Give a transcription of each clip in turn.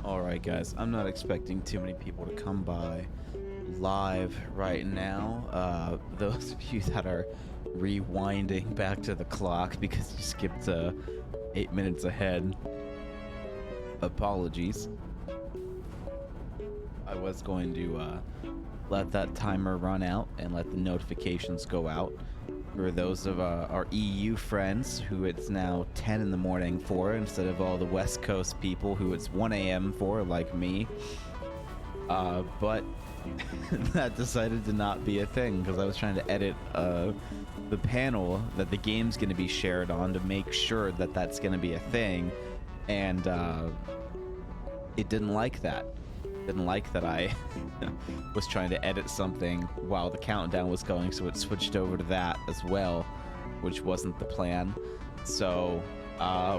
Alright guys, I'm not expecting too many people to come by live right now. Those of you that are rewinding back to the clock because you skipped 8 minutes ahead, apologies. I was going to let that timer run out and let the notifications go out. For those of our EU friends who it's now 10 in the morning for, instead of all the West Coast people who it's 1 a.m. for, like me. But that decided to not be a thing because I was trying to edit the panel that the game's going to be shared on to make sure that that's going to be a thing. And it didn't like that. Didn't like that I was trying to edit something while the countdown was going, so it switched over to that as well, which wasn't the plan. So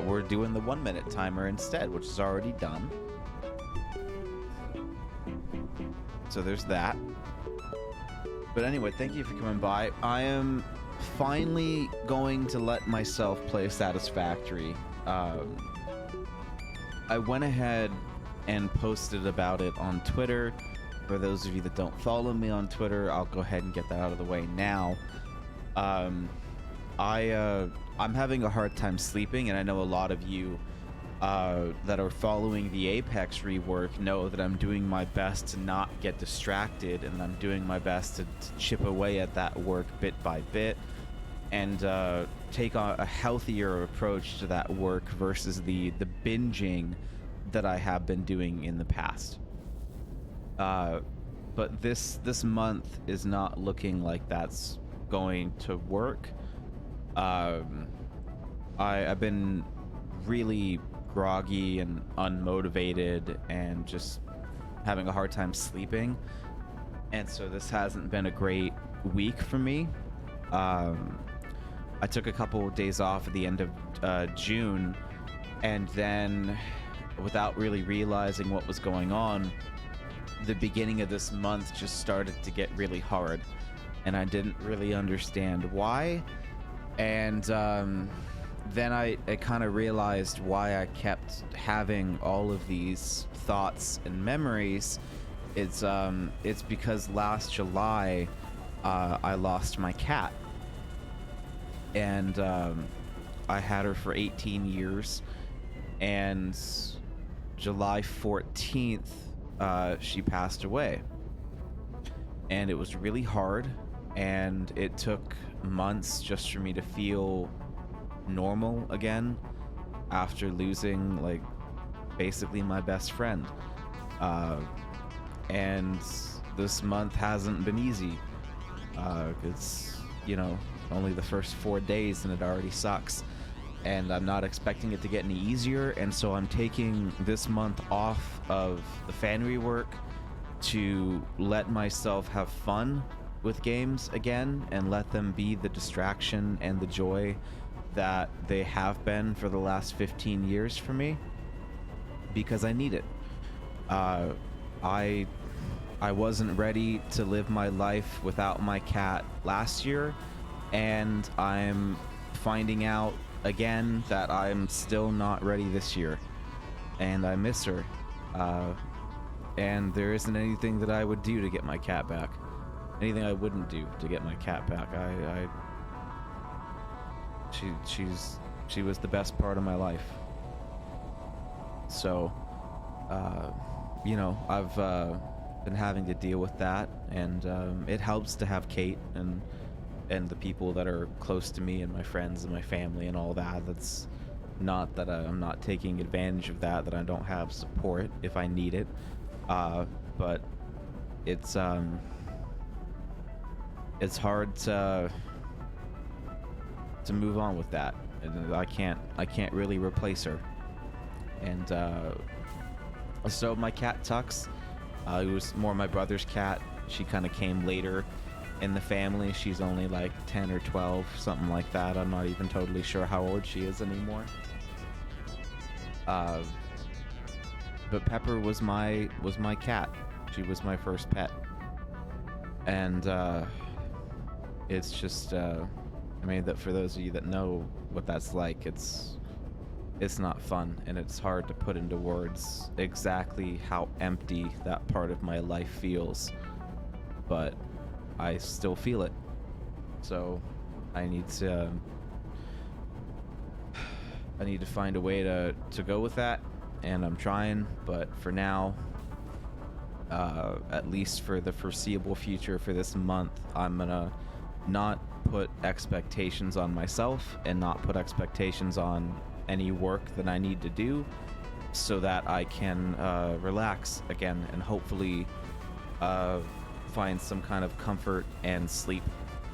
we're doing the 1 minute timer instead, which is already done. So there's that. But anyway, thank you for coming by. I am finally going to let myself play Satisfactory. I went ahead and posted about it on Twitter. For those of you that don't follow me on Twitter, I'll go ahead and get that out of the way now. I'm having a hard time sleeping, and I know a lot of you that are following the Apex rework know that I'm doing my best to not get distracted, and I'm doing my best to chip away at that work bit by bit and take a healthier approach to that work versus the binging that I have been doing in the past. But this month is not looking like that's going to work. I've been really groggy and unmotivated and just having a hard time sleeping, and so this hasn't been a great week for me. I took a couple of days off at the end of June, and then without really realizing what was going on, the beginning of this month just started to get really hard, and I didn't really understand why. And then I kind of realized why I kept having all of these thoughts and memories. It's because last July I lost my cat, and I had her for 18 years, and July 14th she passed away, and it was really hard, and it took months just for me to feel normal again after losing, like, basically my best friend. And this month hasn't been easy. It's, you know, only the first 4 days and it already sucks, and I'm not expecting it to get any easier, and so I'm taking this month off of the fan rework to let myself have fun with games again and let them be the distraction and the joy that they have been for the last 15 years for me, because I need it. I wasn't ready to live my life without my cat last year, and I'm finding out again that I'm still not ready this year, and I miss her. And there isn't anything that I would do to get my cat back. Anything I wouldn't do to get my cat back. She was the best part of my life. So, you know, I've been having to deal with that, and it helps to have Kate and the people that are close to me and my friends and my family and all that. That's not that I'm not taking advantage of that I don't have support if I need it, but it's hard to move on with that, and I can't really replace her. And so my cat Tux, it was more my brother's cat. She kind of came later in the family. She's only like 10 or 12, something like that. I'm not even totally sure how old she is anymore. But Pepper was my cat. She was my first pet. And it's just I mean, that for those of you that know what that's like, it's not fun, and it's hard to put into words exactly how empty that part of my life feels, but I still feel it. So I need to find a way to go with that, and I'm trying. But for now, at least for the foreseeable future, for this month, I'm gonna not put expectations on myself and not put expectations on any work that I need to do, so that I can relax again and hopefully find some kind of comfort and sleep,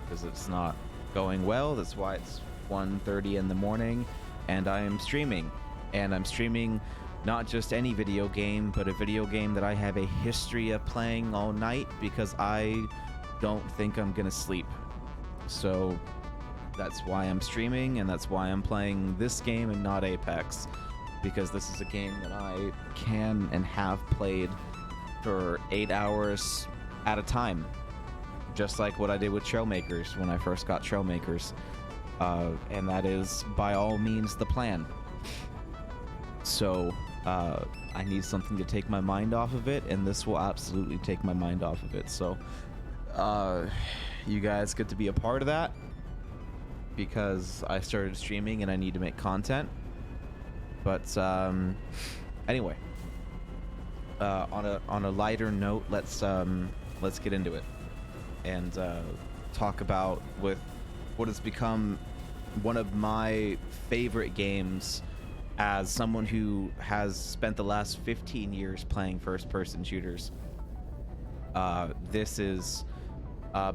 because it's not going well. That's why it's 1:30 in the morning and I am streaming, and I'm streaming not just any video game, but a video game that I have a history of playing all night, because I don't think I'm gonna sleep. So that's why I'm streaming, and that's why I'm playing this game and not Apex, because this is a game that I can and have played for 8 hours at a time, just like what I did with Trailmakers when I first got Trailmakers, and that is by all means the plan. So I need something to take my mind off of it, and this will absolutely take my mind off of it. So you guys get to be a part of that, because I started streaming and I need to make content. But anyway, on a lighter note, let's get into it and talk about with what has become one of my favorite games as someone who has spent the last 15 years playing first-person shooters. This is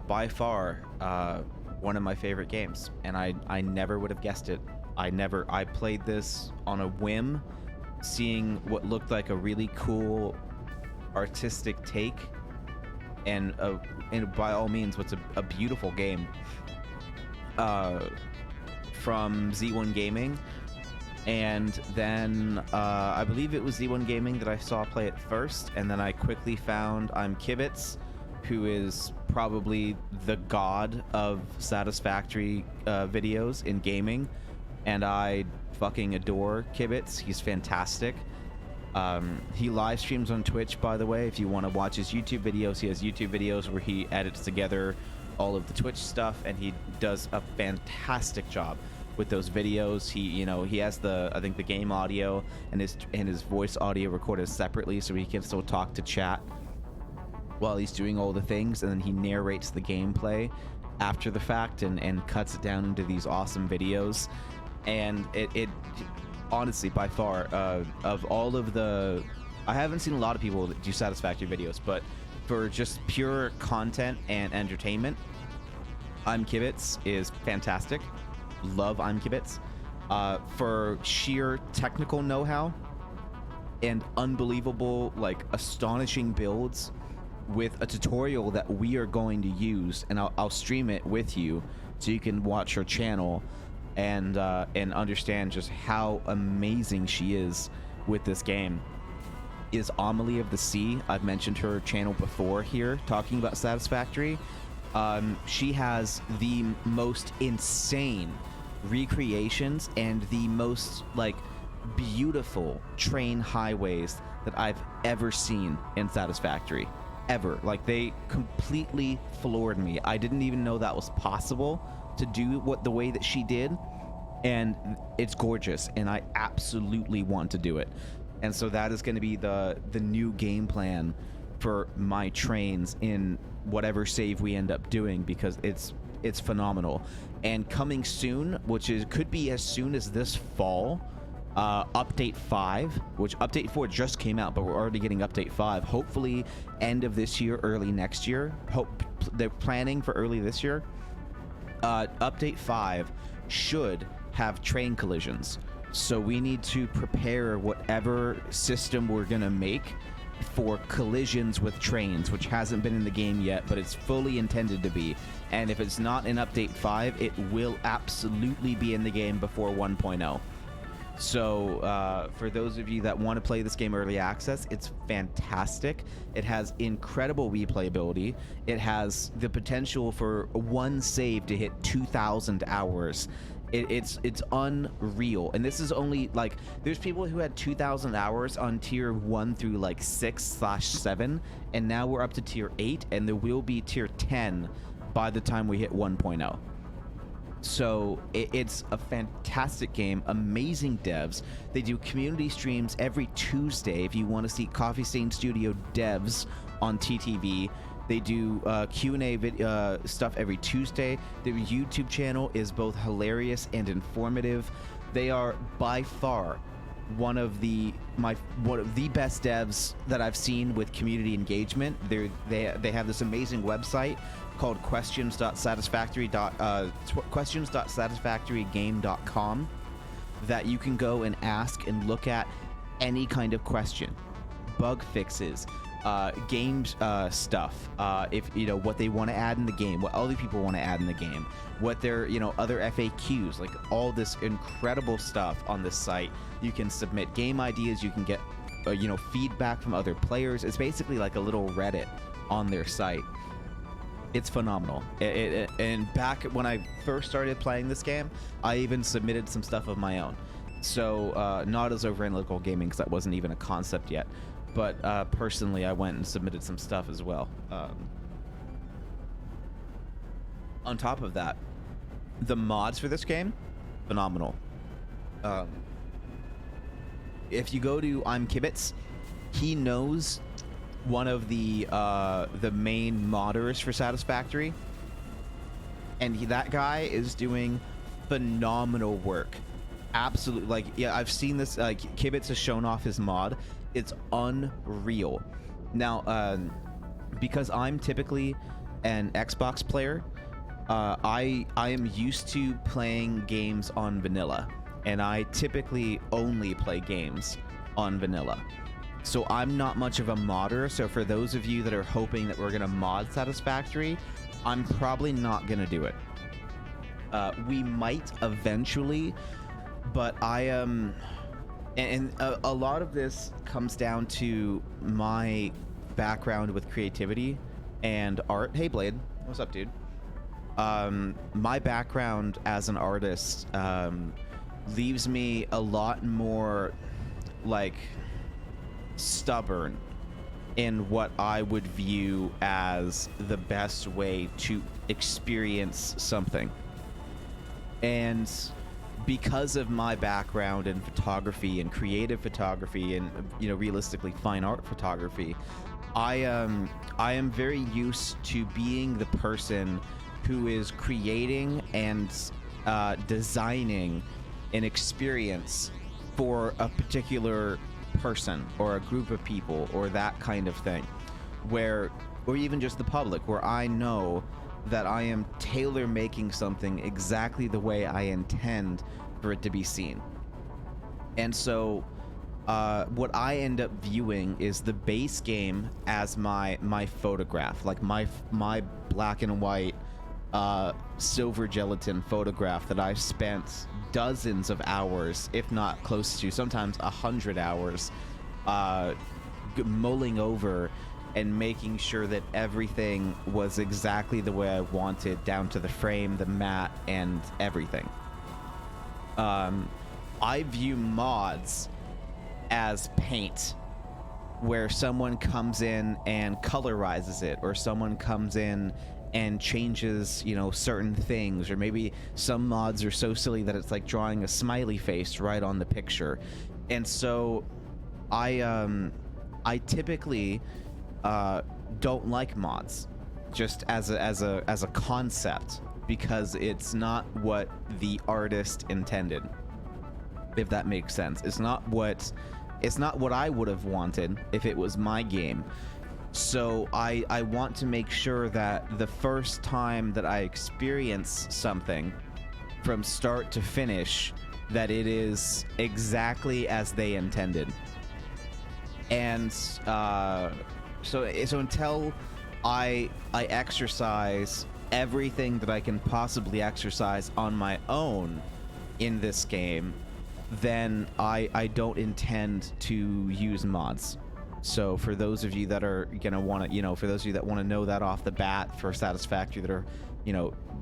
by far one of my favorite games, and I never would have guessed it. I played this on a whim, seeing what looked like a really cool artistic take, and by all means what's a beautiful game from Z1 Gaming. And then I believe it was Z1 Gaming that I saw play it first, and then I quickly found Kibitz, who is probably the god of Satisfactory videos in gaming, and I fucking adore Kibitz. He's fantastic. He live streams on Twitch, by the way. If you want to watch his YouTube videos, he has YouTube videos where he edits together all of the Twitch stuff, and he does a fantastic job with those videos. He has I think the game audio and his voice audio recorded separately, so he can still talk to chat while he's doing all the things, and then he narrates the gameplay after the fact and cuts it down into these awesome videos. And it honestly, by far, of all of the, I haven't seen a lot of people that do Satisfactory videos, but for just pure content and entertainment, Kibitz is fantastic. Love Kibitz. For sheer technical know-how and unbelievable, astonishing builds with a tutorial that we are going to use, and I'll stream it with you so you can watch her channel and understand just how amazing she is with this game, is Amelie of the Sea. I've mentioned her channel before here, talking about Satisfactory. She has the most insane recreations and the most beautiful train highways that I've ever seen in Satisfactory, ever. They completely floored me. I didn't even know that was possible to do the way that she did, and it's gorgeous, and I absolutely want to do it. And so that is going to be the new game plan for my trains in whatever save we end up doing, because it's phenomenal. And coming soon, which could be as soon as this fall, update 5, which update 4 just came out, but we're already getting update 5, hopefully end of this year, early next year. They're planning for early this year. Update 5 should have train collisions, so we need to prepare whatever system we're gonna make for collisions with trains, which hasn't been in the game yet, but it's fully intended to be. And if it's not in Update 5, it will absolutely be in the game before 1.0. So for those of you that want to play this game early access, it's fantastic. It has incredible replayability. It has the potential for one save to hit 2,000 hours. It's unreal. And this is only like, there's people who had 2,000 hours on tier 1 through like 6/7, and now we're up to tier 8, and there will be tier 10 by the time we hit 1.0. So it's a fantastic game, amazing devs. They do community streams every Tuesday if you want to see Coffee Stain Studio devs on TTV. They do Q&A stuff every Tuesday. Their YouTube channel is both hilarious and informative. They are by far one of the best devs that I've seen with community engagement. They have this amazing website called questions.satisfactorygame.com that you can go and ask and look at any kind of question, bug fixes, games stuff, if you know what they want to add in the game, what other people want to add in the game, what their other FAQs, like all this incredible stuff on this site. You can submit game ideas, you can get feedback from other players. It's basically like a little Reddit on their site. It's phenomenal. And back when I first started playing this game, I even submitted some stuff of my own. So not as over analytical gaming, because that wasn't even a concept yet. But personally, I went and submitted some stuff as well. On top of that, the mods for this game, phenomenal. If you go to I'm Kibitz, he knows one of the main modders for Satisfactory, and that guy is doing phenomenal work. Absolutely, like, yeah, I've seen this. Like, Kibitz has shown off his mod. It's unreal. Now, because I'm typically an Xbox player, I am used to playing games on vanilla, and I typically only play games on vanilla. So I'm not much of a modder. So for those of you that are hoping that we're gonna mod Satisfactory, I'm probably not gonna do it. We might eventually, but I am. And a lot of this comes down to my background with creativity and art. Hey, Blade. What's up, dude? My background as an artist leaves me a lot more, like, stubborn in what I would view as the best way to experience something. And because of my background in photography and creative photography and realistically fine art photography, I am very used to being the person who is creating and designing an experience for a particular person or a group of people or that kind of thing, or even just the public, where I know that I am tailor making something exactly the way I intend for it to be seen. And so what I end up viewing is the base game as my photograph, like my black and white silver gelatin photograph that I've spent dozens of hours, if not close to sometimes 100 hours, mulling over and making sure that everything was exactly the way I wanted, down to the frame, the matte, and everything. I view mods as paint, where someone comes in and colorizes it, or someone comes in and changes, certain things, or maybe some mods are so silly that it's like drawing a smiley face right on the picture. And so I typically don't like mods, just as a concept, because it's not what the artist intended, if that makes sense. It's not what I would have wanted if it was my game. So I want to make sure that the first time that I experience something from start to finish, that it is exactly as they intended. And so until I exercise everything that I can possibly exercise on my own in this game, then I don't intend to use mods. So for those of you that are gonna want to, for those of you that want to know that off the bat for Satisfactory, that are,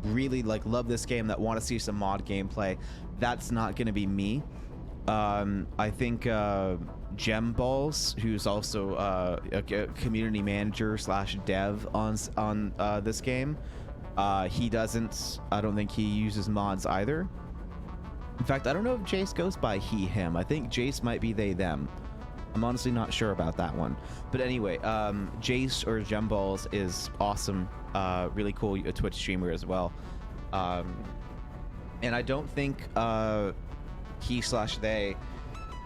really like love this game, that want to see some mod gameplay, that's not gonna be me. I think Gem Balls, who's also a community manager / dev on this game, I don't think he uses mods either. In fact, I don't know if Jace goes by he, him. I think Jace might be they, them. I'm honestly not sure about that one. But anyway, Jace or Gemballs is awesome. Really cool, a Twitch streamer as well. And I don't think he / they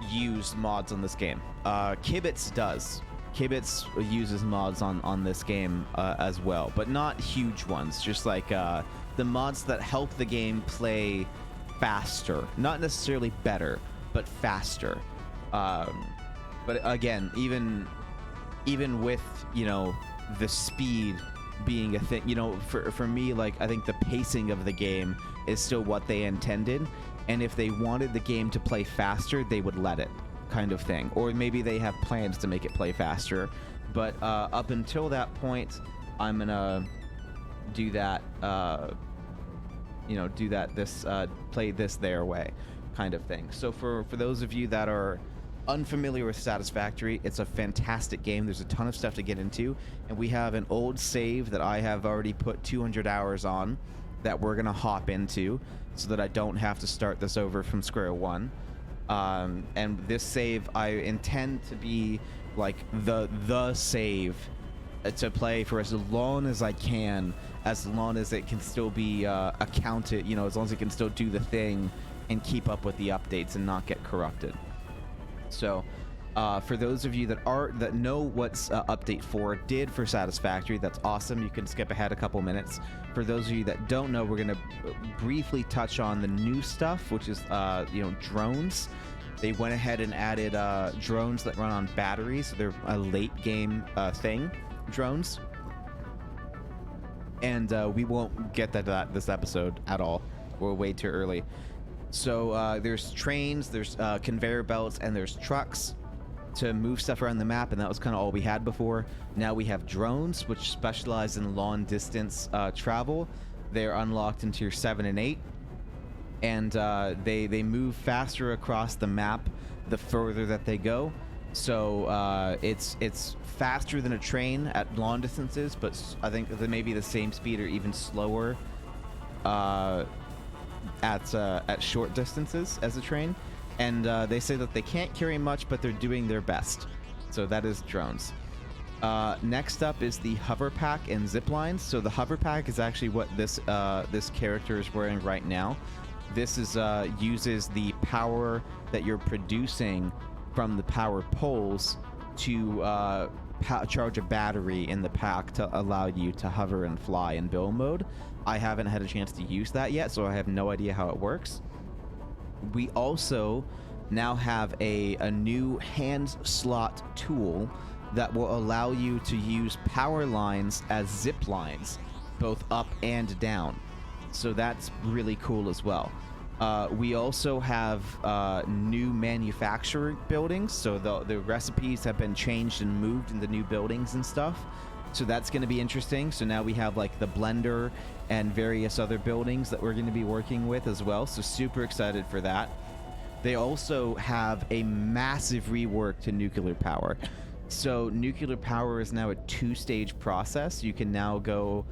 use mods on this game. Kibitz does. Kibitz uses mods on this game as well, but not huge ones. Just like the mods that help the game play faster. Not necessarily better, but faster. But again, even with, the speed being a thing, for me, like, I think the pacing of the game is still what they intended. And if they wanted the game to play faster, they would let it, kind of thing. Or maybe they have plans to make it play faster. But up until that point, I'm gonna do that, play this their way, kind of thing. So for those of you that are unfamiliar with Satisfactory, it's a fantastic game. There's a ton of stuff to get into, and we have an old save that I have already put 200 hours on that we're gonna hop into, so that I don't have to start this over from square one. And this save I intend to be like the save to play for as long as I can, as long as it can still be accounted, as long as it can still do the thing and keep up with the updates and not get corrupted. So for those of you that know what's update 4 did for Satisfactory, that's awesome. You can skip ahead a couple minutes. For those of you that don't know, we're going to briefly touch on the new stuff, which is drones. They went ahead and added drones that run on batteries. They're a late game thing, drones. And we won't get that this episode at all. We're way too early. So there's trains, there's conveyor belts, and there's trucks to move stuff around the map, and that was kind of all we had before. Now we have drones, which specialize in long distance travel. They're unlocked in tier 7 and 8, and they move faster across the map the further that they go. So it's faster than a train at long distances, but I think they may be the same speed or even slower at short distances as a train. And they say that they can't carry much, but they're doing their best. So that is drones. Next up is the hover pack and zip lines. So the hover pack is actually what this character is wearing right now. This is uses the power that you're producing from the power poles to charge a battery in the pack to allow you to hover and fly in build mode. I haven't had a chance to use that yet, so I have no idea how it works. We also now have a new hand slot tool that will allow you to use power lines as zip lines, both up and down. So that's really cool as well. We also have new manufacturing buildings, so the recipes have been changed and moved into new buildings and stuff. So that's going to be interesting. So now we have like the blender and various other buildings that we're going to be working with as well. So super excited for that. They also have a massive rework to nuclear power. So nuclear power is now a 2-stage process. You can now go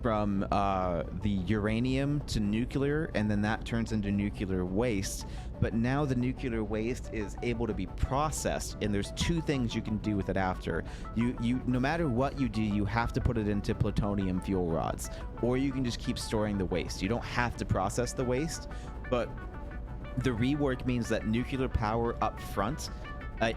from the uranium to nuclear, and then that turns into nuclear waste. But now the nuclear waste is able to be processed, and there's 2 things you can do with it after. You no matter what you do, you have to put it into plutonium fuel rods, or you can just keep storing the waste. You don't have to process the waste, but the rework means that nuclear power up front,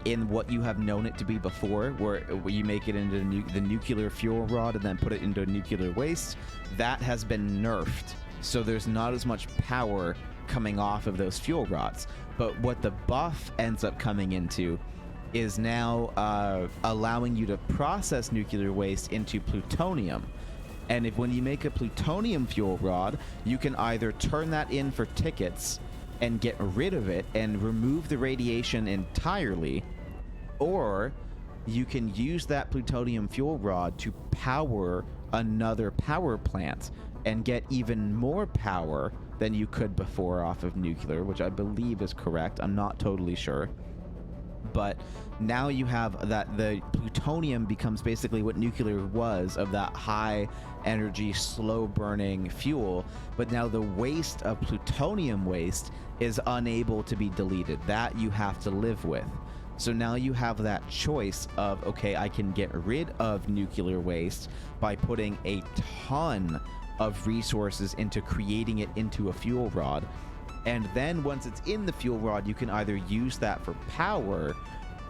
in what you have known it to be before, where you make it into the nuclear fuel rod and then put it into nuclear waste, that has been nerfed. So there's not as much power coming off of those fuel rods. But what the buff ends up coming into is now allowing you to process nuclear waste into plutonium. And if when you make a plutonium fuel rod, you can either turn that in for tickets and get rid of it and remove the radiation entirely, or you can use that plutonium fuel rod to power another power plant and get even more power than you could before off of nuclear, which I believe is correct. I'm not totally sure. But now you have that the plutonium becomes basically what nuclear was, of that high energy, slow burning fuel. But now the waste of plutonium waste is unable to be deleted. That you have to live with. So now you have that choice of, okay, I can get rid of nuclear waste by putting a ton of resources into creating it into a fuel rod. And then once it's in the fuel rod, you can either use that for power,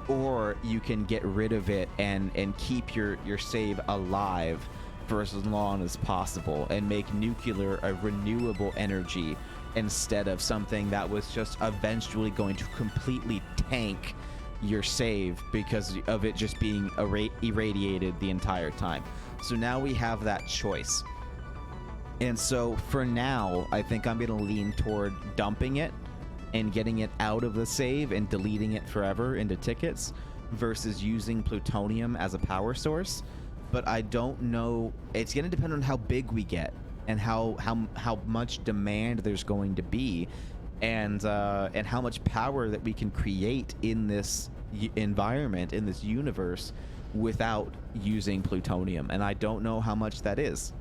or you can get rid of it and keep your save alive for as long as possible and make nuclear a renewable energy instead of something that was just eventually going to completely tank your save because of it just being irradiated the entire time. So now we have that choice. And so for now, I think I'm going to lean toward dumping it and getting it out of the save and deleting it forever into tickets versus using plutonium as a power source. But I don't know. It's going to depend on how big we get and how much demand there's going to be, and how much power that we can create in this environment, in this universe, without using plutonium. And I don't know how much that is.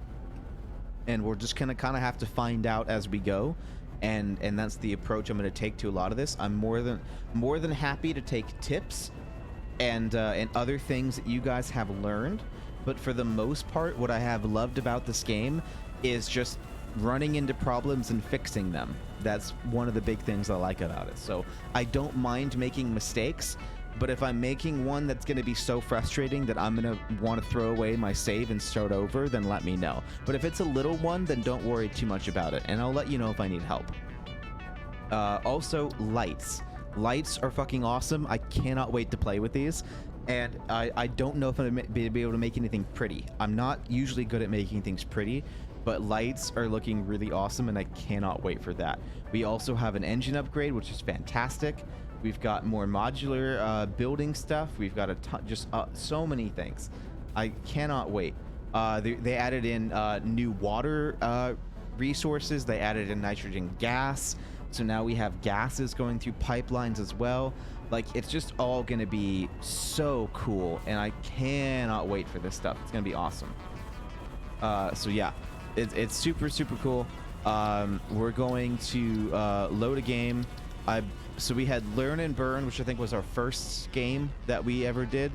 And we're just gonna kind of have to find out as we go, and that's the approach I'm gonna take to a lot of this. I'm more than happy to take tips and other things that you guys have learned, but for the most part, what I have loved about this game is just running into problems and fixing them. That's one of the big things I like about it. So I don't mind making mistakes, but if I'm making one that's going to be so frustrating that I'm going to want to throw away my save and start over, then let me know. But if it's a little one, then don't worry too much about it, and I'll let you know if I need help. Also, lights. Lights are fucking awesome. I cannot wait to play with these. And I don't know if I'm going to be able to make anything pretty. I'm not usually good at making things pretty, but lights are looking really awesome, and I cannot wait for that. We also have an engine upgrade, which is fantastic. We've got more modular building stuff. We've got a ton, just so many things. I cannot wait. They added in new water resources. They added in nitrogen gas. So now we have gases going through pipelines as well. Like, it's just all going to be so cool, and I cannot wait for this stuff. It's going to be awesome. So yeah, it's super, super cool. We're going to load a game. So we had Learn and Burn, which I think was our first game that we ever did.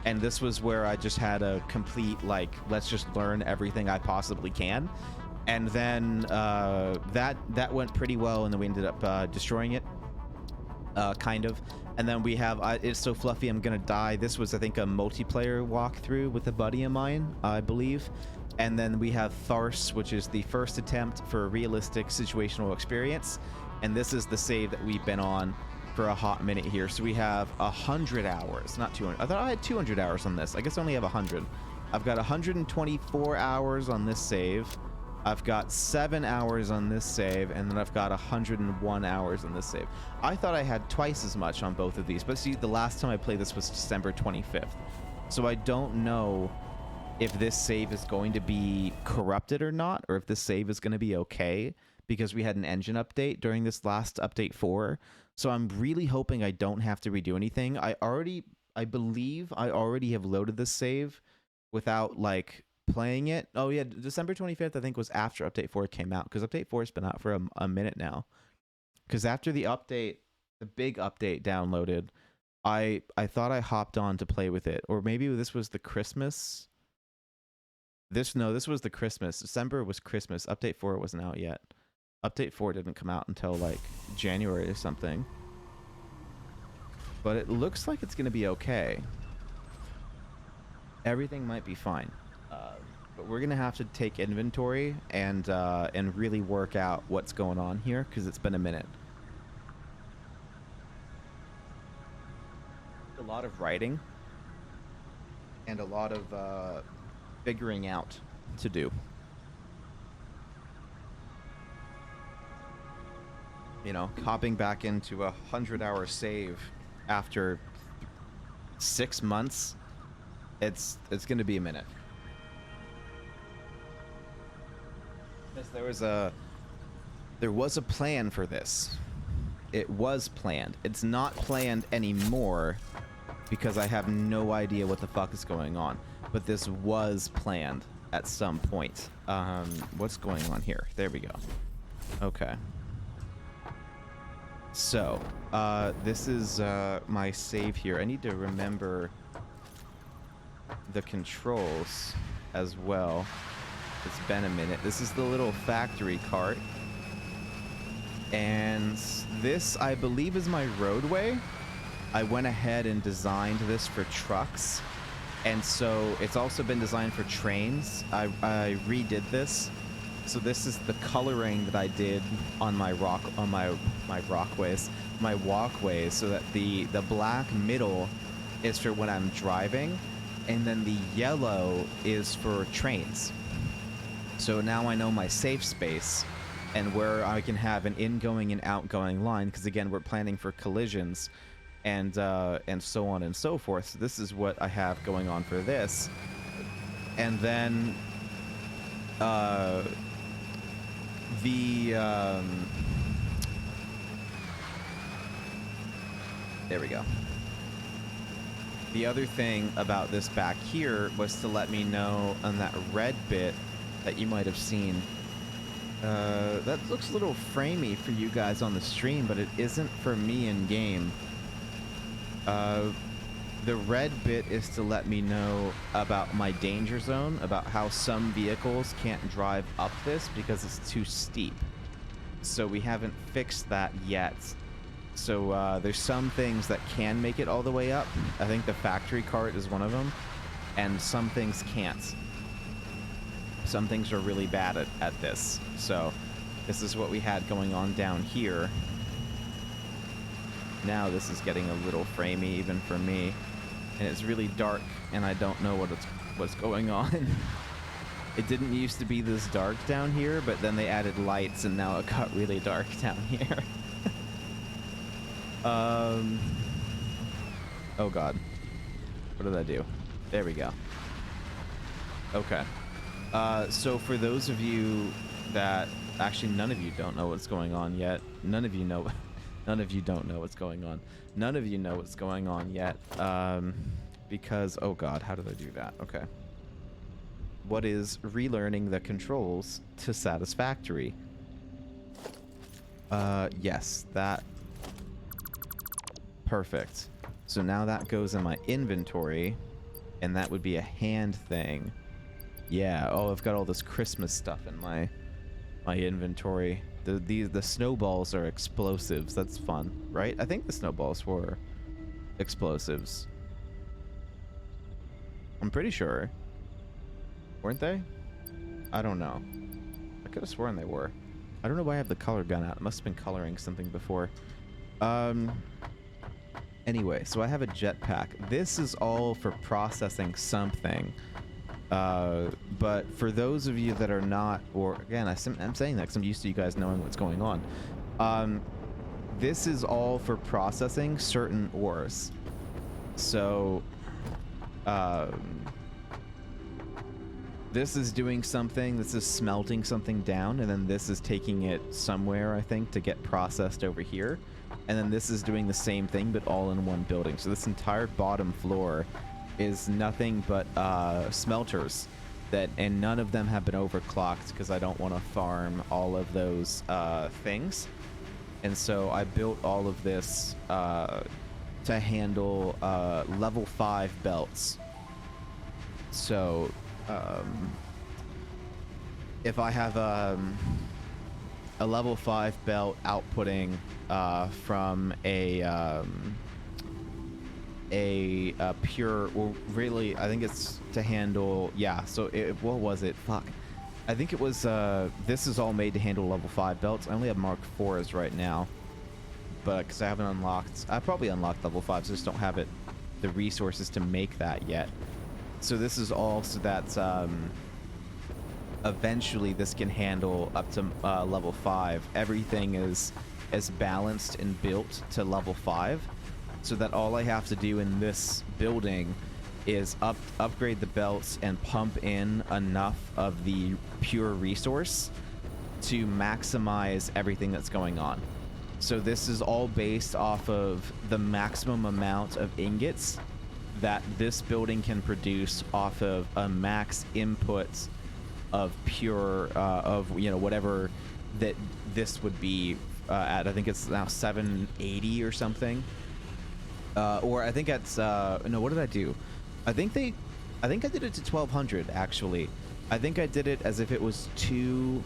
And this was where I just had a complete, like, let's just learn everything I possibly can. And then that went pretty well, and then we ended up destroying it, kind of. And then we have It's So Fluffy, I'm Gonna Die. This was, I think, a multiplayer walkthrough with a buddy of mine, I believe. And then we have Farce, which is the first attempt for a realistic situational experience. And this is the save that we've been on for a hot minute here. So we have 100 hours, not 200. I thought I had 200 hours on this. I guess I only have 100. I've got 124 hours on this save. I've got 7 hours on this save, and then I've got 101 hours on this save. I thought I had twice as much on both of these, but see, the last time I played this was December 25th. So I don't know if this save is going to be corrupted or not, or if this save is going to be okay, because we had an engine update during this last update 4. So I'm really hoping I don't have to redo anything. I believe I already have loaded this save without, like, playing it. Oh yeah, December 25th I think was after update 4 came out, because update 4 has been out for a minute now. Because after the update, the big update downloaded, I thought I hopped on to play with it. Or maybe this was the Christmas. This was the Christmas. December was Christmas. Update 4 wasn't out yet. Update 4 didn't come out until like January or something. But it looks like it's going to be okay. Everything might be fine. But we're going to have to take inventory and really work out what's going on here, because it's been a minute. lot of writing and a lot of figuring out to do. You know, hopping back into a 100-hour save after 6 months, it's going to be a minute. Because there was a plan for this. It was planned. It's not planned anymore because I have no idea what the fuck is going on. But this was planned at some point. What's going on here? There we go. Okay. So, this is my save here. I need to remember the controls as well. It's been a minute. This is the little factory cart. And this, I believe, is my roadway. I went ahead and designed this for trucks. And so it's also been designed for trains. I redid this. So this is the coloring that I did on my walkways, so that the black middle is for when I'm driving, and then the yellow is for trains. So now I know my safe space and where I can have an ingoing and outgoing line, because again, we're planning for collisions and so on and so forth. So this is what I have going on for this. And then there we go. The other thing about this back here was to let me know on that red bit that you might have seen. That looks a little framey for you guys on the stream, but it isn't for me in game. The red bit is to let me know about my danger zone, about how some vehicles can't drive up this because it's too steep. So we haven't fixed that yet. So there's some things that can make it all the way up. I think the factory cart is one of them. And some things can't. Some things are really bad at this. So this is what we had going on down here. Now this is getting a little framey even for me. And it's really dark, and I don't know what's going on. It didn't used to be this dark down here, but then they added lights, and now it got really dark down here. Oh god. What did I do? There we go. Okay. So for those of you that... Actually, none of you don't know what's going on yet. None of you know... None of you don't know what's going on. None of you know what's going on yet. Because... Oh god, how did I do that? Okay. What is relearning the controls to Satisfactory? Yes, that... Perfect. So now that goes in my inventory, and that would be a hand thing. Yeah, oh, I've got all this Christmas stuff in my inventory. The snowballs are explosives. That's fun, right? I think the snowballs were explosives. I'm pretty sure. Weren't they? I don't know. I could have sworn they were. I don't know why I have the color gun out. It must have been coloring something before. Anyway, so I have a jetpack. This is all for processing something. But for those of you that are not, or again, I'm saying that because I'm used to you guys knowing what's going on. This is all for processing certain ores. So, this is doing something, this is smelting something down, and then this is taking it somewhere, I think, to get processed over here. And then this is doing the same thing, but all in one building. So this entire bottom floor is nothing but smelters, and none of them have been overclocked because I don't want to farm all of those things. And so I built all of this to handle level 5 belts. So if I have a level 5 belt outputting from a pure, well, really, I think it's to handle, yeah, so what was it? Fuck. I think it was, this is all made to handle level 5 belts. I only have Mark 4s right now, but because I haven't unlocked, I probably unlocked level 5s, I just don't have it the resources to make that yet. So this is all so that eventually this can handle up to level 5. Everything is balanced and built to level 5, so that all I have to do in this building is upgrade the belts and pump in enough of the pure resource to maximize everything that's going on. So this is all based off of the maximum amount of ingots that this building can produce off of a max input of pure of, you know, whatever that this would be at. I think it's now 780 or something, or I think it's no, what did I do? I think I did it to 1200 actually. I think I did it as if it was two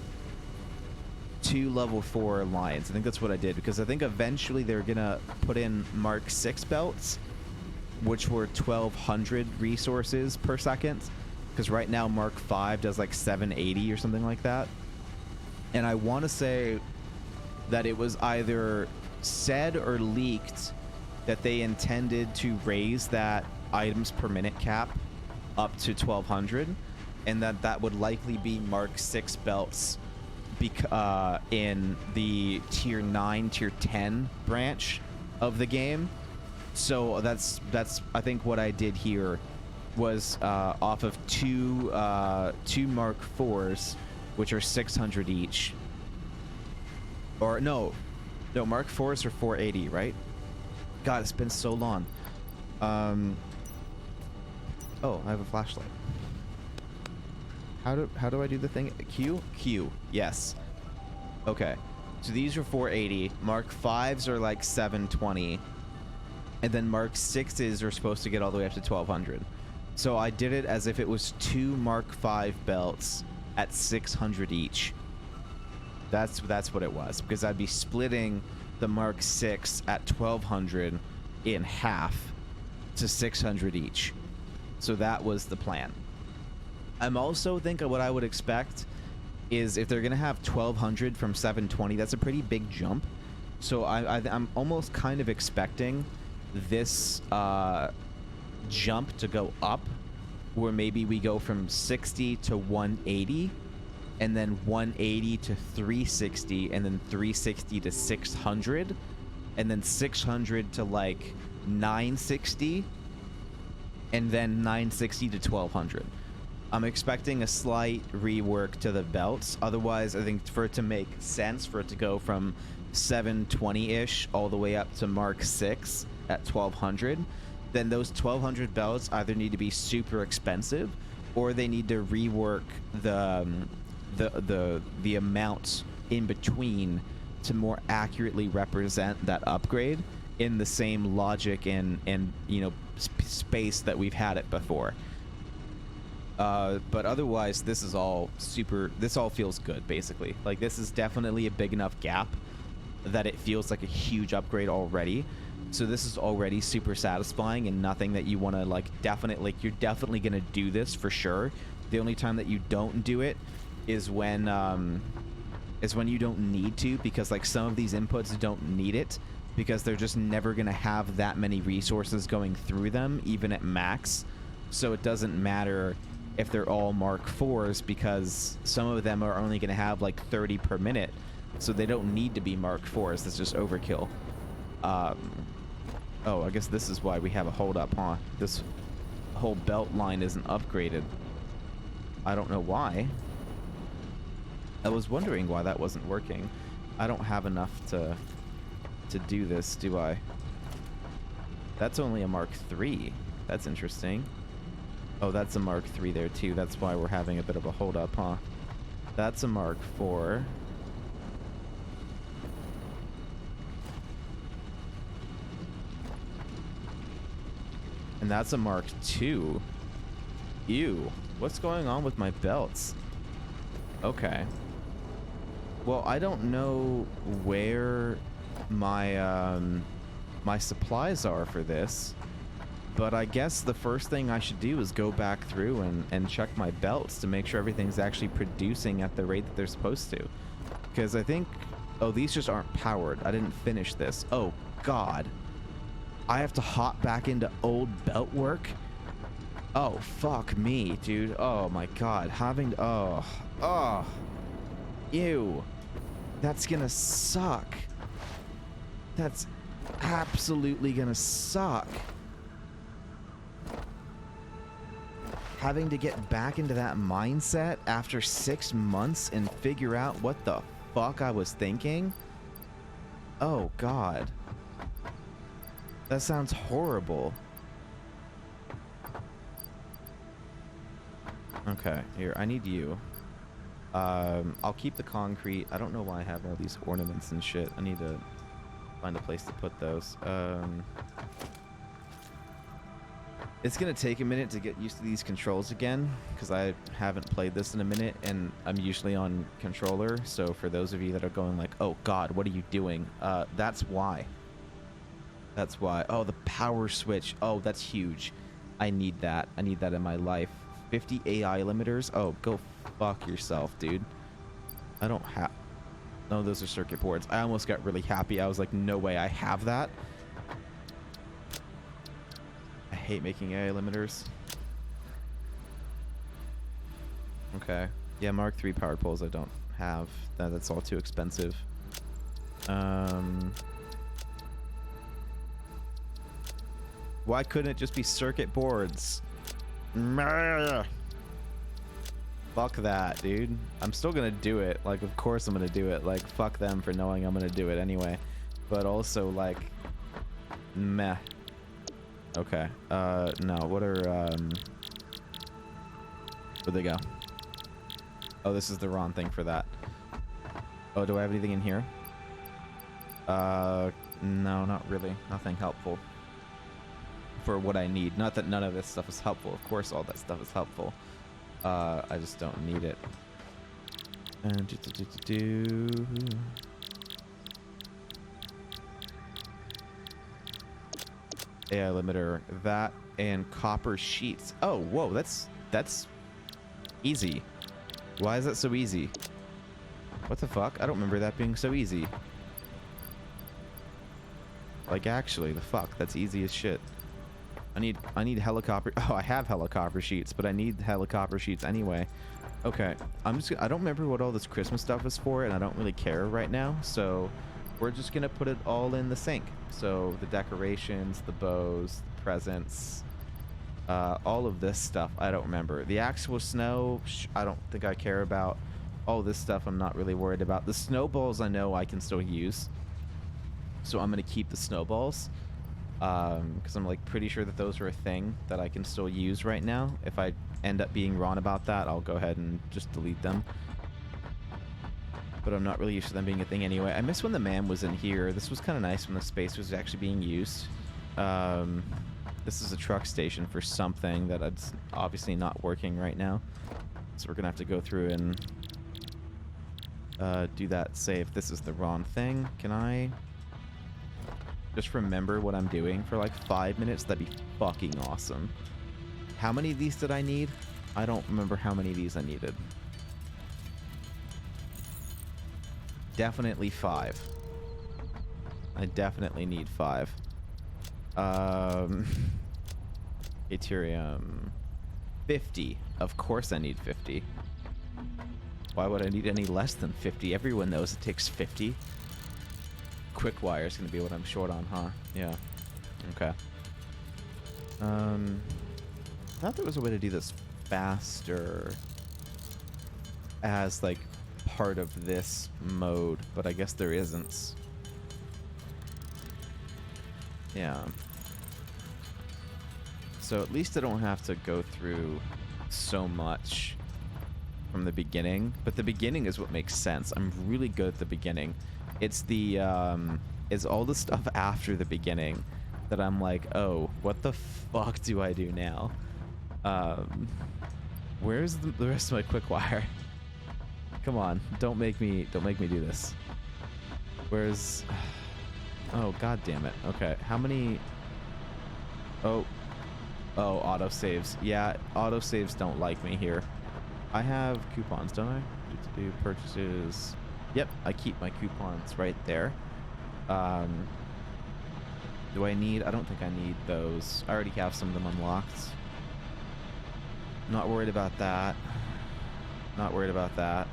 level 4 lines. I think that's what I did, because I think eventually they're gonna put in Mark 6 belts, which were 1200 resources per second, because right now Mark 5 does like 780 or something like that. And I want to say that it was either said or leaked that they intended to raise that items per minute cap up to 1200, and that would likely be Mark 6 belts in the tier 9, tier 10 branch of the game. So that's I think what I did here was off of two Mark 4s, which are 600 each. Or no, Mark 4s are 480, right? God, it's been so long. Oh, I have a flashlight. How do I do the thing? Q. Yes. Okay. So these are 480. Mark 5s are like 720. And then Mark 6s are supposed to get all the way up to 1200. So I did it as if it was 2 Mark 5 belts at 600 each. That's what it was, because I'd be splitting the Mark 6 at 1200 in half to 600 each. So that was the plan. I'm also thinking what I would expect is if they're gonna have 1200 from 720, that's a pretty big jump. So I'm almost kind of expecting this jump to go up, where maybe we go from 60 to 180, and then 180 to 360, and then 360 to 600, and then 600 to like 960, and then 960 to 1200. I'm expecting a slight rework to the belts. Otherwise, I think for it to make sense for it to go from 720-ish all the way up to Mark 6 at 1200, then those 1200 belts either need to be super expensive, or they need to rework the amount in between to more accurately represent that upgrade in the same logic and you know, space that we've had it before. But otherwise, this is all this all feels good, basically. Like, this is definitely a big enough gap that it feels like a huge upgrade already. So this is already super satisfying, and nothing that you want to, like, you're definitely going to do this for sure. The only time that you don't do it is when you don't need to, because, like, some of these inputs don't need it, because they're just never going to have that many resources going through them, even at max. So it doesn't matter if they're all Mark 4s, because some of them are only going to have like 30 per minute, so they don't need to be Mark 4s. That's just overkill. Oh, I guess this is why we have a hold up, huh? This whole belt line isn't upgraded. I don't know why. I was wondering why that wasn't working. I don't have enough to do this, do I? That's only a Mark 3. That's interesting. Oh, that's a Mark 3 there too. That's why we're having a bit of a hold up, huh? That's a Mark 4. And that's a Mark 2. Ew. What's going on with my belts? Okay. Well, I don't know where my my supplies are for this, but I guess the first thing I should do is go back through and check my belts to make sure everything's actually producing at the rate that they're supposed to. Because I think... Oh, these just aren't powered. I didn't finish this. Oh, God. I have to hop back into old belt work. Oh, fuck me, dude. Oh my god. Having to, oh. Ew. That's gonna suck. That's absolutely gonna suck. Having to get back into that mindset after 6 months and figure out what the fuck I was thinking. Oh god. That sounds horrible. Okay, here, I need you. I'll keep the concrete. I don't know why I have all these ornaments and shit. I need to find a place to put those. It's gonna take a minute to get used to these controls again, because I haven't played this in a minute, and I'm usually on controller. So for those of you that are going like, oh god, what are you doing? That's why. That's why. Oh, the power switch. Oh, that's huge. I need that. I need that in my life. 50 AI limiters. Oh, go fuck yourself, dude. I don't have... No, those are circuit boards. I almost got really happy. I was like, no way, I have that. I hate making AI limiters. Okay. Yeah, Mark III powered poles I don't have. That's all too expensive. Why couldn't it just be circuit boards? Fuck that, dude. I'm still gonna do it. Like, of course I'm gonna do it. Like, fuck them for knowing I'm gonna do it anyway. But also, like, meh. Okay. No. What are, where'd they go? Oh, this is the wrong thing for that. Oh, do I have anything in here? No, not really. Nothing helpful for what I need. Not that none of this stuff is helpful. Of course, all that stuff is helpful. I just don't need it. And AI limiter, that, and copper sheets. Oh, whoa, that's easy. Why is that so easy? What the fuck? I don't remember that being so easy. Like, actually, the fuck, that's easy as shit. I need helicopter. Oh, I have helicopter sheets, but I need helicopter sheets anyway. Okay, I don't remember what all this Christmas stuff is for, and I don't really care right now. So we're just gonna put it all in the sink. So the decorations, the bows, the presents, all of this stuff, I don't remember. The actual snow, I don't think I care about. All this stuff, I'm not really worried about. The snowballs, I know I can still use. So I'm gonna keep the snowballs. Because I'm like pretty sure that those are a thing that I can still use right now. If I end up being wrong about that, I'll go ahead and just delete them. But I'm not really used to them being a thing anyway. I miss when the man was in here. This was kind of nice when the space was actually being used. This is a truck station for something that it's obviously not working right now. So we're gonna have to go through and do that. Say if this is the wrong thing. Can I just remember what I'm doing for like 5 minutes? That'd be fucking awesome. How many of these did I need? I don't remember how many of these I needed. Definitely 5. I definitely need 5. Aterium. 50. Of course I need 50. Why would I need any less than 50? Everyone knows it takes 50. Quick wire is going to be what I'm short on, huh? Yeah. Okay. I thought there was a way to do this faster as, like, part of this mode, but I guess there isn't. Yeah. So at least I don't have to go through so much from the beginning, but the beginning is what makes sense. I'm really good at the beginning. It's the, it's all the stuff after the beginning that I'm like, oh, what the fuck do I do now? Where's the rest of my quick wire? Come on, don't make me do this. Where's, oh, god damn it. Okay, how many, oh, autosaves. Yeah, autosaves don't like me here. I have coupons, don't I? Do purchases. Yep, I keep my coupons right there. Do I need? I don't think I need those. I already have some of them unlocked. Not worried about that. Not worried about that.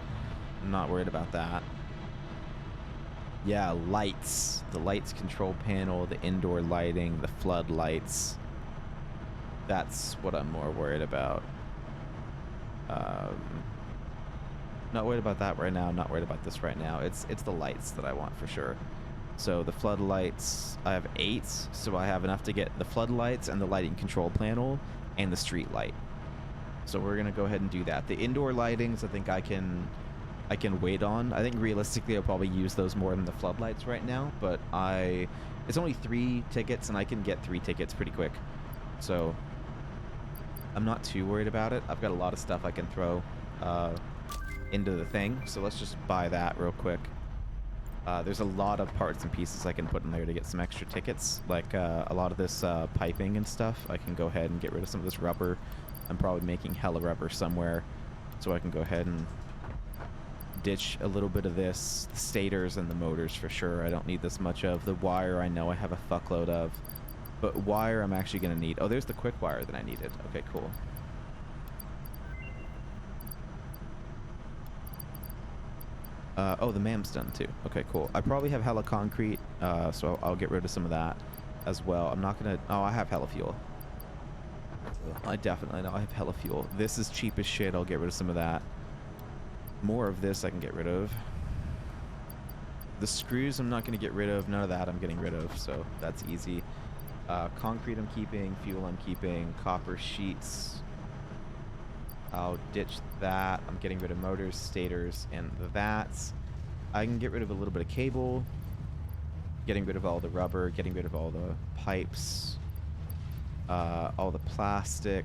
Not worried about that. Yeah, lights. The lights control panel, the indoor lighting, the floodlights. That's what I'm more worried about. Not worried about that right now. Not worried about this right now. It's the lights that I want for sure. So the floodlights, I have 8, so I have enough to get the floodlights and the lighting control panel and the street light. So we're gonna go ahead and do that. The indoor lightings, I think I can wait on. I think realistically I'll probably use those more than the floodlights right now, but it's only 3 tickets and I can get 3 tickets pretty quick. So I'm not too worried about it. I've got a lot of stuff I can throw into the thing, so let's just buy that real quick. There's a lot of parts and pieces I can put in there to get some extra tickets, like a lot of this piping and stuff. I can go ahead and get rid of some of this rubber. I'm probably making hella rubber somewhere, so I can go ahead and ditch a little bit of this. The stators and the motors for sure I don't need this much of. The wire I know I have a fuckload of, but wire I'm actually going to need. Oh, there's the quick wire that I needed. Okay, cool. Oh, the MAM's done too. Okay, cool. I probably have hella concrete, so I'll get rid of some of that as well. I'm not gonna... Oh, I have hella fuel. I definitely know I have hella fuel. This is cheap as shit. I'll get rid of some of that. More of this I can get rid of. The screws I'm not going to get rid of. None of that I'm getting rid of, so that's easy. Concrete I'm keeping. Fuel I'm keeping. Copper sheets. I'll ditch that. I'm getting rid of motors, stators, and that's. I can get rid of a little bit of cable. Getting rid of all the rubber. Getting rid of all the pipes. All the plastic.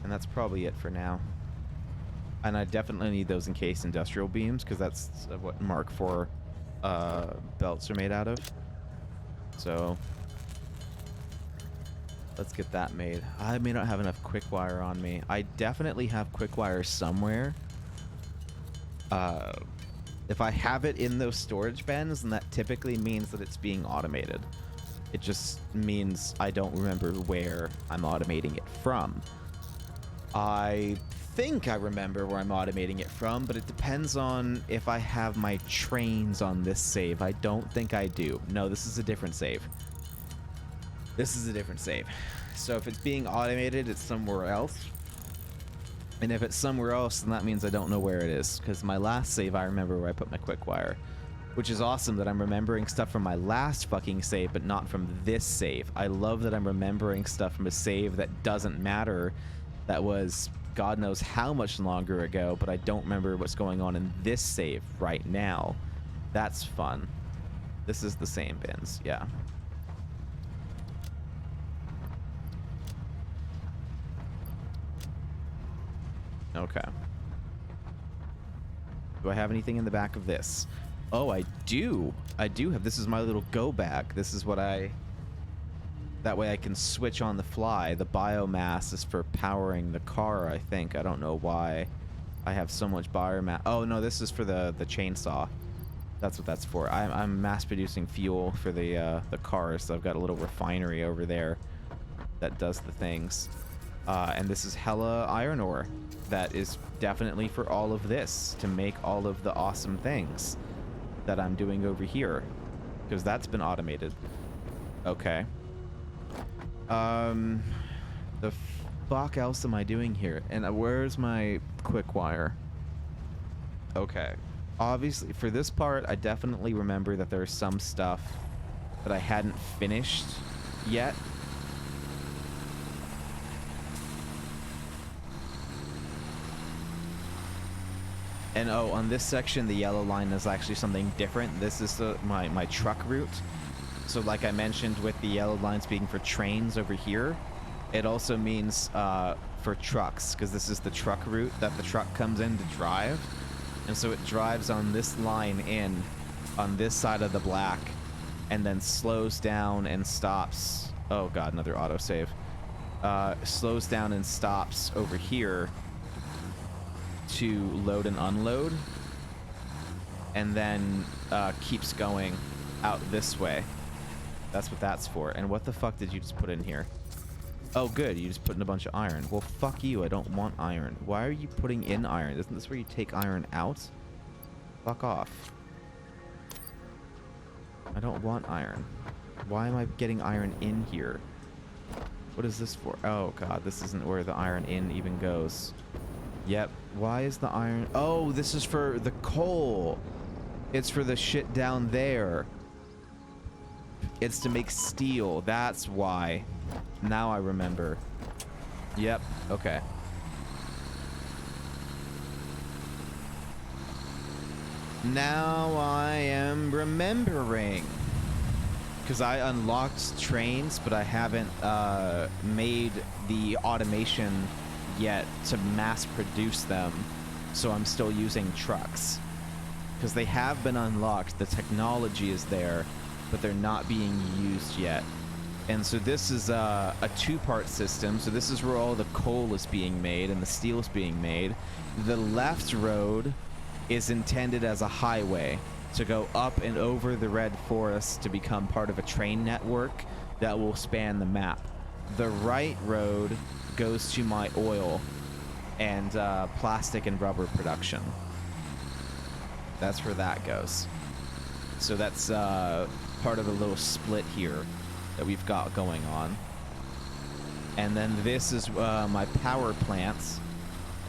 And that's probably it for now. And I definitely need those encased industrial beams, because that's what Mark IV belts are made out of. So let's get that made. I may not have enough quick wire on me. I definitely have quick wire somewhere. If I have it in those storage bins, then that typically means that it's being automated. It just means I don't remember where I'm automating it from. I think I remember where I'm automating it from, but it depends on if I have my trains on this save. I don't think I do. No, this is a different save. This is a different save. So if it's being automated, it's somewhere else. And if it's somewhere else, then that means I don't know where it is. Because my last save, I remember where I put my quick wire. Which is awesome that I'm remembering stuff from my last fucking save, but not from this save. I love that I'm remembering stuff from a save that doesn't matter. That was God knows how much longer ago, but I don't remember what's going on in this save right now. That's fun. This is the same bins, yeah. Okay. Do I have anything in the back of this? Oh, I do. I do have. This is my little go bag. This is what I... That way I can switch on the fly. The biomass is for powering the car, I think. I don't know why I have so much biomass. Oh, no, this is for the chainsaw. That's what that's for. I'm mass producing fuel for the cars, so I've got a little refinery over there that does the things. And this is hella iron ore. That is definitely for all of this, to make all of the awesome things that I'm doing over here. Because that's been automated. Okay. The fuck else am I doing here? And where's my quick wire? Okay. Obviously, for this part, I definitely remember that there's some stuff that I hadn't finished yet. And oh, on this section, the yellow line is actually something different. This is my truck route. So like I mentioned with the yellow lines being for trains over here, it also means for trucks, because this is the truck route that the truck comes in to drive. And so it drives on this line in, on this side of the black, and then slows down and stops. Oh god, another autosave. Slows down and stops over here to load and unload, and then keeps going out this way. That's what that's for. And what the fuck did you just put in here? Oh, good. You just put in a bunch of iron. Well, fuck you. I don't want iron. Why are you putting in iron? Isn't this where you take iron out? Fuck off. I don't want iron. Why am I getting iron in here? What is this for? Oh, God. This isn't where the iron in even goes. Yep. Why is the iron... Oh, this is for the coal. It's for the shit down there. It's to make steel. That's why. Now I remember. Yep. Okay. Now I am remembering. Because I unlocked trains, but I haven't made the automation yet to mass produce them. So I'm still using trucks. Because they have been unlocked. The technology is there, but they're not being used yet. And so this is a two-part system. So this is where all the coal is being made and the steel is being made. The left road is intended as a highway to go up and over the red forest to become part of a train network that will span the map. The right road goes to my oil and plastic and rubber production. That's where that goes. So that's part of the little split here that we've got going on. And then this is my power plants,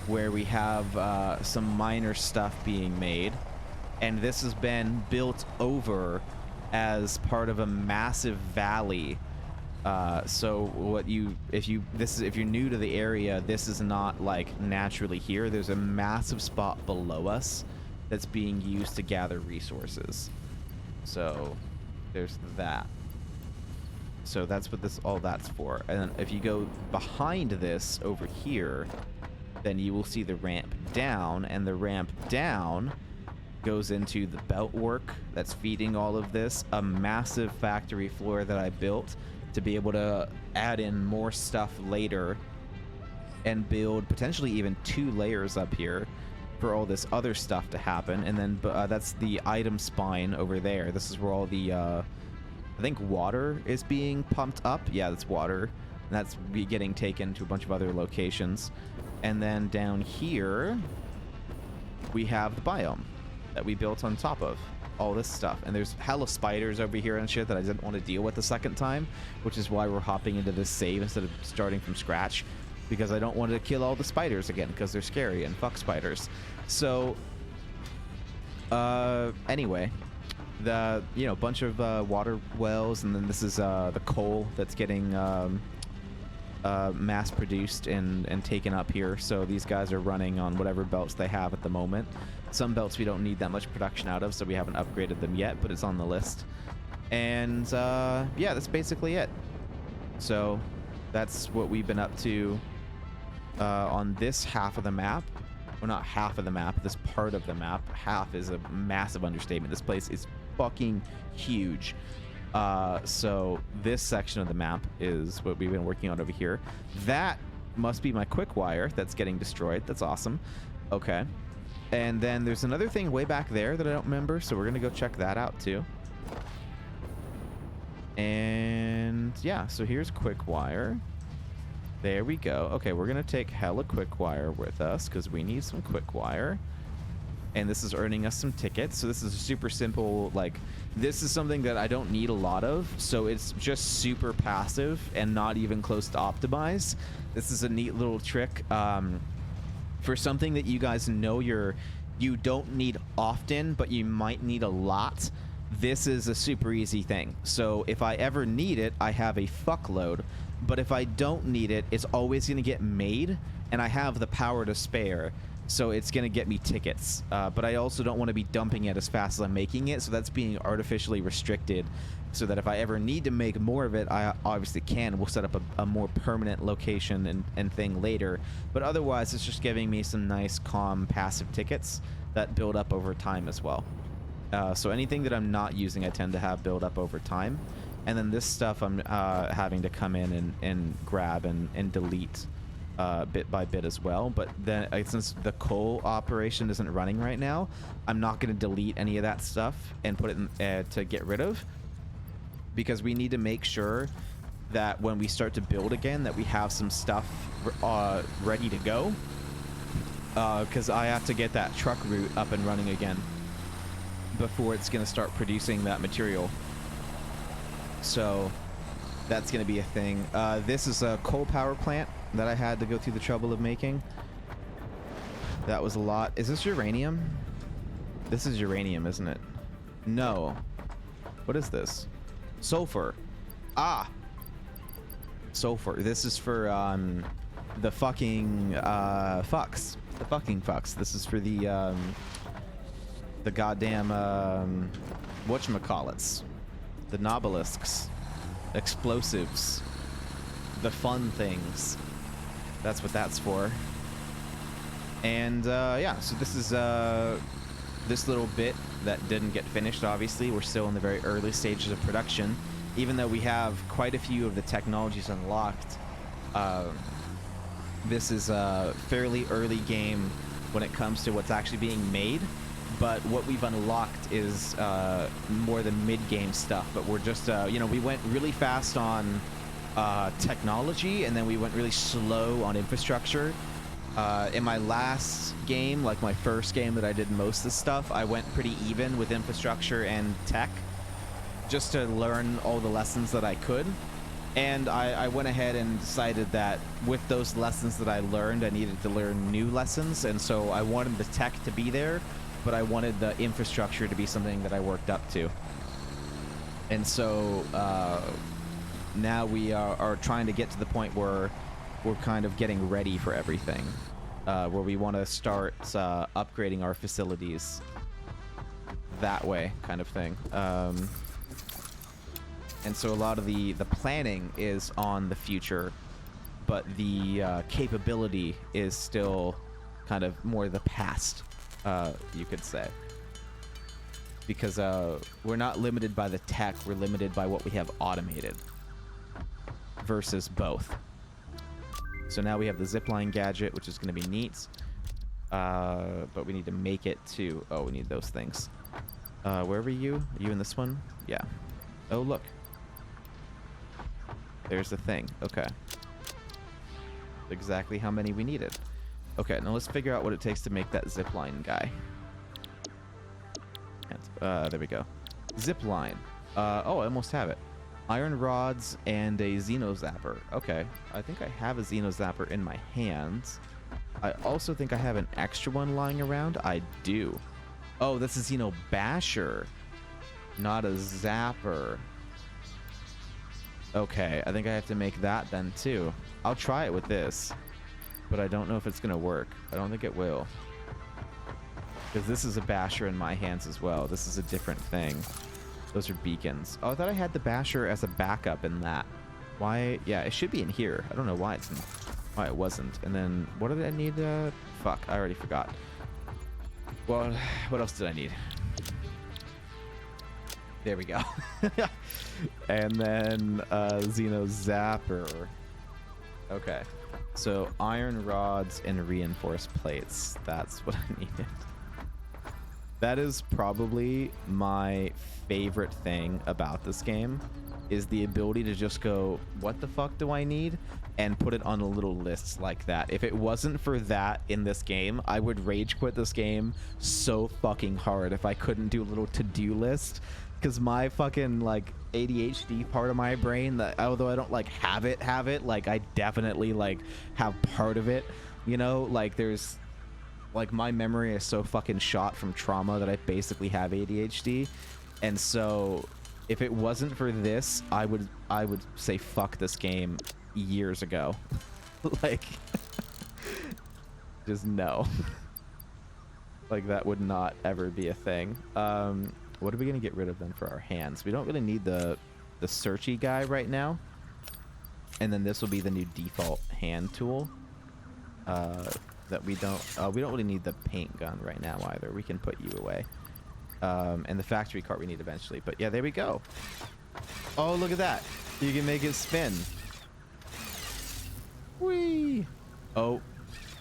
where we have some minor stuff being made. And this has been built over as part of a massive valley. So what you, if you're new to the area, this is not like naturally here. There's a massive spot below us that's being used to gather resources. So there's that. So that's what all that's for. And then if you go behind this over here, then you will see the ramp down, and the ramp down goes into the belt work that's feeding all of this. A massive factory floor that I built to be able to add in more stuff later and build potentially even 2 layers up here for all this other stuff to happen. And then that's the item spine over there. This is where all the I think water is being pumped up. Yeah, that's water. And that's getting taken to a bunch of other locations. And then down here, we have the biome that we built on top of all this stuff. And there's hella spiders over here and shit that I didn't want to deal with the second time, which is why we're hopping into this save instead of starting from scratch, because I don't want to kill all the spiders again, because they're scary and fuck spiders. So, anyway, the bunch of water wells, and then this is the coal that's getting mass produced and taken up here. So these guys are running on whatever belts they have at the moment. Some belts we don't need that much production out of, so we haven't upgraded them yet, but it's on the list. And yeah, that's basically it. So that's what we've been up to on this half of the map. Well, not half of the map, this part of the map. Half is a massive understatement. This place is fucking huge. So this section of the map is what we've been working on over here. That must be my quick wire that's getting destroyed. That's awesome. Okay. And then there's another thing way back there that I don't remember, so we're gonna go check that out too. And yeah, so here's quick wire. There we go. Okay, we're gonna take hella quick wire with us because we need some quick wire. And this is earning us some tickets. So this is a super simple, like, this is something that I don't need a lot of, so it's just super passive and not even close to optimize. This is a neat little trick for something that you guys know you don't need often, but you might need a lot. This is a super easy thing. So if I ever need it, I have a fuckload. But if I don't need it, it's always going to get made, and I have the power to spare. So it's going to get me tickets. But I also don't want to be dumping it as fast as I'm making it, so that's being artificially restricted, so that if I ever need to make more of it, I obviously can. We'll set up a more permanent location and thing later. But otherwise, it's just giving me some nice, calm, passive tickets that build up over time as well. So anything that I'm not using, I tend to have build up over time. And then this stuff I'm having to come in and grab and delete bit by bit as well. But then since the coal operation isn't running right now, I'm not going to delete any of that stuff and put it in, to get rid of, because we need to make sure that when we start to build again that we have some stuff ready to go, because I have to get that truck route up and running again before it's going to start producing that material. So that's going to be a thing. This is a coal power plant that I had to go through the trouble of making. That was a lot. Is this uranium? This is uranium, isn't it? No. What is this? Sulfur. Ah! Sulfur. This is for the fucking fucks. The fucking fucks. This is for the goddamn whatchamacallits. The nobelisks. Explosives. The fun things. That's what that's for. And yeah, so this is this little bit that didn't get finished. Obviously, we're still in the very early stages of production, even though we have quite a few of the technologies unlocked. This is a fairly early game when it comes to what's actually being made, but what we've unlocked is more the mid-game stuff. But we're just you know, we went really fast on technology, and then we went really slow on infrastructure. In my last game, like my first game that I did most of the stuff, I went pretty even with infrastructure and tech, just to learn all the lessons that I could. And I went ahead and decided that with those lessons that I learned, I needed to learn new lessons. And so I wanted the tech to be there, but I wanted the infrastructure to be something that I worked up to. And so now we are trying to get to the point where we're kind of getting ready for everything, where we want to start upgrading our facilities that way, kind of thing. And so a lot of the planning is on the future, but the capability is still kind of more the past, you could say. Because we're not limited by the tech, we're limited by what we have automated versus both. So now we have the zipline gadget, which is going to be neat. But we need to make it to... Oh, we need those things. Where were you? Are you in this one? Yeah. Oh, look. There's the thing. Okay. Exactly how many we needed. Okay, now let's figure out what it takes to make that zipline guy. And, there we go. Zipline. Oh, I almost have it. Iron rods and a Xeno Zapper. Okay, I think I have a Xeno Zapper in my hands. I also think I have an extra one lying around. I do. Oh, that's a Xeno Basher, not a Zapper. Okay, I think I have to make that then too. I'll try it with this, but I don't know if it's gonna work. I don't think it will, because this is a Basher in my hands as well. This is a different thing. Those are beacons. Oh, I thought I had the Basher as a backup in that. Why? Yeah, it should be in here. I don't know why why it wasn't. And then what did I need? Fuck, I already forgot. Well, what else did I need? There we go. And then Xeno Zapper. Okay. So iron rods and reinforced plates. That's what I needed. That is probably my favorite thing about this game, is the ability to just go, what the fuck do I need? And put it on a little list like that. If it wasn't for that in this game, I would rage quit this game so fucking hard if I couldn't do a little to-do list. Because my fucking, like, ADHD part of my brain, that although I don't, like, have it, like, I definitely, like, have part of it, you know? Like, there's... Like, my memory is so fucking shot from trauma that I basically have ADHD. And so, if it wasn't for this, I would say fuck this game years ago. Like, just no. Like, that would not ever be a thing. What are we gonna get rid of then for our hands? We don't really need the searchy guy right now. And then this will be the new default hand tool. That we don't really need the paint gun right now either. We can put you away. And the factory cart we need eventually. But yeah, there we go. Oh, look at that. You can make it spin. Whee! Oh,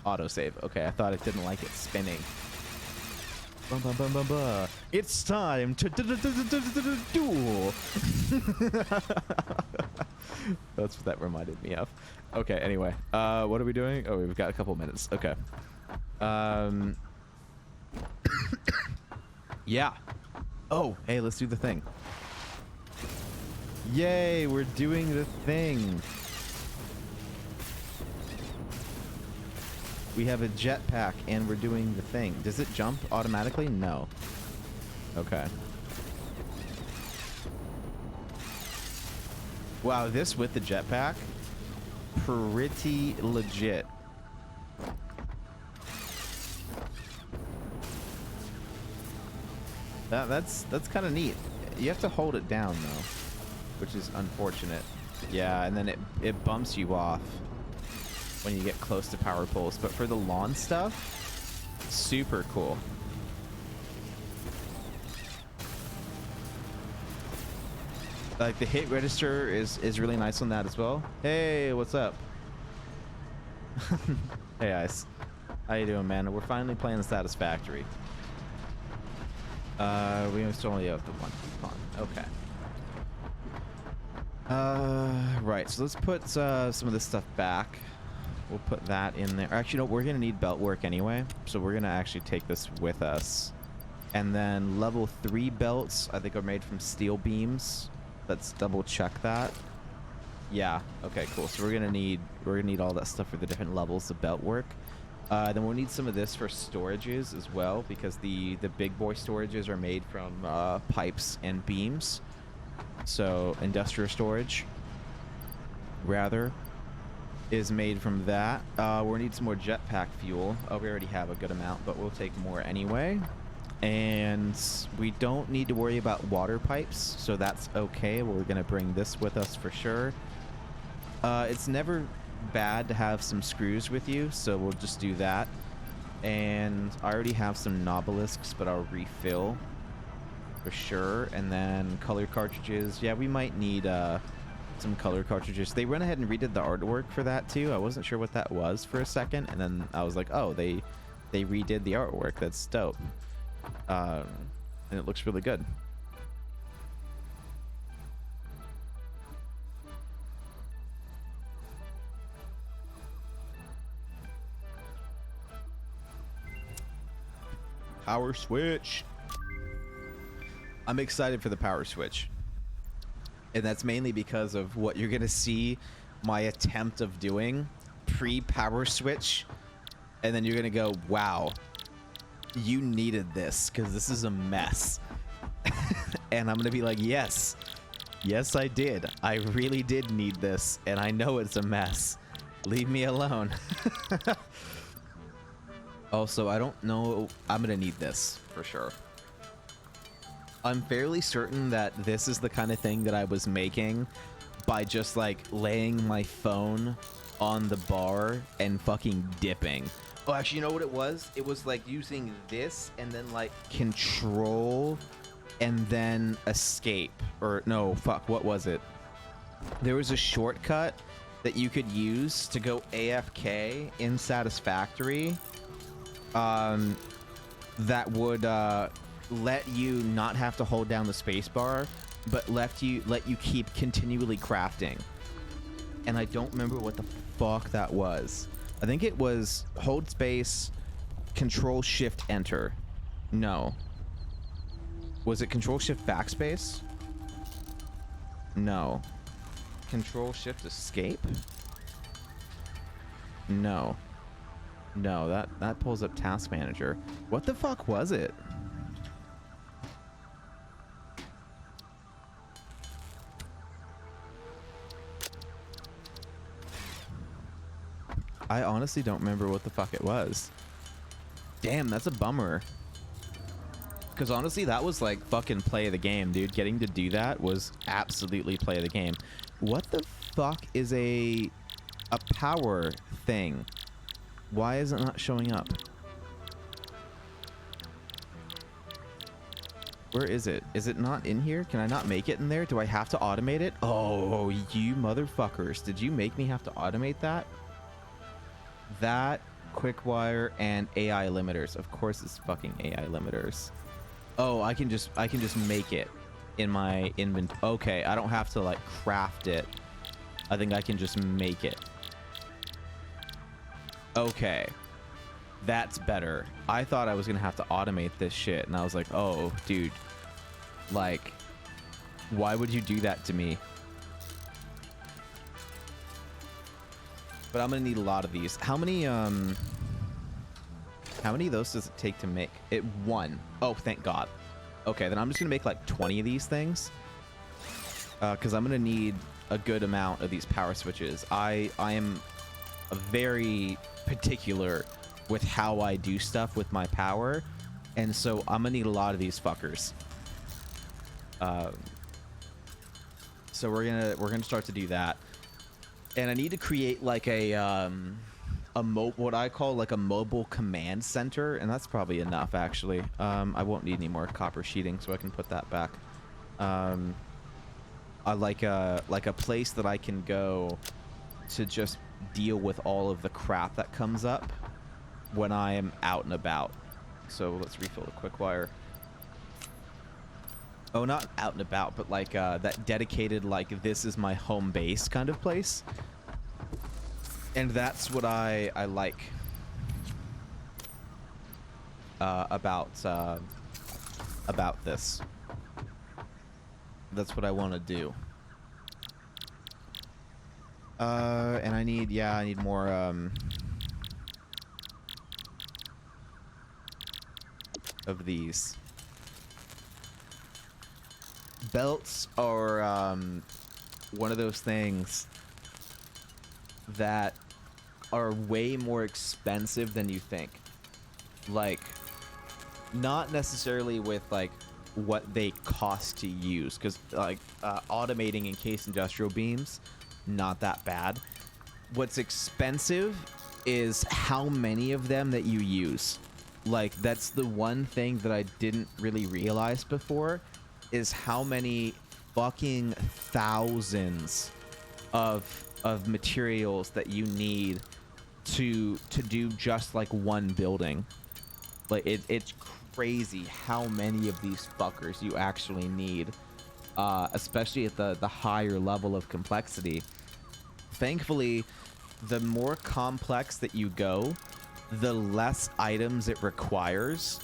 autosave. Okay, I thought it didn't like it spinning. Bum, bum, bum, bum, bum. It's time to duel. That's what that reminded me of. Okay, anyway. What are we doing? Oh, we've got a couple minutes. Okay. Yeah. Oh, hey, let's do the thing. Yay, we're doing the thing. We have a jetpack and we're doing the thing. Does it jump automatically? No. Okay. Wow, this with the jetpack, pretty legit. That's kind of neat. You have to hold it down though, which is unfortunate. Yeah, and then it bumps you off when you get close to power poles. But for the lawn stuff, super cool. Like the hit register is really nice on that as well. Hey, what's up? Hey Ice, how you doing, man? We're finally playing Satisfactory. We still only have the one pawn. Okay. Right. So let's put some of this stuff back. We'll put that in there. Actually, no, we're gonna need belt work anyway, so we're gonna actually take this with us. And then level 3 belts, I think, are made from steel beams. Let's double check that. Yeah. Okay. Cool. So we're gonna need all that stuff for the different levels of belt work. Then we'll need some of this for storages as well, because the big boy storages are made from pipes and beams. So industrial storage, rather, is made from that. We'll need some more jetpack fuel. Oh, we already have a good amount, but we'll take more anyway. And we don't need to worry about water pipes, so that's okay. We're gonna bring this with us for sure. It's never bad to have some screws with you, so we'll just do that. And I already have some Nobelisks, but I'll refill for sure. And then color cartridges. Yeah, we might need some color cartridges. They went ahead and redid the artwork for that too. I wasn't sure what that was for a second, and then I was like, oh, they redid the artwork. That's dope. And it looks really good. Power switch. I'm excited for the power switch. And that's mainly because of what you're going to see my attempt of doing pre-power switch. And then you're going to go, wow, you needed this because this is a mess. And I'm going to be like, yes, I did. I really did need this. And I know it's a mess. Leave me alone. Also, I don't know. I'm going to need this for sure. I'm fairly certain that this is the kind of thing that I was making by just like laying my phone on the bar and fucking dipping. Oh, actually, you know what it was? It was like using this and then like control and then escape. Or no, fuck, what was it? There was a shortcut that you could use to go AFK in Satisfactory. That would let you not have to hold down the space bar, but let you keep continually crafting. And I don't remember what the fuck that was. I think it was hold space, control shift enter. No. Was it control shift backspace? No. Control shift escape? No. No, that pulls up task manager. What the fuck was it? I honestly don't remember what the fuck it was. Damn, that's a bummer. Because honestly, that was like fucking play of the game, dude. Getting to do that was absolutely play of the game. What the fuck is a power thing? Why is it not showing up? Where is it? Is it not in here? Can I not make it in there? Do I have to automate it? Oh, you motherfuckers. Did you make me have to automate that? That, quick wire, and AI limiters. Of course it's fucking AI limiters. Oh, I can just make it in my inventory. Okay, I don't have to like craft it. I think I can just make it. Okay. That's better. I thought I was gonna have to automate this shit, and I was like, oh, dude. Like, why would you do that to me? But I'm gonna need a lot of these. How many of those does it take to make? It 1. Oh, thank God. Okay, then I'm just gonna make like 20 of these things. Because I'm gonna need a good amount of these power switches. I am very particular with how I do stuff with my power, and so I'm gonna need a lot of these fuckers. So we're gonna start to do that, and I need to create like what I call like a mobile command center, and that's probably enough actually. I won't need any more copper sheeting, so I can put that back. I like a place that I can go to just deal with all of the crap that comes up when I am out and about. So let's refill the quick wire. Oh, not out and about, but like that dedicated, like, this is my home base kind of place. And that's what I like about this. That's what I want to do. And I need more of these. Belts are one of those things that are way more expensive than you think. Like, not necessarily with like what they cost to use, because like automating encased industrial beams, not that bad. What's expensive is how many of them that you use. Like, that's the one thing that I didn't really realize before, is how many fucking thousands of materials that you need to do just like one building. Like, it's crazy how many of these fuckers you actually need, especially at the higher level of complexity. Thankfully, the more complex that you go, the less items it requires,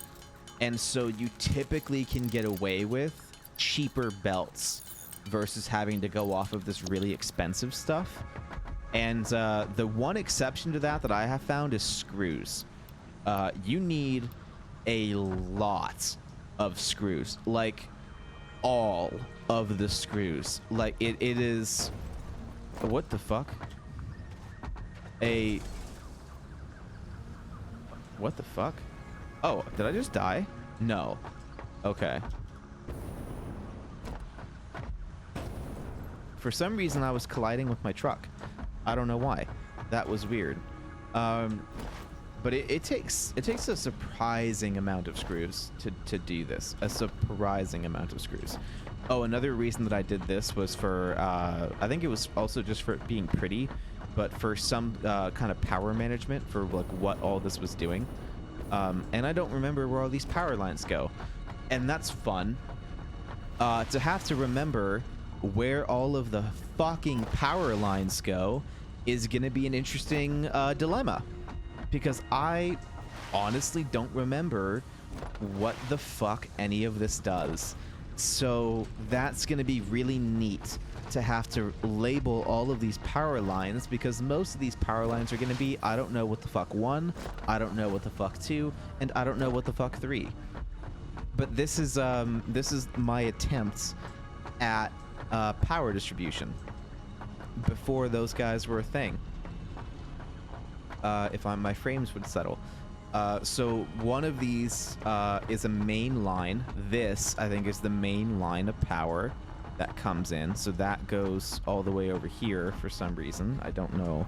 and so you typically can get away with cheaper belts versus having to go off of this really expensive stuff. And the one exception to that I have found is screws. You need a lot of screws, like all of the screws. Like, it is... What the fuck? What the fuck? Oh, did I just die? No. Okay. For some reason, I was colliding with my truck. I don't know why. That was weird. But it takes a surprising amount of screws to do this. A surprising amount of screws. Oh, another reason that I did this was for, I think it was also just for it being pretty, but for some kind of power management for like what all this was doing. And I don't remember where all these power lines go. And that's fun. To have to remember where all of the fucking power lines go is going to be an interesting dilemma. Because I honestly don't remember what the fuck any of this does. So that's going to be really neat to have to label all of these power lines, because most of these power lines are going to be, I don't know what the fuck 1, I don't know what the fuck 2, and I don't know what the fuck 3. But this is my attempts at power distribution before those guys were a thing. If my frames would settle. So one of these is a main line. This, I think, is the main line of power that comes in. So that goes all the way over here for some reason. I don't know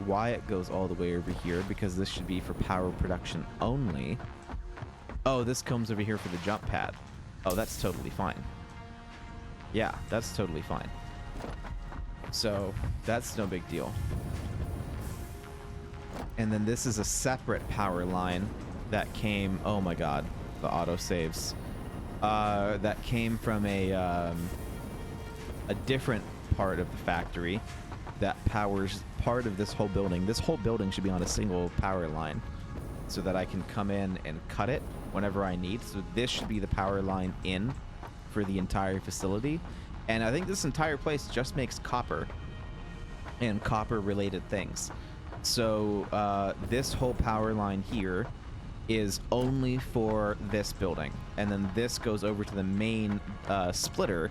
why it goes all the way over here, because this should be for power production only. Oh, this comes over here for the jump pad. Oh, that's totally fine. Yeah, that's totally fine. So that's no big deal. And then this is a separate power line that came, oh my god, the auto saves. That came from a different part of the factory that powers part of this whole building. This whole building should be on a single power line so that I can come in and cut it whenever I need. So this should be the power line in for the entire facility. And I think this entire place just makes copper and copper related things. So this whole power line here is only for this building, and then this goes over to the main splitter,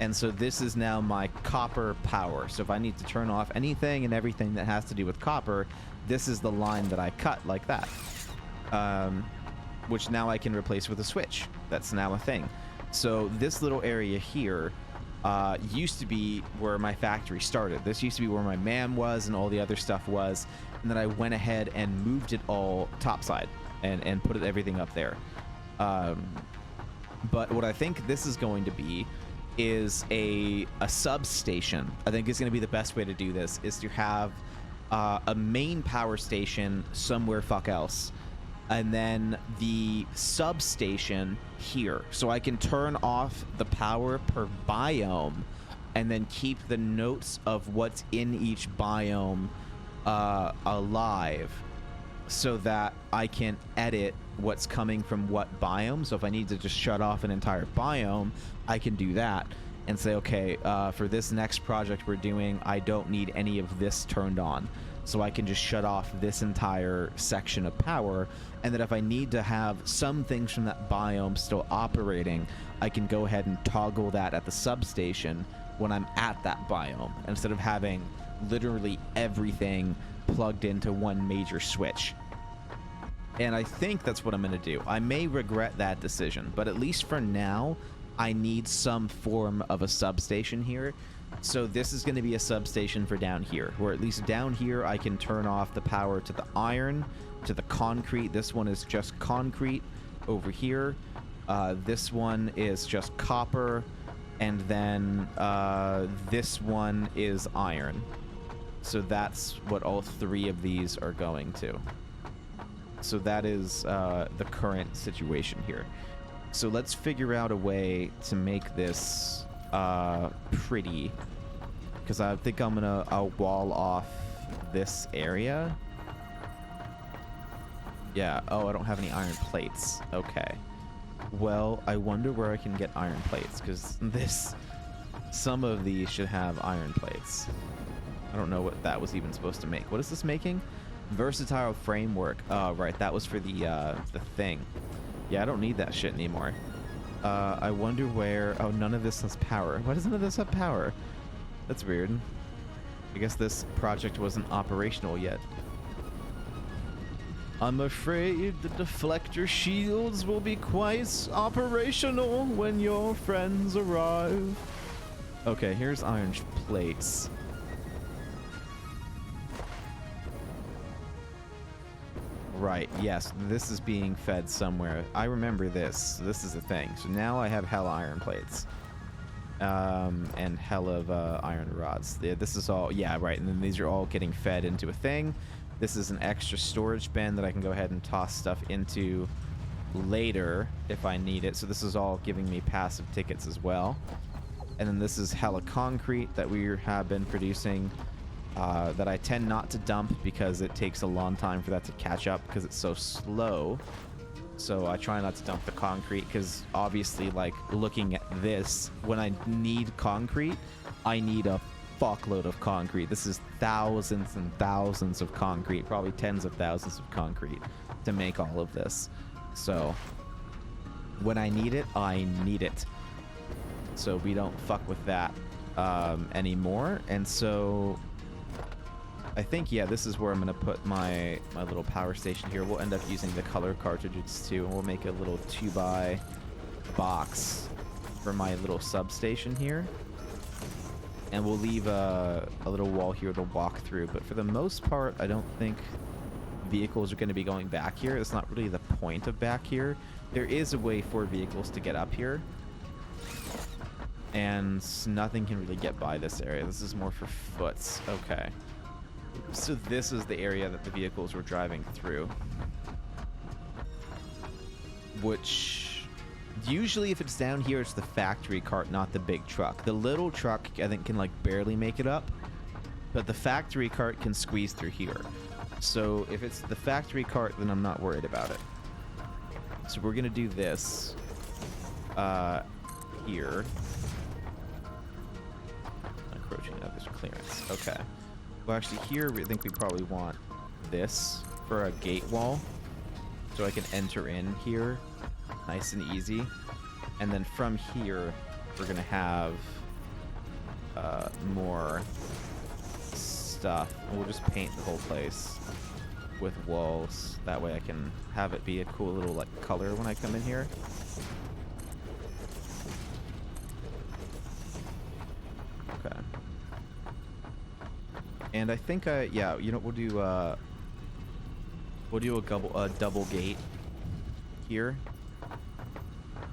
and so this is now my copper power. So if I need to turn off anything and everything that has to do with copper, this is the line that I cut like that, which now I can replace with a switch. That's now a thing. So this little area here used to be where my factory started. This used to be where my MAM was and all the other stuff was, and then I went ahead and moved it all topside and put everything up there. But what I think this is going to be is a substation. I think it's going to be the best way to do this, is to have a main power station somewhere fuck else, and then the substation here, so I can turn off the power per biome and then keep the notes of what's in each biome alive, so that I can edit what's coming from what biome. So if I need to just shut off an entire biome, I can do that and say, okay, for this next project we're doing, I don't need any of this turned on. So I can just shut off this entire section of power, and that if I need to have some things from that biome still operating, I can go ahead and toggle that at the substation when I'm at that biome, instead of having literally everything plugged into one major switch. And I think that's what I'm going to do. I may regret that decision, but at least for now, I need some form of a substation here. So this is going to be a substation for down here, where at least down here I can turn off the power to the iron, to the concrete. This one is just concrete over here. This one is just copper, and then this one is iron. So that's what all three of these are going to. So that is the current situation here. So let's figure out a way to make this pretty, because I think I'm gonna wall off this area. Yeah. Oh, I don't have any iron plates. Okay. Well, I wonder where I can get iron plates, because some of these should have iron plates. I don't know what that was even supposed to make. What is this making? Versatile framework. Oh, right. That was for the thing. Yeah, I don't need that shit anymore. I wonder where... Oh, none of this has power. Why does none of this have power? That's weird. I guess this project wasn't operational yet. I'm afraid the deflector shields will be quite operational when your friends arrive. Okay, here's iron plates. Right, yes, this is being fed somewhere. I remember this. This is the thing. So now I have hella iron plates. And hell of iron rods. This is all, yeah, right, and then these are all getting fed into a thing. This is an extra storage bin that I can go ahead and toss stuff into later if I need it. So this is all giving me passive tickets as well. And then this is hella concrete that we have been producing, that I tend not to dump because it takes a long time for that to catch up because it's so slow. So I try not to dump the concrete, because obviously, like, looking at this, when I need concrete, I need a fuckload of concrete. This is thousands and thousands of concrete, probably tens of thousands of concrete to make all of this. So when I need it, I need it. So we don't fuck with that anymore. And so I think, yeah, this is where I'm going to put my little power station here. We'll end up using the color cartridges too, and we'll make a little 2x box for my little substation here. And we'll leave a little wall here to walk through. But for the most part, I don't think vehicles are going to be going back here. That's not really the point of back here. There is a way for vehicles to get up here, and nothing can really get by this area. This is more for foots. Okay. So this is the area that the vehicles were driving through. Which, usually if it's down here, it's the factory cart, not the big truck. The little truck, I think, can like barely make it up. But the factory cart can squeeze through here. So if it's the factory cart, then I'm not worried about it. So we're going to do this here. Encroaching others' clearance. Okay. Well, actually, here, I think we probably want this for a gate wall. So I can enter in here nice and easy. And then from here, we're going to have more stuff. And we'll just paint the whole place with walls. That way I can have it be a cool little like color when I come in here. Okay. And I think yeah, you know, we'll do a double gate here.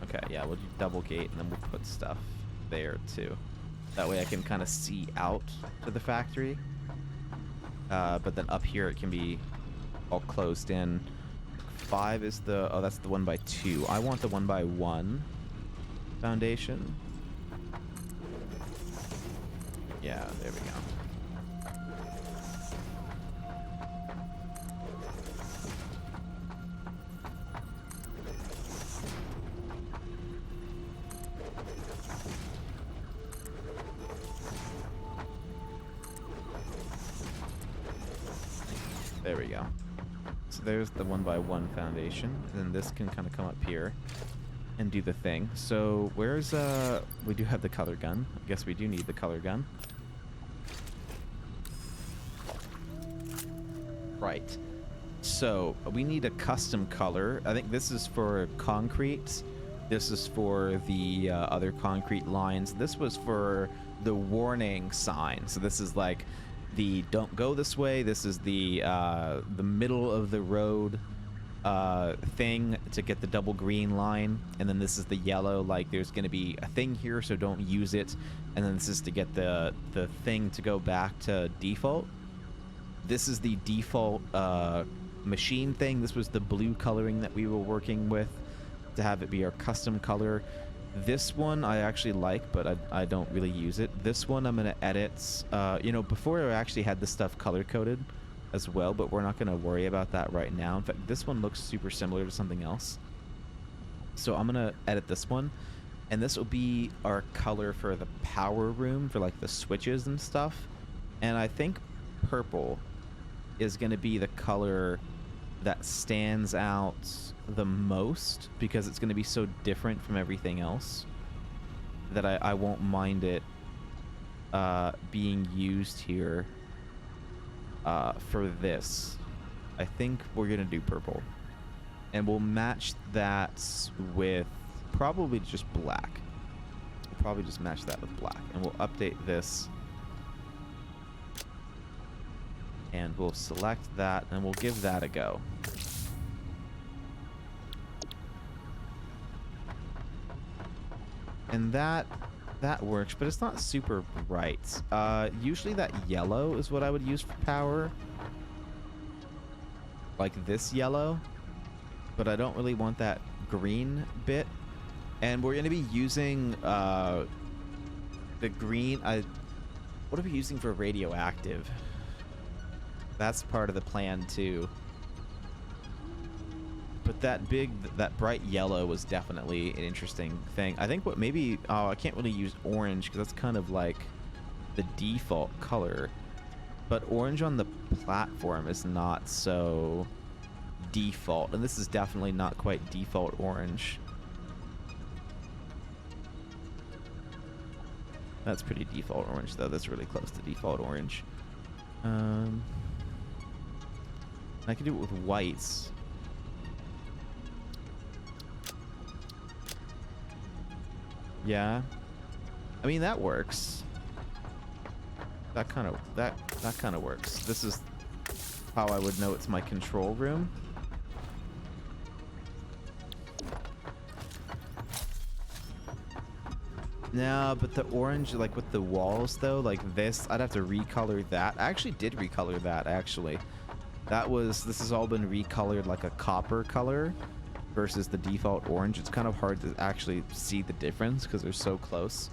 Okay, yeah, we'll do double gate and then we'll put stuff there too. That way I can kind of see out to the factory. But then up here it can be all closed in. 5 is the, oh, that's the 1x2. I want the 1x1 foundation. Yeah, there we go. There we go. So there's the 1x1 foundation, and then this can kind of come up here and do the thing. So where's we do have the color gun. I guess we do need the color gun. Right. So we need a custom color. I think this is for concrete. This is for the other concrete lines. This was for the warning sign. So this is like the don't go this way. This is the middle of the road thing to get the double green line, and then this is the yellow, like there's going to be a thing here, so don't use it. And then this is to get the thing to go back to default. This is the default machine thing. This was the blue coloring that we were working with to have it be our custom color. This one I actually like, but I don't really use it. This one I'm going to edit. You know, before I actually had this stuff color-coded as well, but we're not going to worry about that right now. In fact, this one looks super similar to something else. So I'm going to edit this one, and this will be our color for the power room, for like the switches and stuff. And I think purple is going to be the color that stands out the most, because it's going to be so different from everything else that I won't mind it being used here for this. I think we're going to do purple, and we'll match that with probably just black. We'll probably just match that with black, and we'll update this, and we'll select that, and we'll give that a go. And that works, but it's not super bright. Usually that yellow is what I would use for power. Like this yellow. But I don't really want that green bit. And we're going to be using the green. What are we using for radioactive? That's part of the plan too. But that bright yellow was definitely an interesting thing. I think I can't really use orange because that's kind of like the default color. But orange on the platform is not so default. And this is definitely not quite default orange. That's pretty default orange though. That's really close to default orange. I can do it with whites. Yeah, I mean that works. That kind of works. This is how I would know it's my control room. No, but the orange, like with the walls though, like this, I'd have to recolor that. I actually did recolor that, actually. This has all been recolored like a copper color versus the default orange. It's kind of hard to actually see the difference because they're so close.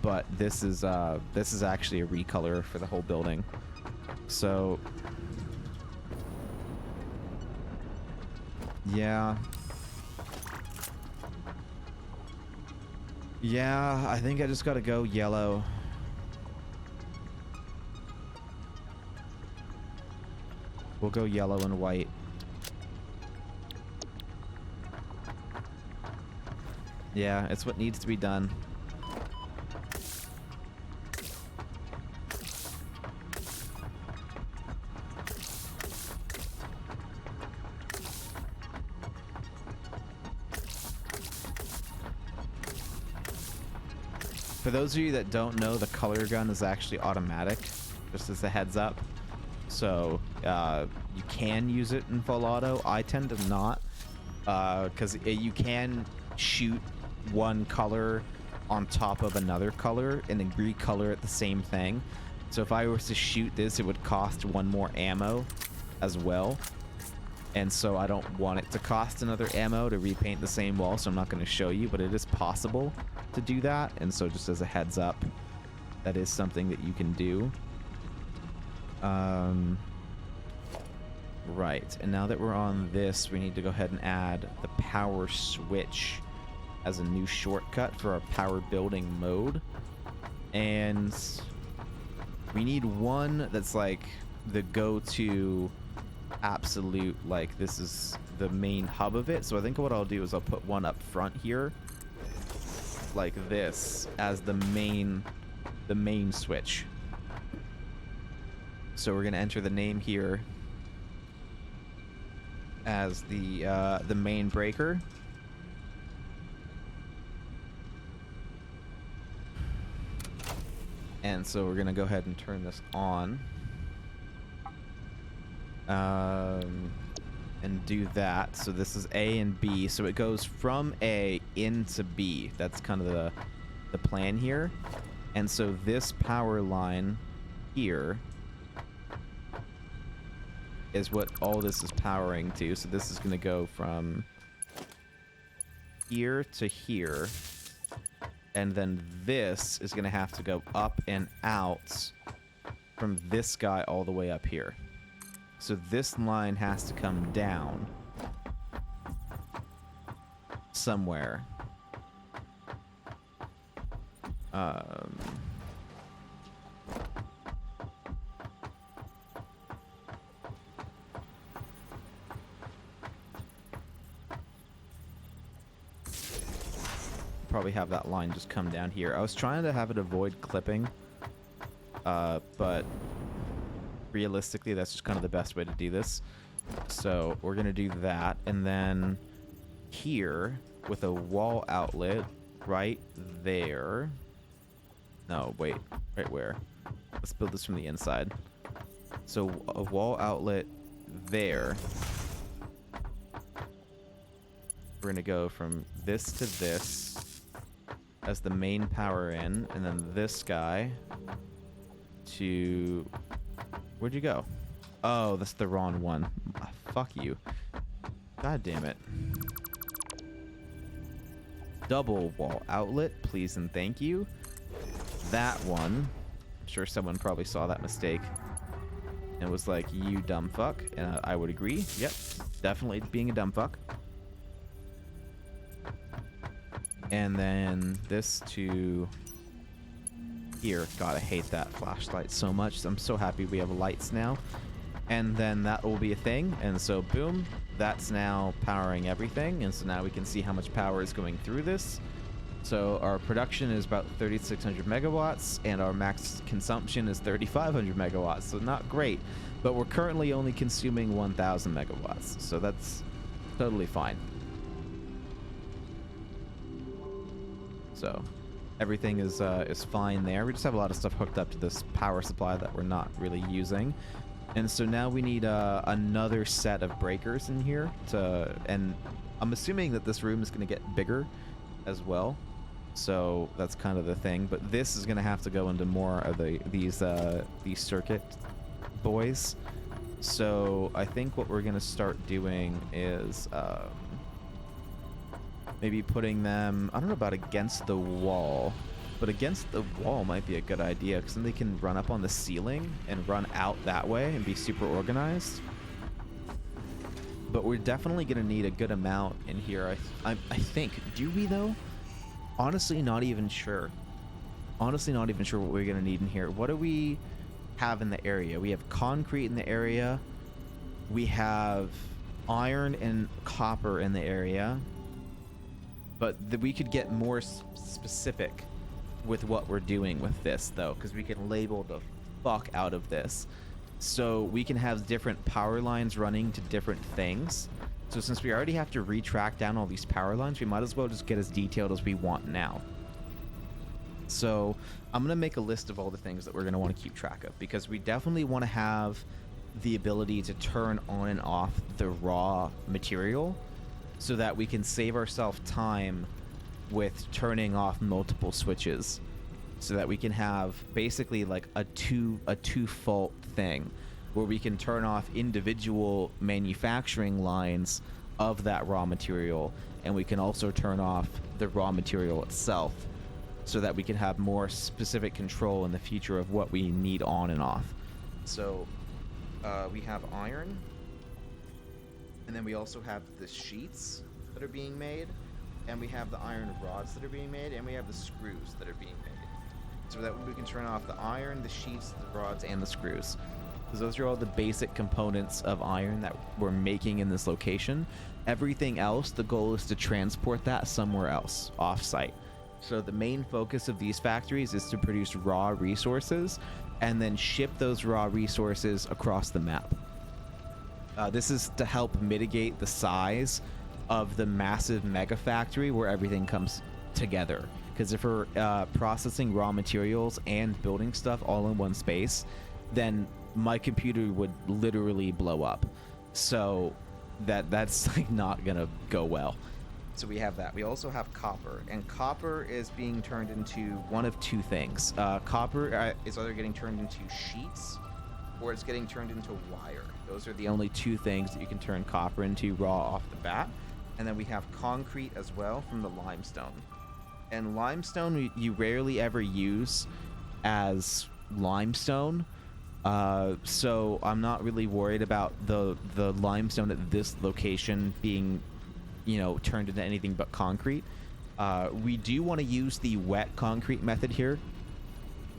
But this is actually a recolor for the whole building. So yeah. Yeah, I think I just gotta go yellow. We'll go yellow and white. Yeah, it's what needs to be done. For those of you that don't know, the color gun is actually automatic, just as a heads up. So you can use it in full auto. I tend to not, because you can shoot one color on top of another color and then recolor it the same thing. So if I was to shoot this, it would cost one more ammo as well. And so I don't want it to cost another ammo to repaint the same wall, so I'm not going to show you, but it is possible to do that. And so just as a heads up, that is something that you can do. Right, and now that we're on this, we need to go ahead and add the power switch as a new shortcut for our power building mode. And we need one that's like the go-to absolute, like this is the main hub of it. So I think what I'll do is I'll put one up front here like this as the main switch. So we're gonna enter the name here as the main breaker. And so we're gonna go ahead and turn this on. And do that. So this is A and B. So it goes from A into B. That's kind of the plan here. And so this power line here is what all this is powering to. So this is going to go from here to here. And then this is going to have to go up and out from this guy all the way up here. So this line has to come down somewhere. Probably have that line just come down here. I was trying to have it avoid clipping, but realistically, that's just kind of the best way to do this. So we're going to do that. And then here with a wall outlet right there. No, wait. Right where? Let's build this from the inside. So a wall outlet there. We're going to go from this to this as the main power in. And then this guy to... Where'd you go? Oh, that's the wrong one. Fuck you. God damn it. Double wall outlet, please and thank you. That one. I'm sure someone probably saw that mistake and was like, you dumb fuck. And I would agree. Yep, definitely being a dumb fuck. And then this to... here. God, I hate that flashlight so much. I'm so happy we have lights now. And then that will be a thing. And so boom, that's now powering everything. And so now we can see how much power is going through this. So our production is about 3,600 megawatts and our max consumption is 3,500 megawatts. So not great, but we're currently only consuming 1,000 megawatts. So that's totally fine. So everything is fine there. We just have a lot of stuff hooked up to this power supply that we're not really using. And so now we need another set of breakers in here and I'm assuming that this room is going to get bigger as well. So that's kind of the thing. But this is gonna have to go into more of these circuit boys. So I think what we're gonna start doing is maybe putting them, I don't know about against the wall, but against the wall might be a good idea, because then they can run up on the ceiling and run out that way and be super organized. But we're definitely going to need a good amount in here, I think. Do we, though? Honestly, not even sure. Honestly, not even sure what we're going to need in here. What do we have in the area? We have concrete in the area. We have iron and copper in the area. But we could get more specific with what we're doing with this, though, because we can label the fuck out of this. So we can have different power lines running to different things. So since we already have to retrack down all these power lines, we might as well just get as detailed as we want now. So I'm going to make a list of all the things that we're going to want to keep track of, because we definitely want to have the ability to turn on and off the raw material, so that we can save ourselves time with turning off multiple switches, so that we can have basically like a two fault thing where we can turn off individual manufacturing lines of that raw material, and we can also turn off the raw material itself, so that we can have more specific control in the future of what we need on and off. So we have iron, and then we also have the sheets that are being made, and we have the iron rods that are being made, and we have the screws that are being made. So that we can turn off the iron, the sheets, the rods, and the screws. Because those are all the basic components of iron that we're making in this location. Everything else, the goal is to transport that somewhere else, off-site. So the main focus of these factories is to produce raw resources, and then ship those raw resources across the map. This is to help mitigate the size of the massive mega factory where everything comes together. Because if we're processing raw materials and building stuff all in one space, then my computer would literally blow up. So that's like not gonna go well. So we have that. We also have copper, and copper is being turned into one of two things. Copper is either getting turned into sheets, or it's getting turned into wire. Those are the only two things that you can turn copper into raw off the bat. And then we have concrete as well from the limestone. And limestone you rarely ever use as limestone. So I'm not really worried about the limestone at this location being, turned into anything but concrete. We do want to use the wet concrete method here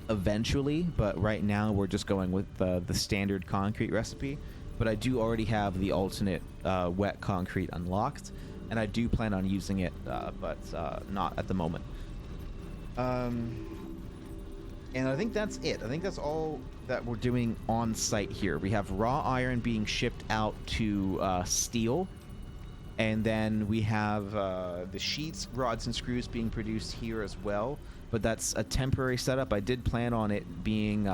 eventually, but right now we're just going with the standard concrete recipe. But I do already have the alternate wet concrete unlocked, and I do plan on using it, but not at the moment. And I think that's it. I think that's all that we're doing on site here. We have raw iron being shipped out to steel, and then we have the sheets, rods, and screws being produced here as well. But that's a temporary setup. I did plan on it being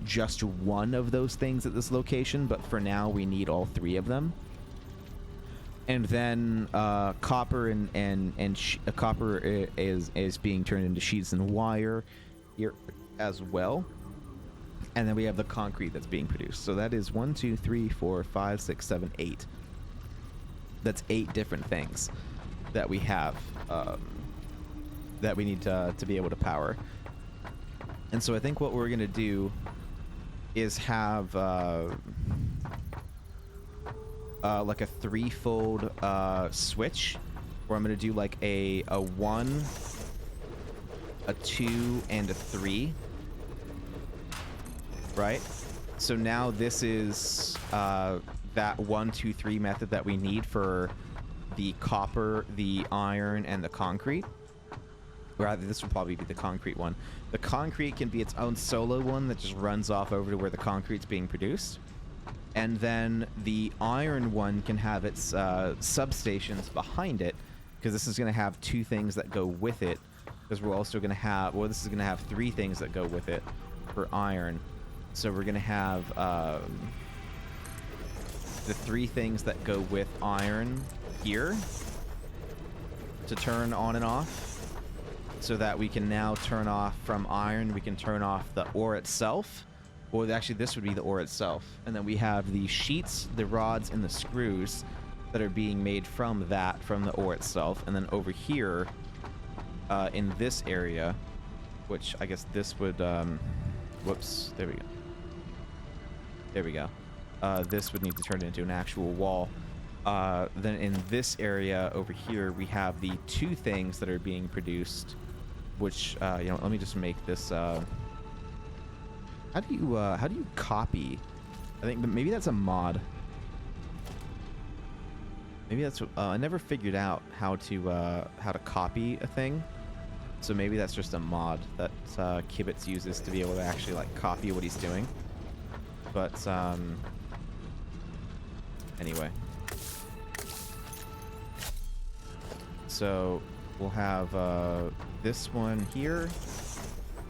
just one of those things at this location, but for now we need all three of them. And then copper copper is being turned into sheets and wire here as well. And then we have the concrete that's being produced. So that is 1, 2, 3, 4, 5, 6, 7, 8. That's 8 different things that we have that we need to be able to power. And so I think what we're going to do is have like a 3-fold switch, where I'm going to do like a 1, a 2, and a 3. Right? So now this is that 1, 2, 3 method that we need for the copper, the iron, and the concrete. Rather, this would probably be the concrete one. The concrete can be its own solo one that just runs off over to where the concrete's being produced. And then the iron one can have its substations behind it, because this is going to have 2 things that go with it. Because we're also going to have, well, this is going to have 3 things that go with it for iron. So we're going to have the 3 things that go with iron here to turn on and off. so that we can now turn off from iron. We can turn off the ore itself. Well, actually, this would be the ore itself. And then we have the sheets, the rods, and the screws that are being made from the ore itself. And then over here, in this area, which I guess this would, whoops, there we go. There we go. This would need to turn it into an actual wall. Then in this area over here, we have the two things that are being produced, which, you know, let me just make this, how do you copy? I think maybe that's a mod. Maybe that's, I never figured out how to copy a thing. So maybe that's just a mod that Kibitz uses to be able to actually like copy what he's doing. But anyway, so we'll have this one here,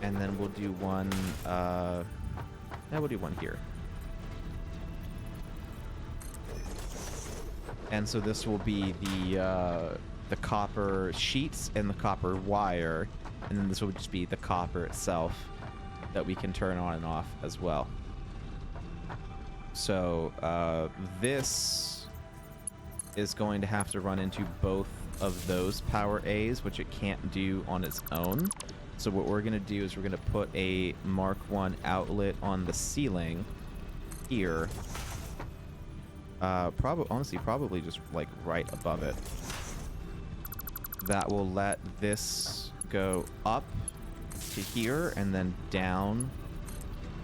and then we'll do one. We'll do one here. And so this will be the copper sheets and the copper wire, and then this will just be the copper itself that we can turn on and off as well. So this is going to have to run into both of those power A's, which it can't do on its own. So what we're going to do is we're going to put a Mark 1 outlet on the ceiling here. Probably just like right above it. That will let this go up to here and then down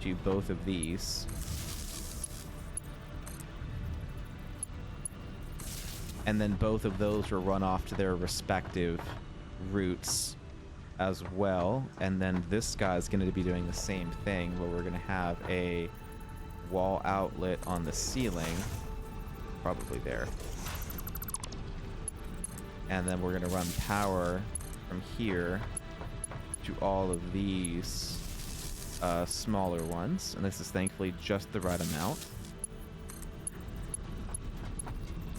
to both of these. And then both of those will run off to their respective routes as well. And then this guy's going to be doing the same thing, where we're going to have a wall outlet on the ceiling. Probably there. And then we're going to run power from here to all of these smaller ones. And this is thankfully just the right amount.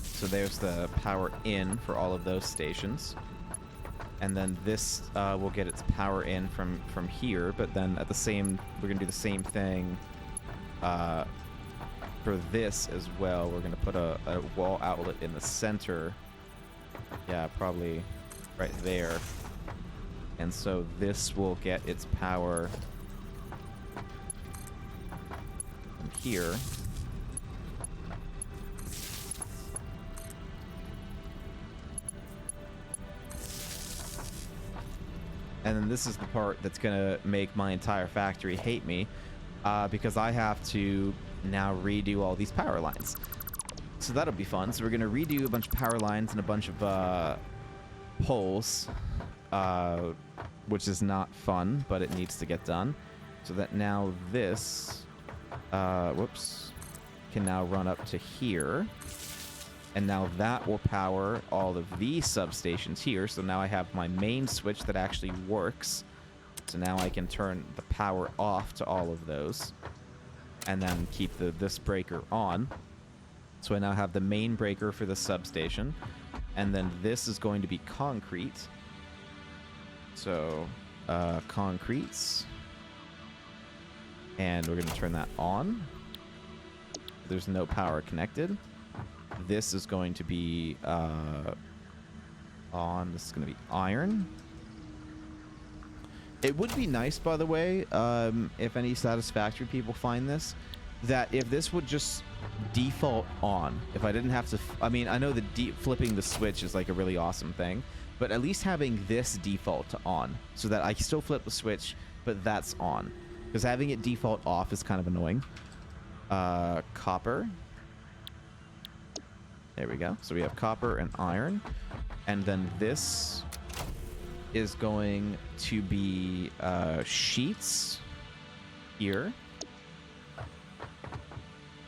So there's the power in for all of those stations. And then this will get its power in from here, but then at the same, we're going to do the same thing for this as well. We're going to put a wall outlet in the center. Yeah, probably right there. And so this will get its power from here. And then this is the part that's going to make my entire factory hate me, because I have to now redo all these power lines. So that'll be fun. So we're going to redo a bunch of power lines and a bunch of poles, which is not fun, but it needs to get done. So that now this, can now run up to here. And now that will power all of these substations here. So now I have my main switch that actually works. So now I can turn the power off to all of those. And then keep this breaker on. So I now have the main breaker for the substation. And then this is going to be concrete. So, concretes. And we're going to turn that on. There's no power connected. This is going to be on. This is going to be iron. It would be nice, by the way, if any Satisfactory people find this, that if this would just default on, if I didn't have to, I mean, I know the flipping the switch is like a really awesome thing, but at least having this default to on, so that I still flip the switch, but that's on, because having it default off is kind of annoying. Copper. There we go. So we have copper and iron, and then this is going to be sheets here.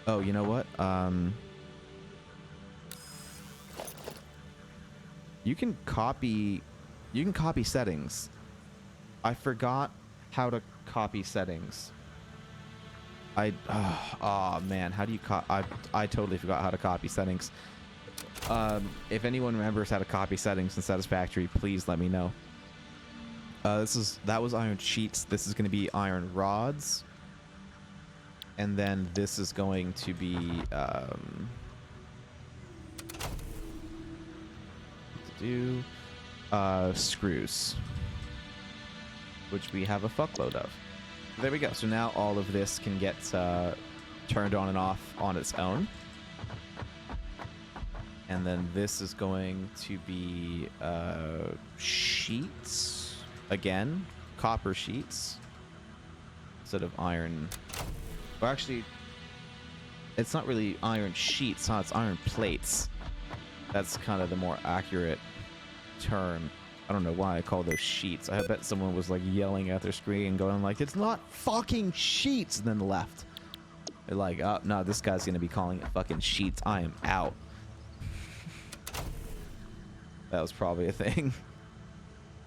Oh, you know what? You can copy settings. I forgot how to copy settings. Oh man, how do you I totally forgot how to copy settings. If anyone remembers how to copy settings in Satisfactory, please let me know. That was iron sheets. This is going to be iron rods. And then this is going to be screws, which we have a fuckload of. There we go. So now all of this can get turned on and off on its own. And then this is going to be sheets again, copper sheets instead of iron. Well, actually, it's not really iron sheets, huh? It's iron plates. That's kind of the more accurate term. I don't know why I call those sheets. I bet someone was like yelling at their screen going like, it's not fucking sheets, and then left. They're like, oh, no, this guy's going to be calling it fucking sheets. I am out. That was probably a thing.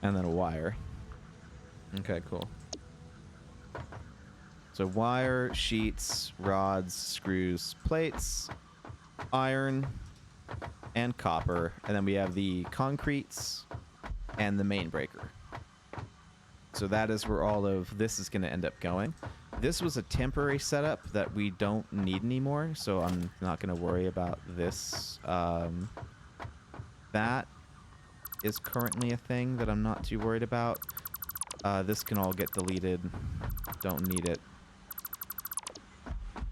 And then a wire. Okay, cool. So wire, sheets, rods, screws, plates, iron, and copper. And then we have the concretes and the main breaker. So that is where all of this is going to end up going. This was a temporary setup that we don't need anymore, so I'm not going to worry about this. That is currently a thing that I'm not too worried about. This can all get deleted. Don't need it.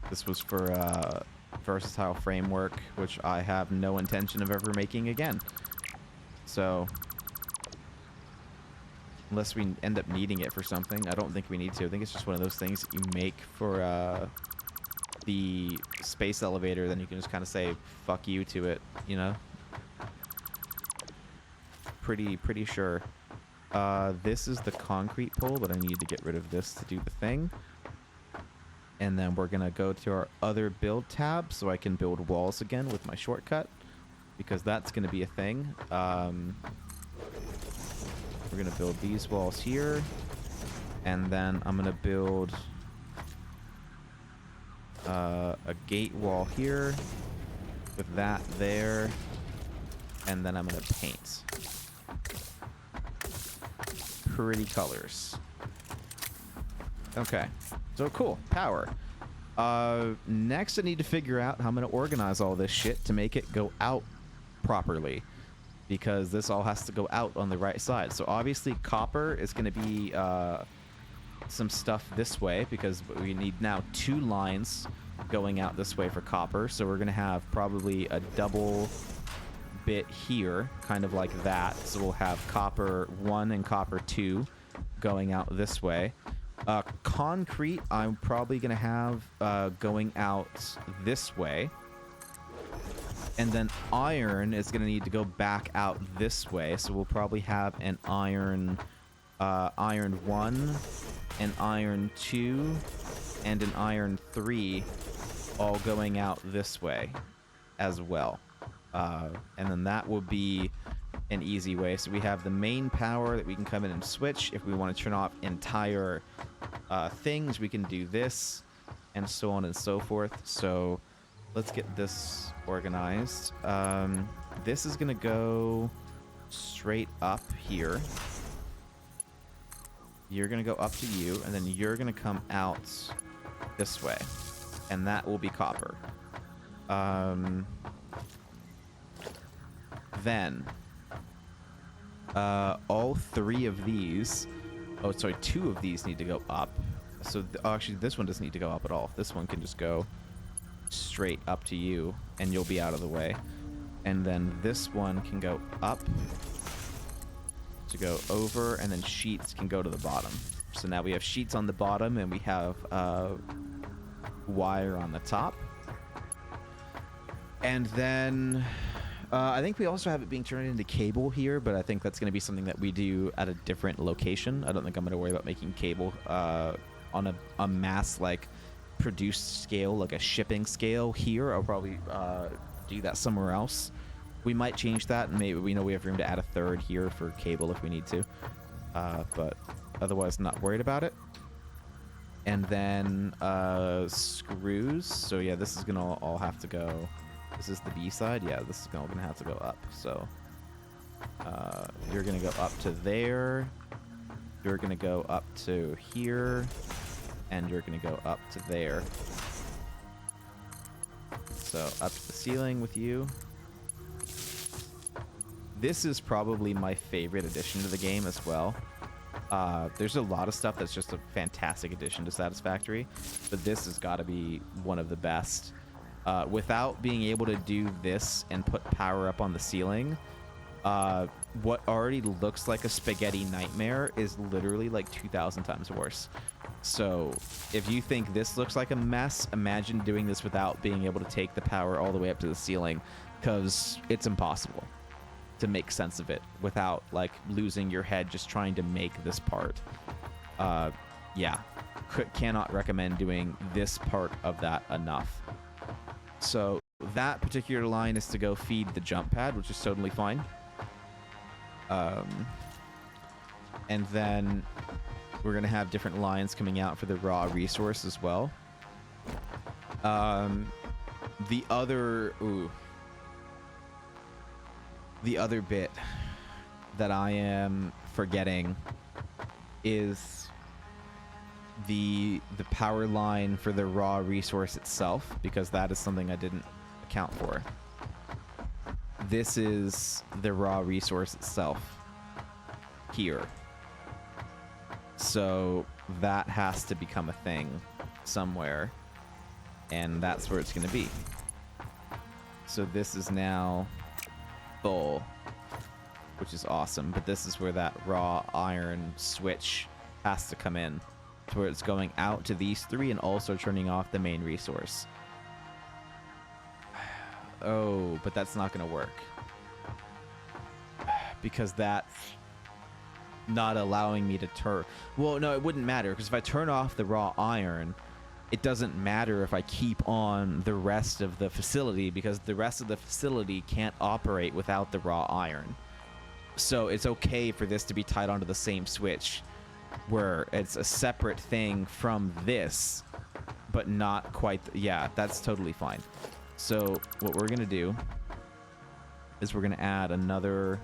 This was for versatile framework, which I have no intention of ever making again. So unless we end up needing it for something, I don't think we need to. I think it's just one of those things that you make for the space elevator, then you can just kind of say fuck you to it, you know? Pretty sure. This is the concrete pole, but I need to get rid of this to do the thing. And then we're going to go to our other build tab so I can build walls again with my shortcut, because that's going to be a thing. We're going to build these walls here, and then I'm going to build a gate wall here with that there, and then I'm going to paint. Pretty colors. Okay, so cool. Power. Next I need to figure out how I'm going to organize all this shit to make it go out properly, because this all has to go out on the right side. So obviously copper is going to be some stuff this way, because we need now 2 lines going out this way for copper. So we're going to have probably a double bit here, kind of like that. So we'll have copper 1 and copper 2 going out this way. Concrete I'm probably going to have going out this way. And then iron is going to need to go back out this way. So we'll probably have an iron 1, an iron 2, and an iron 3 all going out this way as well. And then that will be an easy way. So we have the main power that we can come in and switch. If we want to turn off entire things, we can do this, and so on and so forth. So let's get this organized. This is going to go straight up here. You're going to go up to you, and then you're going to come out this way. And that will be copper. Then all 3 of these, oh sorry, 2 of these need to go up. So actually this one doesn't need to go up at all. This one can just go straight up to you, and you'll be out of the way. And then this one can go up to go over, and then sheets can go to the bottom. So now we have sheets on the bottom, and we have wire on the top. And then I think we also have it being turned into cable here, but I think that's going to be something that we do at a different location. I don't think I'm going to worry about making cable on a mass, like, produced scale, like a shipping scale here. I'll probably do that somewhere else. We might change that, and maybe we know we have room to add a 3rd here for cable if we need to. But otherwise, not worried about it. And then screws. So yeah, this is going to all have to go... This is the B side? Yeah, this is all going to have to go up. So you're going to go up to there. You're going to go up to here, and you're going to go up to there. So up to the ceiling with you. This is probably my favorite addition to the game as well. There's a lot of stuff that's just a fantastic addition to Satisfactory, but this has got to be one of the best. Without being able to do this and put power up on the ceiling, what already looks like a spaghetti nightmare is literally like 2,000 times worse. So if you think this looks like a mess, imagine doing this without being able to take the power all the way up to the ceiling, because it's impossible to make sense of it without like losing your head just trying to make this part. Yeah, cannot recommend doing this part of that enough. So that particular line is to go feed the jump pad, which is totally fine. And then we're gonna have different lines coming out for the raw resource as well. The other bit that I am forgetting is the power line for the raw resource itself, because that is something I didn't account for. This is the raw resource itself here. So that has to become a thing somewhere, and that's where it's going to be. So this is now full, which is awesome, but this is where that raw iron switch has to come in, to where it's going out to these three and also turning off the main resource. Oh, but that's not going to work, because that's not allowing me to turn. Well, no, it wouldn't matter, because if I turn off the raw iron, it doesn't matter if I keep on the rest of the facility, because the rest of the facility can't operate without the raw iron. So it's okay for this to be tied onto the same switch, where it's a separate thing from this, but not quite. Yeah, that's totally fine. So what we're gonna do is we're gonna add another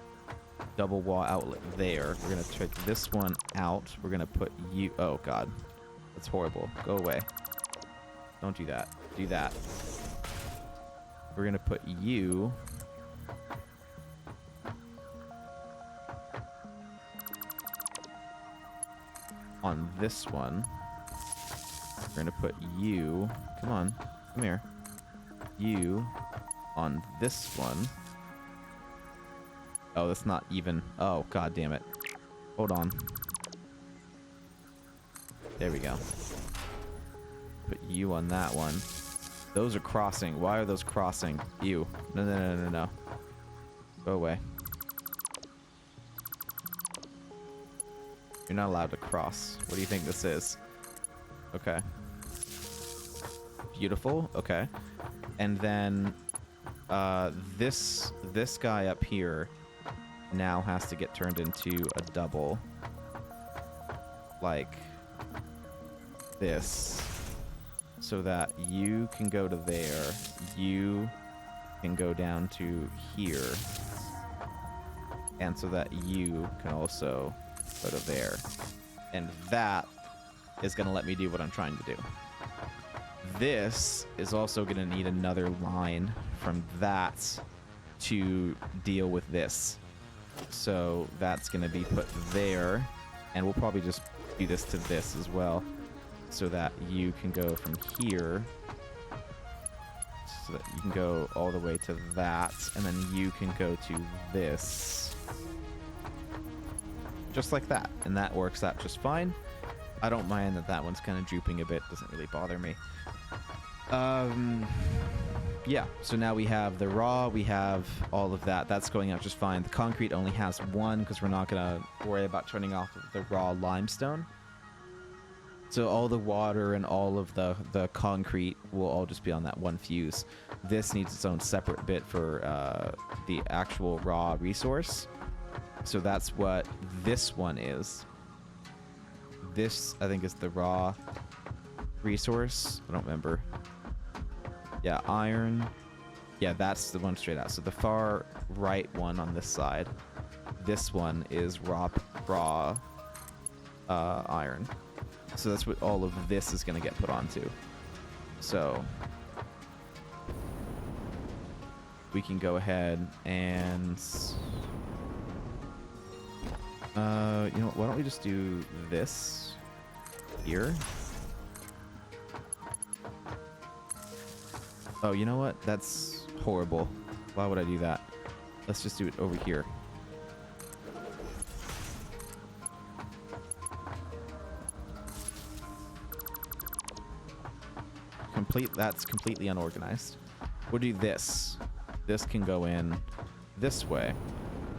double wall outlet there. We're gonna take this one out. We're gonna put you. Oh god, that's horrible. Go away. Don't do that. Do that. We're gonna put you on this one. We're gonna put you. Come on. Come here. You on this one. Oh, that's not even. Oh, god damn it. Hold on. There we go. Put you on that one. Those are crossing. Why are those crossing? You. No, no, no, no, no. Go away. You're not allowed to cross. What do you think this is? Okay. Beautiful. Okay. And then this guy up here now has to get turned into a double, like this, so that you can go to there, you can go down to here, and so that you can also go to there. And that is going to let me do what I'm trying to do. This is also going to need another line from that to deal with this. So that's going to be put there, and we'll probably just do this to this as well, so that you can go from here, so that you can go all the way to that, and then you can go to this. Just like that. And that works out just fine. I don't mind that that one's kind of drooping a bit. Doesn't really bother me. Yeah, so now we have the raw, we have all of that. That's going out just fine. The concrete only has one, because we're not going to worry about turning off the raw limestone. So all the water and all of the concrete will all just be on that one fuse. This needs its own separate bit for the actual raw resource. So that's what this one is. This, I think, is the raw resource. I don't remember. Yeah, iron. Yeah, that's the one straight out. So the far right one on this side. This one is raw iron. So that's what all of this is going to get put onto. So we can go ahead and you know, why don't we just do this here? Oh, you know what? That's horrible. Why would I do that? Let's just do it over here. That's completely unorganized. We'll do this. This can go in this way,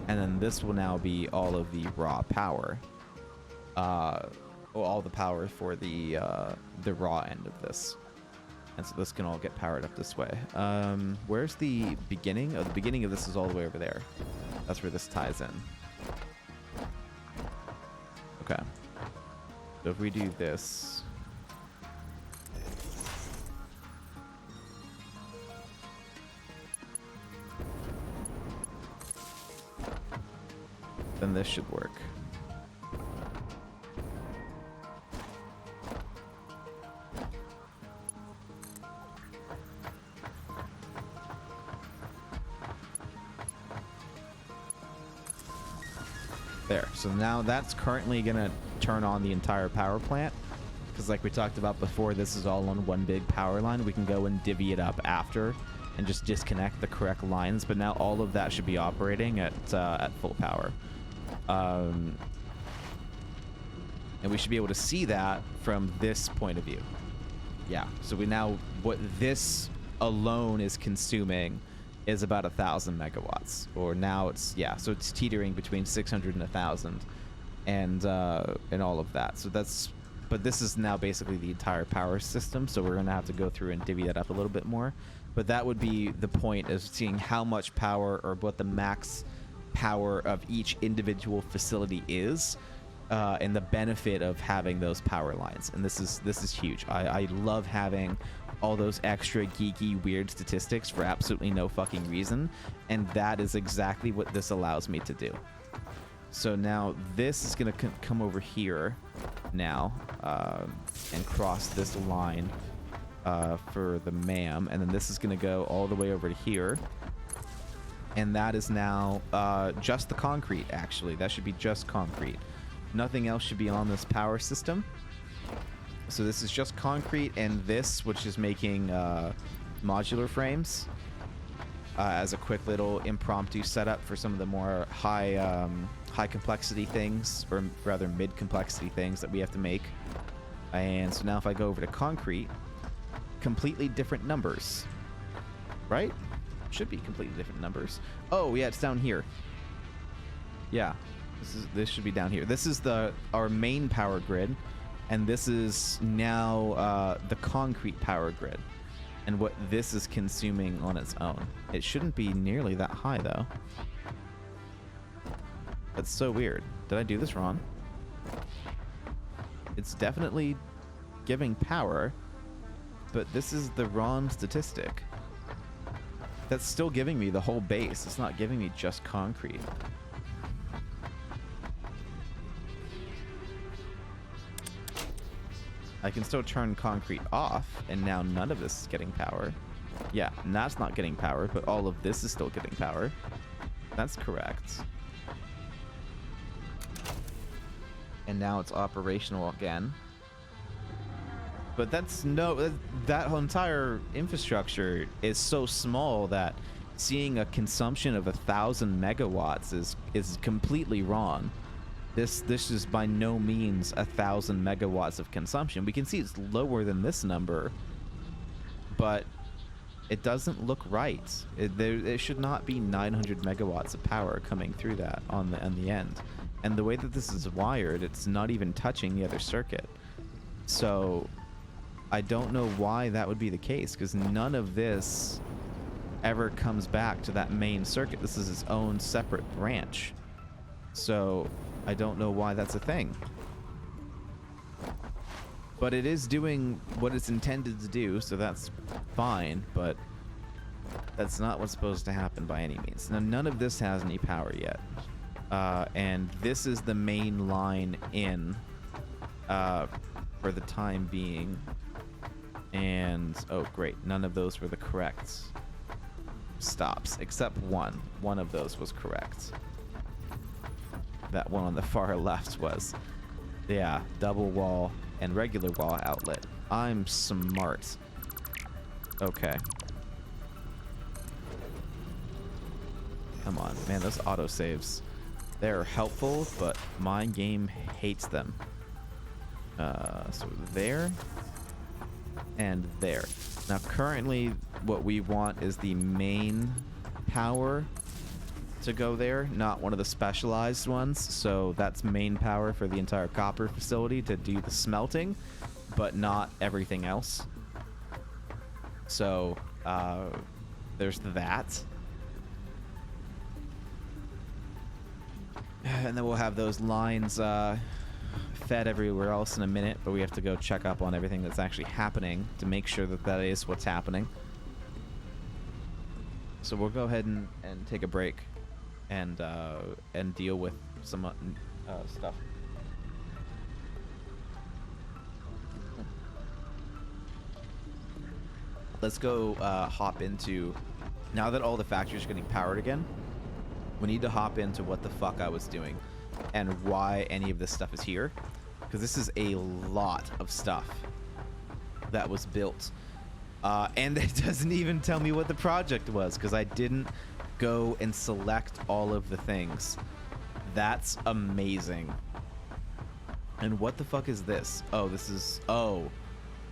and then this will now be all of the raw power. Well, all the power for the raw end of this. And so this can all get powered up this way. Where's the beginning? Oh, the beginning of this is all the way over there. That's where this ties in. Okay. So if we do this... then this should work. There. So now that's currently going to turn on the entire power plant. Because like we talked about before, this is all on one big power line. We can go and divvy it up after and just disconnect the correct lines. But now all of that should be operating at full power. And we should be able to see that from this point of view. Yeah. So we now, what this alone is consuming is about 1,000 megawatts, or now it's, yeah, so it's teetering between 600 and 1,000, and all of that. So that's, but this is now basically the entire power system, so we're gonna have to go through and divvy that up a little bit more. But that would be the point, is seeing how much power, or what the max power of each individual facility is, and the benefit of having those power lines. And this is huge. I love having all those extra geeky weird statistics for absolutely no fucking reason, and that is exactly what this allows me to do. So now this is gonna come over here now, and cross this line for the MAM, and then this is gonna go all the way over to here, and that is now just the concrete. Actually, that should be just concrete. Nothing else should be on this power system. So this is just concrete, and this, which is making modular frames, as a quick little impromptu setup for some of the more high complexity things, or rather mid complexity things that we have to make. And so now if I go over to concrete, completely different numbers, right? Should be completely different numbers. Oh yeah, it's down here. Yeah, this should be down here. This is our main power grid. And this is now the concrete power grid, and what this is consuming on its own. It shouldn't be nearly that high, though. That's so weird. Did I do this wrong? It's definitely giving power, but this is the wrong statistic. That's still giving me the whole base. It's not giving me just concrete. I can still turn concrete off, and now none of this is getting power. Yeah, that's not getting power, but all of this is still getting power. That's correct. And now it's operational again. But that's that whole entire infrastructure is so small that seeing a consumption of 1,000 megawatts is completely wrong. This is by no means 1,000 megawatts of consumption. We can see it's lower than this number, but it doesn't look right. It should not be 900 megawatts of power coming through that on the end. And the way that this is wired, it's not even touching the other circuit. So I don't know why that would be the case, because none of this ever comes back to that main circuit. This is its own separate branch. So I don't know why that's a thing. But it is doing what it's intended to do, so that's fine, but that's not what's supposed to happen by any means. Now, none of this has any power yet. And this is the main line in for the time being. And, oh great, none of those were the correct stops, except one. One of those was correct. That one on the far left was. Yeah, double wall and regular wall outlet. I'm smart. Okay. Come on, man, those autosaves. They're helpful, but my game hates them. So there and there. Now, currently, what we want is the main power to go there, not one of the specialized ones. So that's main power for the entire copper facility to do the smelting, but not everything else. So, there's that. And then we'll have those lines fed everywhere else in a minute, but we have to go check up on everything that's actually happening to make sure that that is what's happening. So we'll go ahead and take a break and deal with some stuff. Let's go hop into, now that all the factories are getting powered again, we need to hop into what the fuck I was doing and why any of this stuff is here. Because this is a lot of stuff that was built. And it doesn't even tell me what the project was, because I didn't go and select all of the things. That's amazing. And what the fuck is this? Oh, this is... Oh.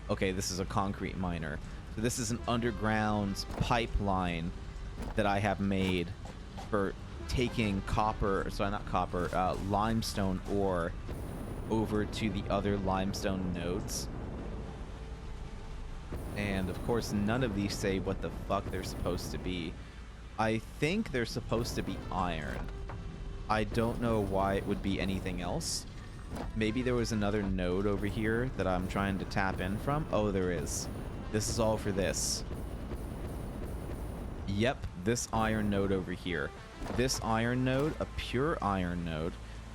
Okay, this is a concrete miner. So this is an underground pipeline that I have made for taking copper... Sorry, not copper. Limestone ore over to the other limestone nodes. And, of course, none of these say what the fuck they're supposed to be. I think they're supposed to be iron. I don't know why it would be anything else. Maybe there was another node over here that I'm trying to tap in from. Oh, there is. This is all for this. Yep, this iron node over here. This iron node, a pure iron node,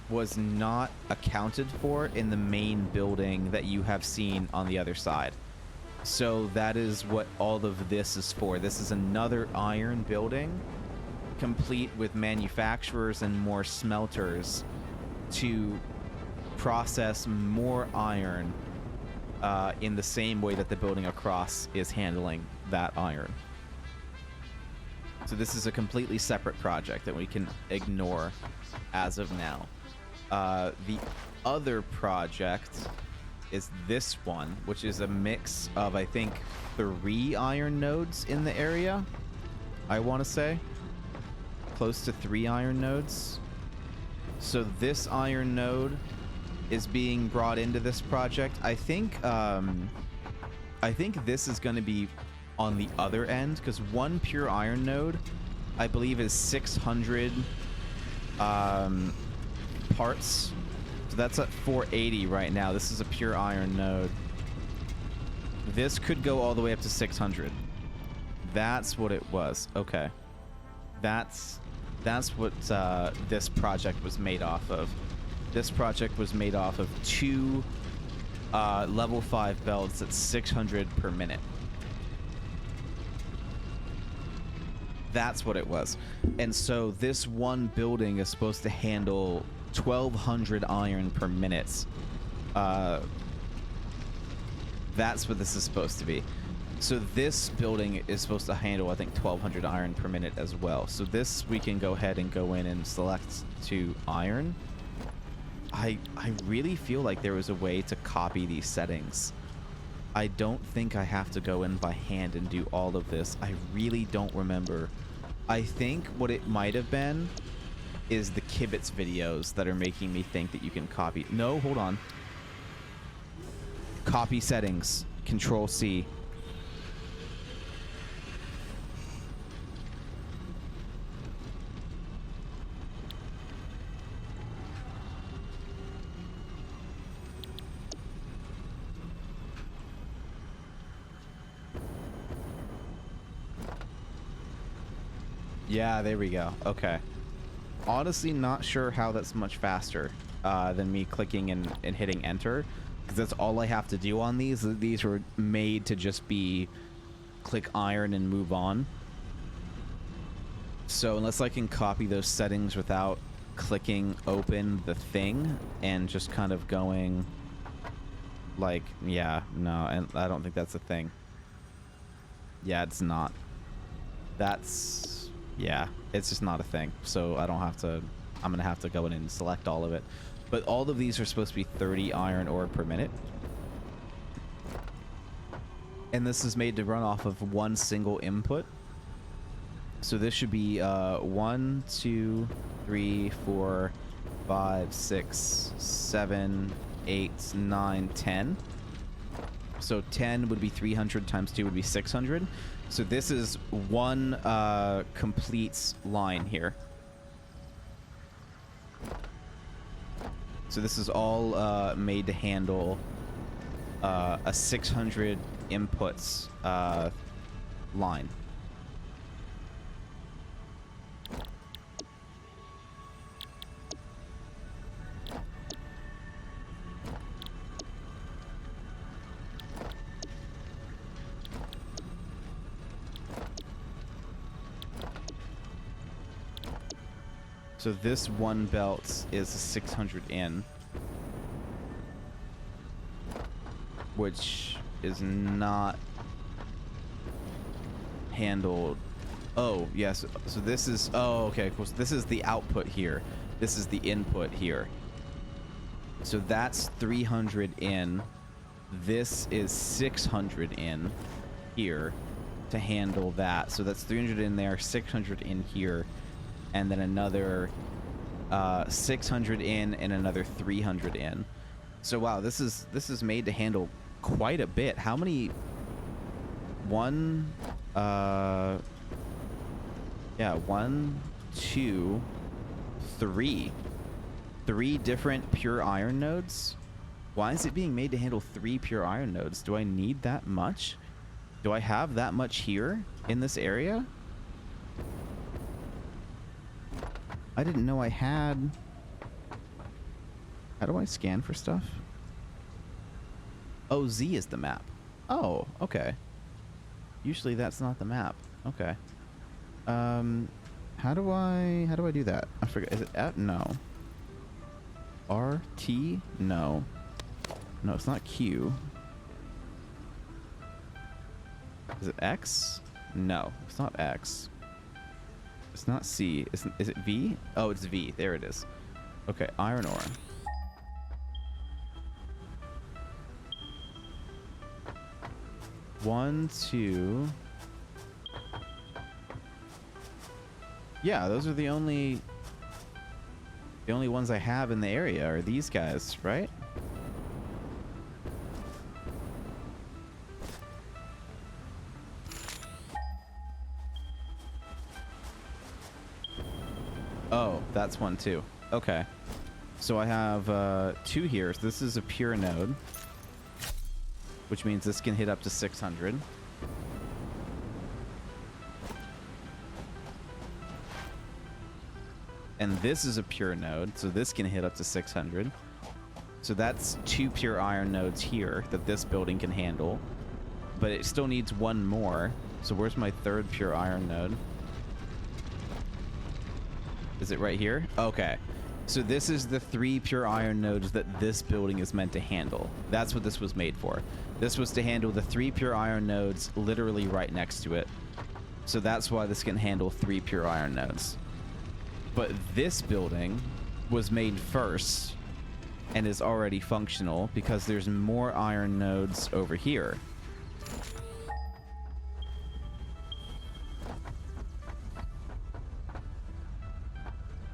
was not accounted for in the main building that you have seen on the other side. So that is what all of this is for. This is another iron building, complete with manufacturers and more smelters to process more iron in the same way that the building across is handling that iron. So this is a completely separate project that we can ignore as of now. The other project is this one, which is a mix of, I think, 3 iron nodes in the area. I want to say close to 3 iron nodes. So this iron node is being brought into this project. I think this is going to be on the other end, because one pure iron node, I believe, is 600 parts. So that's at 480 right now. This is a pure iron node. This could go all the way up to 600. That's what it was. Okay. That's what this project was made off of. This project was made off of 2 level 5 belts at 600 per minute. That's what it was. And so this one building is supposed to handle 1,200 iron per minute. That's what this is supposed to be. So this building is supposed to handle, I think, 1,200 iron per minute as well. So this, we can go ahead and go in and select to iron. I really feel like there was a way to copy these settings. I don't think I have to go in by hand and do all of this. I really don't remember. I think what it might have been is the Kibitz videos that are making me think that you can copy. No, hold on. Copy settings. Control C. Yeah, there we go. Okay. Honestly, not sure how that's much faster than me clicking and hitting enter. because that's all I have to do on these. These were made to just be click iron and move on. So unless I can copy those settings without clicking open the thing and just kind of going like, yeah, no, and I don't think that's a thing. Yeah, it's not. That's, yeah, it's just not a thing. So I don't have to, I'm gonna have to go in and select all of it. But all of these are supposed to be 30 iron ore per minute. And this is made to run off of one single input. So this should be 1, 2, 3, 4, 5, 6, 7, 8, 9, 10. So 10 would be 300 times 2 would be 600. So this is one complete line here. So this is all made to handle a 600 inputs line. So this one belt is 600 in, which is not handled. Oh, yes. So this is, oh, okay, cool. So this is the output here. This is the input here. So that's 300 in. This is 600 in here to handle that. So that's 300 in there, 600 in here, and then another 600 in and another 300 in. So wow, this is made to handle quite a bit. How many? One, yeah, 1, 2, 3. 3 different pure iron nodes. Why is it being made to handle 3 pure iron nodes? Do I need that much? Do I have that much here in this area? I didn't know I had... How do I scan for stuff? Oh, Z is the map. Oh, okay. Usually that's not the map. Okay. How do I do that? I forget. Is it at? No. R, T? No. No, it's not Q. Is it X? No, it's not X. It's not C. Is it V? Oh, it's V. There it is. Okay, iron ore. One, two. Yeah, those are the only ones I have in the area are these guys, right? Oh, that's one too. Okay. So I have 2 here. So this is a pure node, which means this can hit up to 600. And this is a pure node, so this can hit up to 600. So that's 2 pure iron nodes here that this building can handle. But it still needs 1 more. So where's my 3rd pure iron node? Is it right here? Okay. So this is the 3 pure iron nodes that this building is meant to handle. That's what this was made for. This was to handle the 3 pure iron nodes literally right next to it. So that's why this can handle 3 pure iron nodes. But this building was made first and is already functional because there's more iron nodes over here.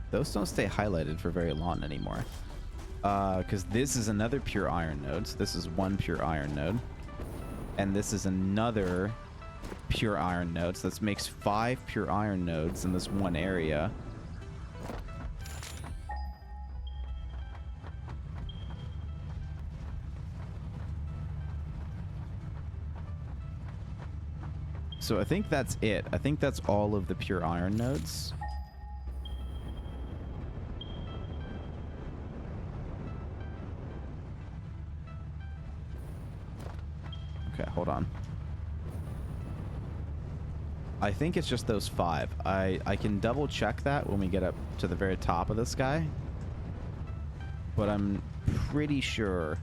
Those don't stay highlighted for very long anymore. Because this is another pure iron node. So this is 1 pure iron node. And this is another pure iron node. So this makes 5 pure iron nodes in this one area. So I think that's it. I think that's all of the pure iron nodes. Okay, hold on. I think it's just those 5. I can double check that when we get up to the very top of this guy. But I'm pretty sure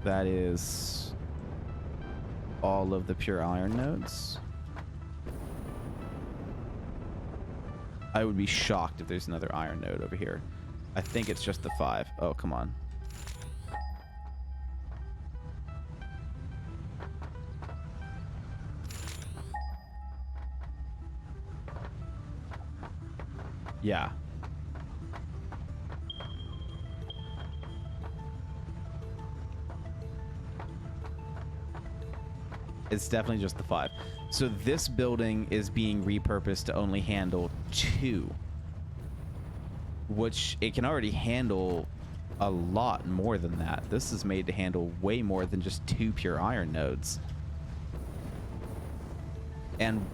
that is all of the pure iron nodes. I would be shocked if there's another iron node over here. I think it's just the 5. Oh, come on. Yeah. It's definitely just the 5. So this building is being repurposed to only handle 2. Which it can already handle a lot more than that. This is made to handle way more than just 2 pure iron nodes. And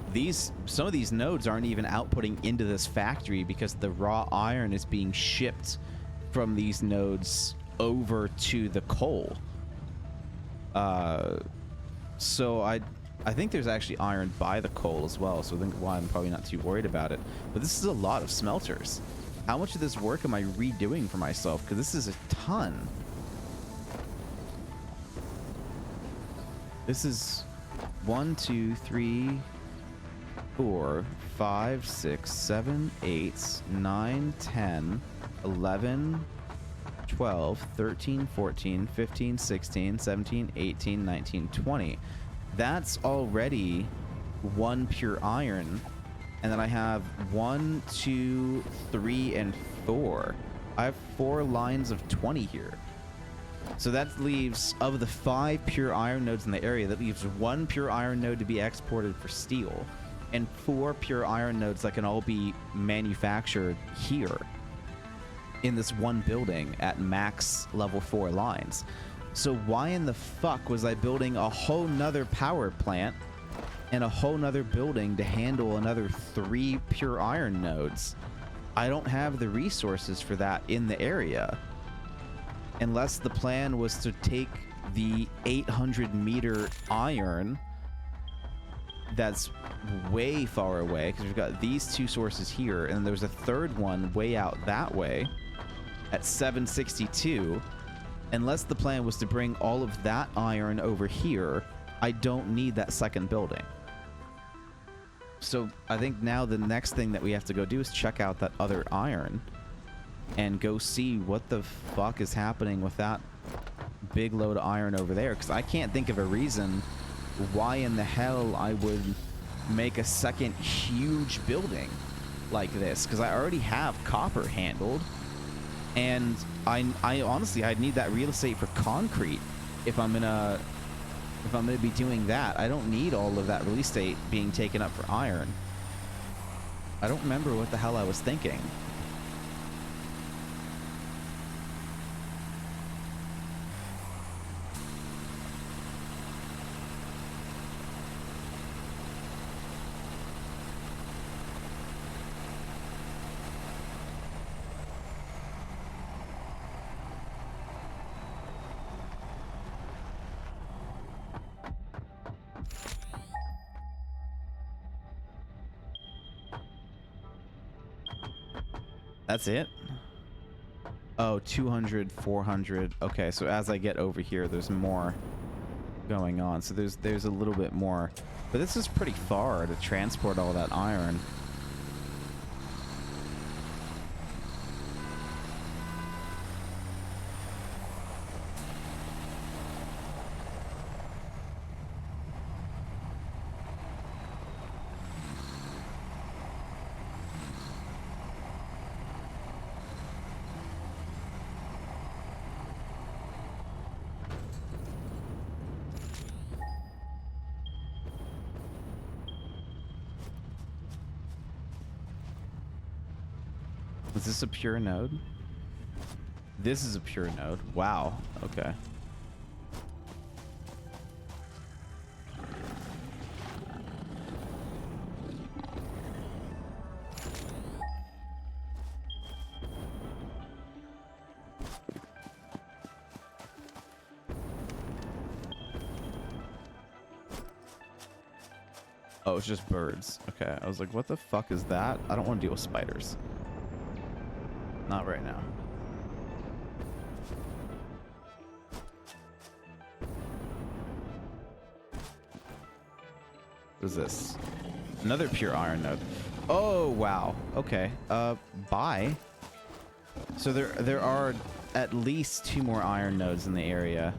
some of these nodes aren't even outputting into this factory because the raw iron is being shipped from these nodes over to the coal. So I think there's actually iron by the coal as well, so I think why I'm probably not too worried about it. But this is a lot of smelters. How much of this work am I redoing for myself? Because this is a ton. This is 1, 2, 3, 4, 5, 6, 7, 8, 9, 10, 11, 12, 13, 14, 15, 16, 17, 18, 19, 20. That's already 1 pure iron. And then I have 1, 2, 3, and 4. I have 4 lines of 20 here. So that leaves, of the 5 pure iron nodes in the area, that leaves 1 pure iron node to be exported for steel, and 4 pure iron nodes that can all be manufactured here in this one building at max level 4 lines. So why in the fuck was I building a whole nother power plant and a whole nother building to handle another 3 pure iron nodes? I don't have the resources for that in the area. Unless the plan was to take the 800-meter iron that's way far away, because we've got these 2 sources here, and there's a third one way out that way at 762. Unless the plan was to bring all of that iron over here, I don't need that second building. So I think now the next thing that we have to go do is check out that other iron and go see what the fuck is happening with that big load of iron over there, because I can't think of a reason why in the hell I would make a second huge building like this, because I already have copper handled, and I honestly, I'd need that real estate for concrete if I'm gonna be doing that. I don't need all of that real estate being taken up for iron. I don't remember what the hell I was thinking. That's it? Oh, 200, 400. Okay, so as I get over here, there's more going on. So there's a little bit more. But this is pretty far to transport all that iron. Is this a pure node? This is a pure node. Wow. Okay. Oh, it's just birds. Okay, I was like, what the fuck is that? I don't want to deal with spiders. Not right now. What is this? Another pure iron node. Oh, wow. Okay. Bye. So there are at least 2 more iron nodes in the area.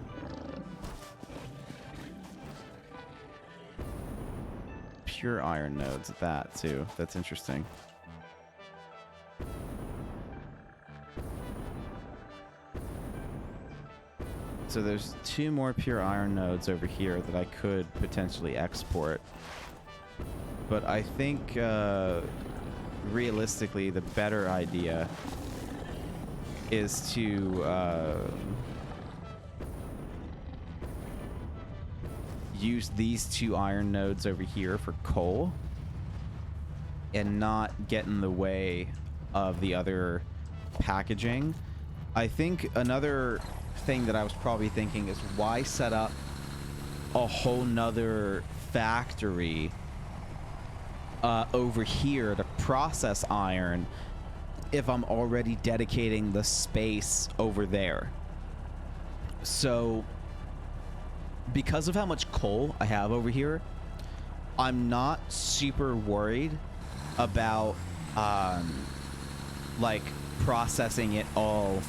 Pure iron nodes at that, too. That's interesting. So there's 2 more pure iron nodes over here that I could potentially export. But I think, realistically, the better idea is to use these 2 iron nodes over here for coal and not get in the way of the other packaging. I think another thing that I was probably thinking is, why set up a whole nother factory over here to process iron if I'm already dedicating the space over there. So because of how much coal I have over here, I'm not super worried about like processing it all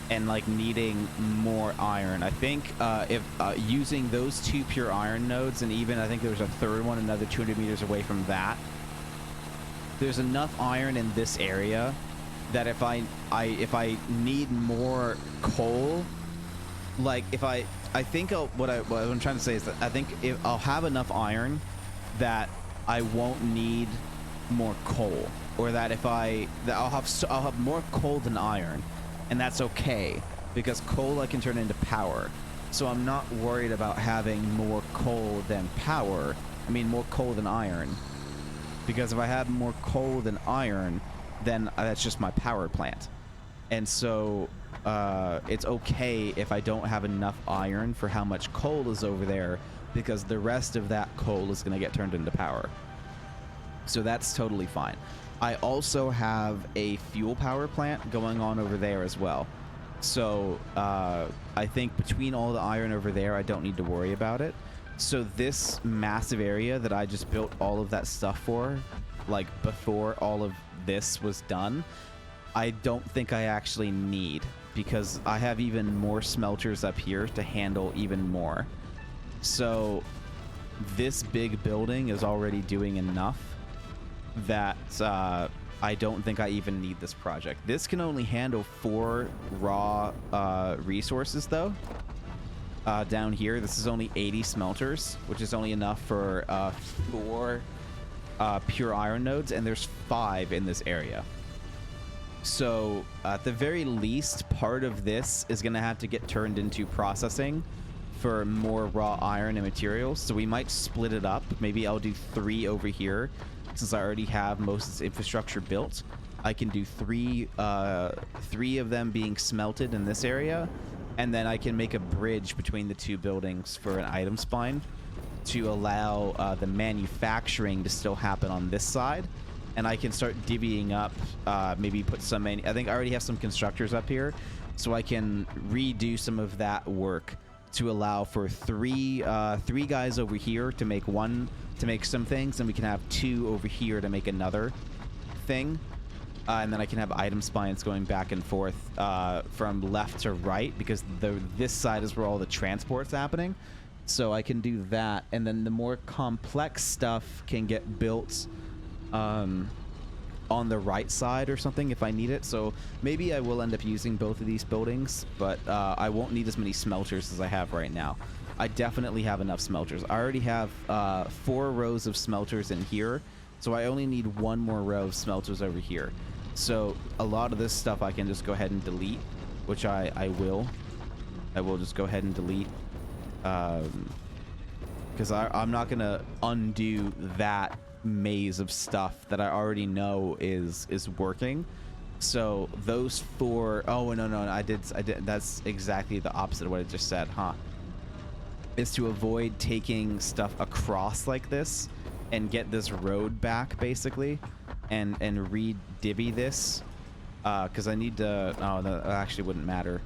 and like needing more iron. I think if using those 2 pure iron nodes, and even I think there's a third one another 200 meters away from that, there's enough iron in this area that if I need more coal, like if I think what I'm trying to say is that I think if I'll have enough iron that I won't need more coal, or that I'll have more coal than iron. And that's okay, because coal I can turn into power. So I'm not worried about having more coal than power. I mean, more coal than iron. Because if I have more coal than iron, then that's just my power plant. And so it's okay if I don't have enough iron for how much coal is over there, because the rest of that coal is going to get turned into power. So that's totally fine. I also have a fuel power plant going on over there as well. So I think between all the iron over there, I don't need to worry about it. So this massive area that I just built all of that stuff for, like before all of this was done, I don't think I actually need, because I have even more smelters up here to handle even more. So this big building is already doing enough that I don't think I even need this project. This can only handle 4 raw resources, though. Down here, this is only 80 smelters, which is only enough for 4 pure iron nodes, and there's 5 in this area. So at the very least, part of this is going to have to get turned into processing for more raw iron and materials. So we might split it up. Maybe I'll do 3 over here. Since I already have most of this infrastructure built, I can do 3 of them being smelted in this area, and then I can make a bridge between the 2 buildings for an item spine to allow the manufacturing to still happen on this side, and I can start divvying up, maybe put some I think I already have some constructors up here, so I can redo some of that work to allow for 3 guys over here to make some things, and we can have 2 over here to make another thing, and then I can have item spines going back and forth from left to right, because this side is where all the transport's happening. So I can do that, and then the more complex stuff can get built on the right side or something if I need it. So maybe I will end up using both of these buildings, but I won't need as many smelters as I have right now. I definitely have enough smelters. I already have 4 rows of smelters in here, so I only need 1 more row of smelters over here. So a lot of this stuff I can just go ahead and delete, which I will. I will just go ahead and delete, because I'm not going to undo that maze of stuff that I already know is working. So those 4, oh no, I did that's exactly the opposite of what I just said, huh? Is to avoid taking stuff across like this and get this road back, basically, and re-divvy this, because I need to... Oh, that actually wouldn't matter.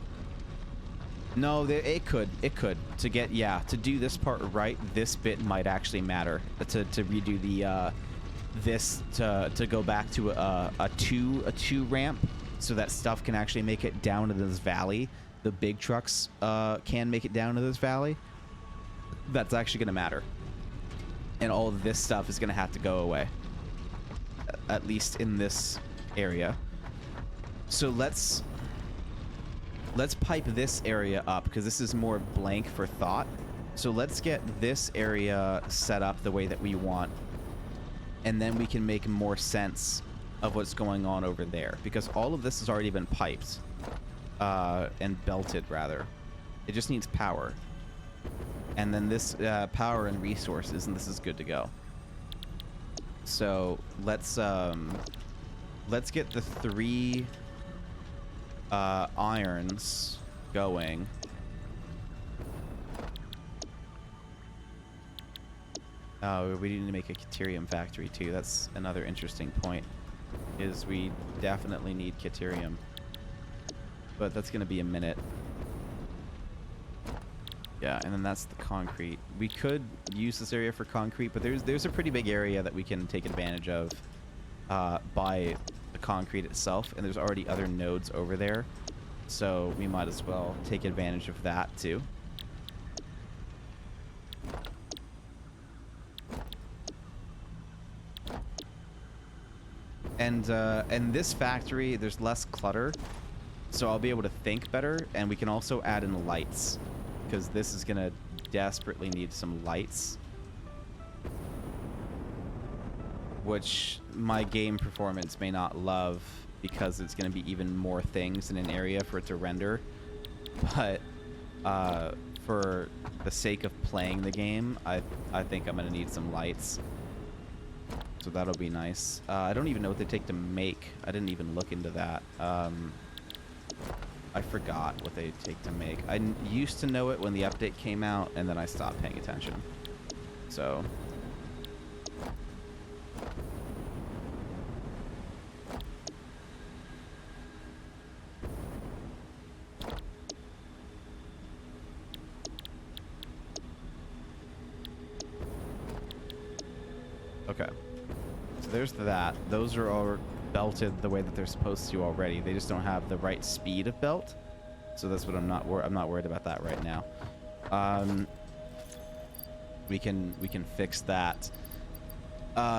No, it could. To get, yeah, to do this part right, this bit might actually matter. To redo the, this, to go back to a two ramp, so that stuff can actually make it down to this valley. The big trucks, can make it down to this valley. That's actually going to matter. And all of this stuff is going to have to go away. At least in this area. So let's pipe this area up, because this is more blank for thought. So let's get this area set up the way that we want. And then we can make more sense of what's going on over there. Because all of this has already been piped. And belted, rather. It just needs power. And then this power and resources, and this is good to go. So let's get the 3 irons going. We need to make a Caterium factory too. That's another interesting point. Is we definitely need Caterium, but that's gonna be a minute. Yeah, and then that's the concrete. We could use this area for concrete, but there's a pretty big area that we can take advantage of by the concrete itself, and there's already other nodes over there, so we might as well take advantage of that too. And this factory, there's less clutter, so I'll be able to think better, and we can also add in lights, because this is gonna desperately need some lights, which my game performance may not love, because it's gonna be even more things in an area for it to render. But for the sake of playing the game, I think I'm gonna need some lights. So that'll be nice. I don't even know what they take to make. I didn't even look into that. I forgot what they take to make. I used to know it when the update came out, and then I stopped paying attention. So... Okay. So there's that. Those are all belted the way that they're supposed to already. They just don't have the right speed of belt. So that's what I'm not worried about that right now. We can fix that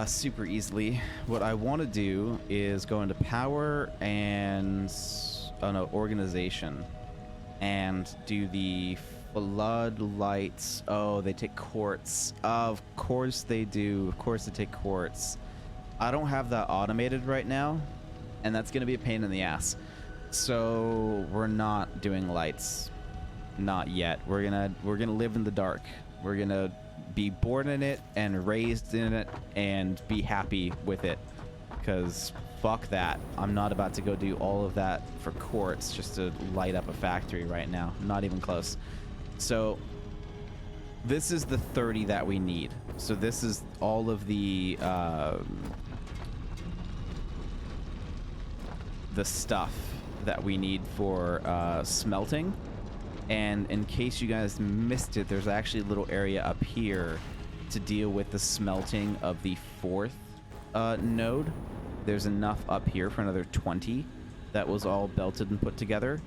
super easily. What I want to do is go into power and organization, and do the floodlights. Oh, they take quartz. Of course they do. Of course they take quartz. I don't have that automated right now, and that's gonna be a pain in the ass. So we're not doing lights, not yet. We're gonna live in the dark. We're gonna be born in it and raised in it and be happy with it, because fuck that. I'm not about to go do all of that for quartz just to light up a factory right now. Not even close. So this is the 30 that we need. So this is all of the stuff that we need for smelting. And in case you guys missed it, there's actually a little area up here to deal with the smelting of the 4th node. There's enough up here for another 20 that was all belted and put together.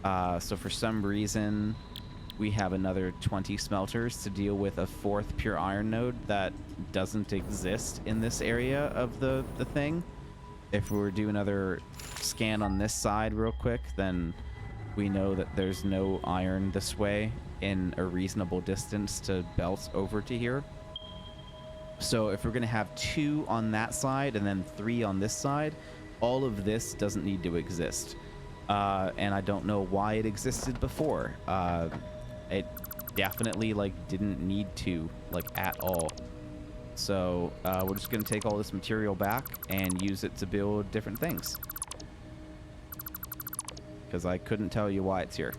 So for some reason, we have another 20 smelters to deal with a 4th pure iron node that doesn't exist in this area of the thing. If we were to do another scan on this side real quick, then we know that there's no iron this way in a reasonable distance to belt over to here. So if we're going to have 2 on that side and then 3 on this side, all of this doesn't need to exist. And I don't know why it existed before. It definitely didn't need to at all. So we're just going to take all this material back and use it to build different things, because I couldn't tell you why it's here.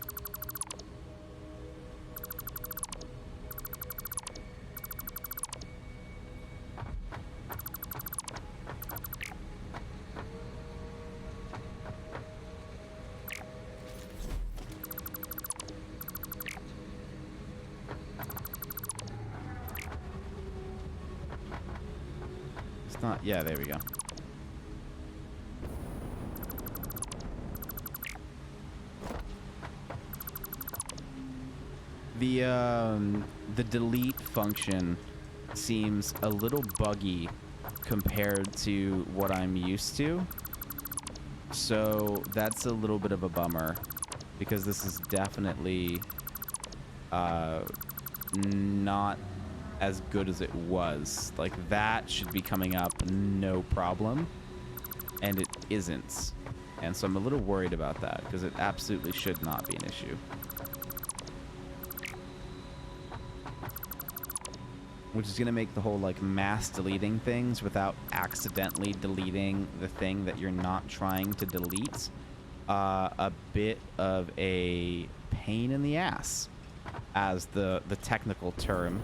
not... Yeah, there we go. The delete function seems a little buggy compared to what I'm used to. So that's a little bit of a bummer, because this is definitely not as good as it was. Like, that should be coming up no problem, and it isn't. And so I'm a little worried about that, because it absolutely should not be an issue. Which is going to make the whole, like, mass deleting things without accidentally deleting the thing that you're not trying to delete a bit of a pain in the ass, as the technical term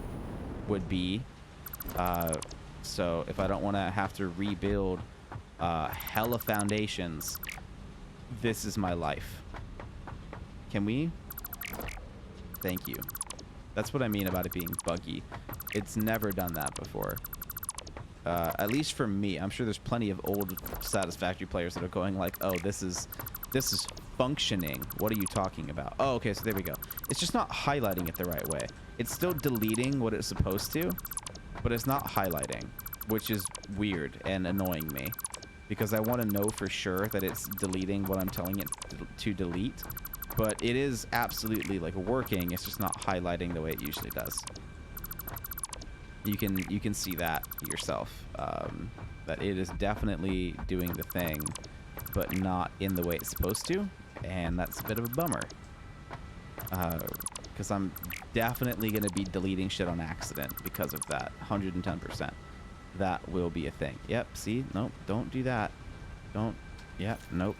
would be. So if I don't want to have to rebuild hella foundations, this is my life. Can we? Thank you. That's what I mean about it being buggy. It's never done that before. At least for me. I'm sure there's plenty of old Satisfactory players that are going like, oh, this is functioning. What are you talking about? Oh, okay, so there we go. It's just not highlighting it the right way. It's still deleting what it's supposed to, but it's not highlighting, which is weird and annoying me, because I want to know for sure that it's deleting what I'm telling it to delete. But it is absolutely, like, working. It's just not highlighting the way it usually does. You can see that yourself, that it is definitely doing the thing, but not in the way it's supposed to, and that's a bit of a bummer. Because I'm definitely going to be deleting shit on accident because of that, 110%. That will be a thing. Yep, see? Nope, don't do that. Don't. Yep, nope.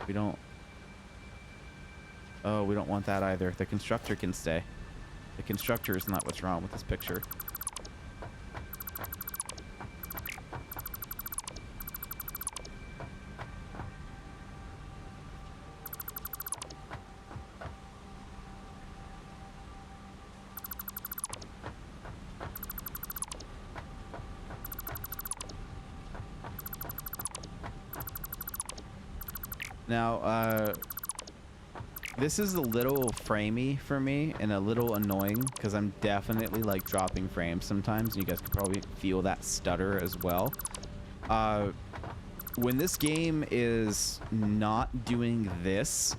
We don't. Oh, we don't want that either. The constructor can stay. The constructor is not what's wrong with this picture. Now, this is a little framey for me and a little annoying, because I'm definitely, like, dropping frames sometimes. You guys can probably feel that stutter as well. When this game is not doing this,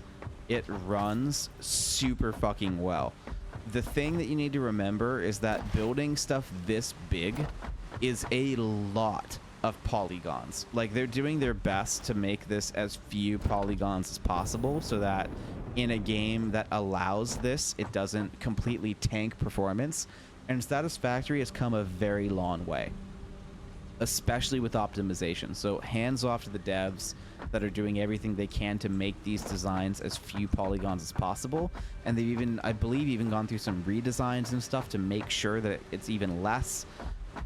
it runs super fucking well. The thing that you need to remember is that building stuff this big is a lot of polygons. Like, they're doing their best to make this as few polygons as possible, so that in a game that allows this, it doesn't completely tank performance. And Satisfactory has come a very long way, especially with optimization. So hands off to the devs that are doing everything they can to make these designs as few polygons as possible. And they've even, I believe, even gone through some redesigns and stuff to make sure that it's even less.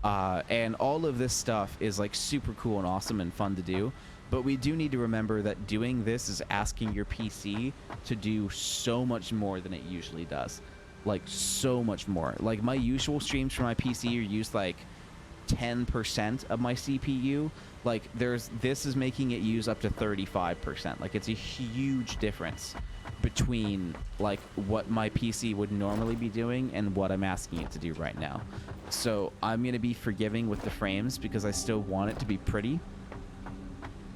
And all of this stuff is, like, super cool and awesome and fun to do. But we do need to remember that doing this is asking your PC to do so much more than it usually does. Like, so much more. Like, my usual streams for my PC are used, like, 10% of my CPU. Like, this is making it use up to 35%. Like, it's a huge difference between, like, what my PC would normally be doing and what I'm asking it to do right now. So I'm going to be forgiving with the frames, because I still want it to be pretty.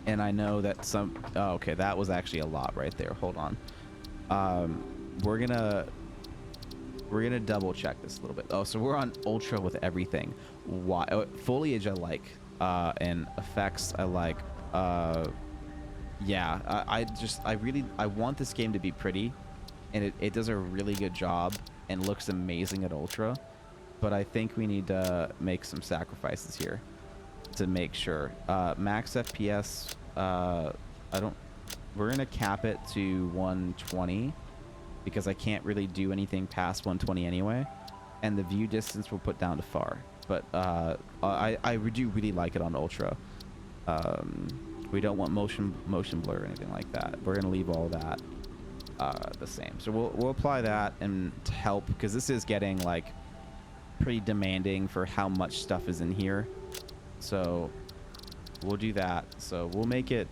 And I know that some... Oh, okay, that was actually a lot right there. Hold on. We're gonna double check this a little bit. Oh, so we're on ultra with everything. Why? Foliage I like, and effects I like. Yeah, I want this game to be pretty, and it does a really good job and looks amazing at ultra. But I think we need to make some sacrifices here to make sure. Max FPS, we're gonna cap it to 120, because I can't really do anything past 120 anyway, and the view distance we'll put down to far. But I do really like it on ultra. We don't want motion blur or anything like that. We're gonna leave all that the same. So we'll apply that and to help, because this is getting, like, pretty demanding for how much stuff is in here. So we'll do that. So we'll make it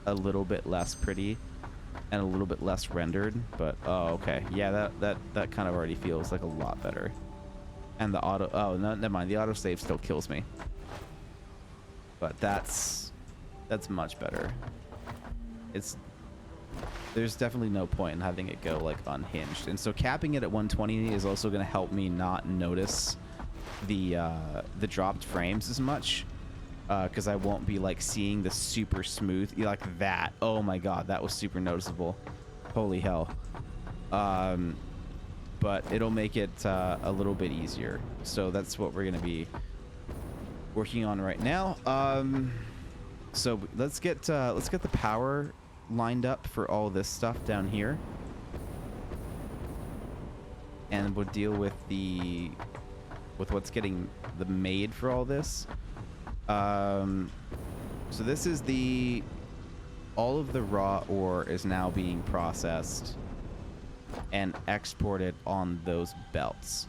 a little bit less pretty and a little bit less rendered. But oh, okay, yeah, that kind of already feels like a lot better. And the auto, oh no, never mind. The autosave still kills me. But that's much better. There's definitely no point in having it go like unhinged. And so capping it at 120 is also going to help me not notice the dropped frames as much, because I won't be like seeing the super smooth like that. Oh my god, that was super noticeable. Holy hell. But it'll make it a little bit easier. So that's what we're going to be working on right now. So let's get the power lined up for all this stuff down here, and we'll deal with what's getting the made for all this. So this is all of the raw ore is now being processed and exported on those belts,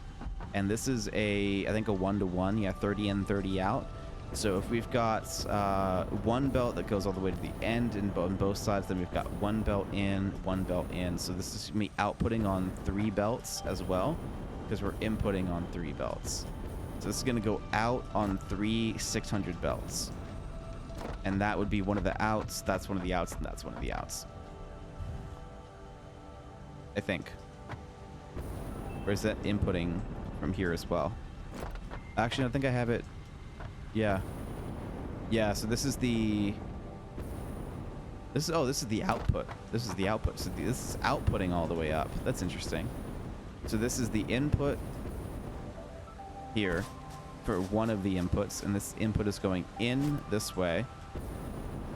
and this is I think a 1-to-1, yeah, 30 in, 30 out. So if we've got one belt that goes all the way to the end on both sides, then we've got one belt in, one belt in. So this is me outputting on 3 belts as well, because we're inputting on 3 belts. So this is going to go out on 3 600 belts. And that would be one of the outs, that's one of the outs, and that's one of the outs. I think. Or is that inputting from here as well? Actually, I think I have it. Yeah. Yeah, so this is the this is the output. This is the output. So this is outputting all the way up. That's interesting. So this is the input here for one of the inputs, and this input is going in this way,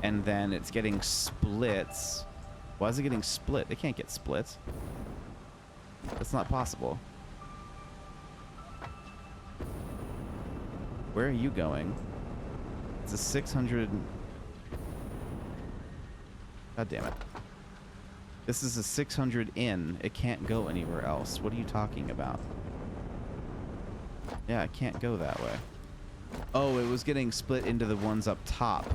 and then it's getting split. Why is it getting split? It can't get split. That's not possible. Where are you going? It's a 600... God damn it. This is a 600 in. It can't go anywhere else. What are you talking about? Yeah, it can't go that way. Oh, it was getting split into the ones up top.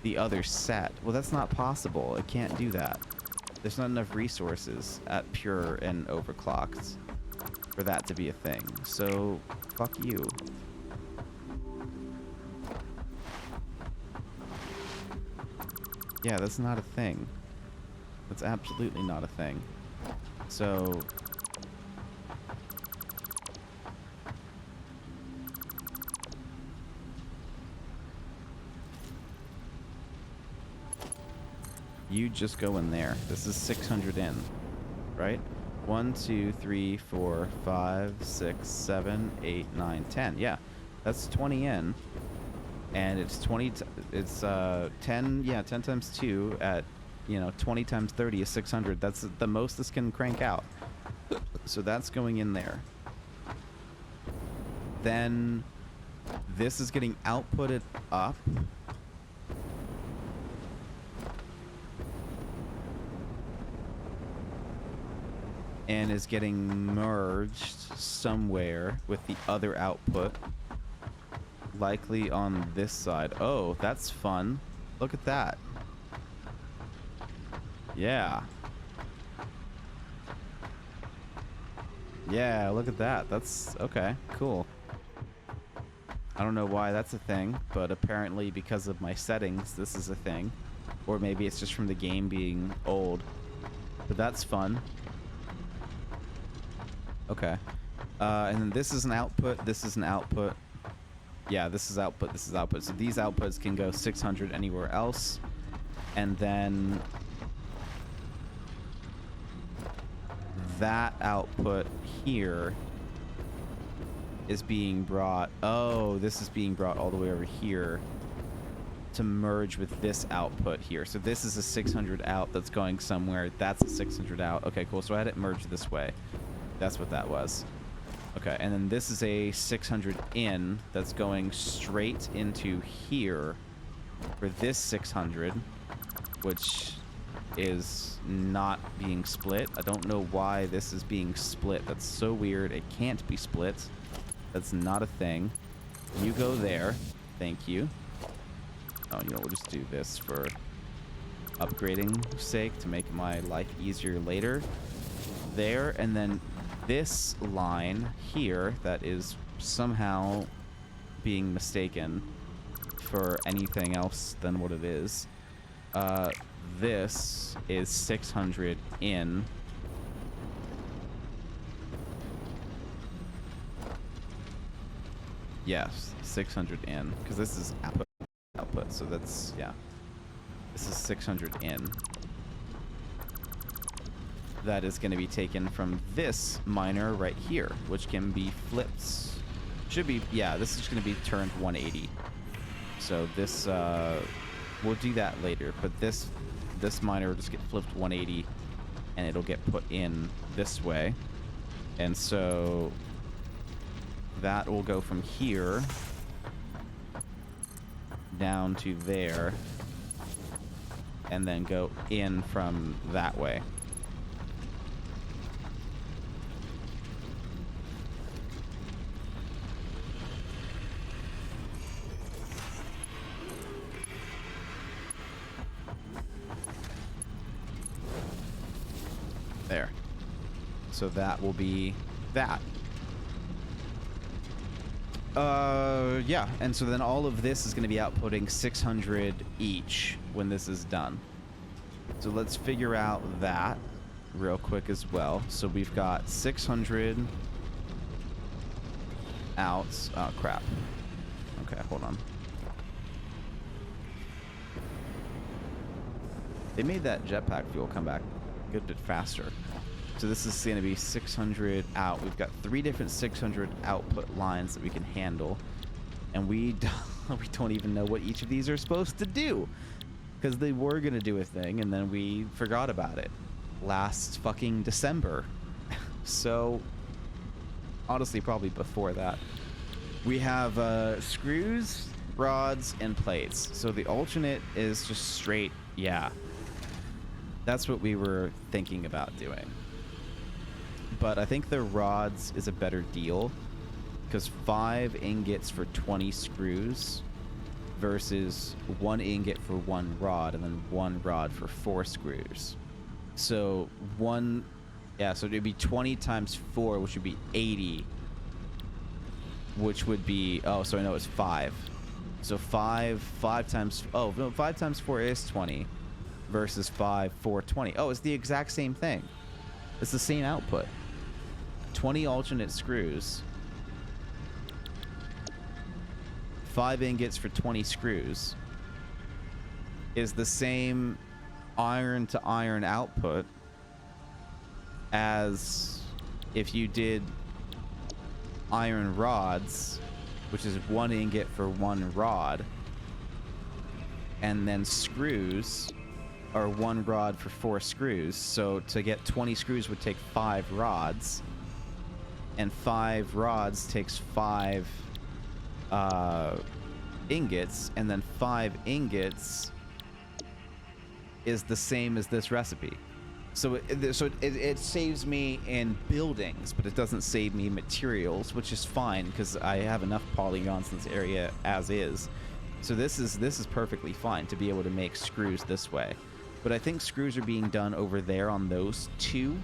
The other set. Well, that's not possible. It can't do that. There's not enough resources at Pure and Overclocked for that to be a thing. So, fuck you. Yeah, that's not a thing. That's absolutely not a thing. So... you just go in there. This is 600 in, right? 1, 2, 3, 4, 5, 6, 7, 8, 9, 10. Yeah, that's 20 in. And it's 20, it's 10, yeah, 10 times 2 at, 20 times 30 is 600. That's the most this can crank out. So that's going in there. Then this is getting outputted up. And is getting merged somewhere with the other output. Likely on this side. Oh, that's fun. Look at that. Yeah. Yeah, look at that. That's okay. Cool. I don't know why that's a thing, but apparently because of my settings, this is a thing. Or maybe it's just from the game being old. But that's fun. Okay. And then this is an output. This is an output. Yeah, this is output, this is output. So these outputs can go 600 anywhere else. And then that output here is being brought... Oh, this is being brought all the way over here to merge with this output here. So this is a 600 out that's going somewhere. That's a 600 out. Okay, cool. So I had it merged this way. That's what that was. Okay, and then this is a 600 in that's going straight into here for this 600, which is not being split. I don't know why this is being split. That's so weird. It can't be split. That's not a thing. You go there. Thank you. Oh, you know, we'll just do this for upgrading sake to make my life easier later. There, and then this line here that is somehow being mistaken for anything else than what it is. This is 600 in. Yes, 600 in, because this is output, so that's, yeah. This is 600 in. That is going to be taken from this miner right here, which can be flipped. Should be, yeah, this is going to be turned 180. So this, we'll do that later, but this miner will just get flipped 180, and it'll get put in this way. And so that will go from here down to there, and then go in from that way. There. So that will be that. Yeah, and so then all of this is going to be outputting 600 each when this is done. So let's figure out that real quick as well. So we've got 600 outs. Oh, crap. Okay, hold on. They made that jetpack fuel come back a good bit faster. So this is going to be 600 out. We've got 3 different 600 output lines that we can handle. And we don't even know what each of these are supposed to do. Because they were going to do a thing, and then we forgot about it. Last fucking December. So, honestly, probably before that. We have screws, rods, and plates. So the alternate is just straight, yeah. That's what we were thinking about doing. But I think the rods is a better deal, because 5 ingots for 20 screws versus 1 ingot for 1 rod, and then 1 rod for 4 screws. So so it'd be 20 times 4, which would be 80, which would be, oh, so I know it's 5. So 5 times, oh, no, 5 times 4 is 20 versus 5, 4, 20. Oh, it's the exact same thing. It's the same output. 20 alternate screws. 5 ingots for 20 screws is the same iron to iron output as if you did iron rods, which is 1 ingot for 1 rod, and then screws are 1 rod for 4 screws. So to get 20 screws would take 5 rods, and 5 rods takes 5 ingots, and then 5 ingots is the same as this recipe. So it saves me in buildings, but it doesn't save me materials, which is fine because I have enough polygons in this area as is. So this is perfectly fine to be able to make screws this way. But I think screws are being done over there on those 2.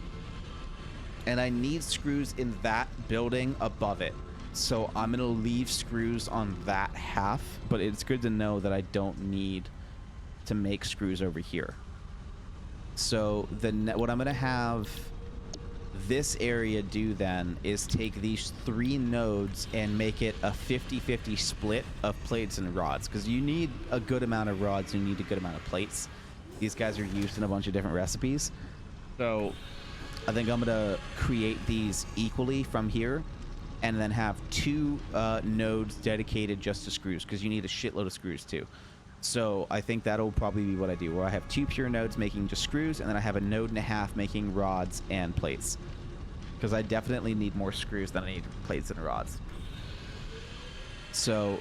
And I need screws in that building above it. So I'm going to leave screws on that half, but it's good to know that I don't need to make screws over here. So what I'm going to have this area do then is take these 3 nodes and make it a 50-50 split of plates and rods, because you need a good amount of rods and you need a good amount of plates. These guys are used in a bunch of different recipes. So I think I'm going to create these equally from here, and then have 2 nodes dedicated just to screws, because you need a shitload of screws too. So I think that'll probably be what I do, where I have 2 pure nodes making just screws, and then I have a node and a half making rods and plates, because I definitely need more screws than I need plates and rods. So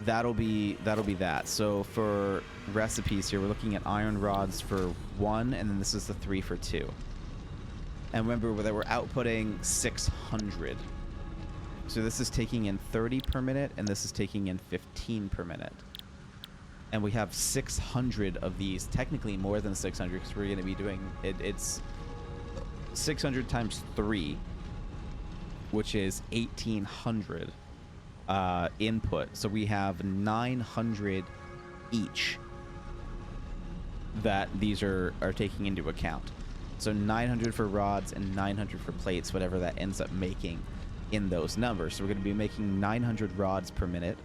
that'll be that. So for recipes here, we're looking at iron rods for 1, and then this is the 3 for 2. And remember that we're outputting 600. So this is taking in 30 per minute, and this is taking in 15 per minute. And we have 600 of these, technically more than 600, because we're going to be doing it. It's 600 times 3, which is 1800 input. So we have 900 each that these are taking into account. So 900 for rods and 900 for plates, whatever that ends up making in those numbers. So we're going to be making 900 rods per minute.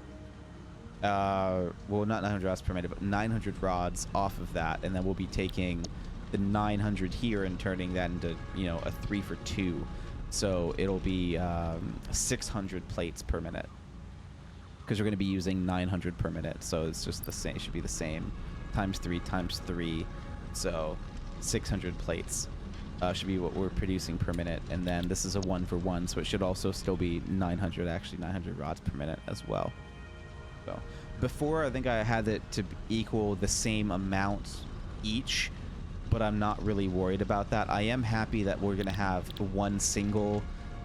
Well, not 900 rods per minute, but 900 rods off of that, and then we'll be taking the 900 here and turning that into, you know, a 3 for 2. So it'll be 600 plates per minute, because we're going to be using 900 per minute. So it's just the same. It should be the same times 3 times 3. So 600 plates should be what we're producing per minute. And then this is a 1 for 1, so it should also still be 900, actually 900 rods per minute as well. So before, I think I had it to equal the same amount each, but I'm not really worried about that. I am happy that we're going to have one single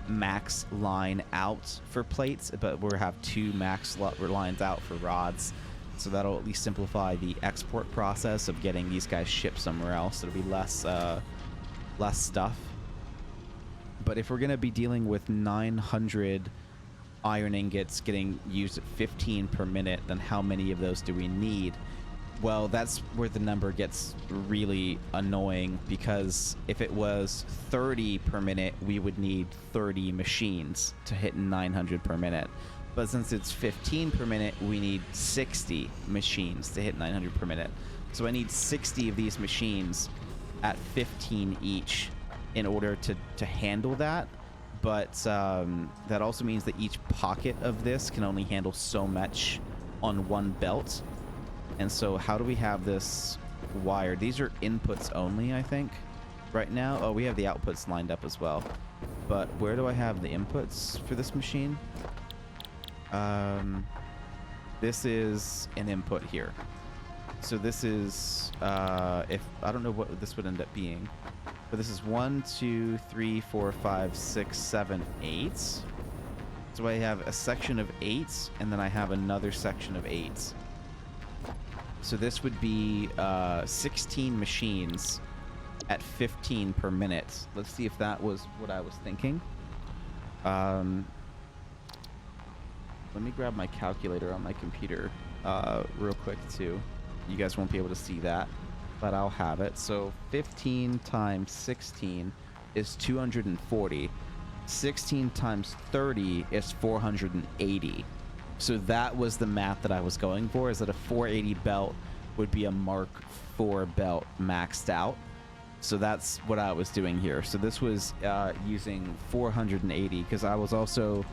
max line out for plates, but we'll have 2 max lines out for rods. So that'll at least simplify the export process of getting these guys shipped somewhere else. It'll be less stuff. But if we're going to be dealing with 900 iron ingots getting used at 15 per minute, then how many of those do we need? Well, that's where the number gets really annoying, because if it was 30 per minute, we would need 30 machines to hit 900 per minute. But since it's 15 per minute, we need 60 machines to hit 900 per minute. So I need 60 of these machines at 15 each in order to handle that. But that also means that each pocket of this can only handle so much on one belt. And so how do we have this wired? These are inputs only, I think, right now. Oh, we have the outputs lined up as well. But where do I have the inputs for this machine? This is an input here. So this is, if I don't know what this would end up being, but this is 1, 2, 3, 4, 5, 6, 7, 8. So I have a section of 8, and then I have another section of 8. So this would be 16 machines at 15 per minute. Let's see if that was what I was thinking. Let me grab my calculator on my computer real quick too. You guys won't be able to see that, but I'll have it. So 15 times 16 is 240. 16 times 30 is 480. So that was the math that I was going for, is that a 480 belt would be a Mark IV belt maxed out. So that's what I was doing here. So this was using 480, because I was also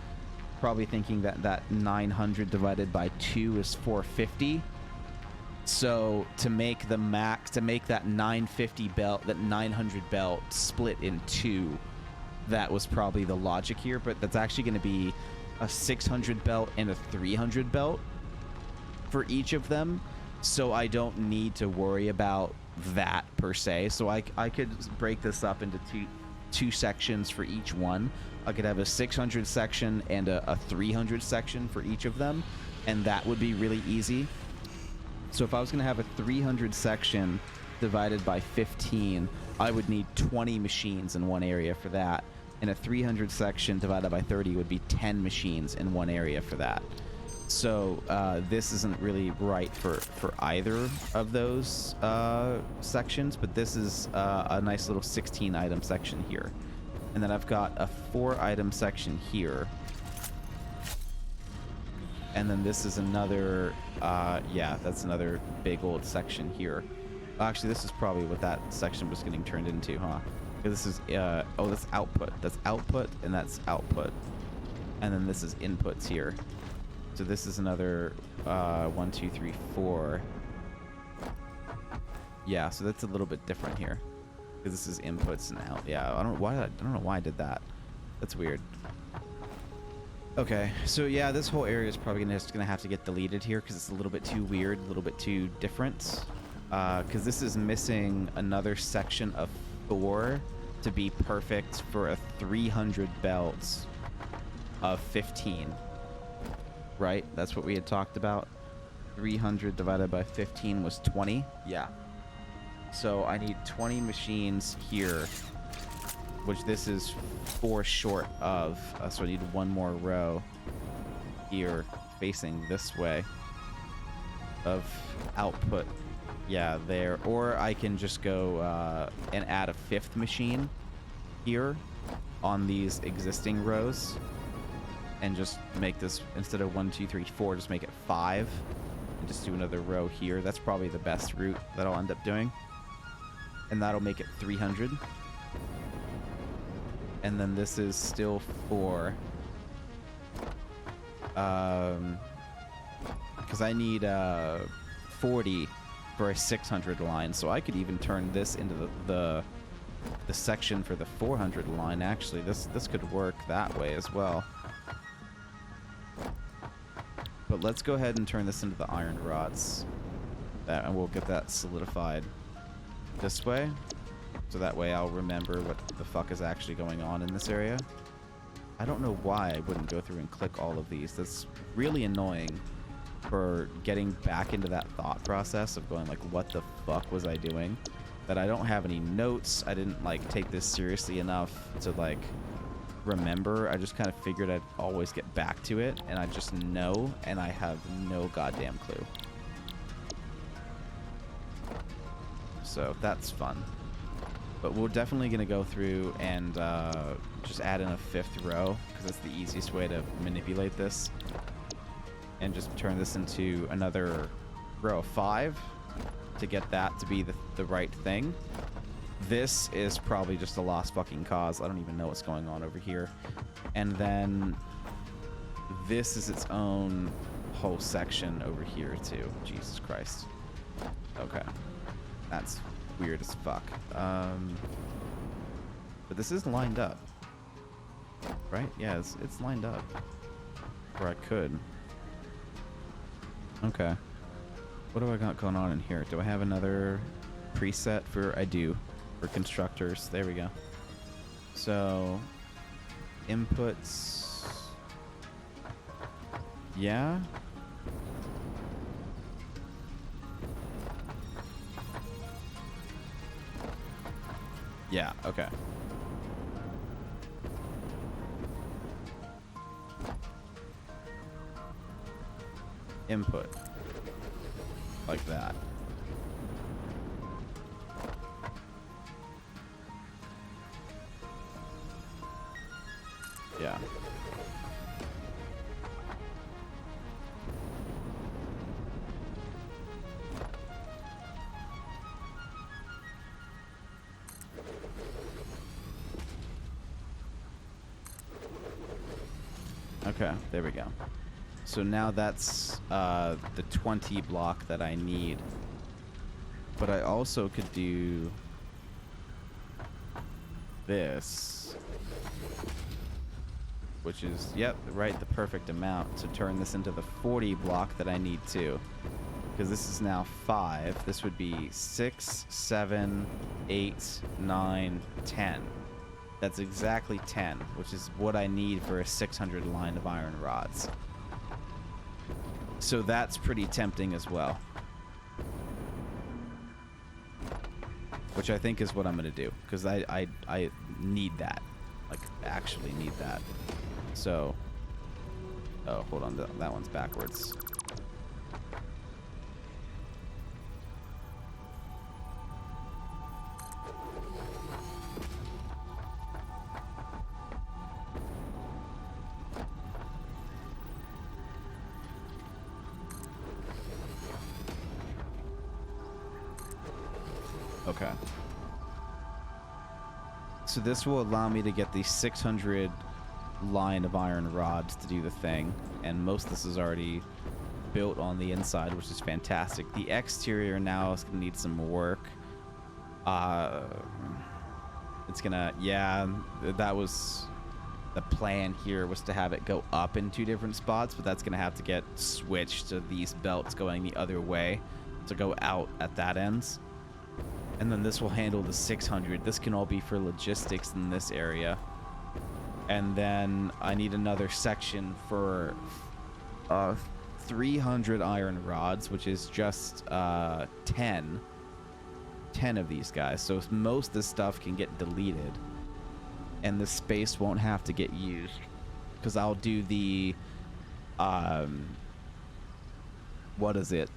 probably thinking that 900 divided by 2 is 450. So to make the max, to make that 950 belt, that 900 belt split in 2, that was probably the logic here. But that's actually going to be a 600 belt and a 300 belt for each of them. So I don't need to worry about that per se. So I could break this up into two sections for each one. I could have a 600 section and a 300 section for each of them, and that would be really easy. So if I was going to have a 300 section divided by 15, I would need 20 machines in one area for that. And a 300 section divided by 30 would be 10 machines in one area for that. So this isn't really right for either of those sections, but this is a nice little 16 item section here. And then I've got a 4 item section here. And then this is another, yeah, that's another big old section here. Actually, this is probably what that section was getting turned into, huh? Because this is, oh, that's output. That's output, and that's output. And then this is inputs here. So this is another 1, 2, 3, 4. Yeah, so that's a little bit different here, because this is inputs and out. Yeah, I don't know why I did that. That's weird. Okay, so yeah, this whole area is probably just gonna have to get deleted here, because it's a little bit too weird, a little bit too different. Because this is missing another section of 4 to be perfect for a 300 belts. of 15. Right? That's what we had talked about. 300 divided by 15 was 20. Yeah. So I need 20 machines here, which this is 4 short of. So I need one more row here facing this way of output. Yeah, there. Or I can just go and add a 5th machine here on these existing rows and just make this, instead of 1, 2, 3, 4, just make it 5 and just do another row here. That's probably the best route that I'll end up doing. And that'll make it 300. And then this is still 4. Because I need 40 for a 600 line, so I could even turn this into the section for the 400 line. Actually, this could work that way as well. But let's go ahead and turn this into the iron rods. And we'll get that solidified this way. So that way I'll remember what the fuck is actually going on in this area. I don't know why I wouldn't go through and click all of these. That's really annoying for getting back into that thought process of going like, what the fuck was I doing? That I don't have any notes. I didn't like take this seriously enough to like remember. I just kind of figured I'd always get back to it, and I just know, and I have no goddamn clue. So that's fun. But we're definitely going to go through and just add in a 5th row, because that's the easiest way to manipulate this. And just turn this into another row of 5 to get that to be the right thing. This is probably just a lost fucking cause. I don't even know what's going on over here. And then this is its own whole section over here too. Jesus Christ. Okay. That's weird as fuck. But this is lined up. Right? Yeah, it's lined up. Or I could. Okay. What do I got going on in here? Do I have another preset for... I do. For constructors. There we go. So... inputs... yeah? Yeah, okay. Input. Like that. Yeah. Okay, there we go. So now that's the 20 block that I need. But I also could do this, which is, yep, right, the perfect amount to turn this into the 40 block that I need to. Because this is now 5. This would be 6, 7, 8, 9, 10. That's exactly 10, which is what I need for a 600 line of iron rods. So that's pretty tempting as well. Which I think is what I'm going to do. Because I need that. Like, actually need that. So... oh, hold on. That one's backwards. Okay. So this will allow me to get the 600 line of iron rods to do the thing. And most of this is already built on the inside, which is fantastic. The exterior now is going to need some work. It's going to... yeah, that was... the plan here was to have it go up in 2 different spots, but that's going to have to get switched to these belts going the other way to go out at that end. And then this will handle the 600. This can all be for logistics in this area. And then I need another section for 300 iron rods, which is just 10 of these guys. So most of this stuff can get deleted, and the space won't have to get used, because I'll do the what is it?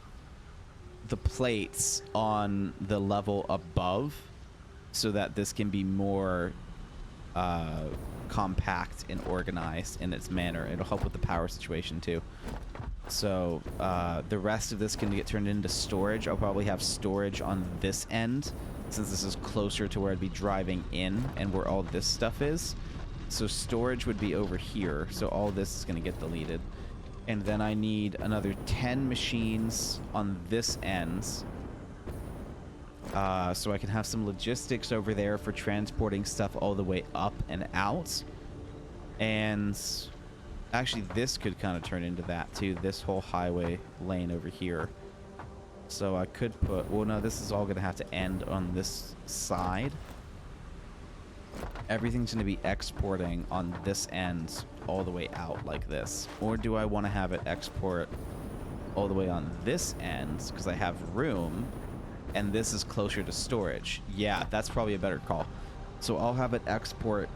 The plates on the level above, so that this can be more compact and organized in its manner. It'll help with the power situation too. So the rest of this can get turned into storage. I'll probably have storage on this end, since this is closer to where I'd be driving in and where all this stuff is. So storage would be over here. So all this is going to get deleted. And then I need another 10 machines on this end. So I can have some logistics over there for transporting stuff all the way up and out. And actually, this could kind of turn into that too. This whole highway lane over here. So I could put... Well, no, this is all going to have to end on this side. Everything's going to be exporting on this end all the way out like this. Or do I want to have it export all the way on this end because I have room and this is closer to storage? Yeah, that's probably a better call. So I'll have it export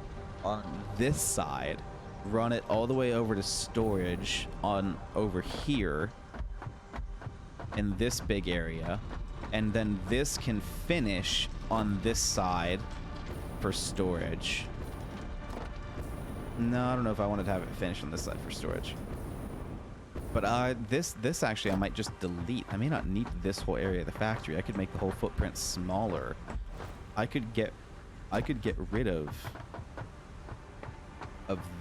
on this side, run it all the way over to storage on over here in this big area, and then this can finish on this side for storage. No, I don't know if I wanted to have it finish on this side for storage. But this actually I might just delete. I may not need this whole area of the factory. I could make the whole footprint smaller. I could get rid of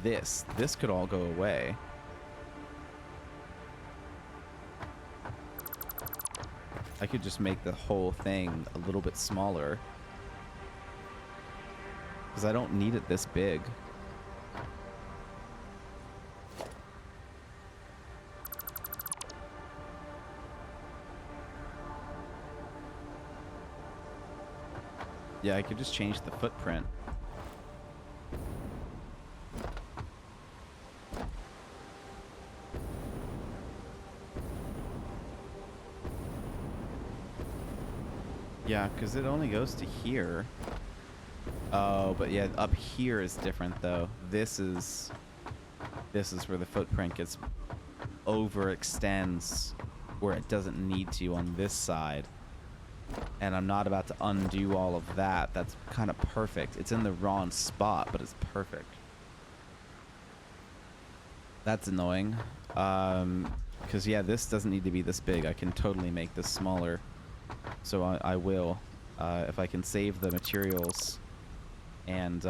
this. This could all go away. I could just make the whole thing a little bit smaller, because I don't need it this big. Yeah, I could just change the footprint. Yeah, because it only goes to here. Oh, but yeah, up here is different though. This is where the footprint gets overextends where it doesn't need to on this side. And I'm not about to undo all of that. That's kind of perfect. It's in the wrong spot, but it's perfect. That's annoying. Because yeah, this doesn't need to be this big. I can totally make this smaller. So I will. If I can save the materials and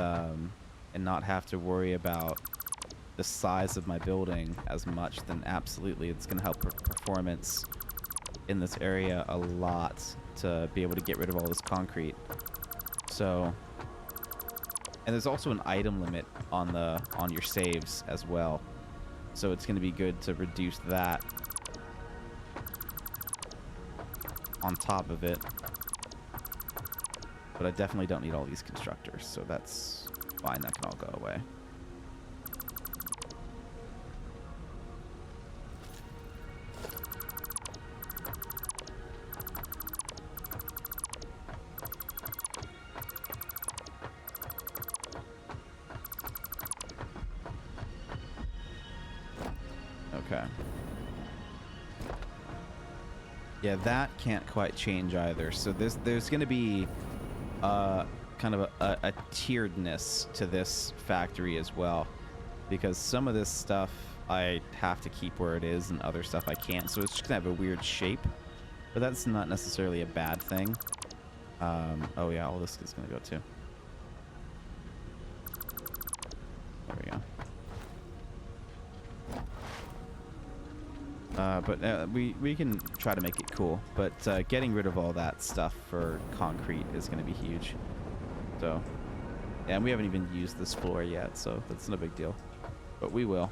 not have to worry about the size of my building as much, then absolutely it's going to help performance in this area a lot to be able to get rid of all this concrete. So, and there's also an item limit on your saves as well. So it's going to be good to reduce that on top of it. But I definitely don't need all these constructors, so that's fine. That can all go away. Okay. Yeah, that can't quite change either. So there's going to be kind of a tieredness to this factory as well, because some of this stuff I have to keep where it is and other stuff I can't. So it's just going to have a weird shape, but that's not necessarily a bad thing. Oh yeah, all this is going to go too. There we go. But we can try to make it cool. But getting rid of all that stuff for concrete is going to be huge. So, yeah, and we haven't even used this floor yet, so that's no big deal. But we will.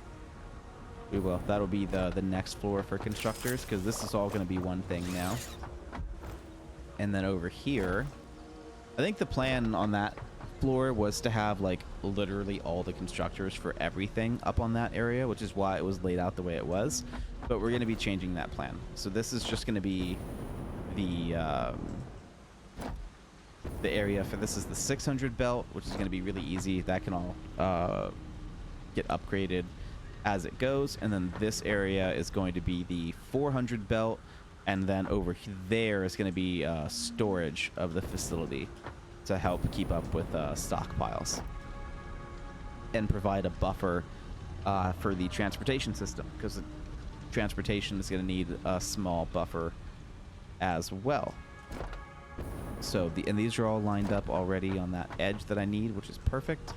We will. That'll be the next floor for constructors, because this is all going to be one thing now. And then over here, I think the plan on that floor was to have like literally all the constructors for everything up on that area, which is why it was laid out the way it was. But we're going to be changing that plan. So this is just going to be the area for this is the 600 belt, which is going to be really easy. That can all get upgraded as it goes. And then this area is going to be the 400 belt. And then over there is going to be storage of the facility to help keep up with stockpiles and provide a buffer for the transportation system, because the transportation is going to need a small buffer as well. So and these are all lined up already on that edge that I need, which is perfect.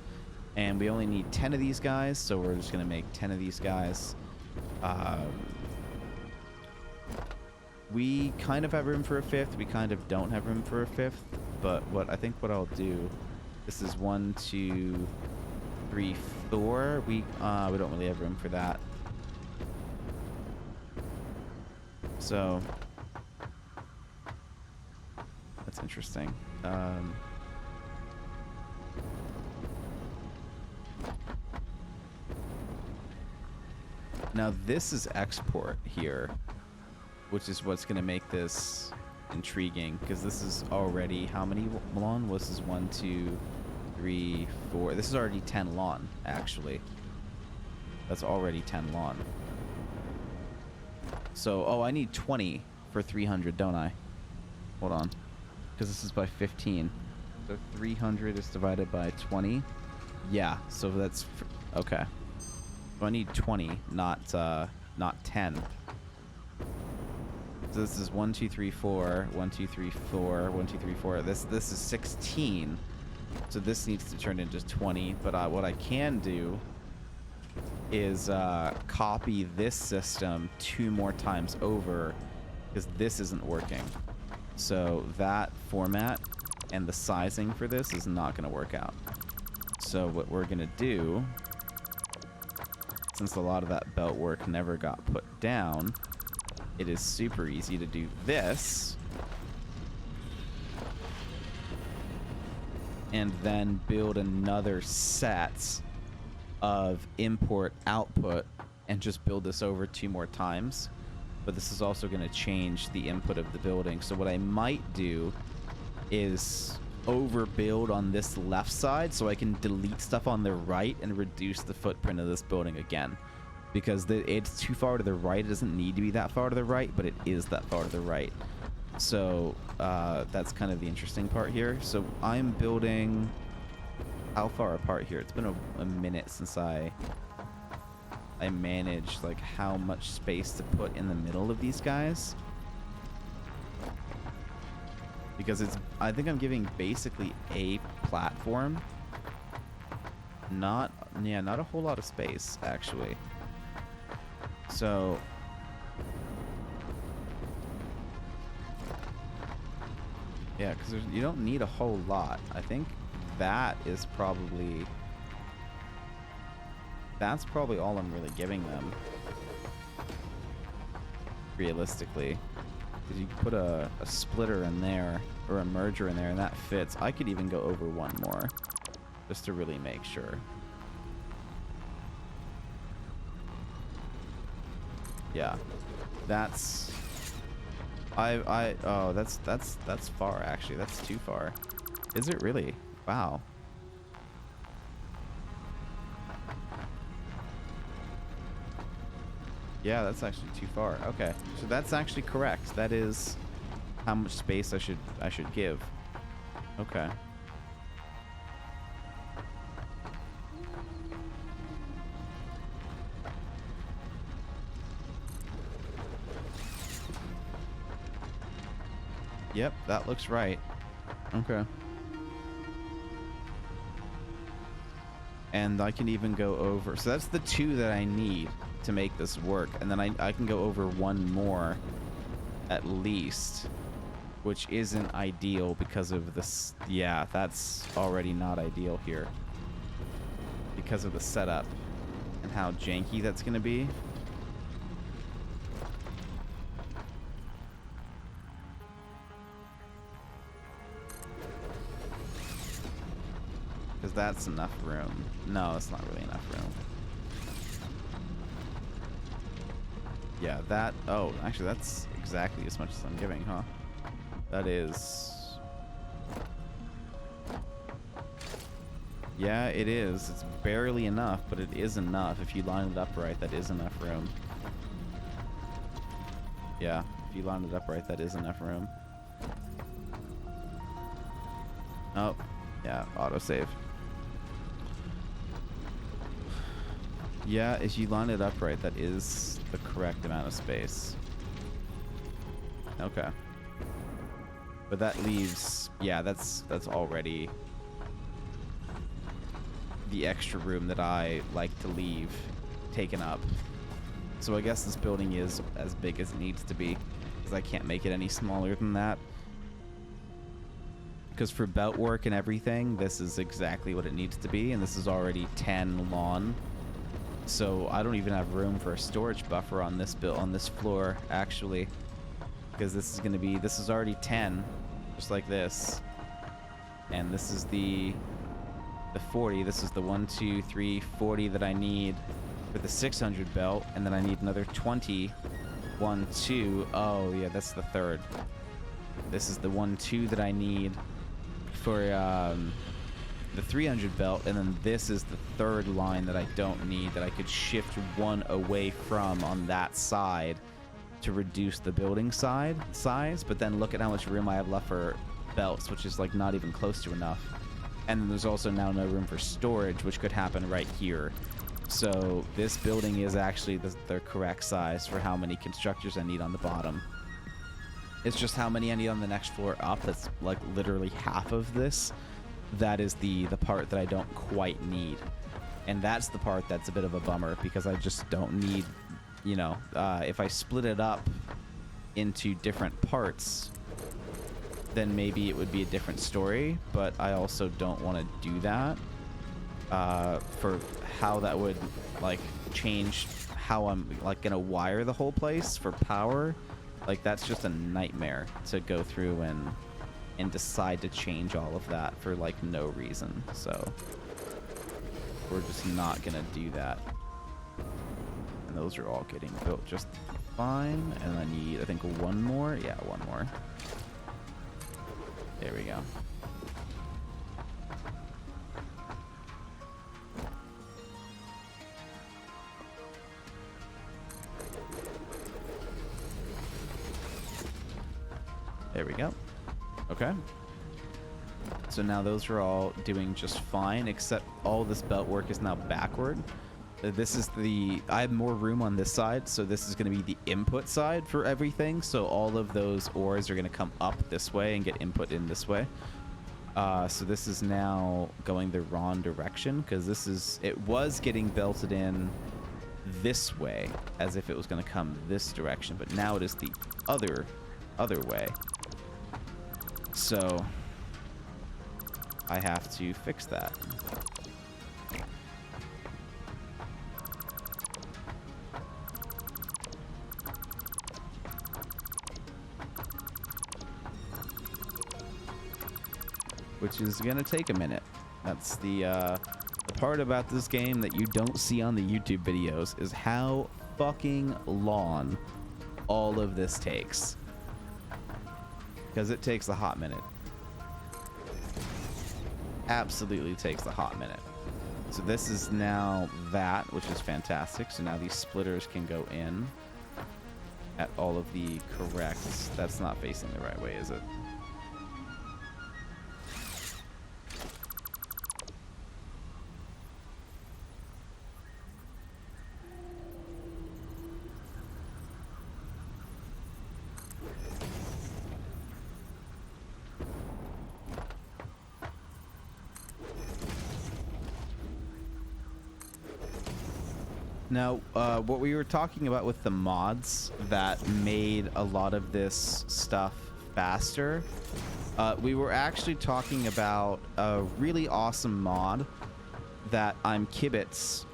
And we only need 10 of these guys, so we're just going to make 10 of these guys. We kind of have room for a fifth. We kind of don't have room for a fifth. But I think what I'll do, this is 1, 2, 3, 4. We don't really have room for that. So that's interesting. Now this is export here, which is what's going to make this intriguing, because this is already how many lawn? This is 1, 2, 3, 4. This is already 10 lawn, actually. That's already 10 lawn. So, oh, I need 20 for 300, don't I? Hold on. Because this is by 15. So 300 is divided by 20. Yeah, so that's... okay. So I need 20, not 10. So this is 1, 2, 3, 4, 1, 2, 3, 4, 1, 2, 3, 4. This is 16. So this needs to turn into 20. But what I can do is copy this system 2 more times over, because this isn't working. So that format and the sizing for this is not going to work out. So what we're going to do, since a lot of that belt work never got put down, it is super easy to do this and then build another set of import output and just build this over 2 more times. But this is also going to change the input of the building. So what I might do is overbuild on this left side so I can delete stuff on the right and reduce the footprint of this building again. Because it's too far to the right. It doesn't need to be that far to the right, but it is that far to the right. So that's kind of the interesting part here. So I'm building... how far apart here? It's been a minute since I managed like how much space to put in the middle of these guys. Because I think I'm giving basically a platform. Not a whole lot of space, actually. So yeah, because you don't need a whole lot. I think that's probably all I'm really giving them, realistically. Because you put a splitter in there or a merger in there and that fits. I could even go over 1 more just to really make sure. Yeah, that's that's far, actually. That's too far. Is it really? Wow. Yeah, that's actually too far. Okay, so that's actually correct. That is how much space I should give. Okay. Yep, that looks right. Okay. And I can even go over. So that's the 2 that I need to make this work. And then I can go over 1 more at least, which isn't ideal because of this. Yeah, that's already not ideal here because of the setup and how janky that's going to be. because that's enough room. No, it's not really enough room. Yeah, that... Oh, actually, that's exactly as much as I'm giving, huh? That is... Yeah, it is. It's barely enough, but it is enough. If you line it up right, that is enough room. Yeah, if you line it up right, that is enough room. Oh, yeah, autosave. Yeah, if you line it up right, that is the correct amount of space. Okay. But that leaves... Yeah, that's already the extra room that I like to leave taken up. So I guess this building is as big as it needs to be, because I can't make it any smaller than that. Because for belt work and everything, this is exactly what it needs to be, and this is already 10 lawn. So I don't even have room for a storage buffer on this floor, actually, because this is already 10, just like this, and this is the 40. This is the 1, 2, 3, 40 that I need for the 600 belt, and then I need another 20. 1, 2. Oh yeah, that's the third. This is the 1, 2 that I need for the 300 belt, and then this is the third line that I don't need, that I could shift one away from on that side to reduce the building size. But then look at how much room I have left for belts, which is like not even close to enough. And then there's also now no room for storage, which could happen right here. So this building is actually the correct size for how many constructors I need on the bottom. It's just how many I need on the next floor up. That's like literally half of this. That is the part that I don't quite need. And that's the part that's a bit of a bummer, because I just don't need, you know, if I split it up into different parts, then maybe it would be a different story, but I also don't want to do that for how that would like change how I'm like gonna wire the whole place for power. Like that's just a nightmare to go through and decide to change all of that for like no reason. So we're just not gonna do that. And those are all getting built just fine. And I need, I think, one more. Yeah, one more. There we go. There we go. Okay. So now those are all doing just fine, except all this belt work is now backward. This is I have more room on this side, so this is going to be the input side for everything. So all of those ores are going to come up this way and get input in this way. So this is now going the wrong direction, because it was getting belted in this way as if it was going to come this direction, but now it is the other way. So I have to fix that. Which is gonna take a minute. That's the part about this game that you don't see on the YouTube videos, is how fucking long all of this takes. Because it takes a hot minute. Absolutely takes a hot minute. So this is now that, which is fantastic. So now these splitters can go in at all of the correct... That's not facing the right way, is it? Now, what we were talking about with the mods that made a lot of this stuff faster, we were actually talking about a really awesome mod that Kibitz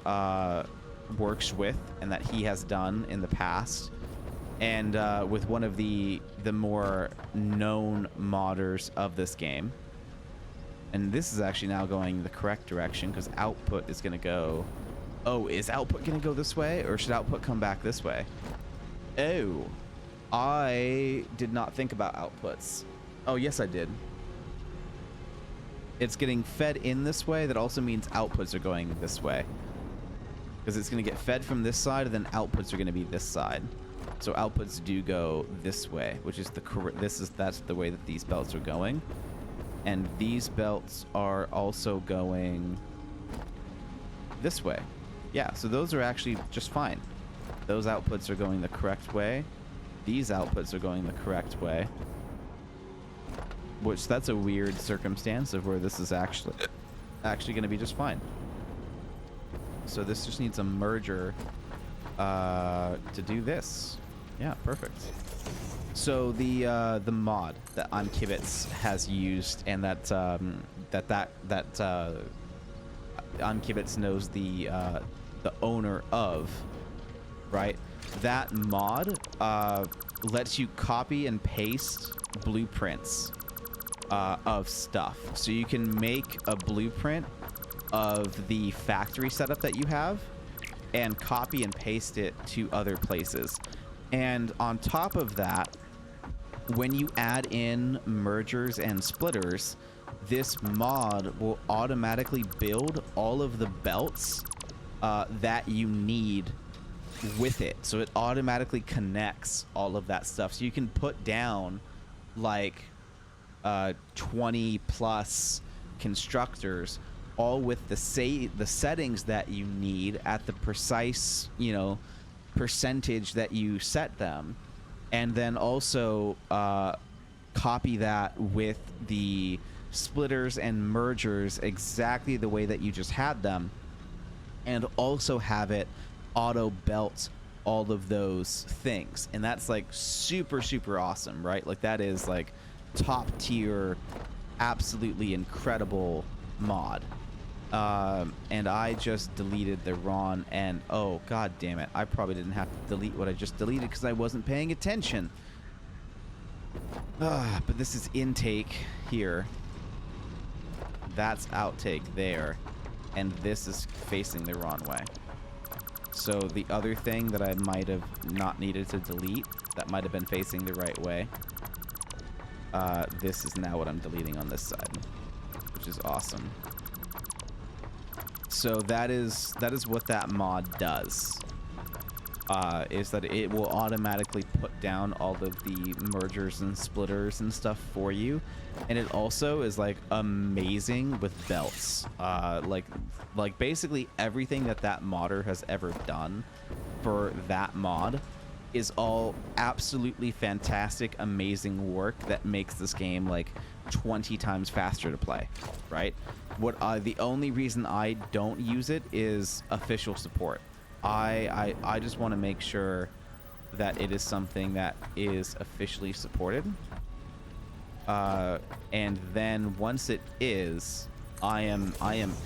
works with and that he has done in the past, and with one of the more known modders of this game. And this is actually now going the correct direction because output is going to go... Oh, is output going to go this way, or should output come back this way? Oh, I did not think about outputs. Oh, yes, I did. It's getting fed in this way. That also means outputs are going this way. Because it's going to get fed from this side, and then outputs are going to be this side. So outputs do go this way, which is the correct... That's the way that these belts are going. And these belts are also going this way. Yeah, so those are actually just fine. Those outputs are going the correct way. These outputs are going the correct way. Which, that's a weird circumstance of where this is actually going to be just fine. So this just needs a merger to do this. Yeah, perfect. So the mod that Kibitz has used, and that Kibitz knows the owner of, right? That mod lets you copy and paste blueprints of stuff. So you can make a blueprint of the factory setup that you have and copy and paste it to other places. And on top of that, when you add in mergers and splitters, this mod will automatically build all of the belts that you need with it. So it automatically connects all of that stuff. So you can put down like 20 plus constructors, all with the settings that you need at the precise, you know, percentage that you set them, and then also copy that with the splitters and mergers exactly the way that you just had them, and also have it auto belt all of those things. And that's like super awesome, right? Like that is like top tier, absolutely incredible mod. And I just deleted the RON, and oh god damn it, I probably didn't have to delete what I just deleted because I wasn't paying attention. But this is intake here, that's outtake there, and this is facing the wrong way. So the other thing that I might have not needed to delete, that might have been facing the right way, this is now what I'm deleting on this side, which is awesome. So that is what that mod does, is that it will automatically put down all of the mergers and splitters and stuff for you. And it also is like amazing with belts. Like basically everything that modder has ever done for that mod is all absolutely fantastic, amazing work that makes this game like 20 times faster to play, right? The only reason I don't use it is official support. I just want to make sure that it is something that is officially supported. And then once it is, I am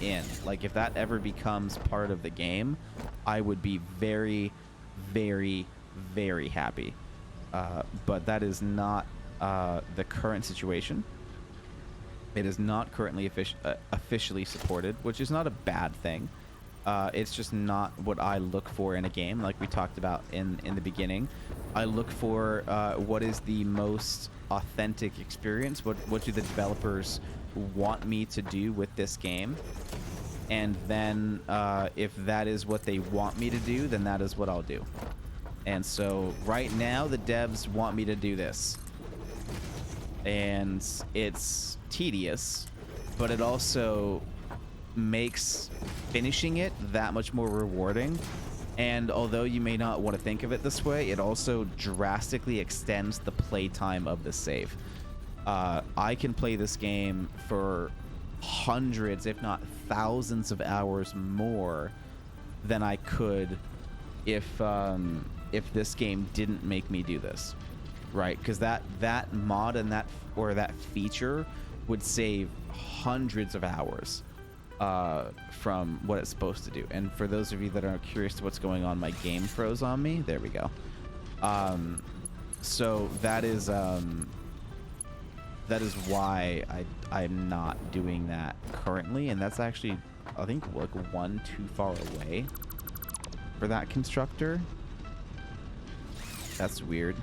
in. Like if that ever becomes part of the game, I would be very happy. But that is not the current situation. It is not currently officially supported, which is not a bad thing. It's just not what I look for in a game, like we talked about in the beginning. I look for what is the most authentic experience. What do the developers want me to do with this game? And then if that is what they want me to do, then that is what I'll do. And so right now the devs want me to do this. And it's tedious, but it also makes finishing it that much more rewarding. And although you may not want to think of it this way, it also drastically extends the playtime of the save. I can play this game for hundreds, if not thousands of hours more than I could if this game didn't make me do this, right? Because that mod and that feature would save hundreds of hours from what it's supposed to do. And for those of you that are curious to what's going on, my game froze on me. There we go. So that is that is why I'm not doing that currently, and that's actually, I think, like one too far away for that constructor. That's weird.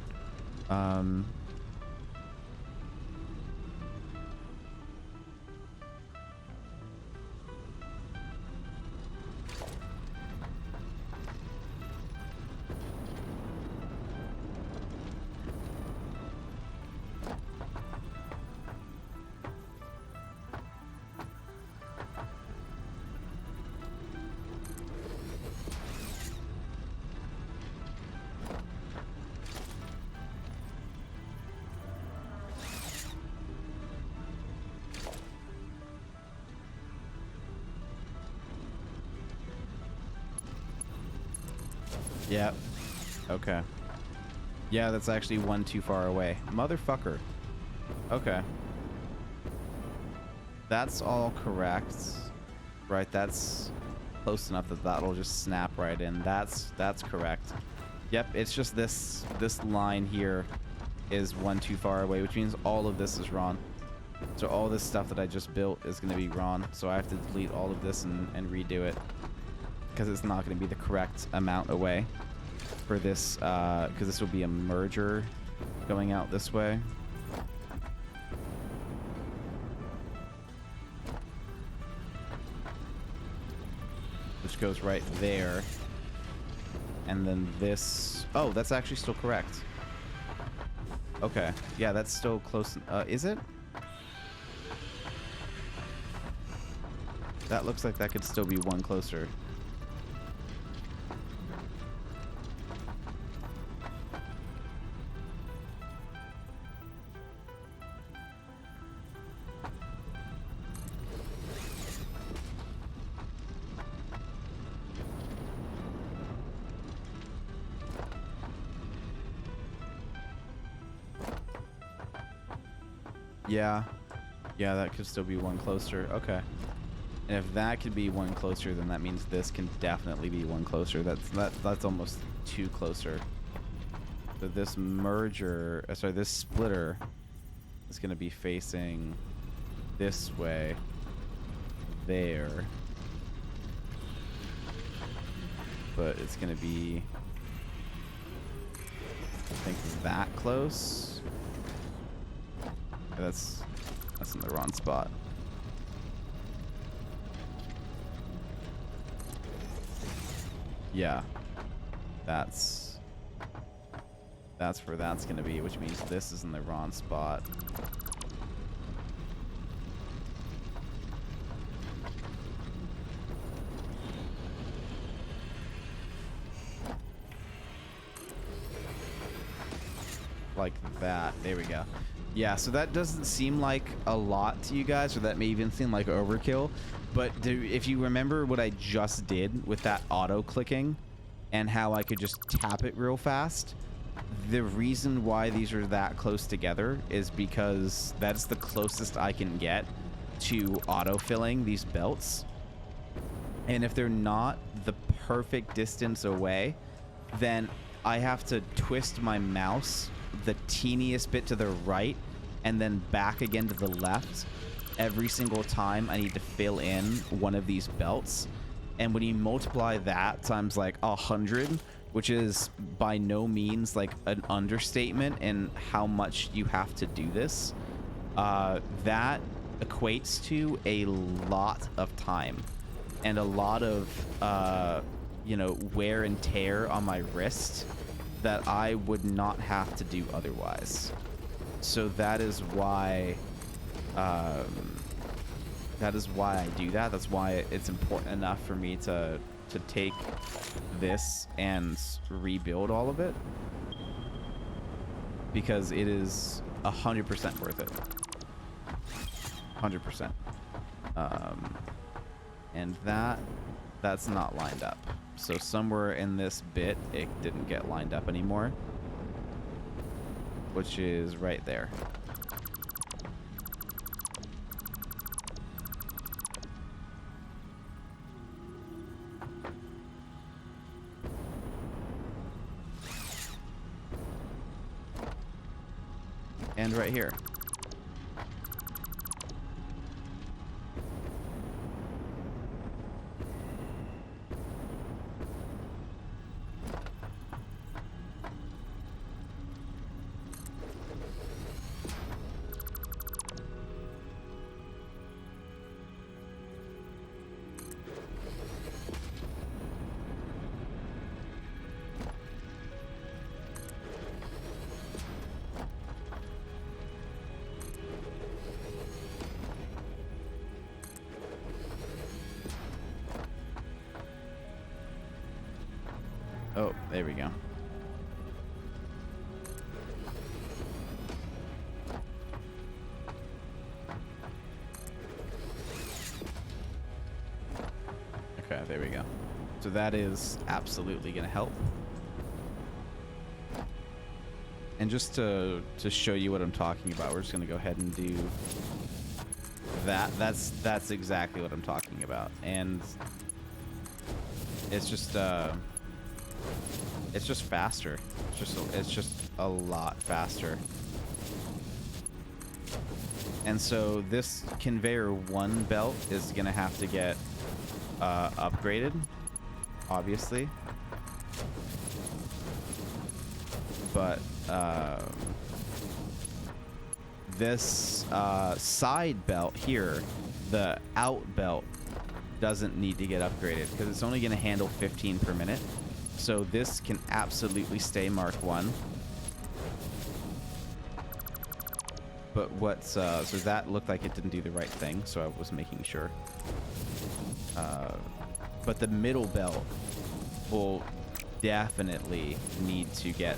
Yep. Okay. Yeah, that's actually one too far away. Motherfucker. Okay. That's all correct. Right, that's close enough that that'll just snap right in. That's correct. Yep, it's just this line here is one too far away, which means all of this is wrong. So all this stuff that I just built is going to be wrong. So I have to delete all of this and redo it, because it's not going to be the correct amount away for this, because this will be a merger going out this way. Which goes right there. And then this... Oh, that's actually still correct. Okay. Yeah, that's still close. Is it? That looks like that could still be one closer. Yeah. Yeah, that could still be one closer. Okay. And if that could be one closer, then that means this can definitely be one closer. That's almost two closer. So this merger, sorry, this splitter is going to be facing this way, there. But it's going to be, I think, that close. That's in the wrong spot. Yeah, that's where that's gonna be, which means this is in the wrong spot. Like that. There we go. Yeah, so that doesn't seem like a lot to you guys, or that may even seem like overkill. But if you remember what I just did with that auto clicking and how I could just tap it real fast, the reason why these are that close together is because that's the closest I can get to autofilling these belts. And if they're not the perfect distance away, then I have to twist my mouse the teeniest bit to the right and then back again to the left every single time I need to fill in one of these belts. And when you multiply that times like 100, which is by no means like an understatement in how much you have to do this, that equates to a lot of time and a lot of you know, wear and tear on my wrist that I would not have to do otherwise. So that is why I do that. That's why it's important enough for me to take this and rebuild all of it, because it is 100% worth it. 100%. And that's not lined up. So somewhere in this bit, it didn't get lined up anymore, which is right there. And right here. There we go. Okay, there we go. So that is absolutely going to help. And just to show you what I'm talking about, we're just going to go ahead and do that. That's exactly what I'm talking about. And it's just faster. It's just a lot faster. And so this conveyor 1 belt is going to have to get upgraded, obviously. But this side belt here, the out belt, doesn't need to get upgraded because it's only going to handle 15 per minute. So this can absolutely stay Mark 1. But what's so that looked like it didn't do the right thing, so I was making sure. But the middle belt will definitely need to get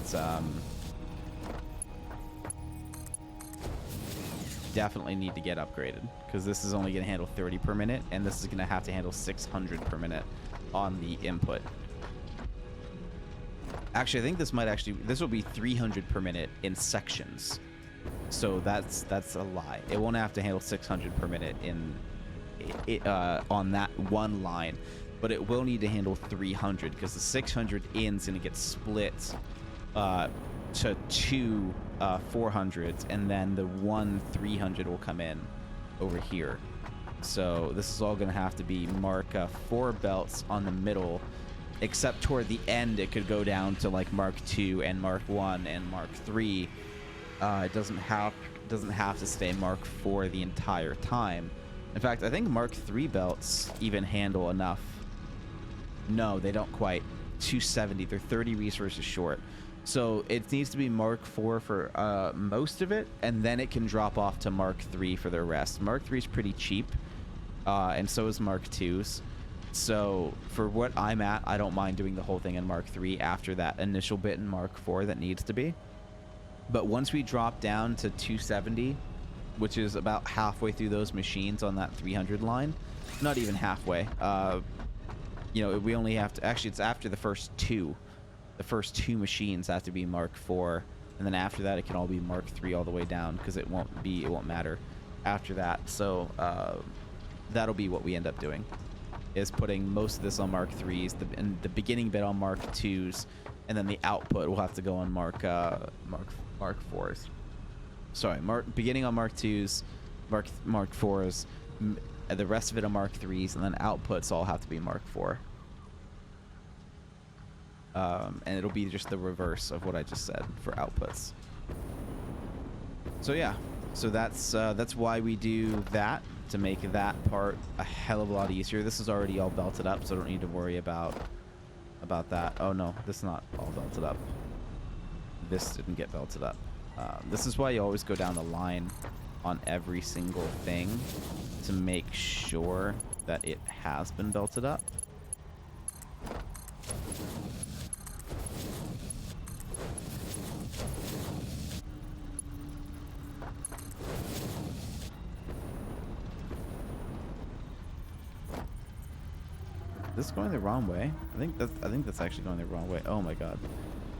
upgraded because this is only going to handle 30 per minute, and this is going to have to handle 600 per minute on the input. Actually, I think this will be 300 per minute in sections. So that's a lie. It won't have to handle 600 per minute on that one line, but it will need to handle 300 because the 600 in is going to get split to 2 400s, and then the 1 300 will come in over here. So this is all going to have to be Mark 4 belts on the middle, except toward the end it could go down to like Mark 2 and Mark 1 and Mark 3. It doesn't have to stay Mark 4 the entire time. In fact, I think Mark 3 belts even handle enough. No, they don't quite. 270. They're 30 resources short. So it needs to be Mark 4 for most of it, and then it can drop off to Mark 3 for the rest. Mark 3 is pretty cheap, and so is Mark 2's. So for what I'm at, I don't mind doing the whole thing in Mark 3 after that initial bit in Mark 4 that needs to be. But once we drop down to 270, which is about halfway through those machines on that 300 line, not even halfway, we only have to, actually it's after the first two. The first 2 machines have to be Mark 4, and then after that it can all be Mark 3 all the way down because it won't matter after that. So that'll be what we end up doing, is putting most of this on Mark 3s, and the beginning bit on Mark 2s, and then the output will have to go on Mark 4s. Sorry, beginning on Mark 2s, Mark 4s, the rest of it on Mark 3s, and then outputs all have to be Mark 4. And it'll be just the reverse of what I just said for outputs. So yeah, so that's why we do that, to make that part a hell of a lot easier. This is already all belted up, so I don't need to worry about that. Oh no, this is not all belted up. This didn't get belted up. This is why you always go down the line on every single thing to make sure that it has been belted up. Is this going the wrong way? I think that's actually going the wrong way. Oh my god.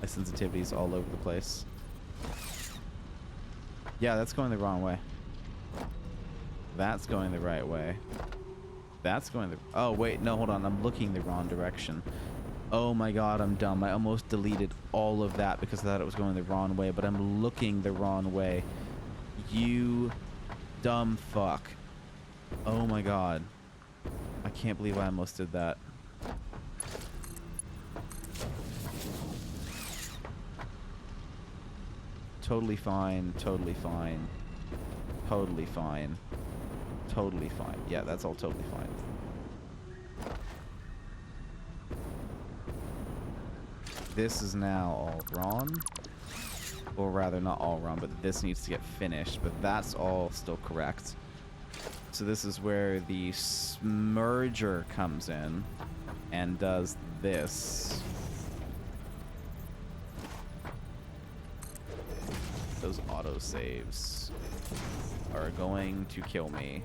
My sensitivity's all over the place. Yeah, that's going the wrong way. That's going the right way. That's going the... Oh, wait. No, hold on. I'm looking the wrong direction. Oh my god, I'm dumb. I almost deleted all of that because I thought it was going the wrong way, but I'm looking the wrong way. You dumb fuck. Oh my god. I can't believe I almost did that. Totally fine, totally fine. Totally fine. Totally fine. Yeah, that's all totally fine. This is now all wrong. Or rather, not all wrong, but this needs to get finished. But that's all still correct. So this is where the merger comes in and does this. those autosaves are going to kill me.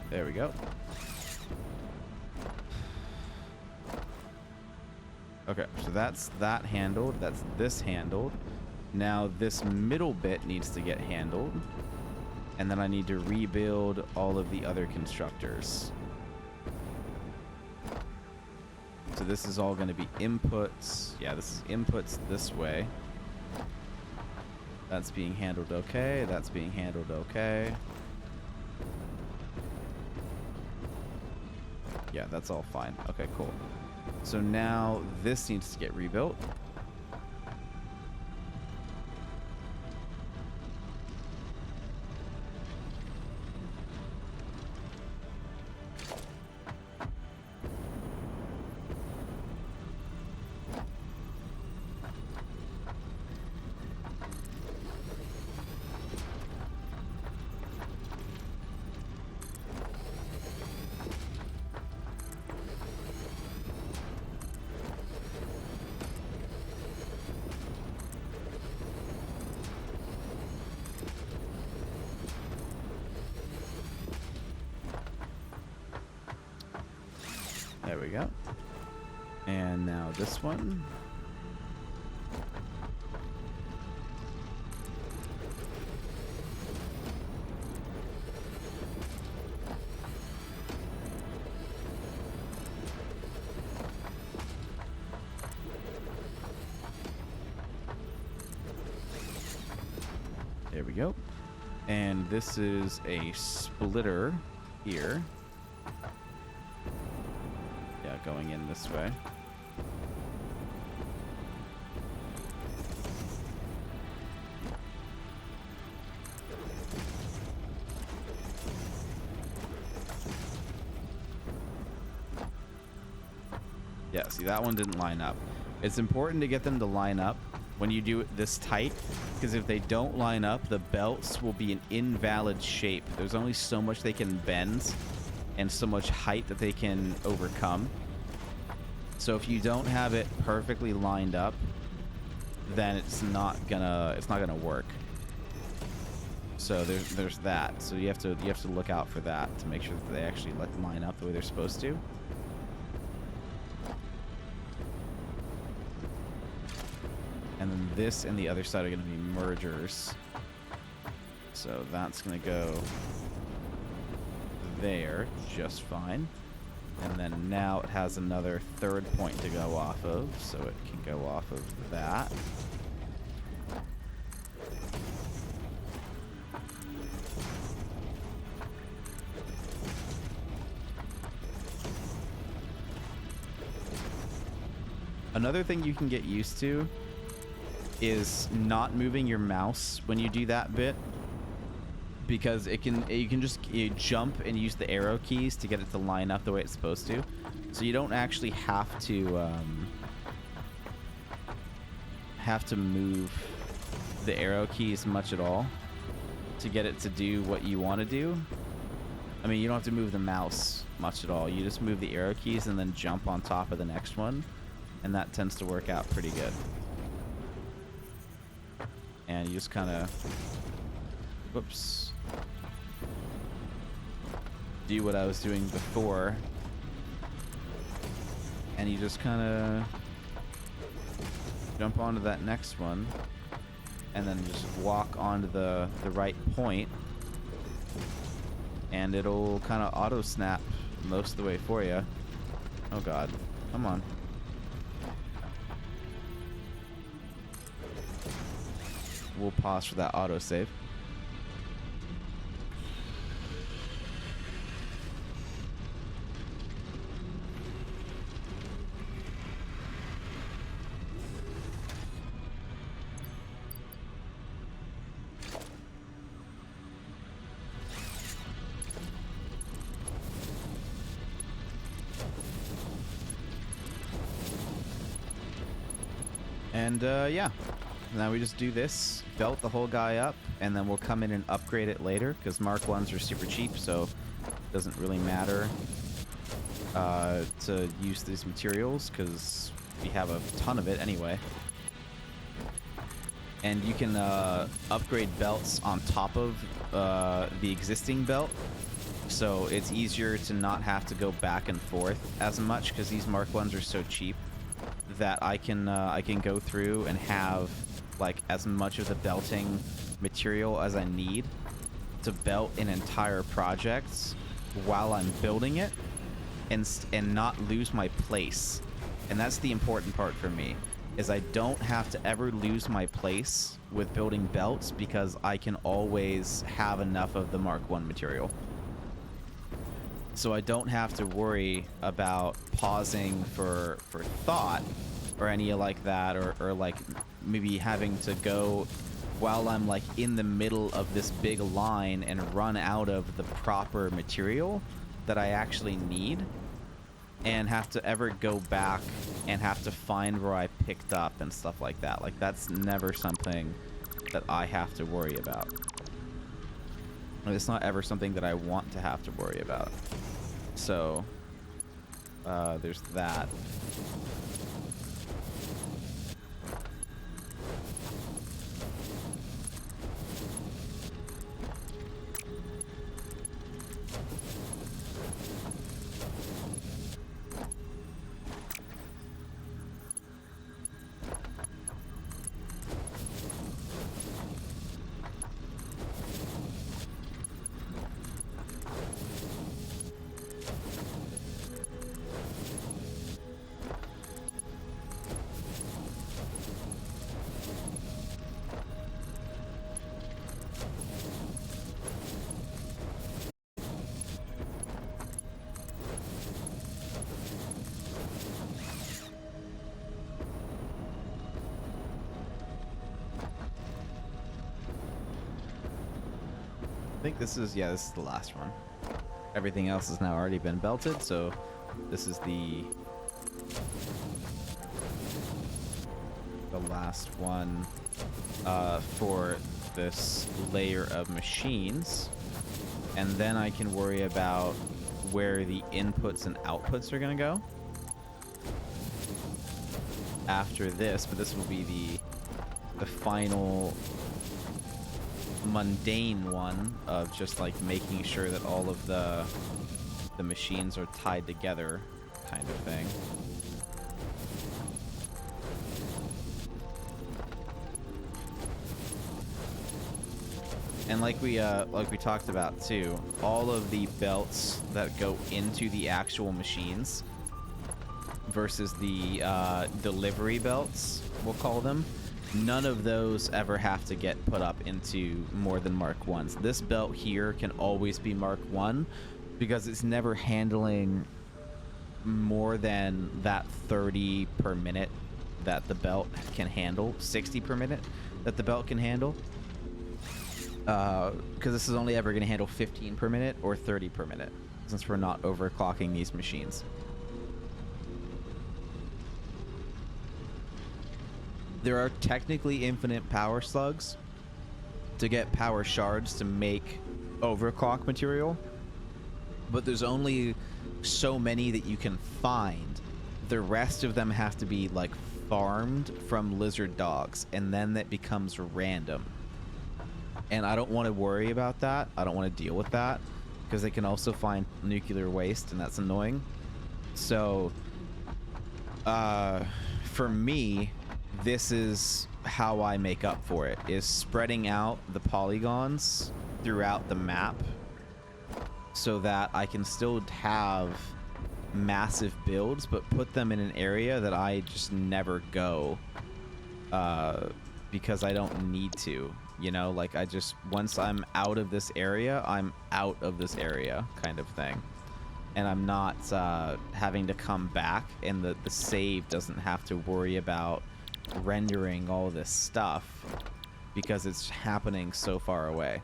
There we go. Okay, so that's that handled. That's this handled. Now this middle bit needs to get handled. And then I need to rebuild all of the other constructors. So this is all going to be inputs. Yeah, this is inputs this way. That's being handled okay. That's being handled okay. Yeah, that's all fine. Okay, cool. So now this needs to get rebuilt. There we go. And now this one. There we go. And this is a splitter here. Going in this way. Yeah, see, that one didn't line up. It's important to get them to line up when you do it this tight, because if they don't line up, the belts will be an invalid shape. There's only so much they can bend and so much height that they can overcome. So if you don't have it perfectly lined up, then it's not gonna work. So there's that. So you have to look out for that to make sure that they actually line up the way they're supposed to. And then this and the other side are gonna be mergers. So that's gonna go there just fine. And then now it has another third point to go off of, so it can go off of that. Another thing you can get used to is not moving your mouse when you do that bit, because you can just jump and use the arrow keys to get it to line up the way it's supposed to. So you don't actually have to move the arrow keys much at all to get it to do what you want to do. I mean, you don't have to move the mouse much at all. You just move the arrow keys and then jump on top of the next one, and that tends to work out pretty good. And you just kind of, whoops, do what I was doing before, and you just kind of jump onto that next one and then just walk onto the right point, and it'll kind of auto snap most of the way for you. Oh god, come on. We'll pause for that autosave. And yeah, now we just do this, belt the whole guy up, and then we'll come in and upgrade it later, because Mark 1s are super cheap, so it doesn't really matter to use these materials, because we have a ton of it anyway. And you can upgrade belts on top of the existing belt, so it's easier to not have to go back and forth as much, because these Mark 1s are so cheap that I can go through and have like as much of the belting material as I need to belt an entire project while I'm building it, and not lose my place. And that's the important part for me, is I don't have to ever lose my place with building belts, because I can always have enough of the Mark 1 material. So I don't have to worry about pausing for thought or any like that, or like maybe having to go while I'm like in the middle of this big line and run out of the proper material that I actually need, and have to ever go back and have to find where I picked up and stuff like that. Like, that's never something that I have to worry about. It's not ever something that I want to have to worry about. So, there's that. I think this is, yeah, this is the last one. Everything else has now already been belted, so this is the last one for this layer of machines. And then I can worry about where the inputs and outputs are going to go after this, but this will be the final mundane one of just like making sure that all of the machines are tied together, kind of thing. And like we talked about too, all of the belts that go into the actual machines versus the delivery belts, we'll call them, none of those ever have to get put up into more than Mark 1s. This belt here can always be Mark 1 because it's never handling more than that 30 per minute that the belt can handle, 60 per minute that the belt can handle. Because this is only ever going to handle 15 per minute or 30 per minute, since we're not overclocking these machines. There are technically infinite power slugs to get power shards to make overclock material, but there's only so many that you can find. The rest of them have to be like farmed from lizard dogs, and then that becomes random. And I don't want to worry about that. I don't want to deal with that, because they can also find nuclear waste, and that's annoying. So, for me, this is how I make up for it, is spreading out the polygons throughout the map so that I can still have massive builds, but put them in an area that I just never go, because I don't need to. You know, like, I just, once I'm out of this area, I'm out of this area, kind of thing. And I'm not having to come back, and the save doesn't have to worry about rendering all this stuff because it's happening so far away.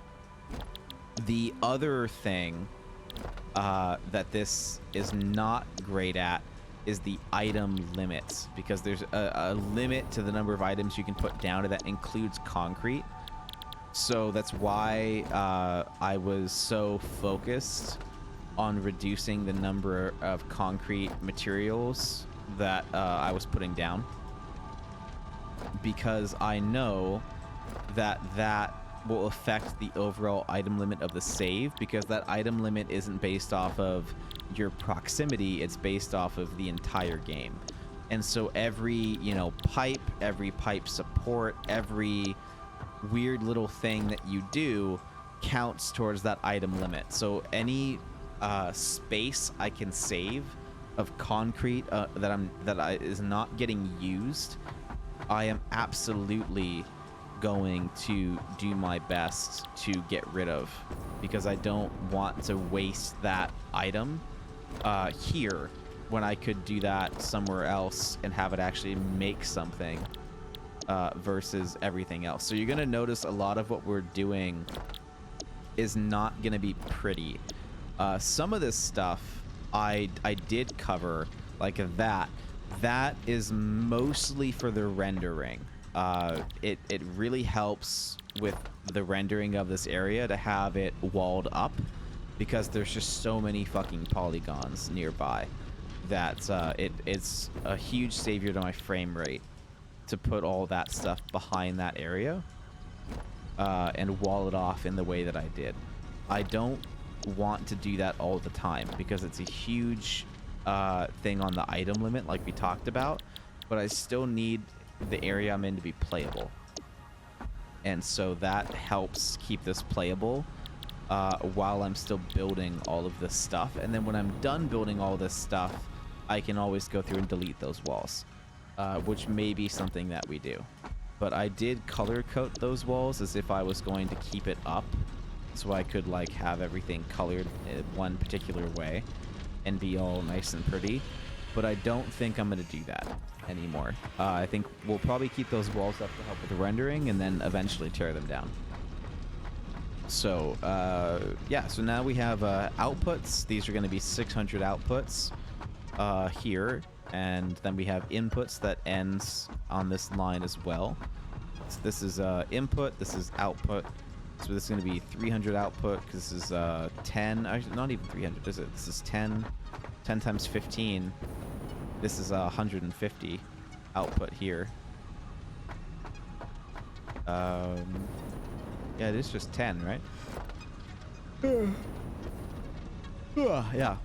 The other thing that this is not great at is the item limits, because there's a limit to the number of items you can put down, and that includes concrete. So that's why I was so focused on reducing the number of concrete materials that I was putting down, because I know that that will affect the overall item limit of the save, because that item limit isn't based off of your proximity, it's based off of the entire game. And so every, you know, every pipe support, every weird little thing that you do counts towards that item limit. So any space I can save of concrete that is not getting used, I am absolutely going to do my best to get rid of, because I don't want to waste that item here when I could do that somewhere else and have it actually make something versus everything else. So you're gonna notice a lot of what we're doing is not gonna be pretty. Some of this stuff I did cover, like that is mostly for the rendering. It really helps with the rendering of this area to have it walled up, because there's just so many fucking polygons nearby that it's a huge savior to my frame rate to put all that stuff behind that area and wall it off in the way that I did. I don't want to do that all the time, because it's a huge thing on the item limit like we talked about, but I still need the area I'm in to be playable, and so that helps keep this playable while I'm still building all of this stuff. And then when I'm done building all this stuff, I can always go through and delete those walls, which may be something that we do. But I did color code those walls as if I was going to keep it up, so I could like have everything colored in one particular way and be all nice and pretty. But I don't think I'm going to do that anymore. I think we'll probably keep those walls up to help with the rendering, and then eventually tear them down. So yeah, so now we have outputs. These are going to be 600 outputs here, and then we have inputs that ends on this line as well. So this is input, this is output. So this is going to be 300 output, because this is 10, actually not even 300, is it? This is 10 times 15. This is 150 output here. Yeah, it is just 10, right? Yeah.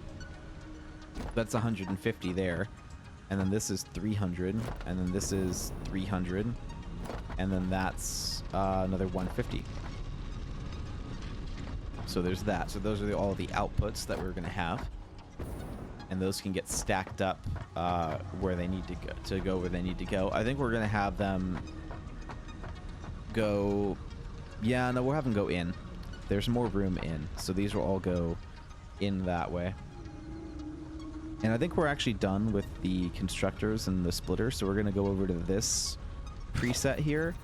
That's 150 there. And then this is 300. And then this is 300. And then that's another 150. So there's that. So those are all the outputs that we're going to have. And those can get stacked up where they need to go where they need to go. I think we're going to have them go... Yeah, no, we'll have them go in. There's more room in. So these will all go in that way. And I think we're actually done with the constructors and the splitters. So we're going to go over to this preset here,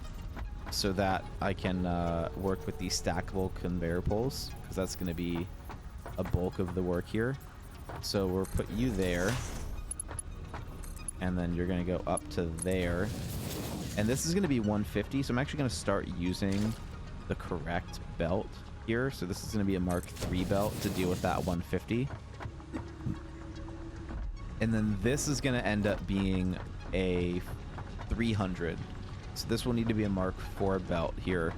so that I can work with these stackable conveyor poles, because that's going to be a bulk of the work here. So we'll put you there, and then you're going to go up to there. And this is going to be 150, so I'm actually going to start using the correct belt here. So this is going to be a Mark III belt to deal with that 150. And then this is going to end up being a 300. So this will need to be a Mark IV belt here.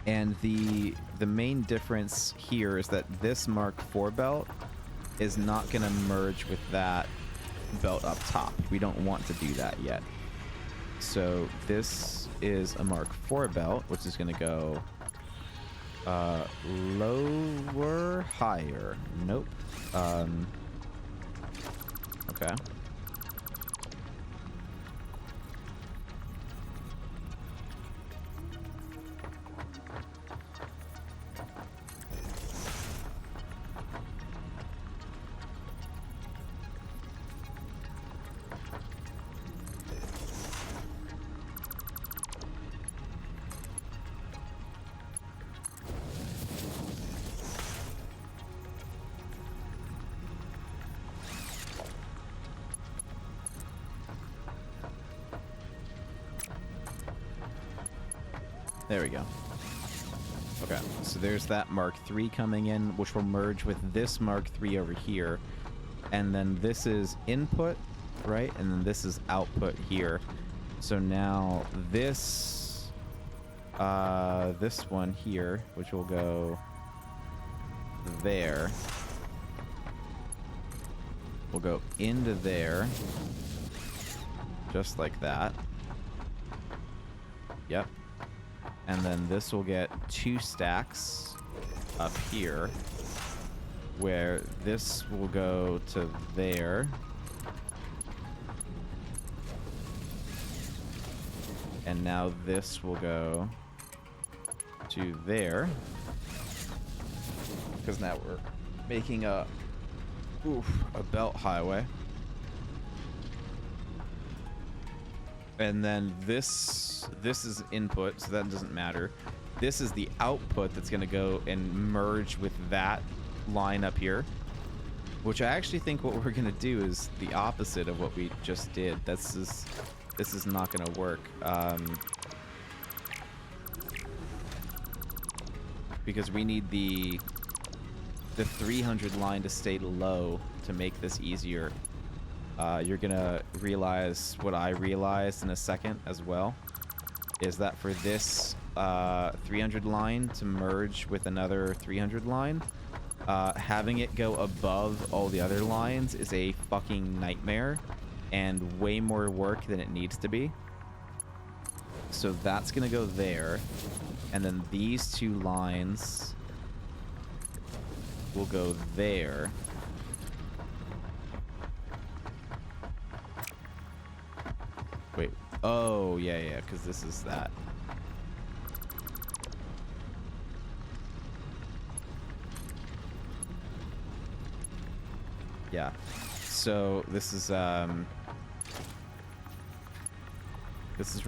And the main difference here is that this Mark IV belt is not going to merge with that belt up top. We don't want to do that yet. So this is a Mark IV belt, which is going to go lower, higher. Nope. Okay. There we go. Okay, so there's that Mark III coming in, which will merge with this Mark III over here. And then this is input, right? And then this is output here. So now this, this one here, which will go there, will go into there, just like that. Yep. And then this will get 2 stacks up here, where this will go to there. And now this will go to there. Because now we're making a belt highway. And then this is input, so that doesn't matter. This is the output that's going to go and merge with that line up here, which I actually think what we're going to do is the opposite of what we just did. This is not going to work. Because we need the 300 line to stay low to make this easier. You're gonna realize what I realized in a second as well, is that for this 300 line to merge with another 300 line, having it go above all the other lines is a fucking nightmare and way more work than it needs to be. So that's gonna go there, and then these 2 lines will go there. Wait. Oh, yeah, because this is that. Yeah. So this is where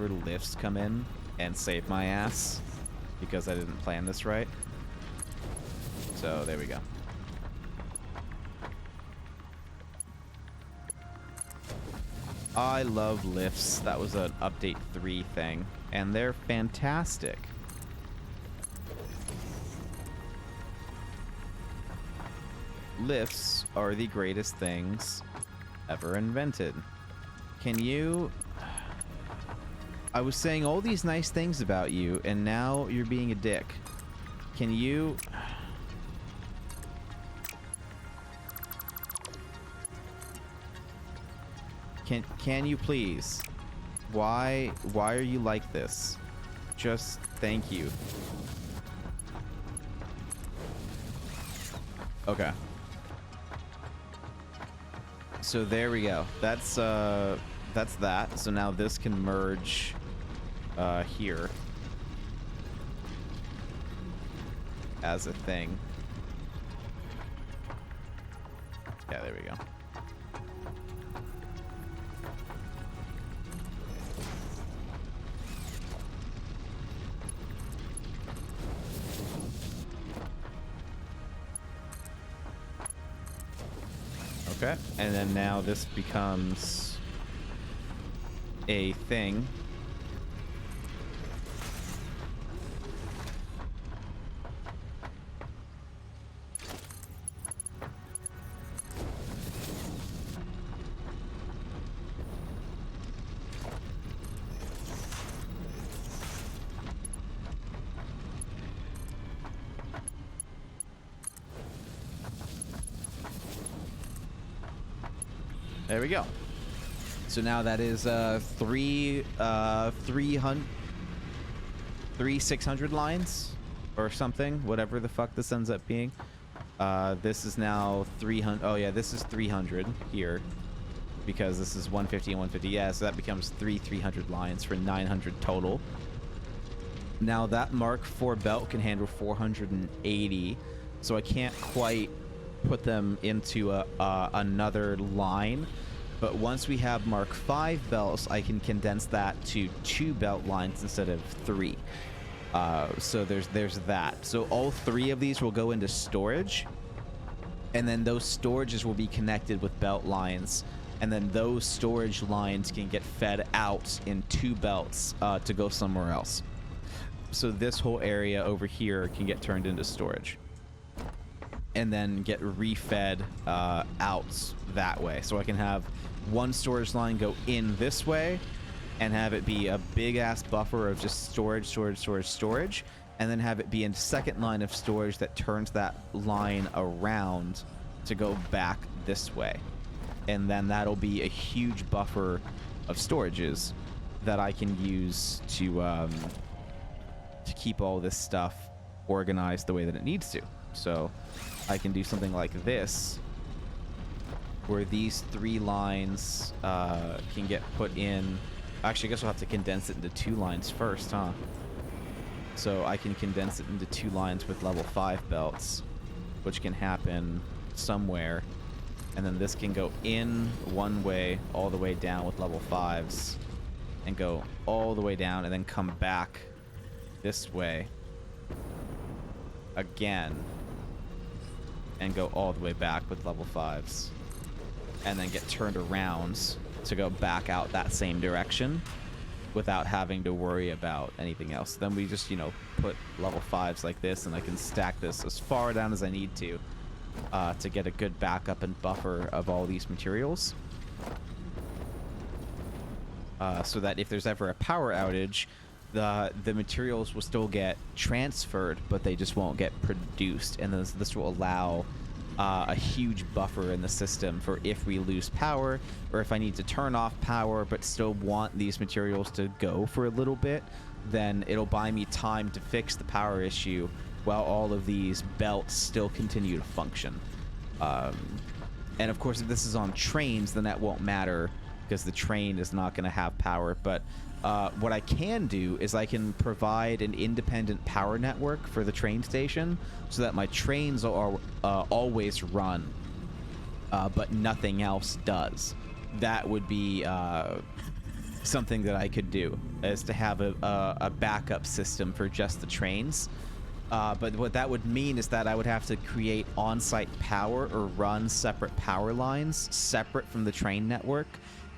lifts come in and save my ass because I didn't plan this right. So there we go. I love lifts. That was an update 3 thing, and they're fantastic. Lifts are the greatest things ever invented. Can you... I was saying all these nice things about you, and now you're being a dick. Can you... Can you please? Why are you like this? Just thank you. Okay. So there we go. That's that. So now this can merge here as a thing. Yeah, there we go. Okay, and then now this becomes a thing. There we go. So now that is 3 600 lines or something, whatever the fuck this ends up being. This is now 300. Oh yeah, this is 300 here because this is 150 and 150. Yeah, so that becomes 300 lines for 900 total. Now that Mark IV belt can handle 480, so I can't quite put them into another line, but once we have Mark V belts, I can condense that to 2 belt lines instead of 3. So there's that. So all 3 of these will go into storage, and then those storages will be connected with belt lines, and then those storage lines can get fed out in 2 belts to go somewhere else. So this whole area over here can get turned into storage. And then get refed out that way. So I can have one storage line go in this way and have it be a big-ass buffer of just storage, storage, storage, storage, and then have it be a second line of storage that turns that line around to go back this way. And then that'll be a huge buffer of storages that I can use to keep all this stuff organized the way that it needs to. So I can do something like this, where these 3 lines can get put in. Actually, I guess we'll have to condense it into 2 lines first, huh? So I can condense it into 2 lines with level 5 belts, which can happen somewhere. And then this can go in one way, all the way down with level 5s, and go all the way down, and then come back this way again, and go all the way back with level 5s, and then get turned around to go back out that same direction without having to worry about anything else. Then we just, you know, put level 5s like this, and I can stack this as far down as I need to get a good backup and buffer of all these materials. So that if there's ever a power outage, the materials will still get transferred, but they just won't get produced. And this will allow a huge buffer in the system for if we lose power, or if I need to turn off power but still want these materials to go for a little bit, then it'll buy me time to fix the power issue while all of these belts still continue to function. And of course, if this is on trains, then that won't matter, because the train is not going to have power. But what I can do is I can provide an independent power network for the train station so that my trains are always run, but nothing else does. That would be something that I could do, is to have a backup system for just the trains. But what that would mean is that I would have to create on-site power or run separate power lines separate from the train network.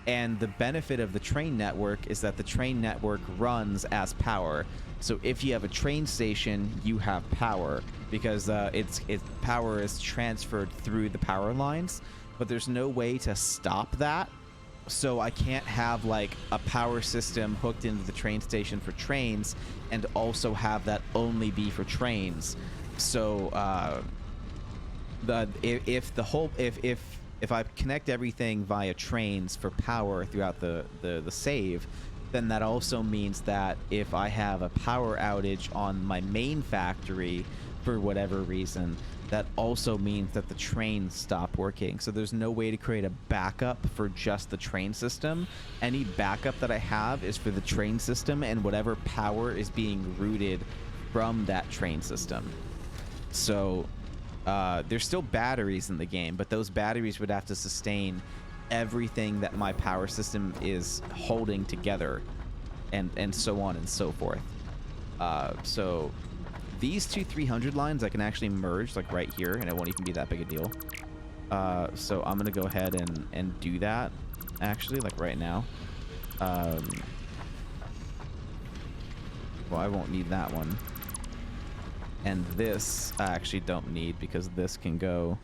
And the benefit of the train network is that the train network runs as power. So if you have a train station, you have power, because its power is transferred through the power lines. But there's no way to stop that. So I can't have like a power system hooked into the train station for trains and also have that only be for trains. So if I connect everything via trains for power throughout the save, then that also means that if I have a power outage on my main factory for whatever reason, that also means that the trains stop working. So there's no way to create a backup for just the train system. Any backup that I have is for the train system and whatever power is being routed from that train system. So there's still batteries in the game, but those batteries would have to sustain everything that my power system is holding together, and so on and so forth. So these two 300 lines I can actually merge like right here, and it won't even be that big a deal. So I'm gonna go ahead and do that actually, like right now. Well, I won't need that one. And this I actually don't need, because this can go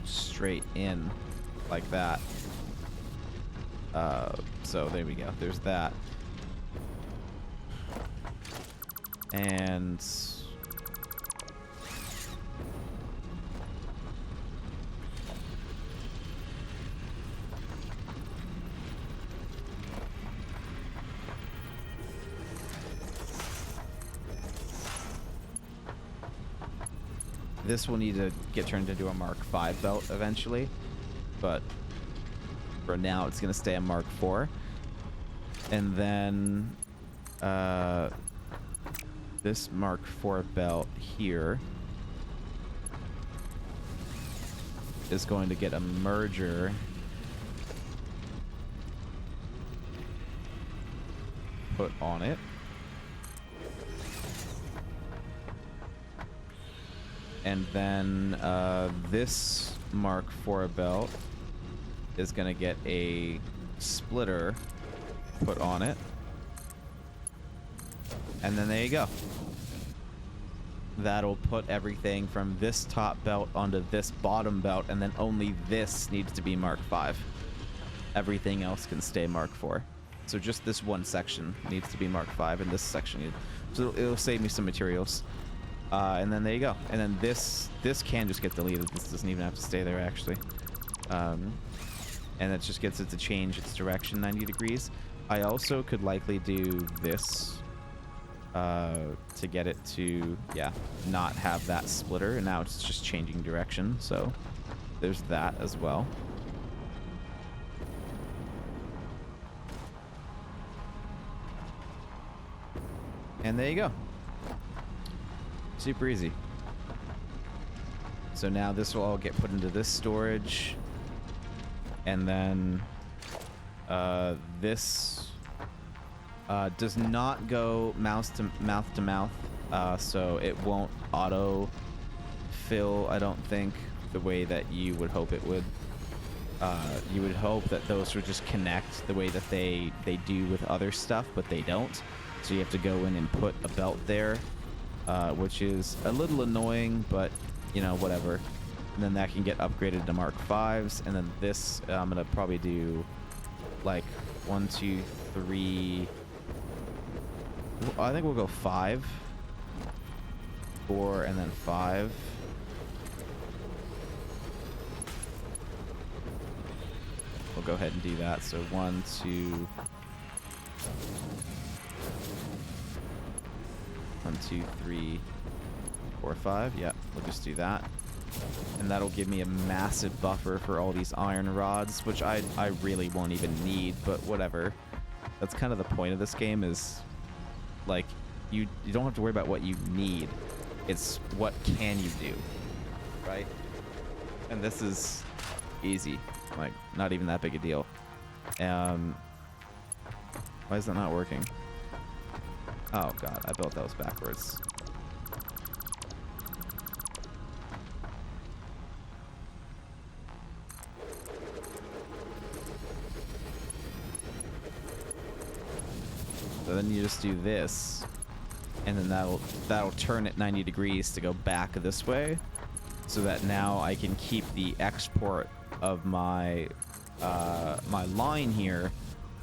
straight in like that. So there we go. There's that. And this will need to get turned into a Mark 5 belt eventually, but for now it's going to stay a Mark 4. And then this Mark 4 belt here is going to get a merger put on it. And then this Mark 4 belt is going to get a splitter put on it. And then there you go. That'll put everything from this top belt onto this bottom belt, and then only this needs to be Mark 5. Everything else can stay Mark 4. So just this one section needs to be Mark 5, and this section so it'll save me some materials. And then there you go. And then this can just get deleted. This doesn't even have to stay there, actually. And it just gets it to change its direction 90 degrees. I also could likely do this to get it to, yeah, not have that splitter. And now it's just changing direction. So there's that as well. And there you go. Super easy. So now this will all get put into this storage. And then this does not go mouth to mouth. So it won't auto fill, I don't think, the way that you would hope it would. You would hope that those would just connect the way that they do with other stuff, but they don't. So you have to go in and put a belt there, which is a little annoying, but, you know, whatever. And then that can get upgraded to Mark 5s. And then this, I'm going to probably do, like, 1, 2, 3... I think we'll go 5. 4, and then 5. We'll go ahead and do that. So 1, 2... 1, 2, 3, 4, 5. Yeah, we'll just do that. And that'll give me a massive buffer for all these iron rods, which I really won't even need, but whatever. That's kind of the point of this game, is like you don't have to worry about what you need. It's what can you do, right? And this is easy, like not even that big a deal. Why is that not working? Oh god, I built those backwards. So then you just do this, and then that'll turn it 90 degrees to go back this way, so that now I can keep the export of my my line here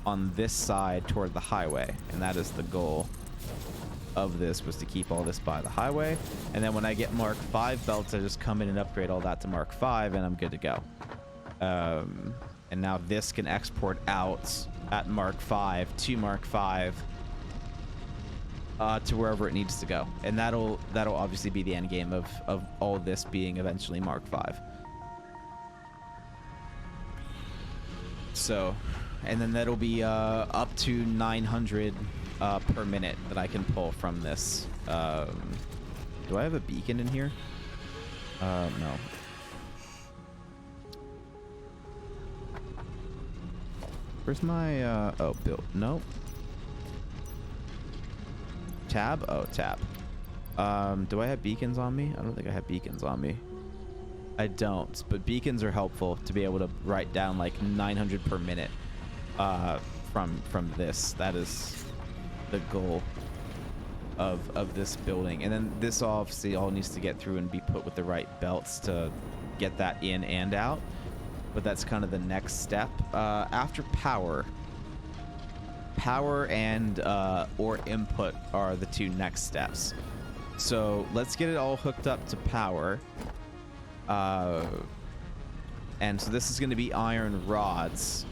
on this side toward the highway, and that is the goal of this, was to keep all this by the highway. And then when I get Mark 5 belts, I just come in and upgrade all that to Mark 5, and I'm good to go. And now this can export out at Mark 5 to Mark 5 to wherever it needs to go, and that'll obviously be the end game of all this being eventually Mark 5. So, and then that'll be up to 900 per minute that I can pull from this. Do I have a beacon in here? No. Where's my oh, build? No. Tab? Oh, tab. Do I have beacons on me? I don't think I have beacons on me. I don't, but beacons are helpful to be able to write down like 900 per minute from this. That is the goal of this building. And then this obviously all needs to get through and be put with the right belts to get that in and out. But that's kind of the next step. After power and or input are the two next steps. So let's get it all hooked up to power. And so this is going to be iron rods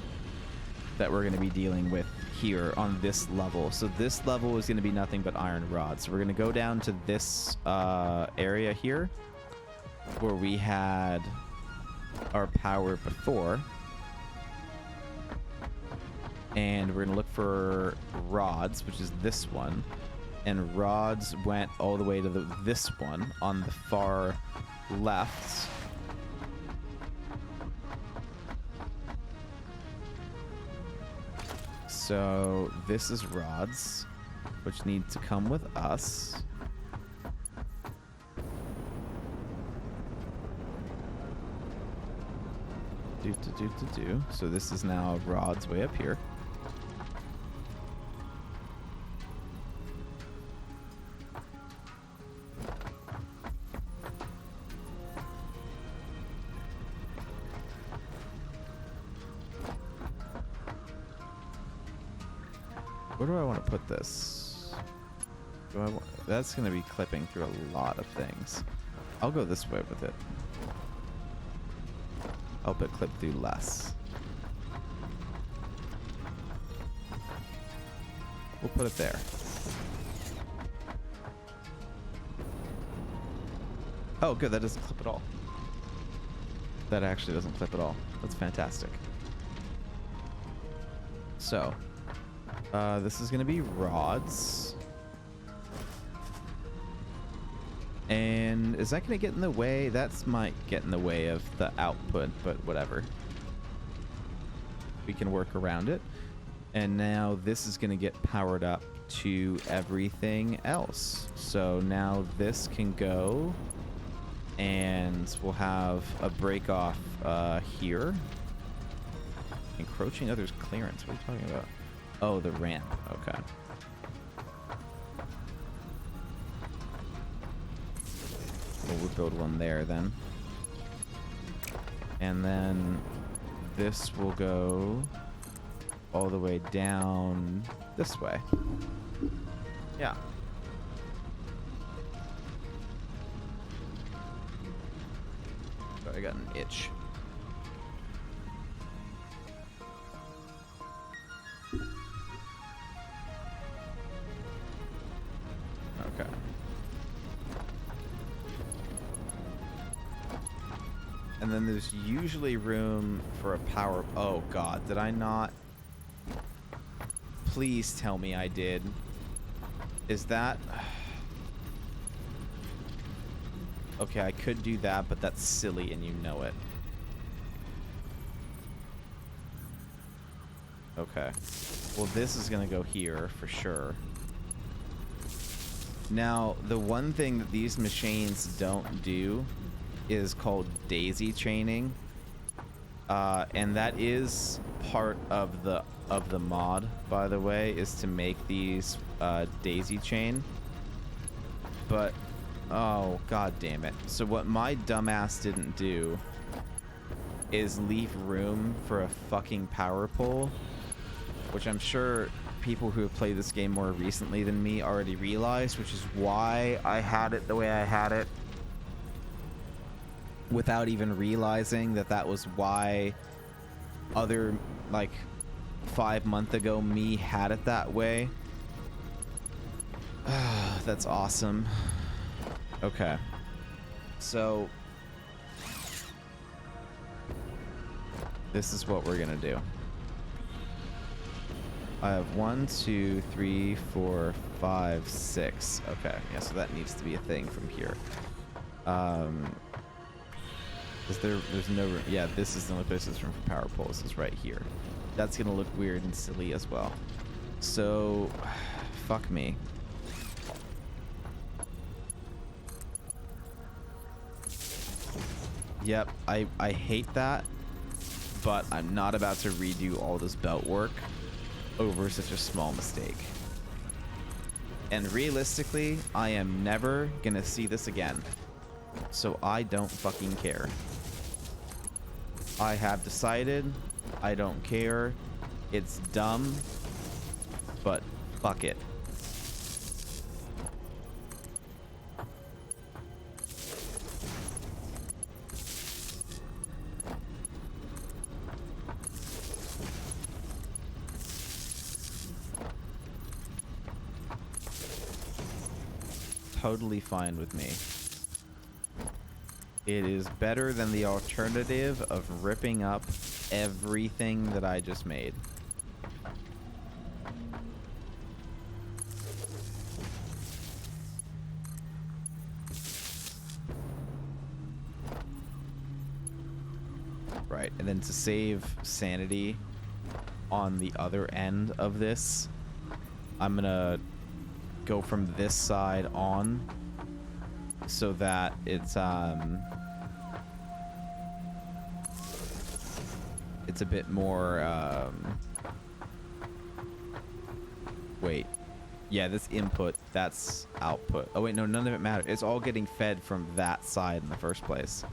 that we're going to be dealing with here on this level. So this level is going to be nothing but iron rods. So we're going to go down to this area here where we had our power before, and we're going to look for rods, which is this one, and rods went all the way to this one on the far left. So this is rods, which need to come with us. So this is now rods way up here. Where do I want to put this? That's going to be clipping through a lot of things. I'll go this way with it. Help it clip through less. We'll put it there. Oh, good. That doesn't clip at all. That actually doesn't clip at all. That's fantastic. So, this is going to be rods. And is that going to get in the way? That's might get in the way of the output, but whatever. We can work around it. And now this is going to get powered up to everything else. So now this can go, and we'll have a break off here. Encroaching others' clearance. What are you talking about? Oh, the ramp. Okay. Well, we'll build one there then. And then this will go all the way down this way. Yeah. Sorry, I got an itch. Okay. And then there's usually room for a power... Oh, God. Did I not... Please tell me I did. Is that... Okay, I could do that, but that's silly and you know it. Okay. Well, this is going to go here for sure. Now, the one thing that these machines don't do is called daisy chaining. And that is part of the mod, by the way, is to make these daisy chain. But oh, god damn it. So what my dumbass didn't do is leave room for a fucking power pole, which I'm sure people who have played this game more recently than me already realized, which is why I had it the way I had it, without even realizing that that was why other, like, 5 months ago me had it that way. That's awesome. Okay. So this is what we're gonna do. I have 1, 2, 3, 4, 5, 6. Okay, yeah, so that needs to be a thing from here. Is there's no room? Yeah, this is the only place there's room for power poles, is right here. That's gonna look weird and silly as well. So, fuck me. Yep, I hate that, but I'm not about to redo all this belt work over such a small mistake. And realistically, I am never gonna see this again. So I don't fucking care. I have decided I don't care. It's dumb, but fuck it. Totally fine with me. It is better than the alternative of ripping up everything that I just made. Right, and then to save sanity on the other end of this, I'm gonna go from this side on so that it's a bit more wait, yeah, this input, that's output. Oh wait, no, none of it matters. It's all getting fed from that side in the first place,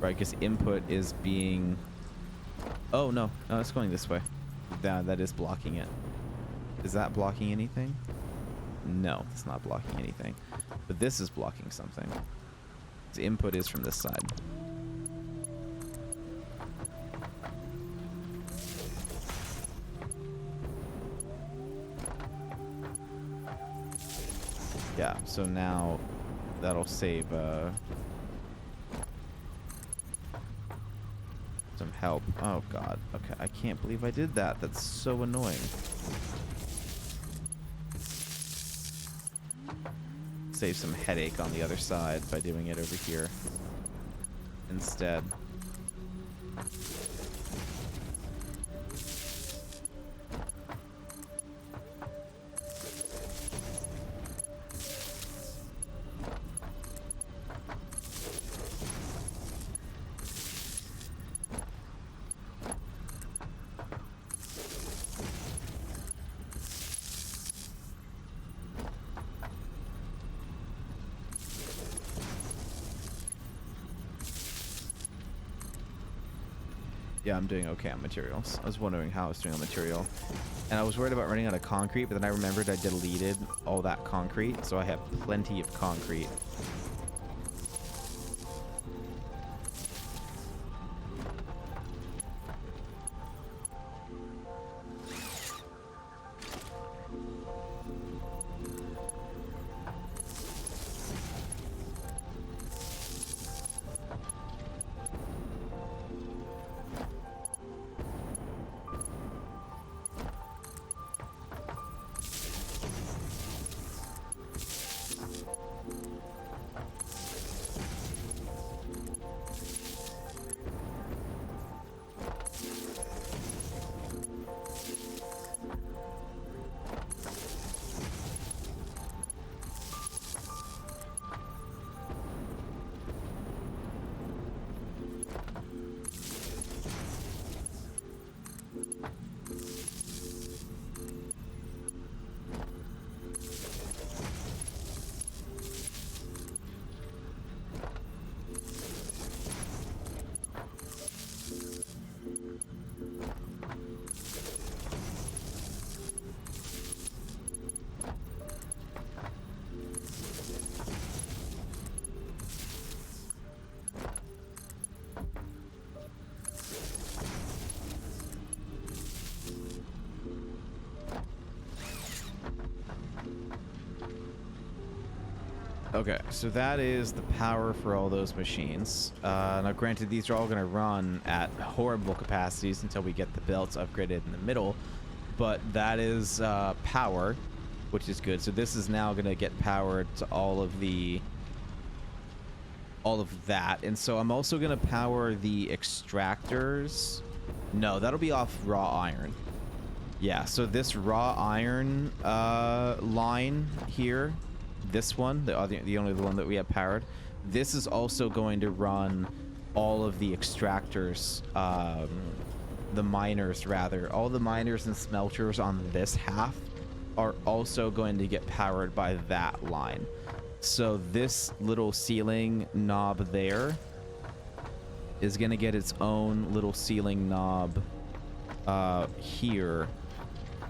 right? Because input is being, oh no, it's going this way. That is blocking it. Is that blocking anything? No, it's not blocking anything. But this is blocking something. The input is from this side. Yeah, so now that'll save some help. Oh god. Okay, I can't believe I did that. That's so annoying. Save some headache on the other side by doing it over here instead. Yeah, I'm doing okay on materials. I was wondering how I was doing on material. And I was worried about running out of concrete, but then I remembered I deleted all that concrete, so I have plenty of concrete. Okay, so that is the power for all those machines. Now, granted, these are all going to run at horrible capacities until we get the belts upgraded in the middle, but that is power, which is good. So this is now going to get powered to all of that, and so I'm also going to power the extractors. No, that'll be off raw iron. Yeah, so this raw iron line here. This one, the only one that we have powered, this is also going to run all of the extractors, the miners rather. All the miners and smelters on this half are also going to get powered by that line. So this little ceiling knob there is going to get its own little ceiling knob here,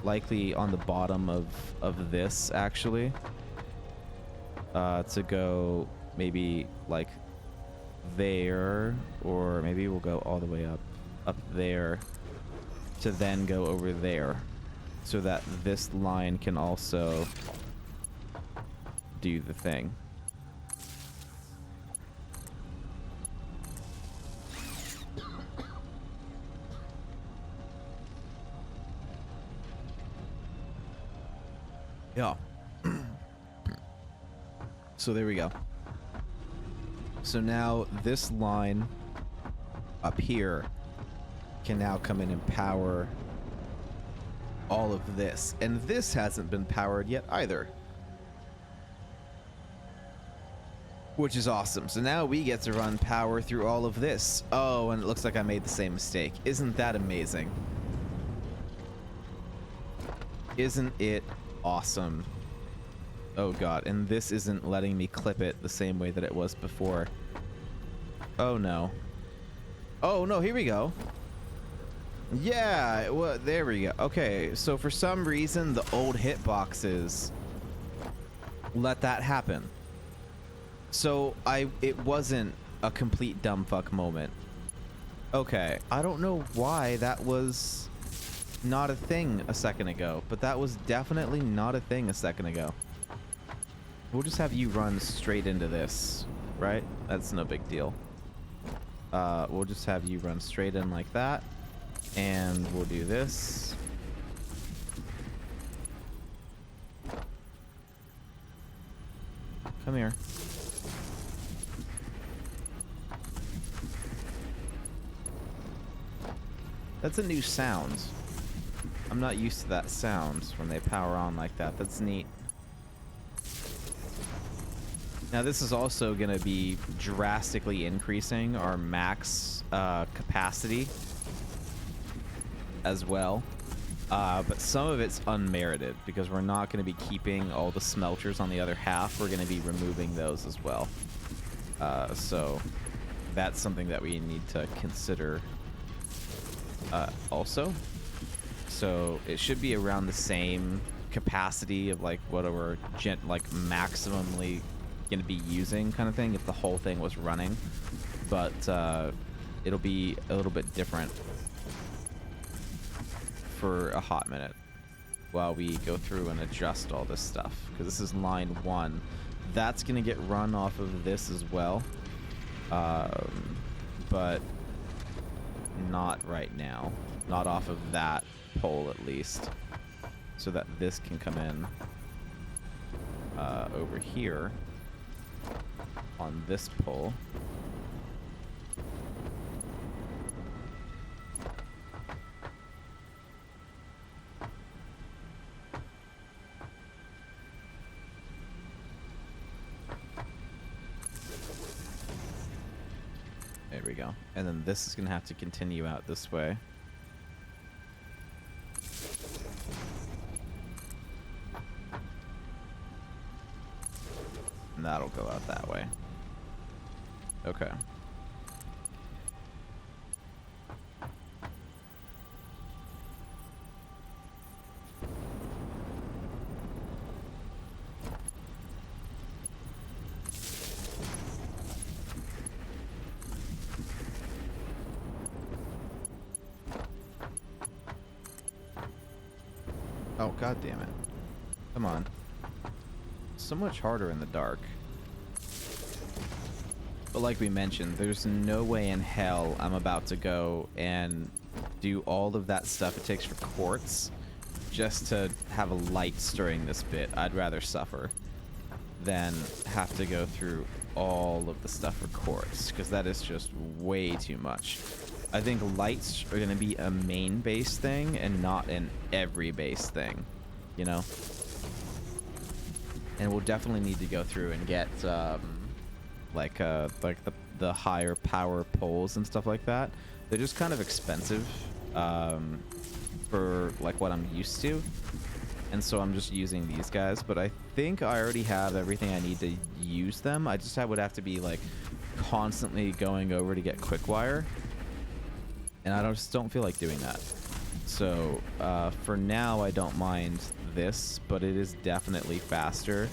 likely on the bottom of this actually. To go maybe like there, or maybe we'll go all the way up there to then go over there, so that this line can also do the thing. Yeah. So there we go. So now this line up here can now come in and power all of this. And this hasn't been powered yet either, which is awesome. So now we get to run power through all of this. Oh, and it looks like I made the same mistake. Isn't that amazing? Isn't it awesome? Oh god, and this isn't letting me clip it the same way that it was before. Oh no. Oh no, here we go. Yeah, well, there we go. Okay, so for some reason, the old hitboxes let that happen. So it wasn't a complete dumbfuck moment. Okay, I don't know why that was not a thing a second ago, but that was definitely not a thing a second ago. We'll just have you run straight into this, right? That's no big deal. We'll just have you run straight in like that, and we'll do this. Come here. That's a new sound. I'm not used to that sound when they power on like that. That's neat. Now this is also going to be drastically increasing our max capacity as well. But some of it's unmerited because we're not going to be keeping all the smelters on the other half. We're going to be removing those as well. So that's something that we need to consider also. So it should be around the same capacity of like what we're maximally going to be using kind of thing if the whole thing was running. But it'll be a little bit different for a hot minute while we go through and adjust all this stuff, because this is line 1. That's going to get run off of this as well, but not right now, not off of that pole at least, so that this can come in over here on this pole. There we go. And then this is going to have to continue out this way. And that'll go out that way. Okay. Oh, god damn it. Come on. So much harder in the dark. But like we mentioned, there's no way in hell I'm about to go and do all of that stuff it takes for quartz just to have a light stirring this bit. I'd rather suffer than have to go through all of the stuff for quartz, because that is just way too much. I think lights are going to be a main base thing and not an every base thing, you know? And we'll definitely need to go through and get like the higher power poles and stuff like that. They're just kind of expensive for like what I'm used to, and so I'm just using these guys. But I think I already have everything I need to use them. I just would have to be like constantly going over to get quick wire, and I just don't feel like doing that. So for now I don't mind this, but it is definitely faster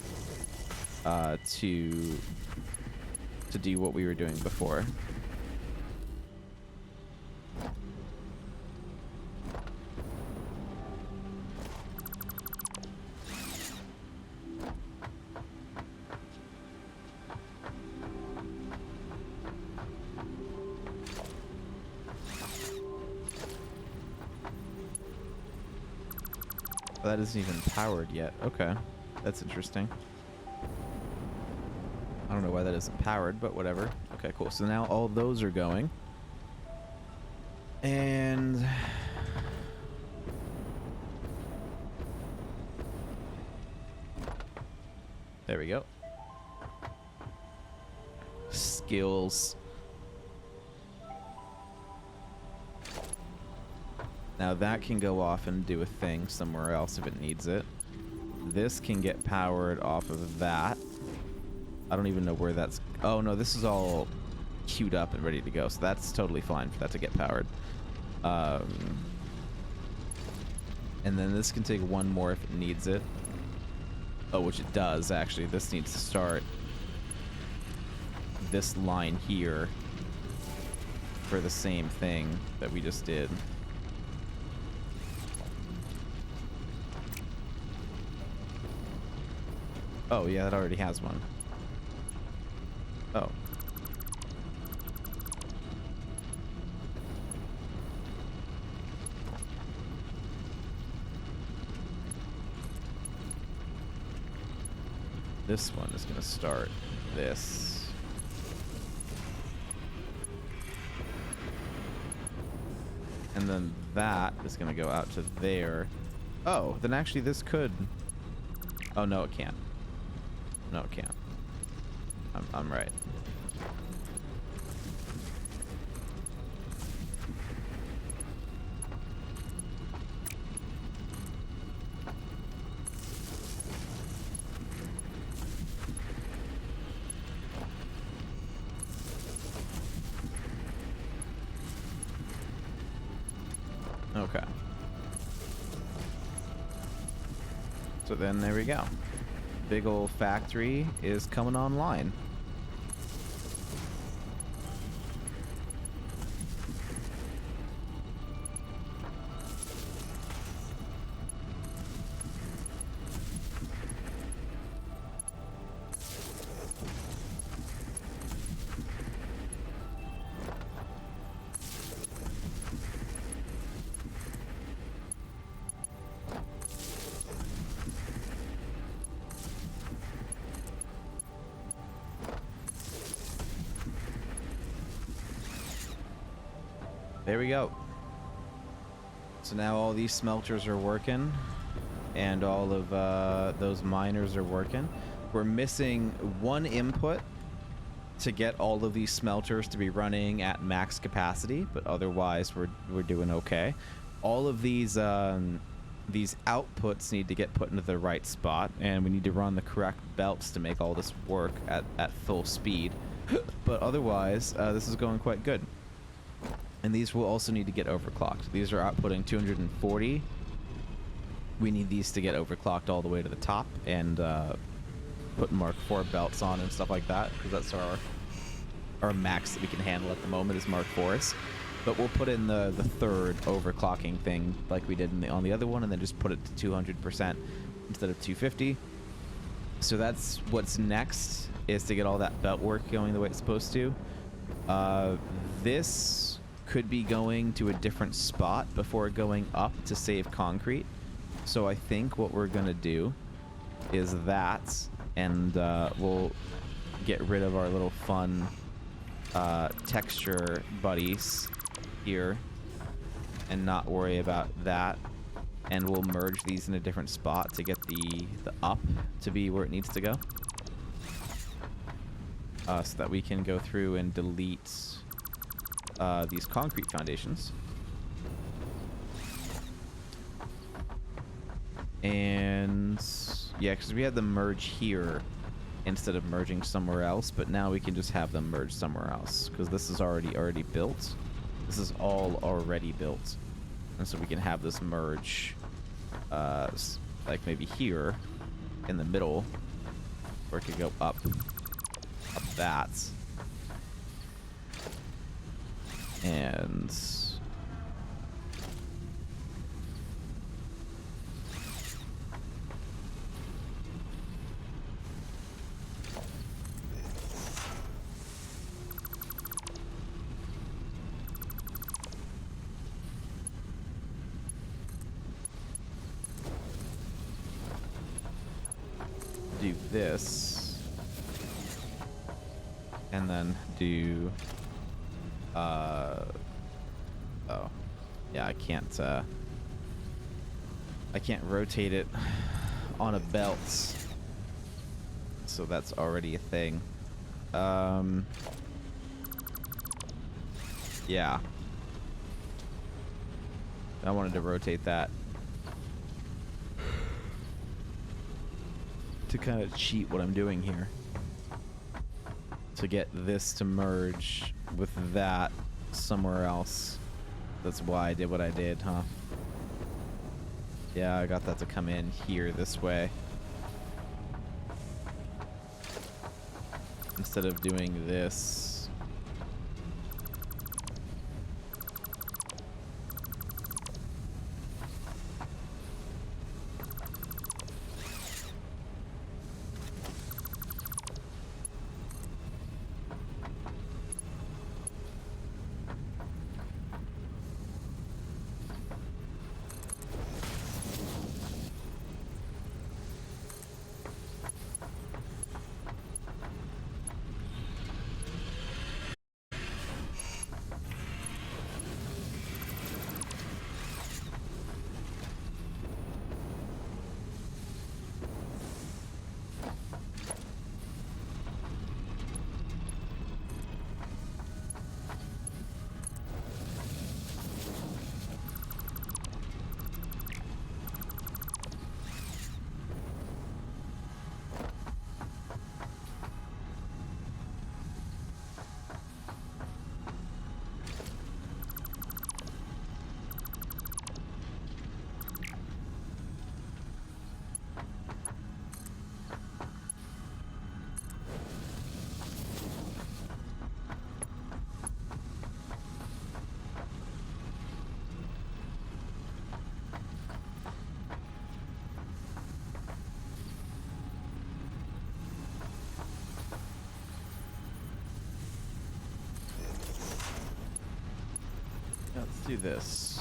to do what we were doing before. That isn't even powered yet. Okay, that's interesting. I don't know why that isn't powered, but whatever. Okay, cool. So now all those are going. And there we go. Skills. Now that can go off and do a thing somewhere else if it needs it. This can get powered off of that. I don't even know where that's... Oh, no, this is all queued up and ready to go, so that's totally fine for that to get powered. Um, and then this can take one more if it needs it. Oh, which it does, actually. This needs to start this line here for the same thing that we just did. Oh, yeah, that already has one. Oh. This one is going to start this. And then that is going to go out to there. Oh, then actually this could... Oh, no, it can't. No, it can't. I'm right. Okay. So then there we go. Big old factory is coming online. There we go. So now all these smelters are working, and all of those miners are working. We're missing one input to get all of these smelters to be running at max capacity, but otherwise we're doing okay. All of these outputs need to get put into the right spot, and we need to run the correct belts to make all this work at full speed. But otherwise, this is going quite good. And these will also need to get overclocked. These are outputting 240. We need these to get overclocked all the way to the top and put Mark IV belts on and stuff like that, because that's our max that we can handle at the moment is Mark IVs. But we'll put in the third overclocking thing like we did on the other one, and then just put it to 200% instead of 250. So that's what's next, is to get all that belt work going the way it's supposed to. This could be going to a different spot before going up to save concrete. So I think what we're gonna do is that, and we'll get rid of our little fun texture buddies here and not worry about that, and we'll merge these in a different spot to get the up to be where it needs to go, so that we can go through and delete these concrete foundations. And yeah, because we had them merge here instead of merging somewhere else, but now we can just have them merge somewhere else because this is already built. This is all already built, and so we can have this merge like maybe here in the middle, or it could go up that. And do this, and then do oh yeah, I can't rotate it on a belt, so that's already a thing. Yeah, I wanted to rotate that to kind of cheat what I'm doing here, to get this to merge with that somewhere else. That's why I did what I did, huh? Yeah, I got that to come in here this way. Instead of doing this. Let's do this.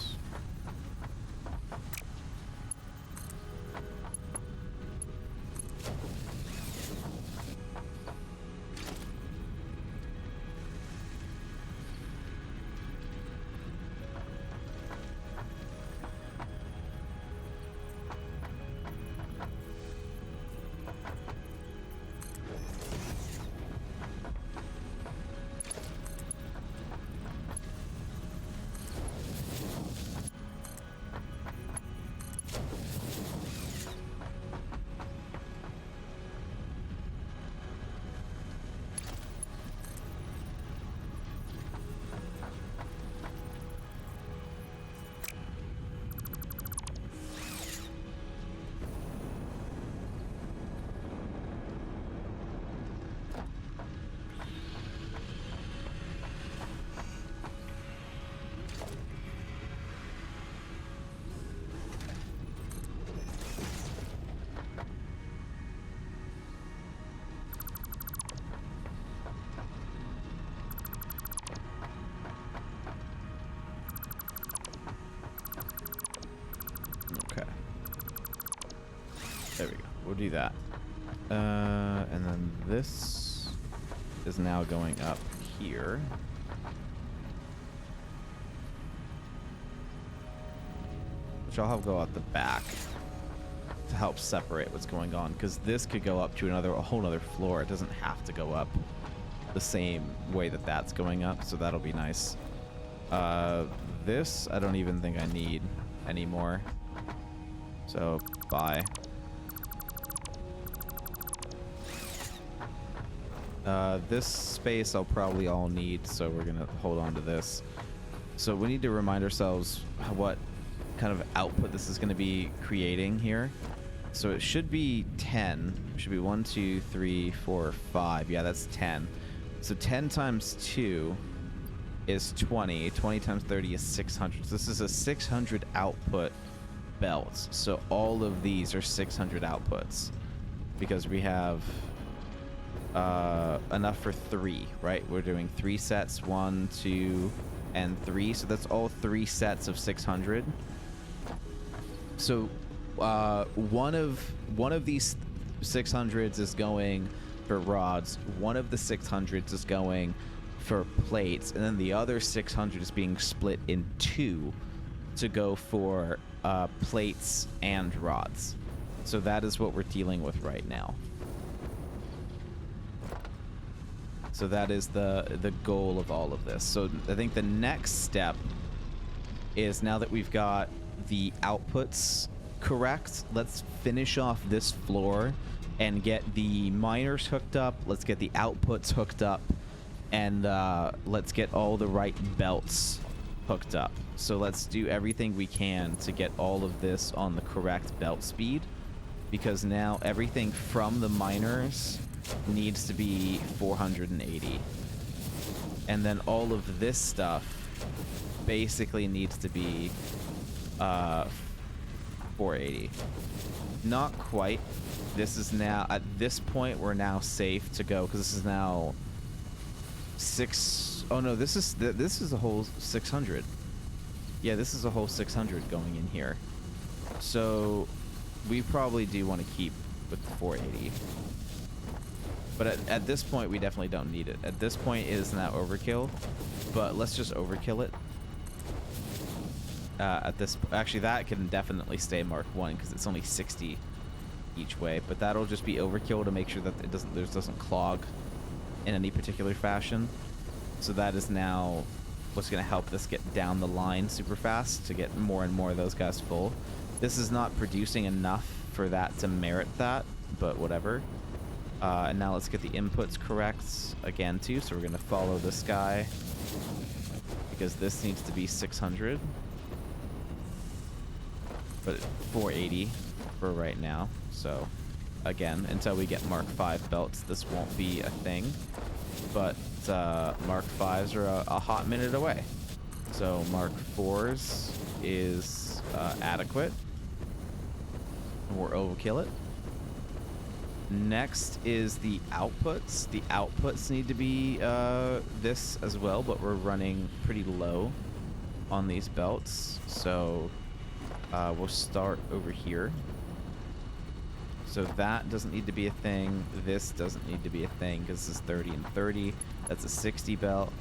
Okay. There we go. We'll do that. And then this is now going up here. Which I'll have go out the back to help separate what's going on, because this could go up to a whole other floor. It doesn't have to go up the same way that that's going up, so that'll be nice. This I don't even think I need anymore. So, bye. This space I'll probably all need, so we're gonna hold on to this. So we need to remind ourselves what kind of output this is gonna be creating here. So it should be 10. It should be 1, 2, 3, 4, 5. Yeah, that's 10. So 10 times 2 is 20. 20 times 30 is 600. So this is a 600 output belt. So all of these are 600 outputs because we have enough for 3, right? We're doing 3 sets, 1, 2, and 3. So that's all 3 sets of 600. So one of these 600s is going for rods. One of the 600s is going for plates, and then the other 600 is being split in 2 to go for plates and rods. So that is what we're dealing with right now. So that is the goal of all of this. So I think the next step is, now that we've got the outputs correct, let's finish off this floor and get the miners hooked up. Let's get the outputs hooked up, and let's get all the right belts hooked up. So let's do everything we can to get all of this on the correct belt speed, because now everything from the miners needs to be 480. And then all of this stuff basically needs to be 480. Not quite. This is now, at this point, we're now safe to go, because this is now 6. Oh no, this is a whole 600. Yeah, this is a whole 600 going in here. So we probably do want to keep with the 480. But at this point, we definitely don't need it. At this point, it is now overkill. But let's just overkill it. Actually, that can definitely stay Mark 1 because it's only 60 each way. But that'll just be overkill to make sure that it doesn't clog in any particular fashion. So that is now what's going to help this get down the line super fast to get more and more of those guys full. This is not producing enough for that to merit that, but whatever. And now let's get the inputs correct again too. So we're going to follow this guy because this needs to be 600, but 480 for right now. So again, until we get Mark 5 belts, this won't be a thing. But Mark 5s are a hot minute away. So Mark 4s is adequate. Or overkill it. Next is the outputs. The outputs need to be this as well, but we're running pretty low on these belts. So we'll start over here. So that doesn't need to be a thing. This doesn't need to be a thing because this is 30 and 30. That's a 60 belt.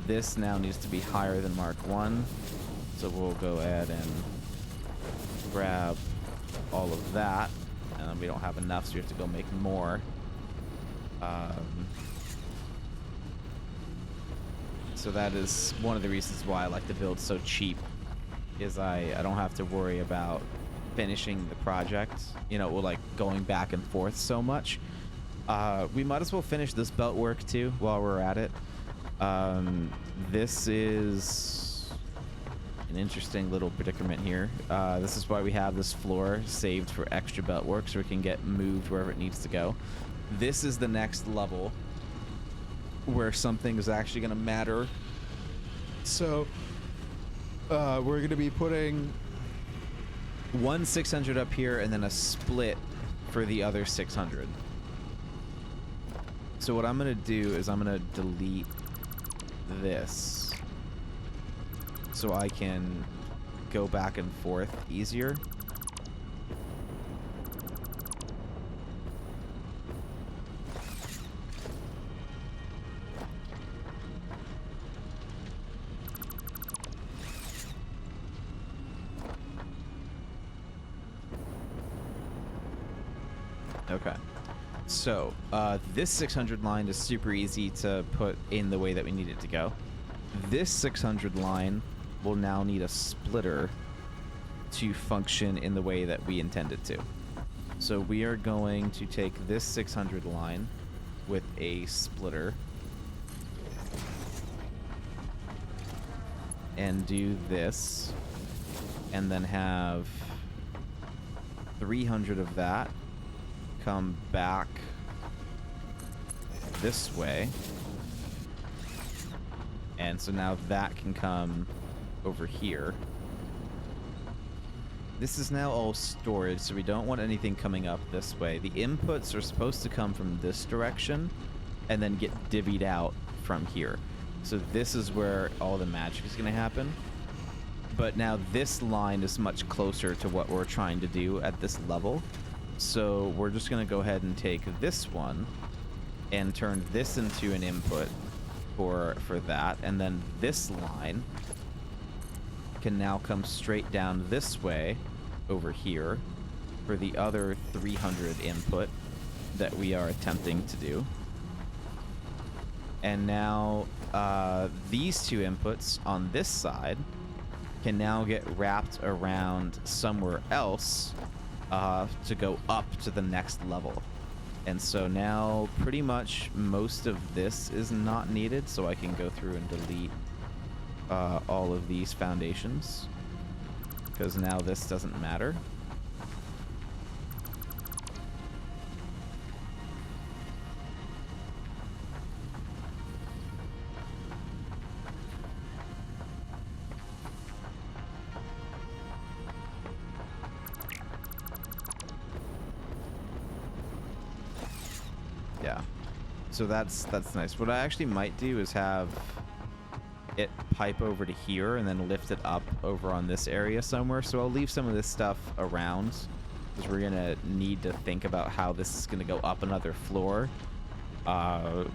This now needs to be higher than Mark 1. So we'll go ahead and grab all of that. We don't have enough, so we have to go make more. So that is one of the reasons why I like to build so cheap, is I don't have to worry about finishing the project, you know, like going back and forth so much. We might as well finish this belt work too while we're at it. This is an interesting little predicament here. This is why we have this floor saved for extra belt work, so we can get moved wherever it needs to go. This is the next level where something is actually going to matter. So we're going to be putting one 600 up here and then a split for the other 600. So what I'm going to do is I'm going to delete this so I can go back and forth easier. Okay. So, this 600 line is super easy to put in the way that we need it to go. This 600 line will now need a splitter to function in the way that we intend it to. So we are going to take this 600 line with a splitter and do this, and then have 300 of that come back this way. And so now that can come over here. This is now all storage, so we don't want anything coming up this way. The inputs are supposed to come from this direction and then get divvied out from here. So this is where all the magic is going to happen. But now this line is much closer to what we're trying to do at this level. So we're just going to go ahead and take this one and turn this into an input for that. And then this line can now come straight down this way over here for the other 300 input that we are attempting to do. And now these two inputs on this side can now get wrapped around somewhere else to go up to the next level. And so now pretty much most of this is not needed, so I can go through and delete all of these foundations, because now this doesn't matter. Yeah. So that's nice. What I actually might do is have it pipe over to here and then lift it up over on this area somewhere. So I'll leave some of this stuff around because we're gonna need to think about how this is gonna go up another floor.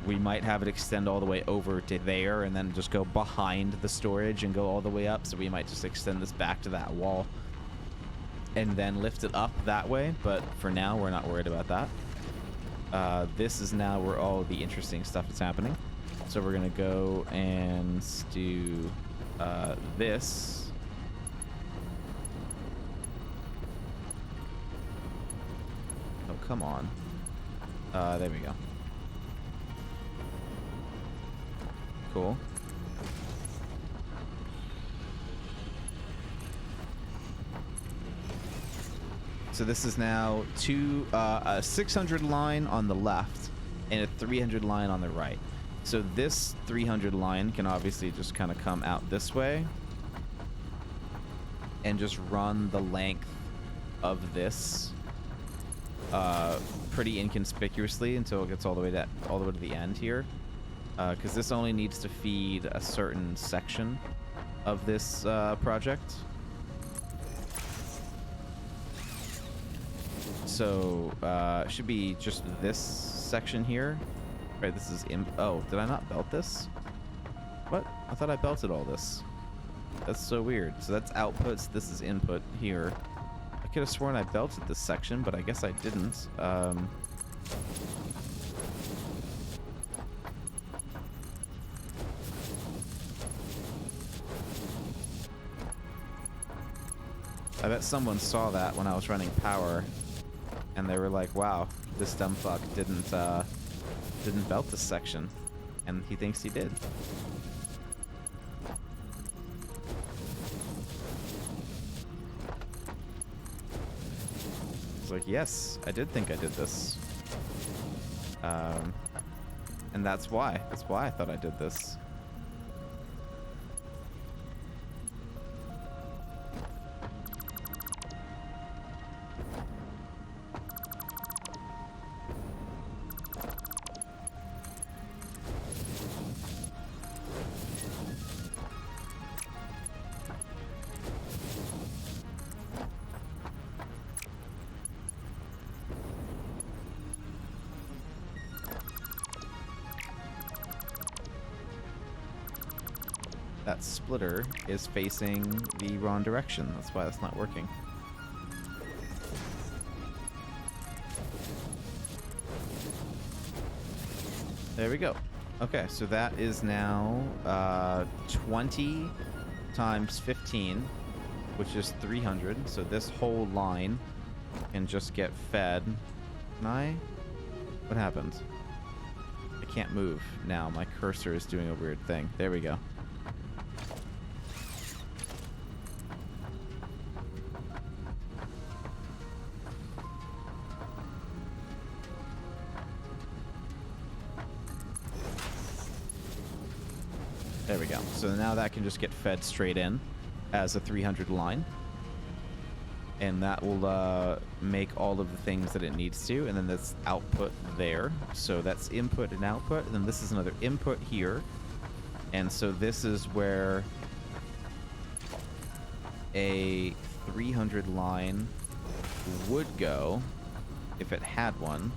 We might have it extend all the way over to there and then just go behind the storage and go all the way up. So we might just extend this back to that wall and then lift it up that way. But for now, we're not worried about that. This is now where all the interesting stuff is happening. So we're gonna go and do this. Oh, come on. There we go. Cool. So this is now a 600 line on the left and a 300 line on the right. So this 300 line can obviously just kind of come out this way and just run the length of this pretty inconspicuously until it gets all the way to the end here, because this only needs to feed a certain section of this project. So it should be just this section here. Right, this is oh, did I not belt this? What? I thought I belted all this. That's so weird. So that's outputs. This is input here. I could have sworn I belted this section, but I guess I didn't. I bet someone saw that when I was running power, and they were like, "Wow, this dumb fuck didn't belt this section," and he thinks he did. It's like, yes, I did think I did this. And that's why I thought I did this. That splitter is facing the wrong direction. That's why that's not working. There we go. Okay, so that is now 20 times 15, which is 300. So this whole line can just get fed. Can I? What happened? I can't move now. My cursor is doing a weird thing. There we go. There we go. So now that can just get fed straight in as a 300 line. And that will make all of the things that it needs to. And then that's output there. So that's input and output. And then this is another input here. And so this is where a 300 line would go if it had one.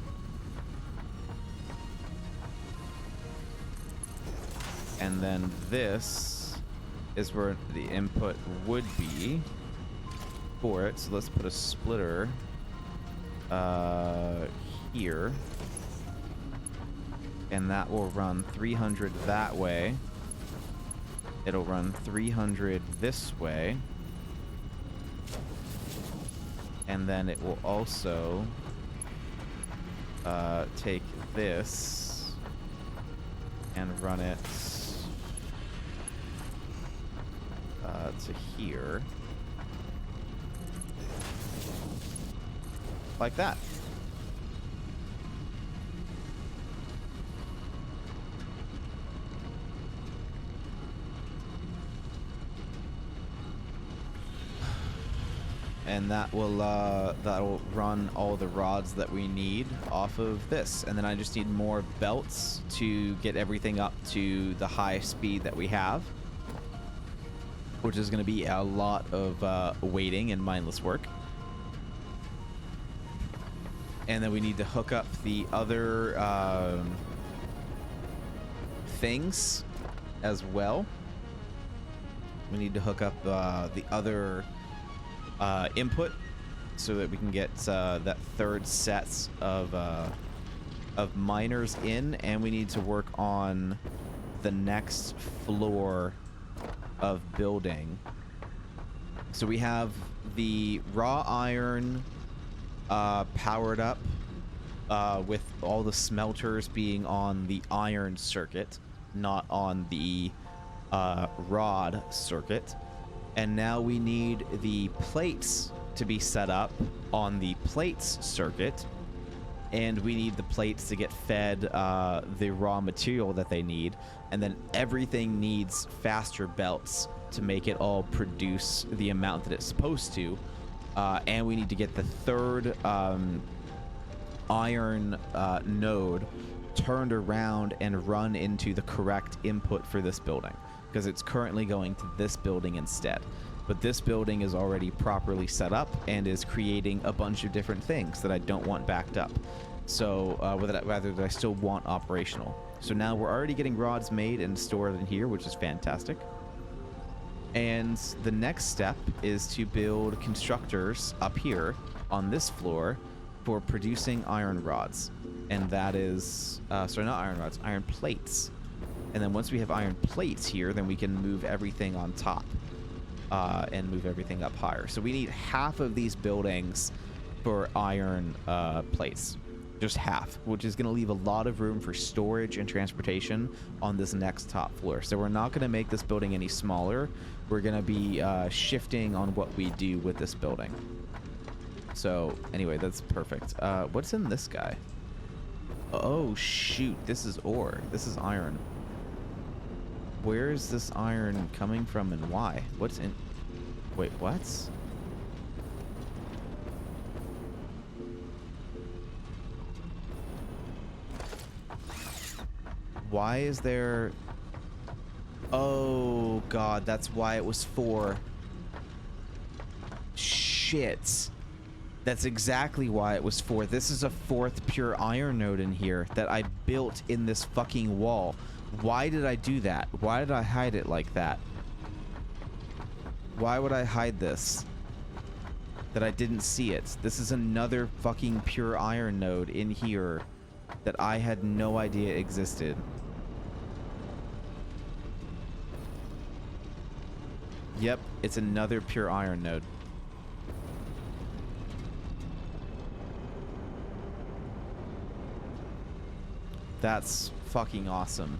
And then this is where the input would be for it. So let's put a splitter here. And that will run 300 that way. It'll run 300 this way. And then it will also take this and run it to here. Like that. And that'll run all the rods that we need off of this. And then I just need more belts to get everything up to the high speed that we have, which is going to be a lot of waiting and mindless work. And then we need to hook up the other things as well. We need to hook up the other input so that we can get that third set of miners in, and we need to work on the next floor of building. So we have the raw iron powered up with all the smelters being on the iron circuit, not on the rod circuit. And now we need the plates to be set up on the plates circuit, and we need the plates to get fed the raw material that they need, and then everything needs faster belts to make it all produce the amount that it's supposed to. And we need to get the third iron node turned around and run into the correct input for this building, because it's currently going to this building instead. But this building is already properly set up and is creating a bunch of different things that I don't want backed up. So rather that I still want operational. So now we're already getting rods made and stored in here, which is fantastic. And the next step is to build constructors up here on this floor for producing iron rods. And that is, sorry, not iron rods, iron plates. And then once we have iron plates here, then we can move everything on top and move everything up higher. So we need half of these buildings for iron plates. Just half, which is going to leave a lot of room for storage and transportation on this next top floor. So we're not going to make this building any smaller. We're going to be shifting on what we do with this building. So anyway, that's perfect. What's in this guy? Oh, shoot. This is ore. This is iron. Where is this iron coming from and why? What's in... Wait, what? Why is there... Oh, God, that's why it was 4. Shit. That's exactly why it was 4. This is a 4th pure iron node in here that I built in this fucking wall. Why did I do that? Why did I hide it like that? Why would I hide this? That I didn't see it. This is another fucking pure iron node in here that I had no idea existed. Yep, it's another pure iron node. That's fucking awesome.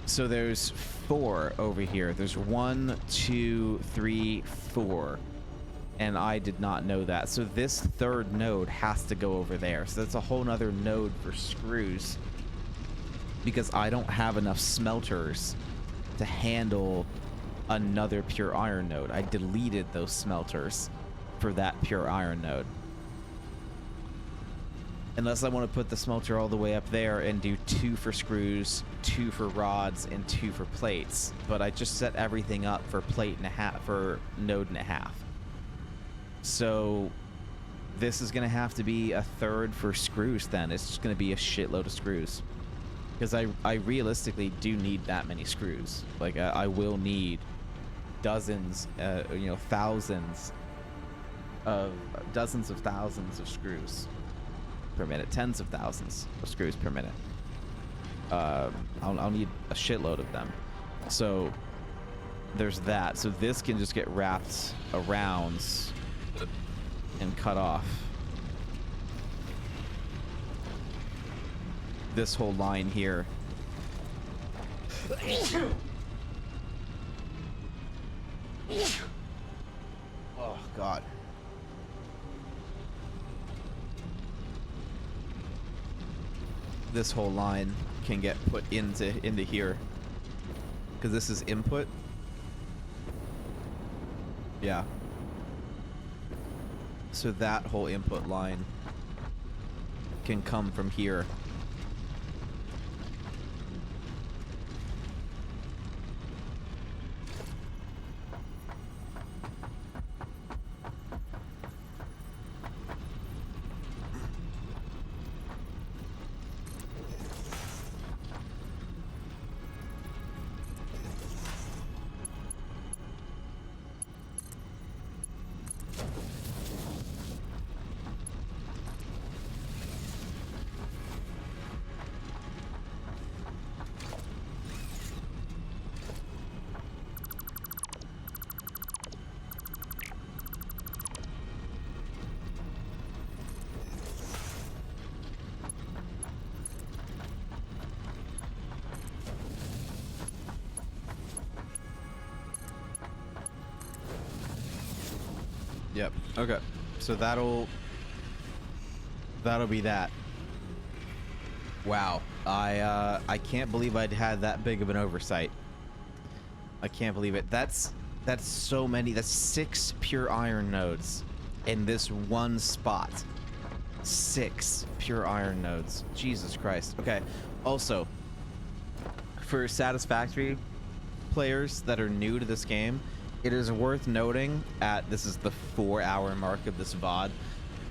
So there's 4 over here. There's 1, 2, 3, 4. And I did not know that. So this third node has to go over there. So that's a whole nother node for screws. Because I don't have enough smelters to handle another pure iron node. I deleted those smelters for that pure iron node. Unless I want to put the smelter all the way up there and do 2 for screws, 2 for rods, and 2 for plates. But I just set everything up for plate and a half, for node and a half. So this is going to have to be a 3rd for screws then. It's just going to be a shitload of screws. Because I realistically do need that many screws. Like, I will need dozens, you know, thousands of thousands of screws per minute, tens of thousands of screws per minute. I'll need a shitload of them. So there's that. So this can just get wrapped around and cut off. This whole line here. this whole line can get put into here, because this is input. Yeah. So that whole input line can come from here. Yep. Okay. So that'll be that. Wow. I can't believe I'd had that big of an oversight. I can't believe it. That's so many. That's 6 pure iron nodes in this one spot. 6 pure iron nodes. Jesus Christ. Okay. Also, for Satisfactory players that are new to this game, it is worth noting this is the 4-hour mark of this VOD.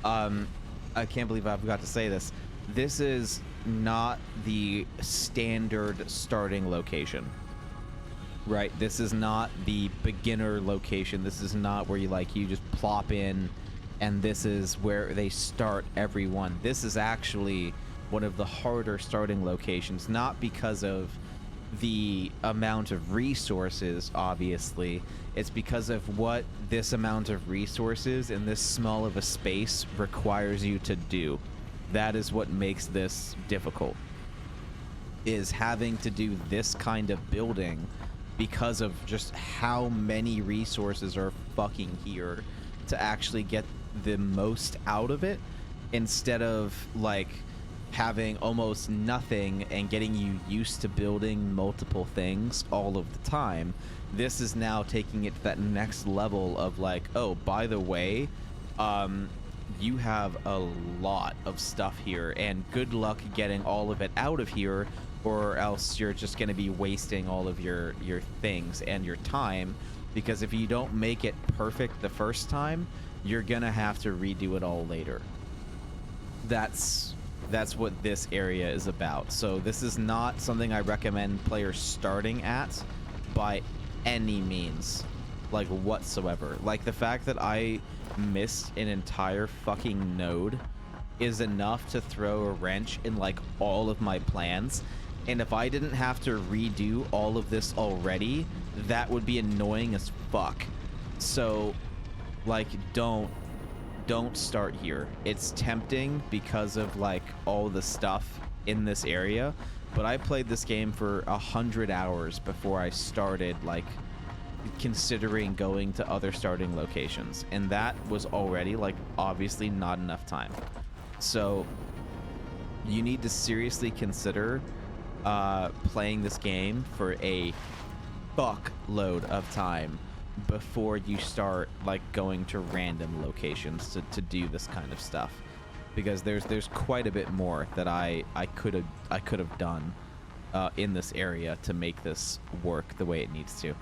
I can't believe I forgot to say this. This is not the standard starting location. Right? This is not the beginner location. This is not where you just plop in and this is where they start everyone. This is actually one of the harder starting locations, not because of the amount of resources, obviously. It's because of what this amount of resources in this small of a space requires you to do. That is what makes this difficult, is having to do this kind of building because of just how many resources are fucking here to actually get the most out of it, instead of having almost nothing and getting you used to building multiple things all of the time. This is now taking it to that next level of oh, by the way, you have a lot of stuff here, and good luck getting all of it out of here, or else you're just going to be wasting all of your things and your time, because if you don't make it perfect the first time, you're going to have to redo it all later. That's what this area is about. So this is not something I recommend players starting at by any means, whatsoever. The fact that I missed an entire fucking node is enough to throw a wrench in all of my plans. And if I didn't have to redo all of this already, that would be annoying as fuck. So don't start here. It's tempting because of all the stuff in this area, but I played this game for 100 hours before I started considering going to other starting locations, and that was already obviously not enough time. So you need to seriously consider playing this game for a fuckload of time before you start going to random locations to do this kind of stuff, because there's quite a bit more that I could have done in this area to make this work the way it needs to.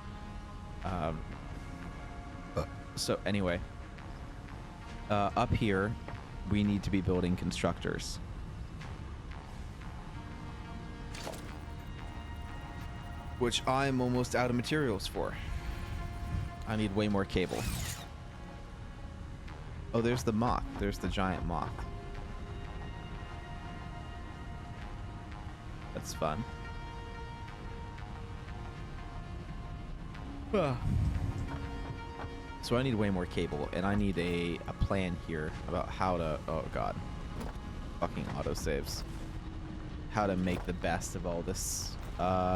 So anyway, up here we need to be building constructors. Which I'm almost out of materials for. I need way more cable. Oh, there's the moth. There's the giant moth. That's fun. So I need way more cable, and I need a plan here about how to... Oh, God. Fucking autosaves. How to make the best of all this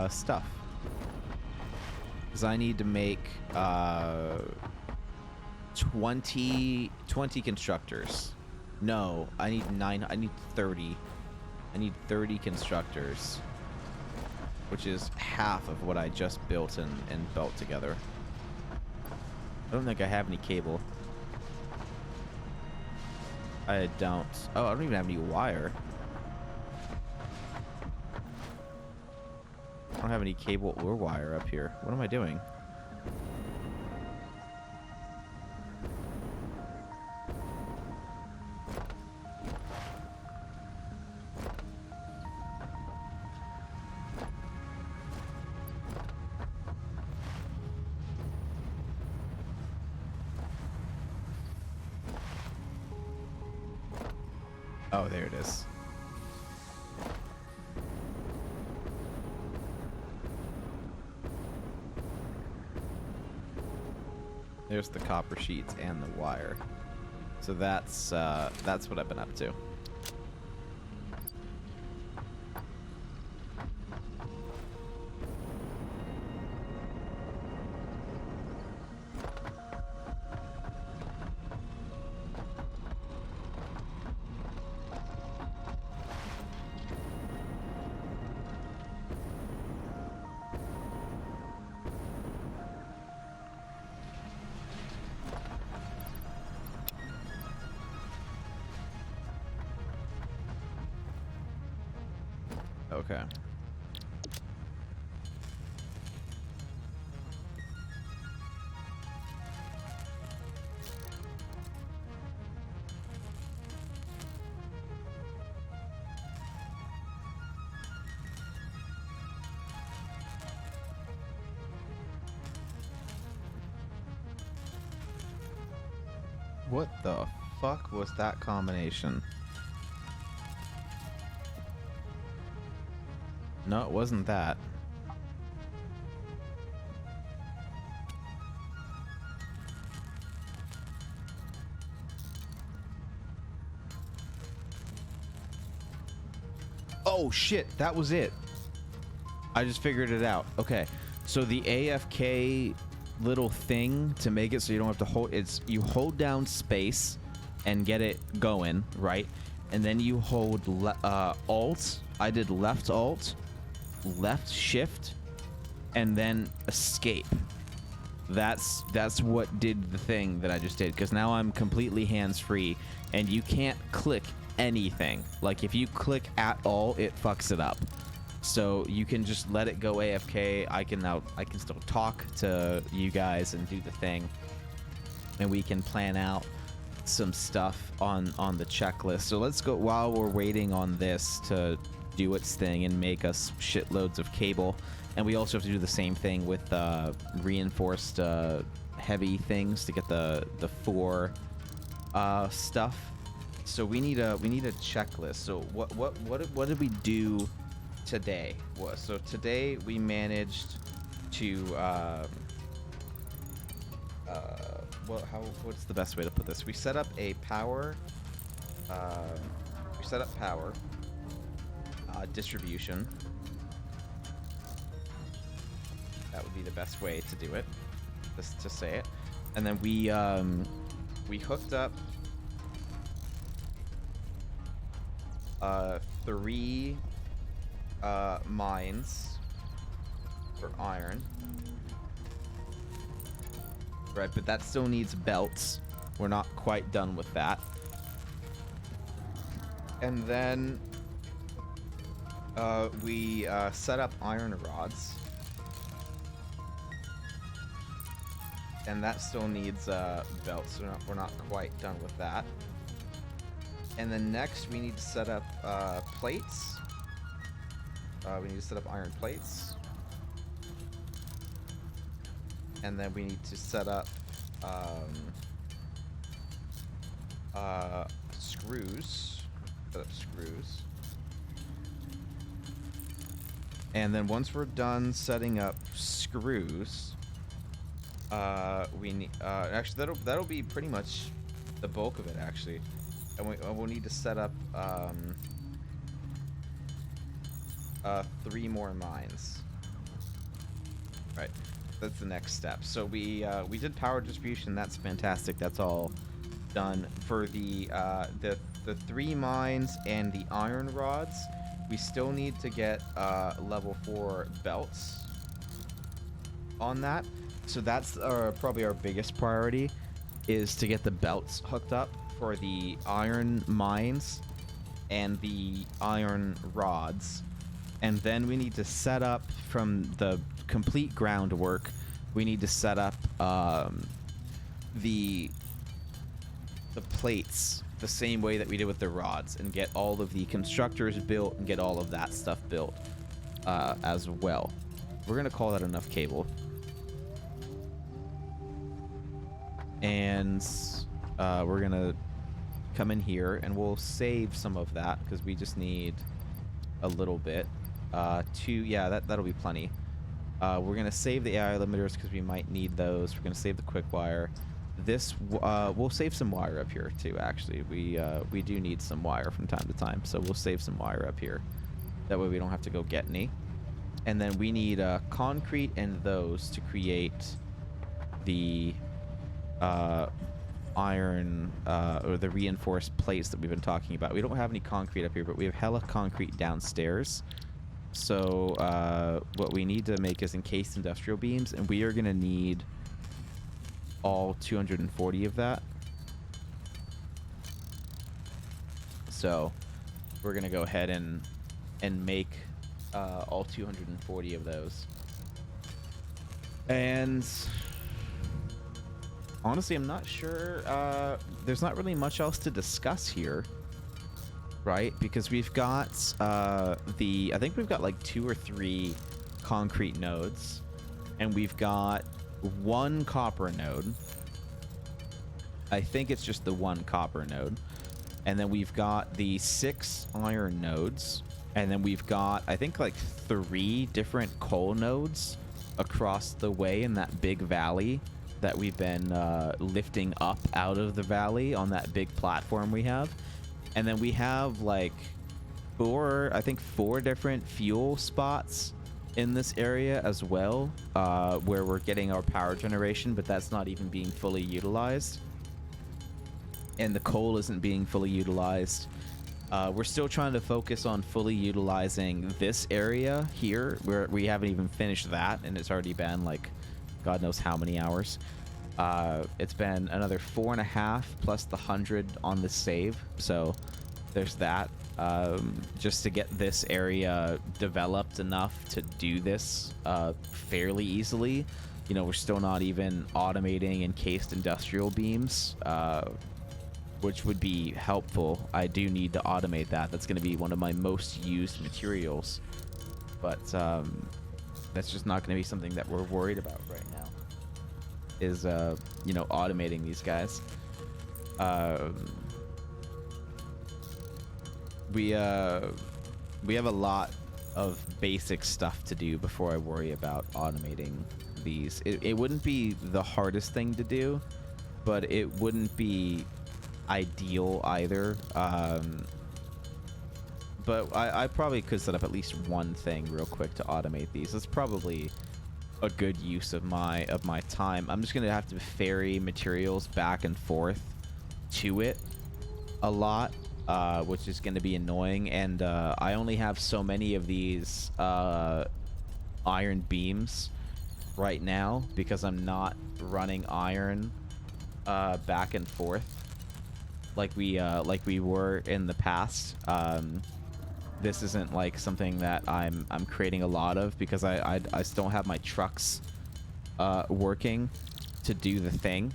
stuff. Because I need to make 20 constructors. No, I need 30. I need 30 constructors, which is half of what I just built and built together. I don't think I have any cable. I don't. Oh, I don't even have any wire. I don't have any cable or wire up here. What am I doing? Oh, there it is. There's the copper sheets and the wire. So that's what I've been up to. Okay. What the fuck was that combination? No, it wasn't that. Oh shit, that was it. I just figured it out. Okay. So the AFK little thing to make it so you don't have to hold, it's you hold down space and get it going, right? And then you hold alt. I did left alt, left shift, and then escape. That's what did the thing that I just did, because now I'm completely hands-free and you can't click anything. Like if you click at all, it fucks it up. So you can just let it go AFK. I can still talk to you guys and do the thing, and we can plan out some stuff on the checklist. So let's go while we're waiting on this to do its thing and make us shitloads of cable. And we also have to do the same thing with reinforced heavy things to get the 4 stuff. So we need a checklist. So what did we do today? So today we managed to what's the best way to put this? We set up a power distribution. That would be the best way to do it, just to say it. And then we hooked up 3 mines for iron. Right, but that still needs belts. We're not quite done with that. And then we set up iron rods. And that still needs belts, so we're not quite done with that. And then next we need to set up plates. We need to set up iron plates. And then we need to set up screws. Set up screws. And then once we're done setting up screws, we need actually that'll be pretty much the bulk of it actually. And we'll need to set up 3 more mines. Right. That's the next step. So we did power distribution. That's fantastic. That's all done. For the 3 mines and the iron rods, We still need to get level 4 belts on that. So that's probably our biggest priority, is to get the belts hooked up for the iron mines and the iron rods. And then we need to set up, from the complete groundwork, we need to set up the plates the same way that we did with the rods, and get all of the constructors built and get all of that stuff built as well. We're gonna call that enough cable. And we're gonna come in here and we'll save some of that because we just need a little bit. Yeah, that'll be plenty. We're gonna save the AI limiters because we might need those. We're gonna save the quick wire. This we'll save some wire up here too. Actually, we do need some wire from time to time, so we'll save some wire up here. That way we don't have to go get any. And then we need concrete and those to create the iron or the reinforced plates that we've been talking about. We don't have any concrete up here, but we have hella concrete downstairs. So what we need to make is encased industrial beams, and we are gonna need all 240 of that. So we're gonna go ahead and make all 240 of those. And honestly, I'm not sure. There's not really much else to discuss here, right? Because we've got I think we've got like 2 or 3 concrete nodes, and we've got 1 copper node. I think it's just the 1 copper node. And then we've got the 6 iron nodes. And then we've got, I think, like 3 different coal nodes across the way in that big valley that we've been lifting up out of the valley on that big platform we have. And then we have like 4 different fuel spots in this area as well, where we're getting our power generation, but that's not even being fully utilized. And the coal isn't being fully utilized. We're still trying to focus on fully utilizing this area here, where we haven't even finished that, and it's already been like God knows how many hours. It's been another 4.5 plus the 100 on the save, so there's that. Just to get this area developed enough to do this fairly easily. You know, we're still not even automating encased industrial beams, which would be helpful. I do need to automate that. That's going to be one of my most used materials, but that's just not going to be something that we're worried about right now, is you know, automating these guys. We have a lot of basic stuff to do before I worry about automating these. It wouldn't be the hardest thing to do, but it wouldn't be ideal either. But I probably could set up at least one thing real quick to automate these. That's probably a good use of my time. I'm just gonna have to ferry materials back and forth to it a lot, which is gonna be annoying. And I only have so many of these iron beams right now because I'm not running iron back and forth like we were in the past. This isn't like something that I'm creating a lot of because I still have my trucks working to do the thing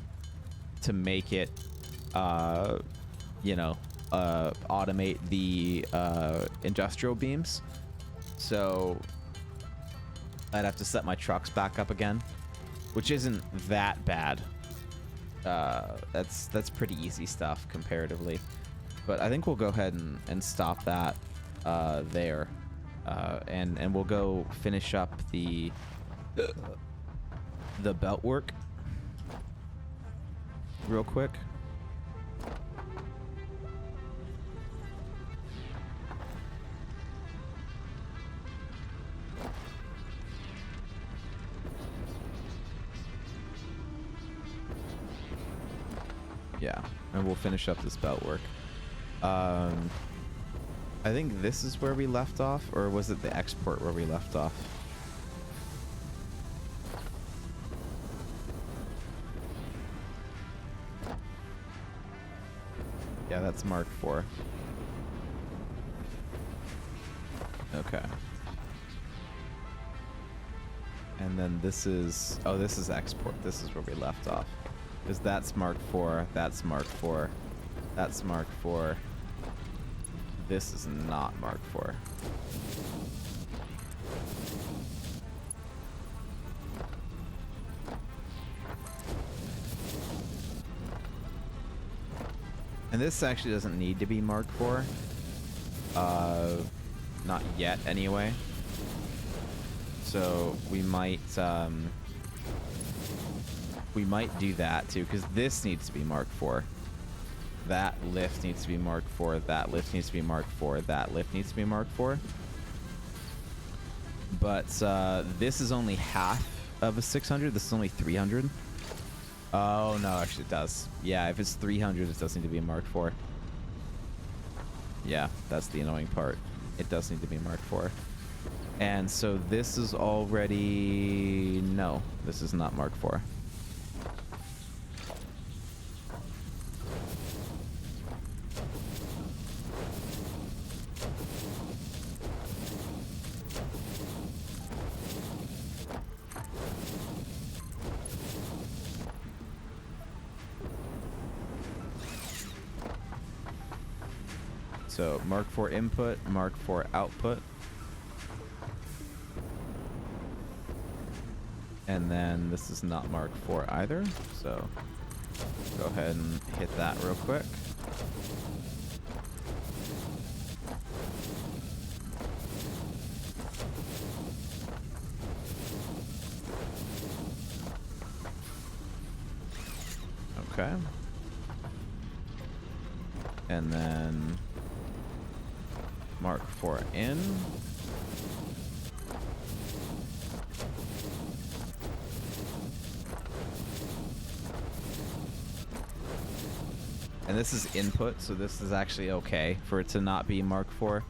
to make it you know, automate the industrial beams. So I'd have to set my trucks back up again, which isn't that bad. That's pretty easy stuff comparatively, but I think we'll go ahead and stop that there, and we'll go finish up the belt work real quick. Yeah, and we'll finish up this belt work. I think this is where we left off, or was it the export where we left off? Yeah, that's Mark IV. Okay. And then this is... Oh, this is export. This is where we left off. Because that's Mark IV, that's Mark IV, that's Mark IV. This is not Mark IV. And this actually doesn't need to be Mark IV. Not yet, anyway. So we might do that too, because this needs to be Mark IV. That lift needs to be Mark IV. That lift needs to be Mark IV. That lift needs to be Mark IV. But this is only half of a 600. This is only 300. Oh, no, actually it does. Yeah, if it's 300, it does need to be Mark IV. Yeah, that's the annoying part. It does need to be Mark IV. And so this is already... No, this is not Mark IV. So Mark IV input, Mark IV output. And then this is not Mark IV either, so go ahead and hit that real quick. Okay. And then Mark IV in. And this is input, so this is actually okay for it to not be Mark IV,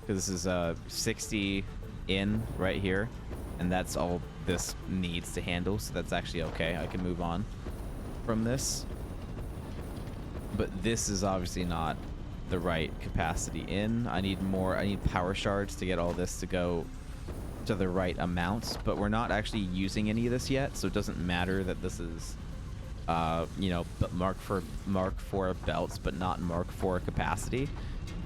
because this is 60 in right here, and that's all this needs to handle, so that's actually okay. I can move on from this. But this is obviously not the right capacity in. I need more. I need power shards to get all this to go to the right amounts, but we're not actually using any of this yet, so it doesn't matter that this is you know, but Mark IV belts, but not Mark IV capacity,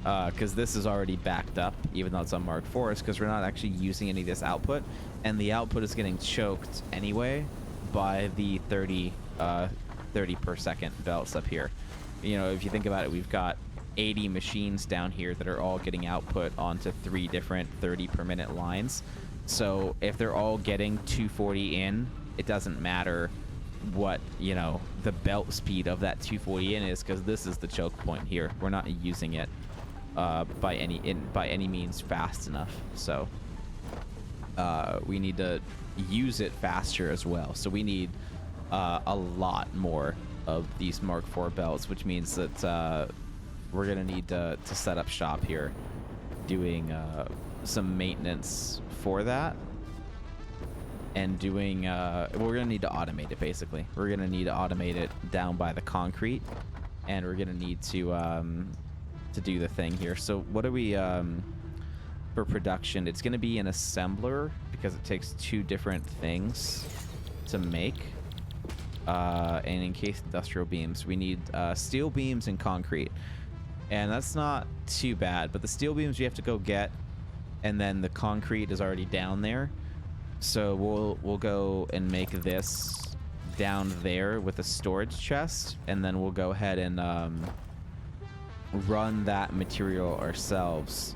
because this is already backed up, even though it's on Mark IVs, because we're not actually using any of this output, and the output is getting choked anyway by the 30 per second belts up here. You know, if you think about it, we've got 80 machines down here that are all getting output onto 3 different 30 per minute lines. So if they're all getting 240 in, it doesn't matter what, you know, the belt speed of that 240 in is, because this is the choke point here. We're not using it by any means fast enough. So we need to use it faster as well. So we need a lot more of these Mark IV belts, which means that we're gonna need to set up shop here, doing some maintenance for that, and doing we're gonna need to automate it. Basically, we're gonna need to automate it down by the concrete, and we're gonna need to do the thing here. So what do we for production? It's gonna be an assembler, because it takes 2 different things to make. And in case industrial beams, we need steel beams and concrete, and that's not too bad. But the steel beams we have to go get, and then the concrete is already down there. So we'll go and make this down there with a storage chest, and then we'll go ahead and run that material ourselves.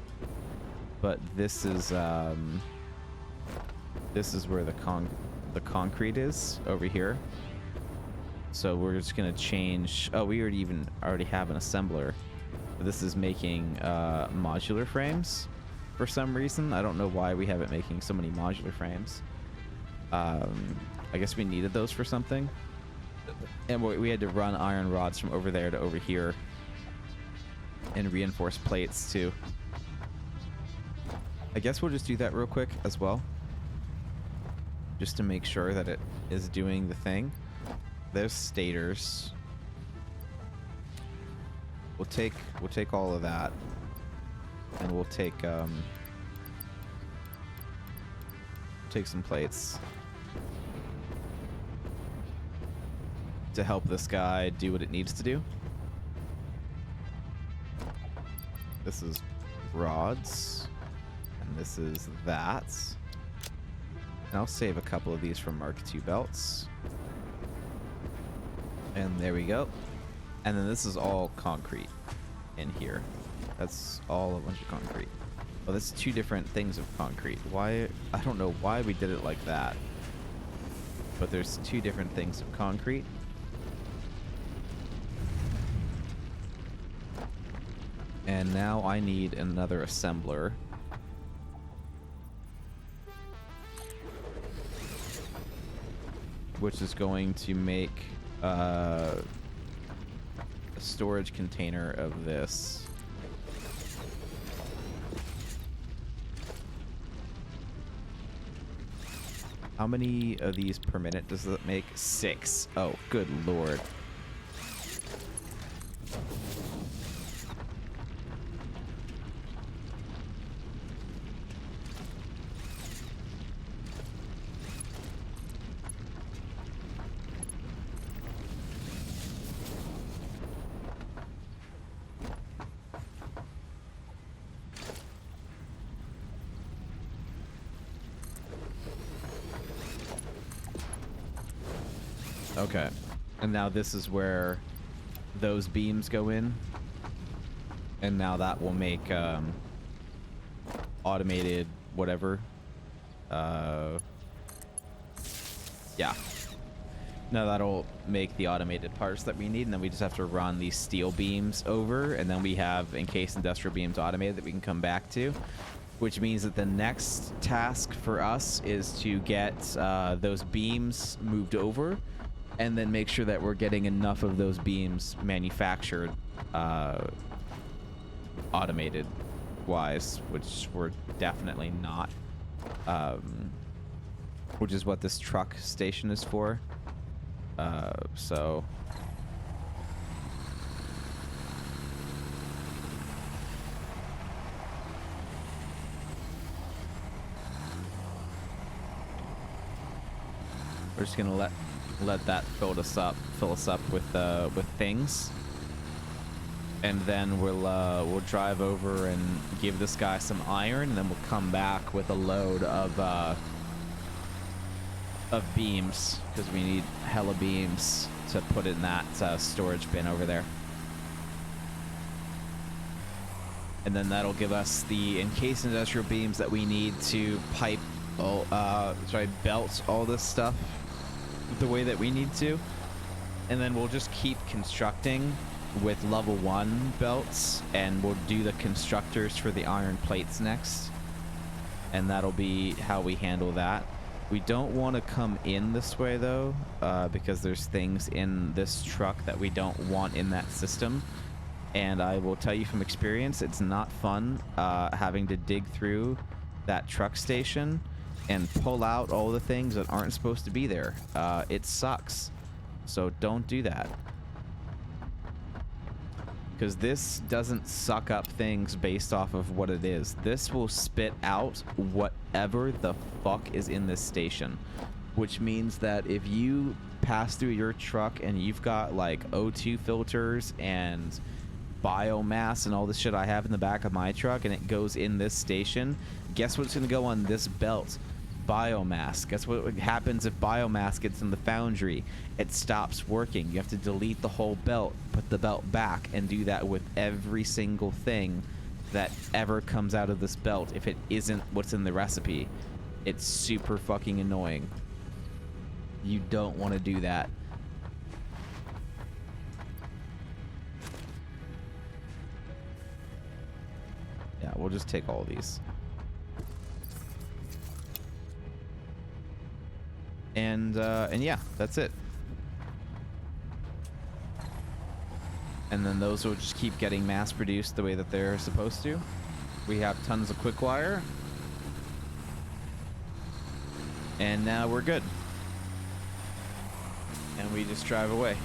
But this is where the concrete is, over here. So we're just gonna change. Oh, we already have an assembler. This is making modular frames. For some reason, I don't know why we have it making so many modular frames. I guess we needed those for something, and we had to run iron rods from over there to over here, and reinforced plates too. I guess we'll just do that real quick as well, just to make sure that it is doing the thing. There's stators. We'll take all of that, and we'll take some plates to help this guy do what it needs to do. This is rods, and this is that. And I'll save a couple of these from Mark II belts. And there we go. And then this is all concrete in here. That's all a bunch of concrete. Oh, that's two different things of concrete. Why? I don't know why we did it like that. But there's two different things of concrete. And now I need another assembler. Which is going to make a storage container of this. How many of these per minute does that make? 6. Oh, good lord. Okay, and now this is where those beams go in, and now that will make automated whatever. Yeah. Now that'll make the automated parts that we need, and then we just have to run these steel beams over, and then we have encased industrial beams automated that we can come back to. Which means that the next task for us is to get those beams moved over, and then make sure that we're getting enough of those beams manufactured automated wise, which we're definitely not, which is what this truck station is for. So we're just gonna let that fill us up with things, and then we'll drive over and give this guy some iron, and then we'll come back with a load of beams, because we need hella beams to put in that storage bin over there. And then that'll give us the encased industrial beams that we need to belt all this stuff the way that we need to. And then we'll just keep constructing with level 1 belts, and we'll do the constructors for the iron plates next. And that'll be how we handle that. We don't want to come in this way though, because there's things in this truck that we don't want in that system. And I will tell you from experience, it's not fun having to dig through that truck station and pull out all the things that aren't supposed to be there. It sucks. So don't do that. Because this doesn't suck up things based off of what it is. This will spit out whatever the fuck is in this station. Which means that if you pass through your truck and you've got like O2 filters and biomass and all this shit I have in the back of my truck, and it goes in this station, guess what's going to go on this belt? Biomass. Guess what happens if biomass gets in the foundry? It stops working. You have to delete the whole belt, put the belt back, and do that with every single thing that ever comes out of this belt if it isn't what's in the recipe. It's super fucking annoying. You don't want to do that. Yeah, we'll just take all these. And yeah, that's it. And then those will just keep getting mass produced the way that they're supposed to. We have tons of quick wire, And now we're good. And we just drive away.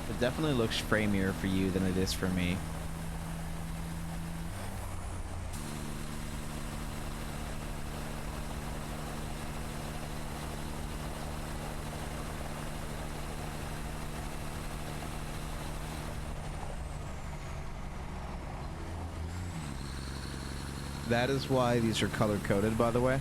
It definitely looks framier for you than it is for me. That is why these are color coded, by the way.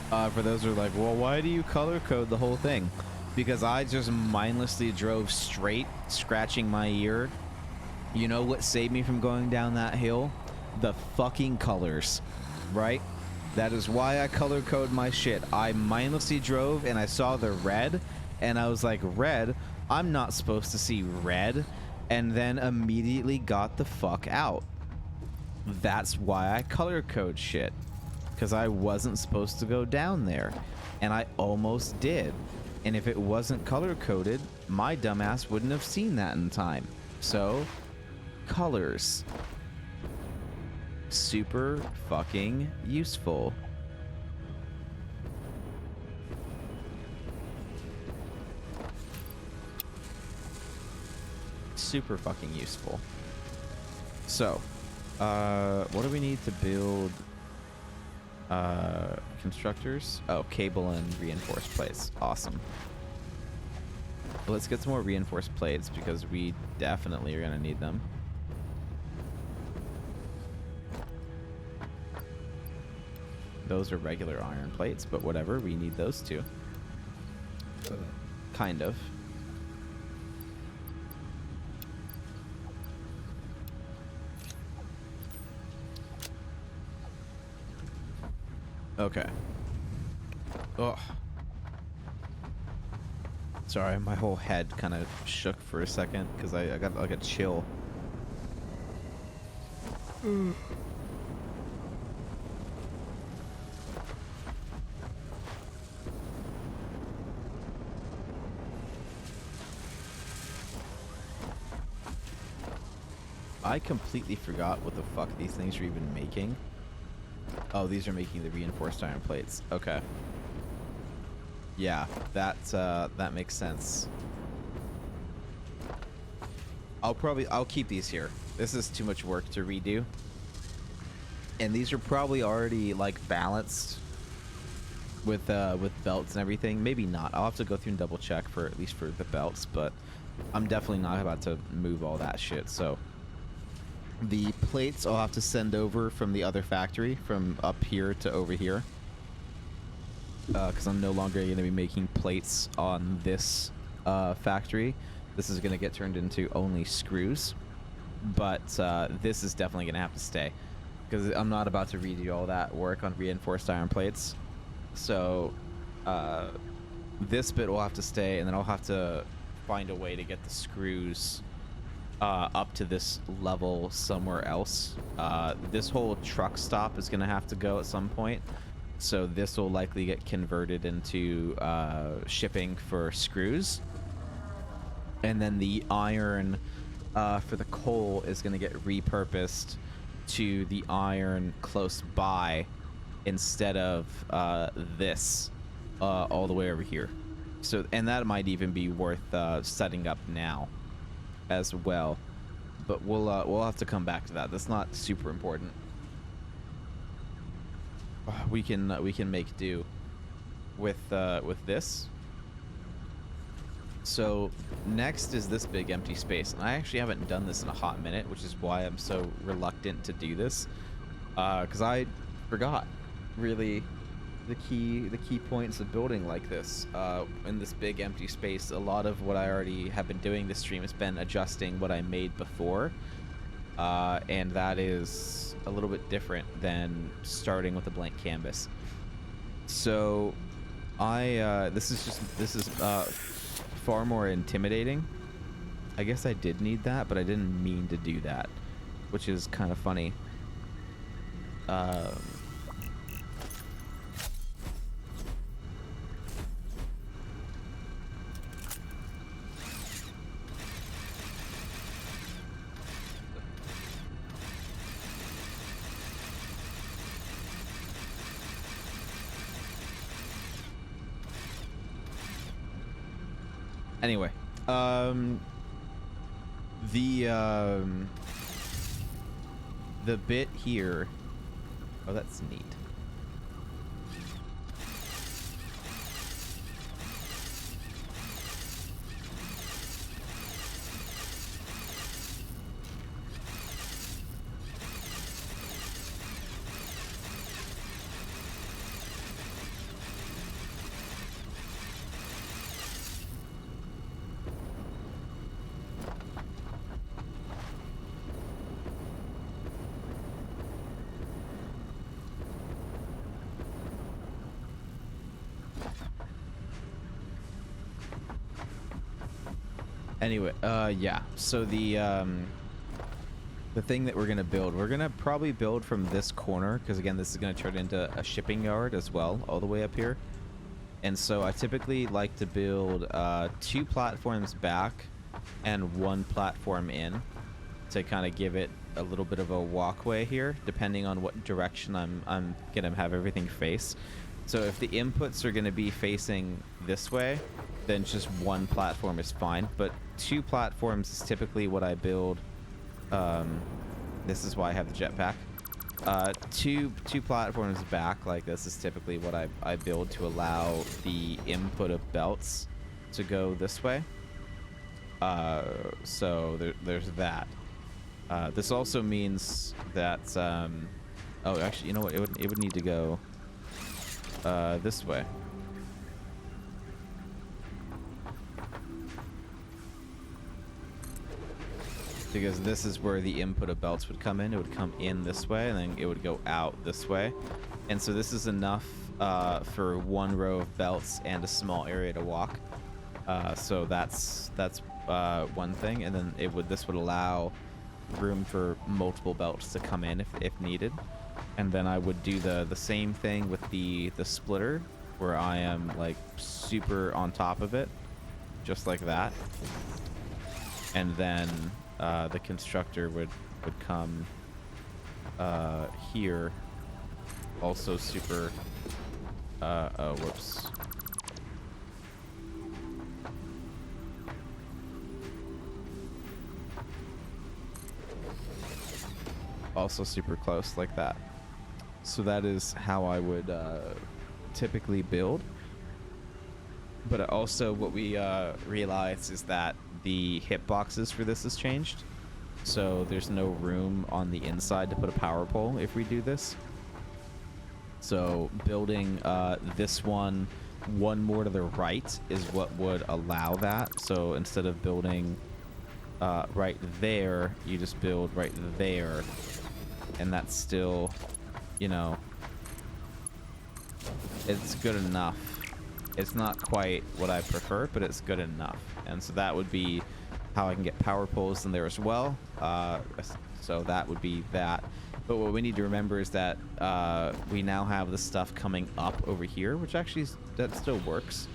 For those who are like, well, why do you color code the whole thing? Because I just mindlessly drove straight, scratching my ear. You know what saved me from going down that hill? The fucking colors, right? That is why I color code my shit. I mindlessly drove and I saw the red and I was like, red? I'm not supposed to see red. And then immediately got the fuck out. That's why I color code shit. Because I wasn't supposed to go down there. And I almost did. And if it wasn't color coded, my dumbass wouldn't have seen that in time. So, colors. Super fucking useful. Super fucking useful. So, what do we need to build? Constructors? Oh, cable and reinforced plates. Awesome. Let's get some more reinforced plates because we definitely are gonna need them. Those are regular iron plates, but whatever, we need those too. Kind of. Okay. Oh. Sorry, my whole head kind of shook for a second because I got like a chill. I completely forgot what the fuck these things are even making. Oh, these are making the reinforced iron plates. Okay. Yeah, that makes sense. I'll keep these here. This is too much work to redo. And these are probably already like balanced with belts and everything. Maybe not. I'll have to go through and double check for at least for the belts, but I'm definitely not about to move all that shit. So the plates I'll have to send over from the other factory, from up here to over here. Because I'm no longer going to be making plates on this factory. This is going to get turned into only screws. But this is definitely going to have to stay. Because I'm not about to redo all that work on reinforced iron plates. So this bit will have to stay, and then I'll have to find a way to get the screws up to this level somewhere else. This whole truck stop is going to have to go at some point. So this will likely get converted into shipping for screws. And then the iron for the coal is going to get repurposed to the iron close by instead of this all the way over here. So, and that might even be worth setting up now as well. But we'll have to come back to that. That's not super important. We can make do with this. So next is this big empty space, and I actually haven't done this in a hot minute, which is why I'm so reluctant to do this, because I forgot really the key points of building like this. In this big empty space, a lot of what I already have been doing this stream has been adjusting what I made before, and that is a little bit different than starting with a blank canvas. So this is far more intimidating. I guess I did need that, but I didn't mean to do that, which is kind of funny. Anyway, the the bit here. Oh, that's neat. Anyway, yeah. So the thing that we're gonna build, we're gonna probably build from this corner, because again, this is gonna turn into a shipping yard as well, all the way up here. And so I typically like to build 2 platforms back and 1 platform in to kind of give it a little bit of a walkway here, depending on what direction I'm gonna have everything face. So if the inputs are gonna be facing this way, then just 1 platform is fine. But 2 platforms is typically what I build. This is why I have the jetpack. Two platforms back like this is typically what I build to allow the input of belts to go this way. So there's that. This also means that oh, actually, you know what? It would need to go this way. Because this is where the input of belts would come in. It would come in this way, and then it would go out this way. And so this is enough for 1 row of belts and a small area to walk. So that's one thing. And then this would allow room for multiple belts to come in if needed. And then I would do the same thing with the splitter, where I am like super on top of it, just like that. And then the constructor would come here, also super oh, whoops. Also super close like that. So that is how I would typically build. But also what we realize is that the hitboxes for this has changed. So there's no room on the inside to put a power pole if we do this. So building this one more to the right is what would allow that. So instead of building right there, you just build right there. And that's still, you know, it's good enough. It's not quite what I prefer, but it's good enough. And so that would be how I can get power poles in there as well. So that would be that. But what we need to remember is that we now have the stuff coming up over here, which actually that still works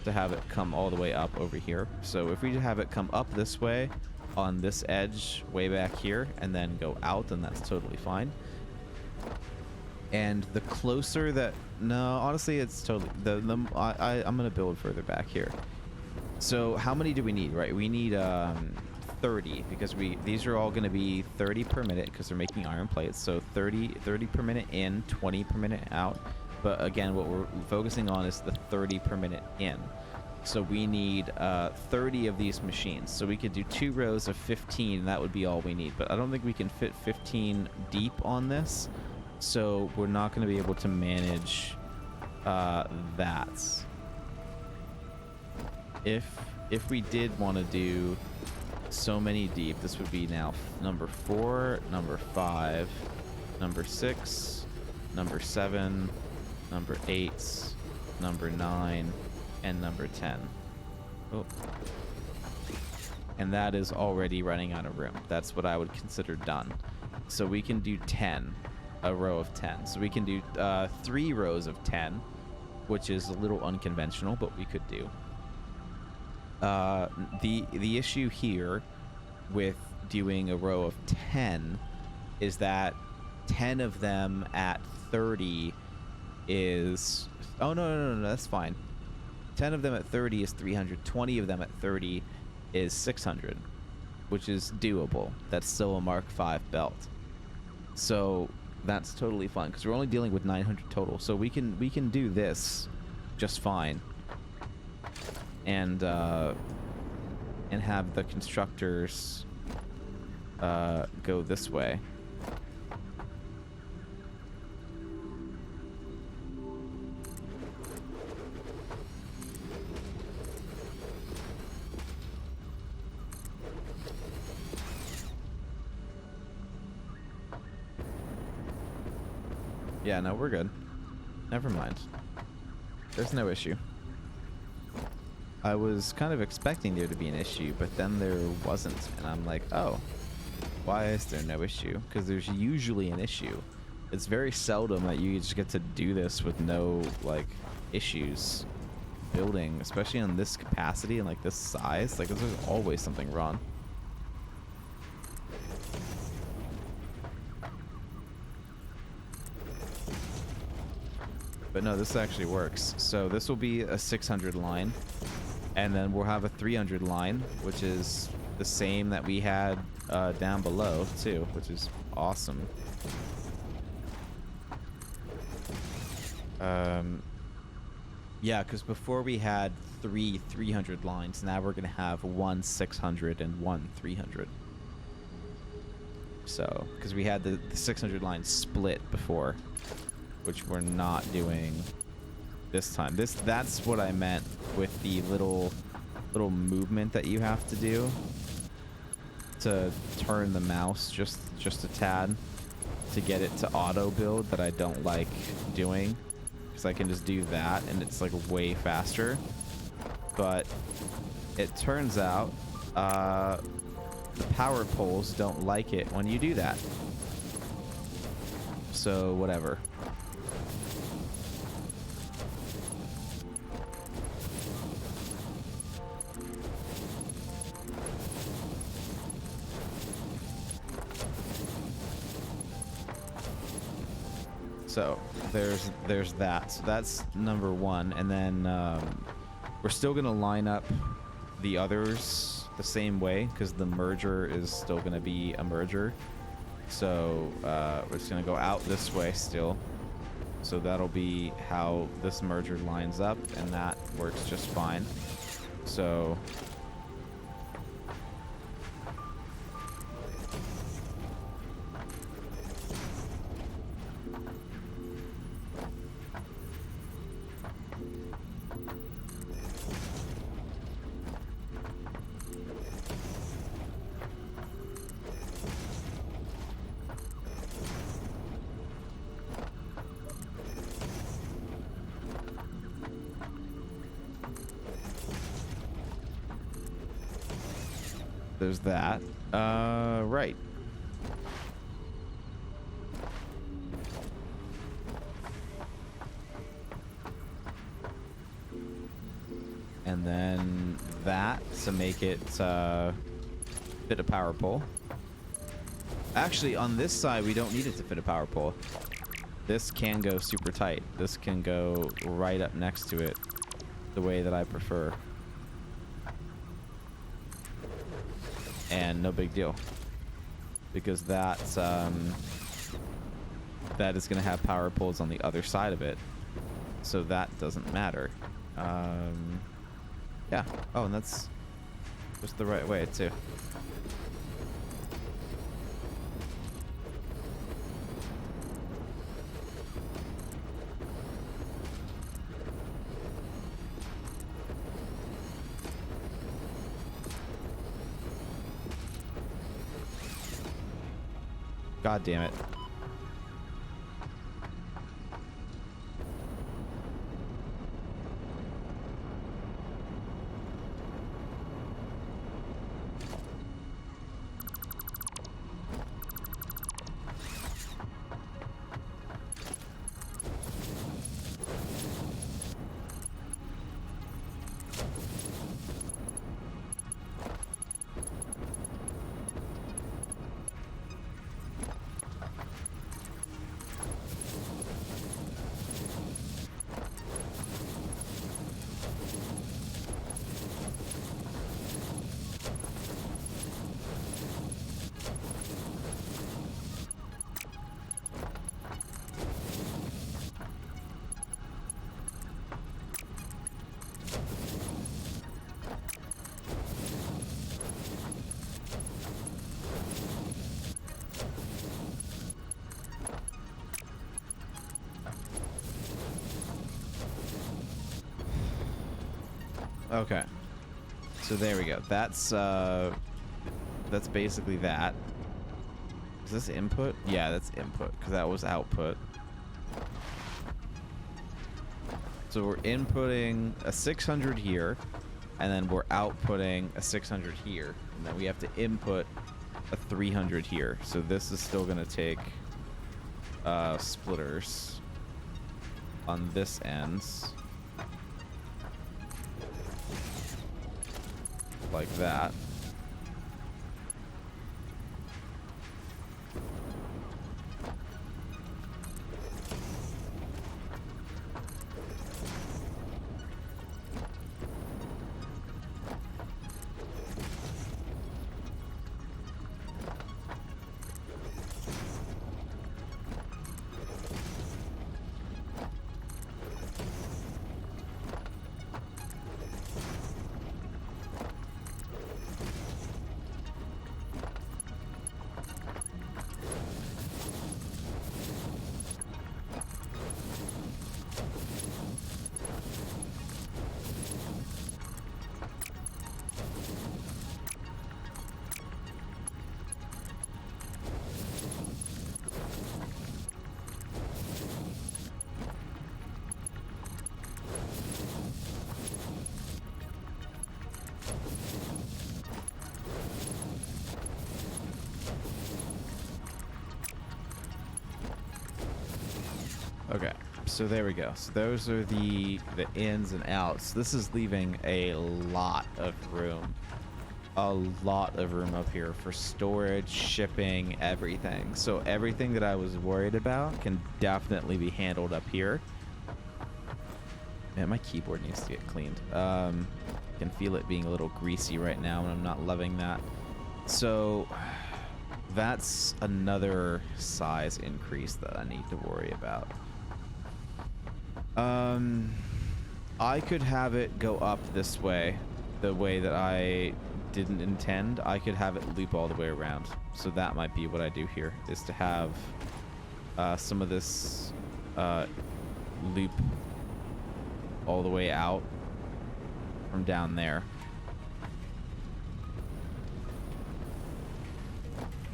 to have it come all the way up over here. So if we have it come up this way on this edge way back here and then go out, then that's totally fine. And the closer that, no, honestly, it's totally, I'm gonna build further back here. So how many do we need, right? We need 30, because these are all gonna be 30 per minute because they're making iron plates. So 30 per minute in, 20 per minute out. But again, what we're focusing on is the 30 per minute in. So we need 30 of these machines. So we could do 2 rows of 15, and that would be all we need. But I don't think we can fit 15 deep on this. So we're not going to be able to manage that. If we did want to do so many deep, this would be now number 4, number 5, number 6, number 7, number 8, number 9, and number 10. Oh. And that is already running out of room. That's what I would consider done. So we can do 10. A row of 10. So we can do 3 rows of 10, which is a little unconventional, but we could do. The issue here with doing a row of 10 is that 10 of them at 30 is... Oh, no, that's fine. 10 of them at 30 is 300. 20 of them at 30 is 600, which is doable. That's still a Mark V belt. So that's totally fine because we're only dealing with 900 total. So we can do this just fine. And have the constructors go this way. Yeah, no, we're good. Never mind. There's no issue. I was kind of expecting there to be an issue, but then there wasn't. And I'm like, oh, why is there no issue? Because there's usually an issue. It's very seldom that you just get to do this with no, like, issues building, especially on this capacity and, like, this size. Like, there's always something wrong. But no, this actually works. So this will be a 600 line. And then we'll have a 300 line, which is the same that we had down below, too, which is awesome. Yeah, because before we had 300 lines, now we're going to have 1 600 and 1 300. So, because we had the 600 lines split before, which we're not doing this time. That's what I meant with the little movement that you have to do to turn the mouse just a tad to get it to auto build, that I don't like doing, because I can just do that and it's like way faster. But it turns out the power poles don't like it when you do that. So whatever. So there's that. So that's number one. And then we're still going to line up the others the same way, because the merger is still going to be a merger. So we're just going to go out this way still. So that'll be how this merger lines up, and that works just fine. So there's that. Right. And then that to make it fit a power pole. Actually, on this side, we don't need it to fit a power pole. This can go super tight. This can go right up next to it the way that I prefer. And no big deal, because that is going to have power poles on the other side of it, so that doesn't matter. Yeah. Oh, and that's just the right way too. God damn it. Okay. So there we go. That's basically that. Is this input? Yeah, that's input, because that was output. So we're inputting a 600 here, and then we're outputting a 600 here, and then we have to input a 300 here. So this is still going to take splitters on this end, like that. Okay, so there we go. So those are the ins and outs. This is leaving a lot of room. A lot of room up here for storage, shipping, everything. So everything that I was worried about can definitely be handled up here. Man, my keyboard needs to get cleaned. Can feel it being a little greasy right now, and I'm not loving that. So that's another size increase that I need to worry about. I could have it go up this way, the way that I didn't intend. I could have it loop all the way around. So that might be what I do here, is to have some of this loop all the way out from down there.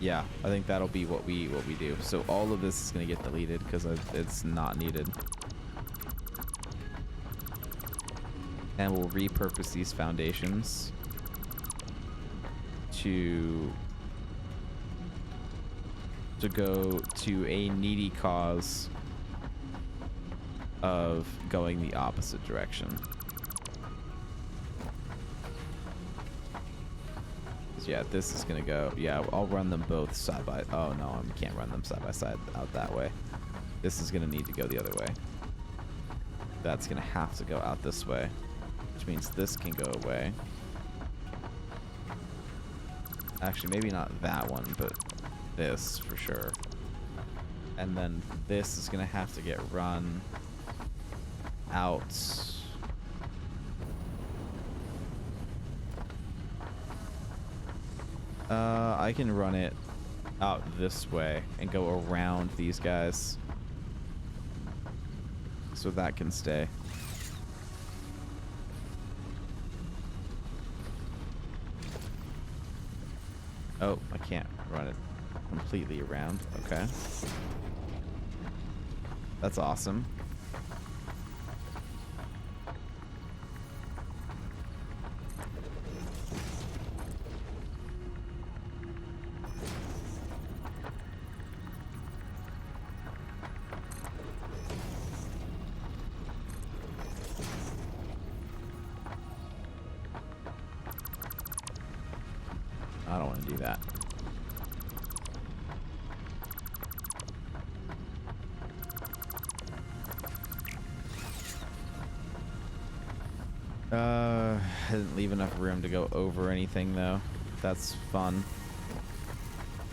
Yeah, I think that'll be what we do. So all of this is going to get deleted because it's not needed. And we'll repurpose these foundations to go to a needy cause of going the opposite direction. So yeah, this is gonna go. Yeah, I'll run them both side by. Oh no, I can't run them side by side out that way. This is gonna need to go the other way. That's gonna have to go out this way, which means this can go away. Actually, maybe not that one, but this for sure. And then this is gonna have to get run out. I can run it out this way and go around these guys. So that can stay. Oh, I can't run it completely around. Okay. That's awesome. I don't want to do that. Didn't leave enough room to go over anything though. That's fun.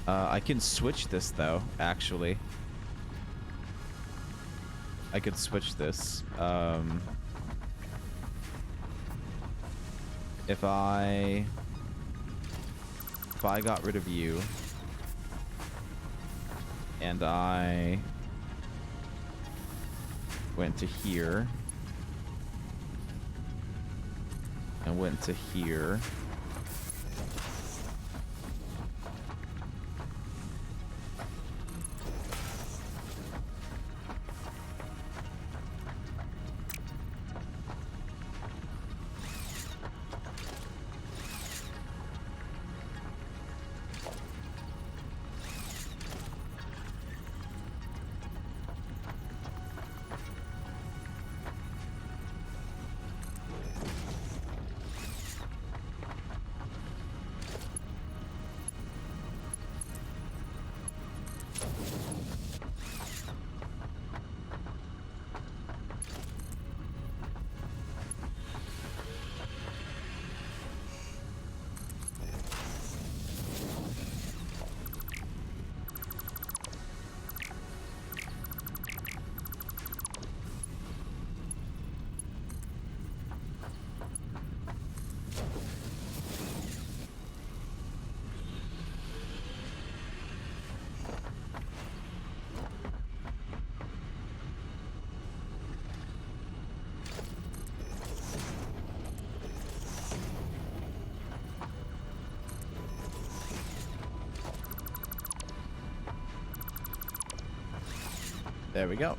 I can switch this though, actually. I could switch this. If I got rid of you and I went to here, and went to here. There we go.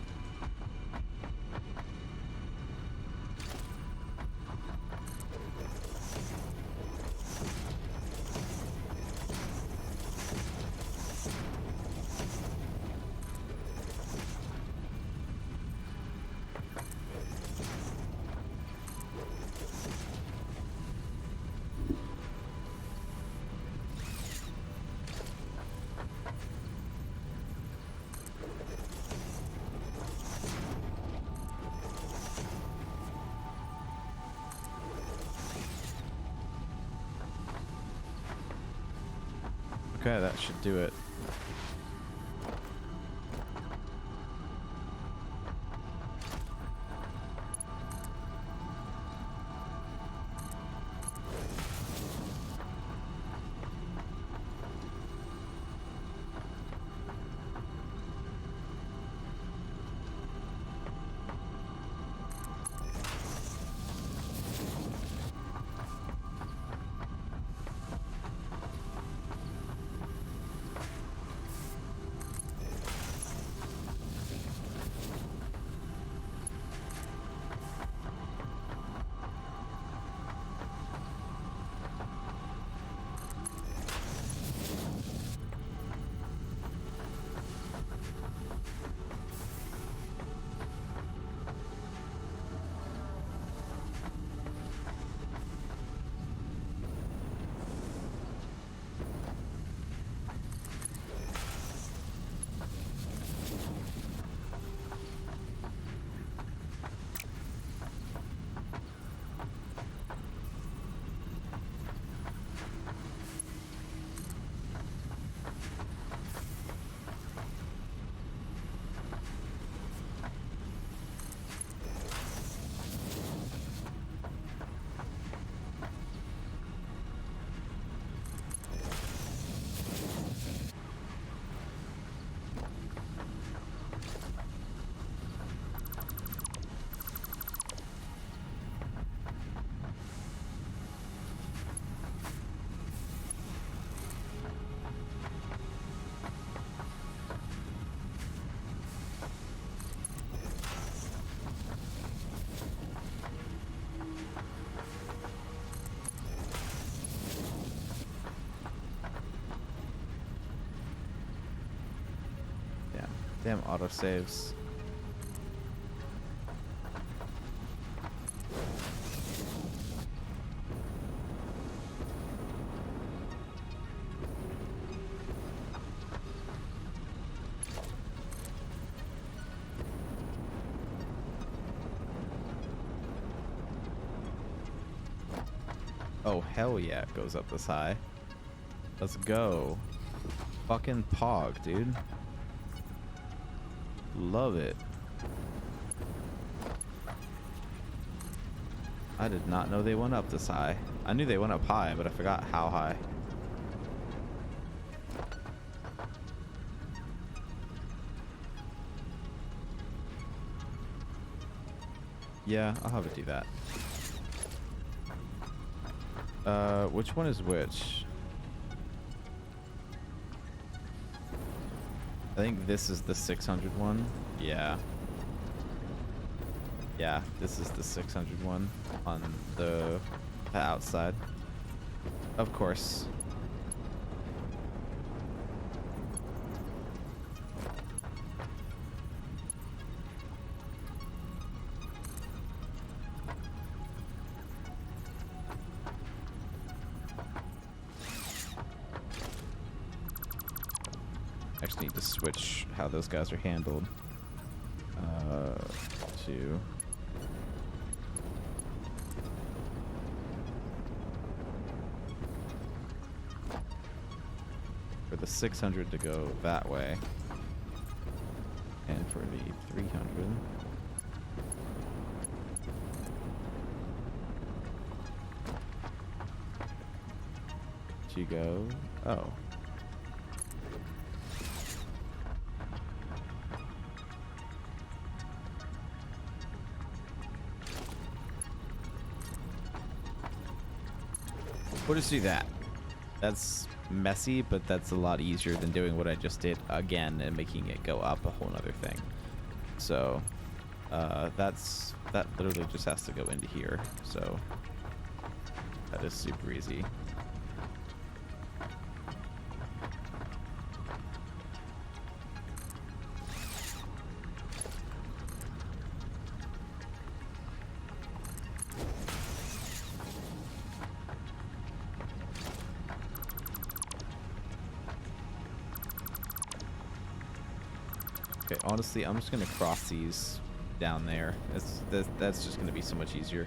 Okay, that should do it. Damn autosaves. Oh, hell yeah, it goes up this high. Let's go. Fucking pog, dude. Love it. I did not know they went up this high. I knew they went up high, but I forgot how high. Yeah, I'll have it do that. Which one is which? I think this is the 600 one. Yeah. Yeah, this is the 600 one on the outside. Of course. I just need to switch how those guys are handled. To... For the 600 to go that way. And for the 300... to go... Oh. We'll just do that. That's messy, but that's a lot easier than doing what I just did again and making it go up a whole nother thing. So, that literally just has to go into here. So, that is super easy. Okay, honestly, I'm just gonna cross these down there. That's just gonna be so much easier.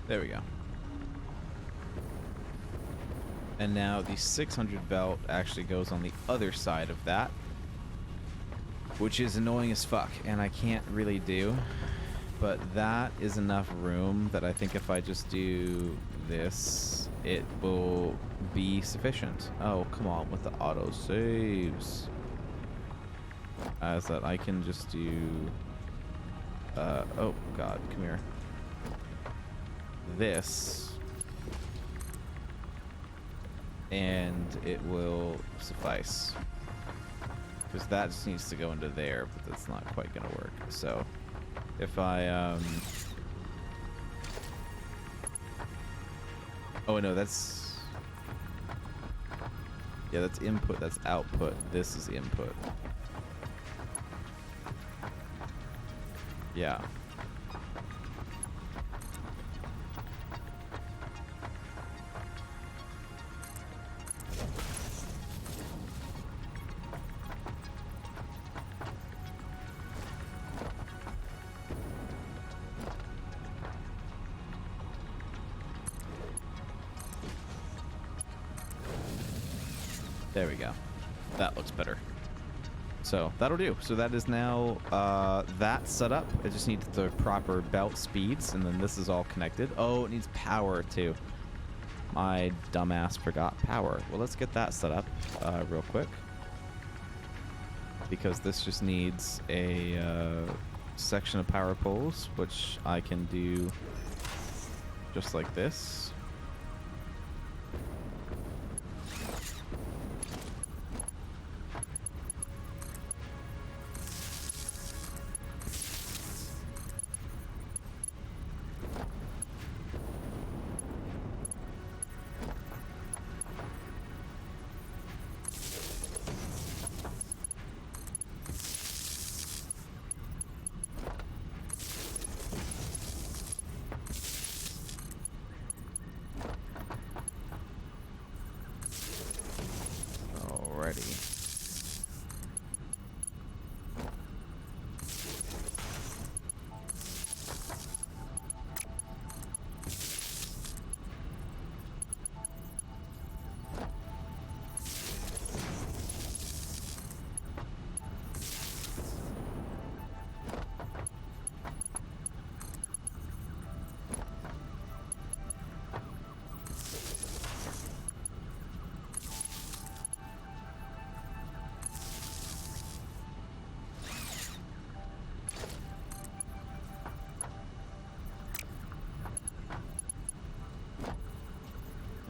There we go. And now the 600 belt actually goes on the other side of that, which is annoying as fuck, and I can't really do. But that is enough room that I think if I just do this, it will be sufficient. Oh, come on with the auto saves. As that I can just do... oh, God, come here. This. And it will suffice. Because that just needs to go into there, but that's not quite going to work. So, if I, oh, no, that's... Yeah, that's input, that's output. This is input. Yeah. There we go. That looks better. So that'll do. So that is now that set up. It just needs the proper belt speeds, and then this is all connected. Oh, it needs power too. My dumbass forgot power. Well, let's get that set up real quick, because this just needs a section of power poles, which I can do just like this.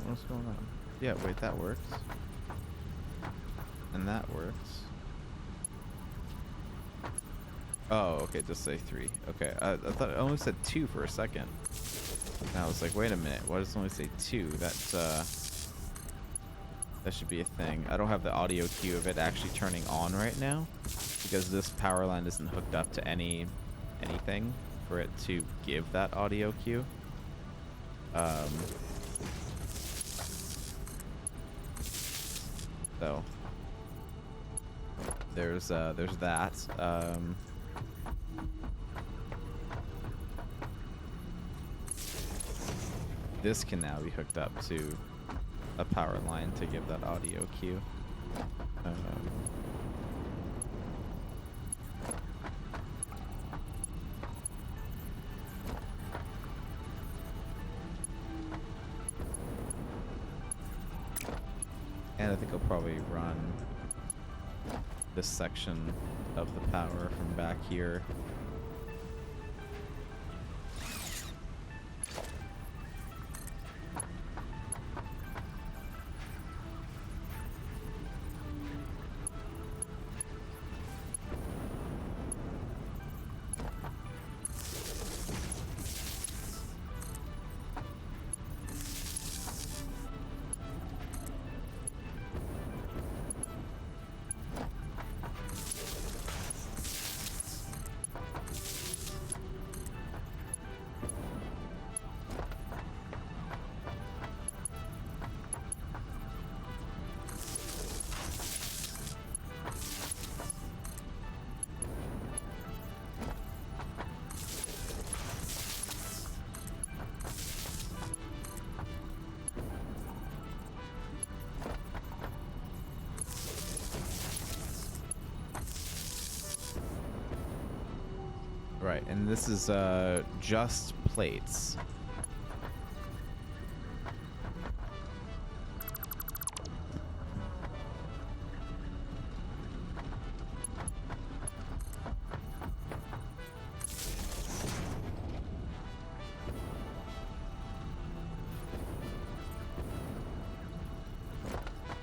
What's going on? Yeah, wait, that works. And that works. Oh, okay, just say 3. Okay, I thought it only said 2 for a second. And I was like, wait a minute, why does it only say 2? That's, that should be a thing. I don't have the audio cue of it actually turning on right now, because this power line isn't hooked up to anything for it to give that audio cue. So there's that. This can now be hooked up to a power line to give that audio cue. And I think I'll probably run this section of the power from back here. Right, and this is just plates.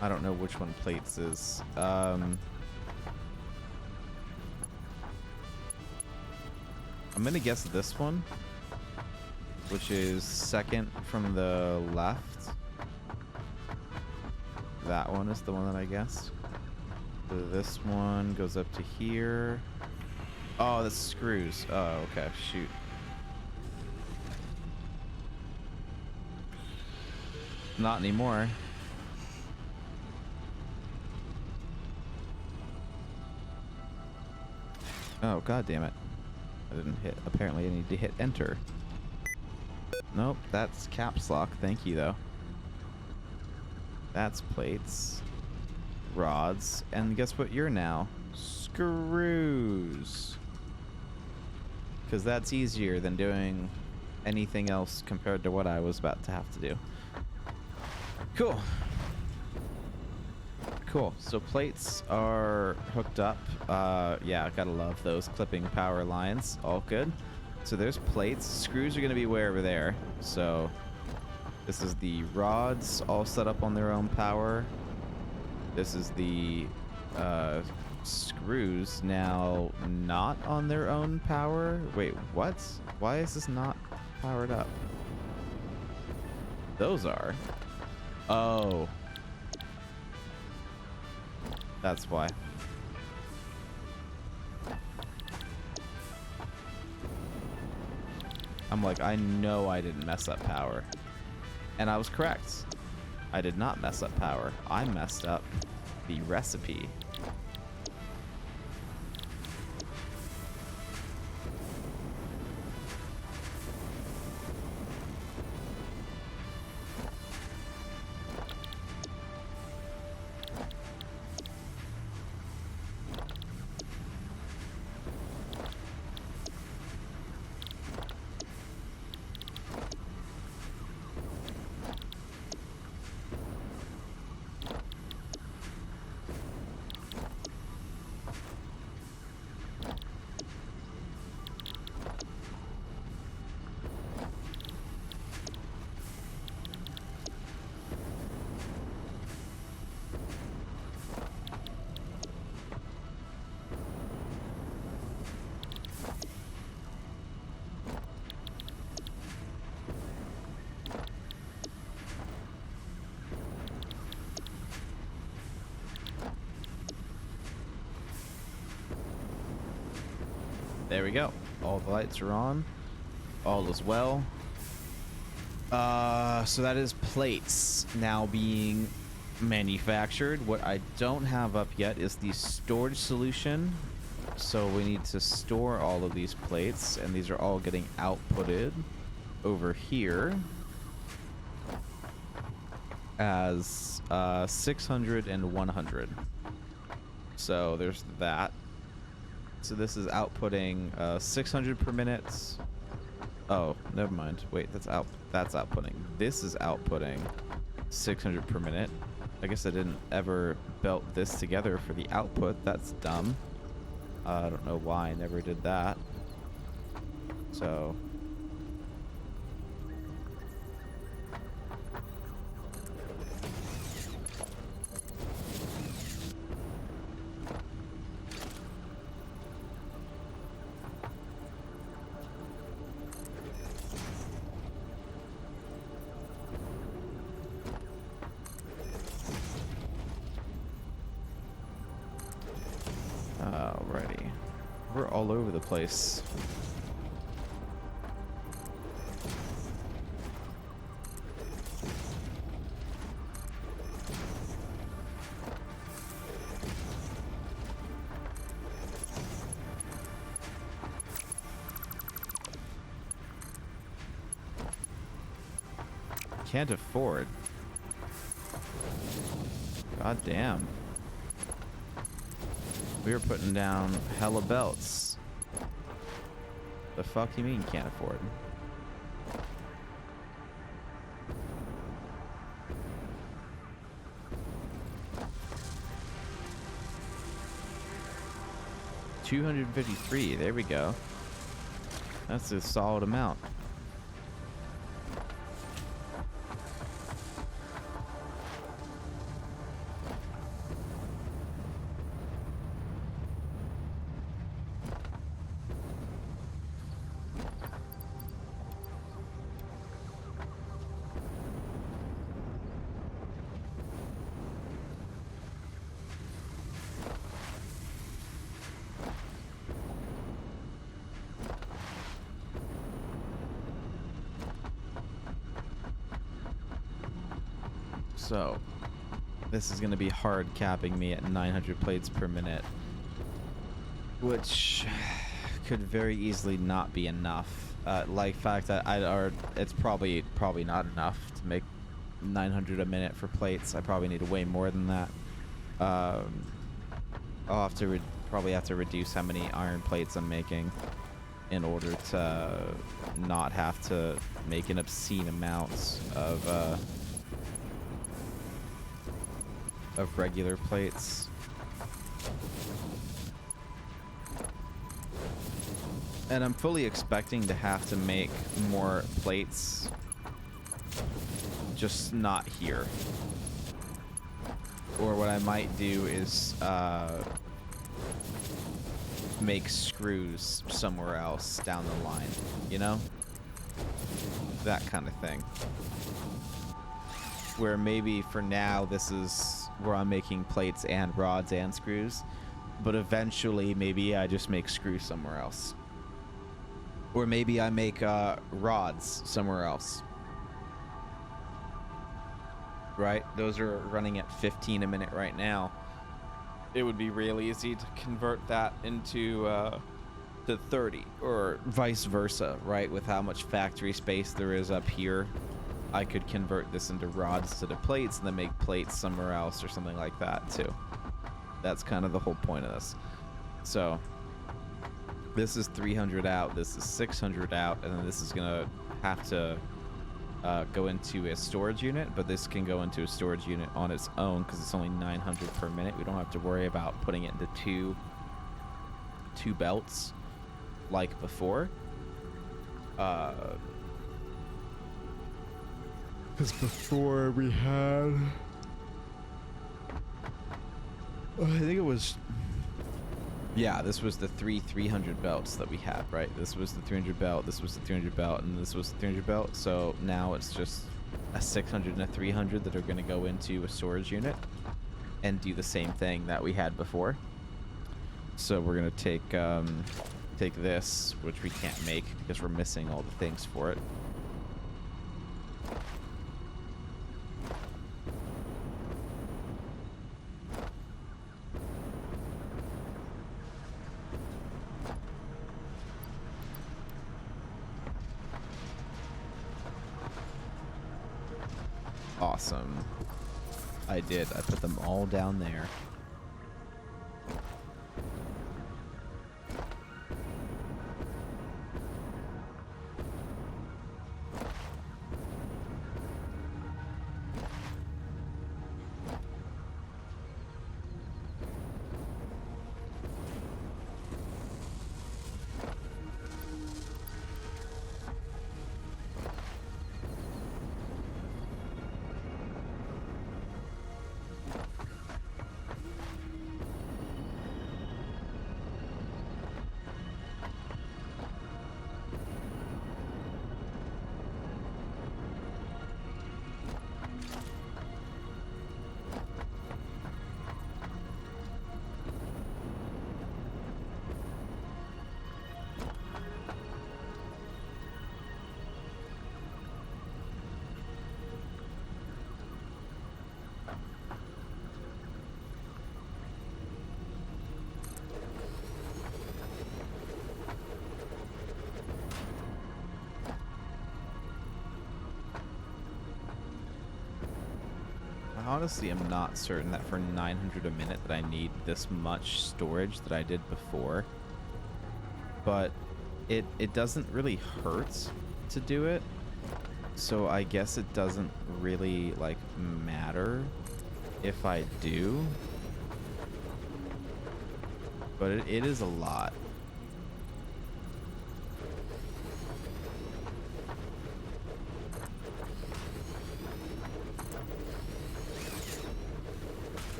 I don't know which one plates is. I'm gonna guess this one, which is second from the left. That one is the one that I guessed. So this one goes up to here. Oh, that's screws. Oh, okay, shoot. Not anymore. Oh, god damn it. I didn't hit. Apparently I need to hit enter. Nope, that's caps lock. Thank you, though. That's plates. rods, and guess what you're now? Screws. Because that's easier than doing anything else compared to what I was about to have to do. Cool. Cool. So plates are hooked up. Yeah, gotta love those clipping power lines. All good. So there's plates. Screws are gonna be way over there. So this is the rods all set up on their own power. This is the screws now not on their own power. Wait, what? Why is this not powered up? Those are. Oh. That's why. I'm like, I know I didn't mess up power. And I was correct. I did not mess up power. I messed up the recipe. There we go. All the lights are on. All is well. So that is plates now being manufactured. What I don't have up yet is the storage solution. So we need to store all of these plates, and these are all getting outputted over here as 600 and 100. So there's that. So this is outputting 600 per minute. Oh, never mind. Wait, that's outputting. This is outputting 600 per minute. I guess I didn't ever belt this together for the output. That's dumb. I don't know why I never did that. So alrighty. We're all over the place. Can't afford. God damn. We were putting down hella belts. The fuck you mean can't afford? $253. There we go. That's a solid amount. So, this is going to be hard capping me at 900 plates per minute, which could very easily not be enough. Like fact that it's probably not enough to make 900 a minute for plates. I probably need way more than that. Um, I'll have to probably have to reduce how many iron plates I'm making in order to not have to make an obscene amounts of regular plates. And I'm fully expecting to have to make more plates, just not here. Or what I might do is make screws somewhere else down the line, you know? That kind of thing. Where maybe for now this is where I'm making plates and rods and screws, but eventually maybe I just make screws somewhere else. Or maybe I make rods somewhere else. Right? Those are running at 15 a minute right now. It would be real easy to convert that into to 30 or vice versa, right? With how much factory space there is up here, I could convert this into rods to the plates and then make plates somewhere else or something like that too. That's kind of the whole point of this. So this is 300 out, this is 600 out, and then this is gonna have to go into a storage unit, but this can go into a storage unit on its own because it's only 900 per minute. We don't have to worry about putting it into two belts like before. Because before we had, I think it was, yeah, this was the 300 belts that we had, right? This was the 300 belt, this was the 300 belt, and this was the 300 belt. So now it's just a 600 and a 300 that are going to go into a storage unit and do the same thing that we had before. So we're going to take this, which we can't make because we're missing all the things for it. Awesome. I did. I put them all down there. Honestly, I'm not certain that for 900 a minute that I need this much storage that I did before. But it doesn't really hurt to do it. So I guess it doesn't really, like, matter if I do. But it is a lot.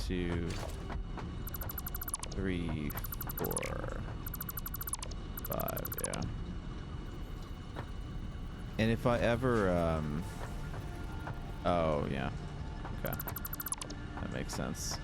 Two, three, 4, 5, yeah. And if I ever, oh, yeah. Okay. That makes sense.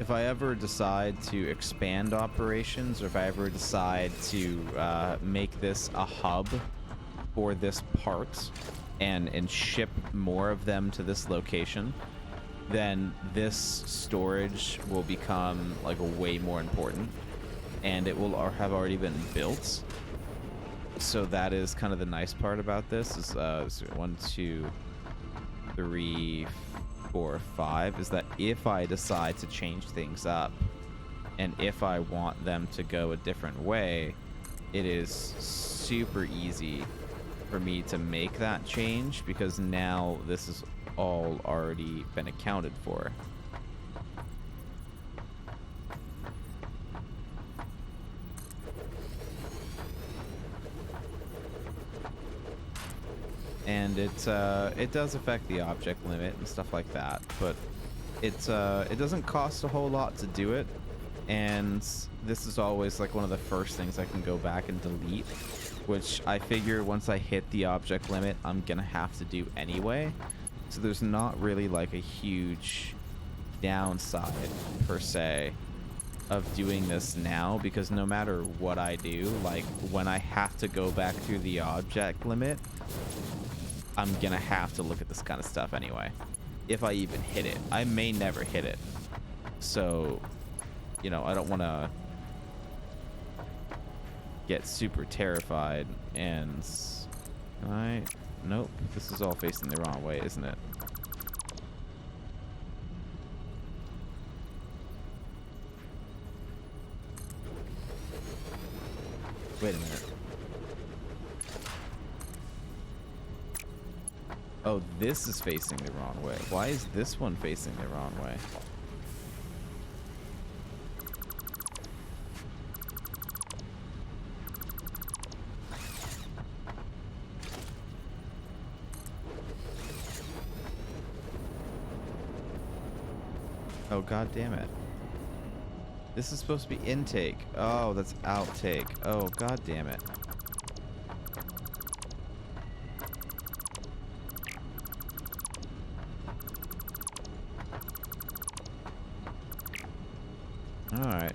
if I ever decide to expand operations, or if I ever decide to make this a hub for this part and ship more of them to this location, then this storage will become like way more important, and it will have already been built. So that is kind of the nice part about this is 1, 2, 3, 4, 5 is that if I decide to change things up and if I want them to go a different way, it is super easy for me to make that change because now this is all already been accounted for. And it does affect the object limit and stuff like that, but it doesn't cost a whole lot to do it, and this is always like one of the first things I can go back and delete, which I figure once I hit the object limit I'm gonna have to do anyway, so there's not really like a huge downside per se of doing this now, because no matter what I do, like when I have to go back through the object limit, I'm gonna have to look at this kind of stuff anyway. If I even hit it. I may never hit it. So, you know, I don't want to get super terrified and... Nope. This is all facing the wrong way, isn't it? Wait a minute. Oh, this is facing the wrong way. Why is this one facing the wrong way? Oh, god damn it. This is supposed to be intake. Oh, that's outtake. Oh, god damn it. Alright.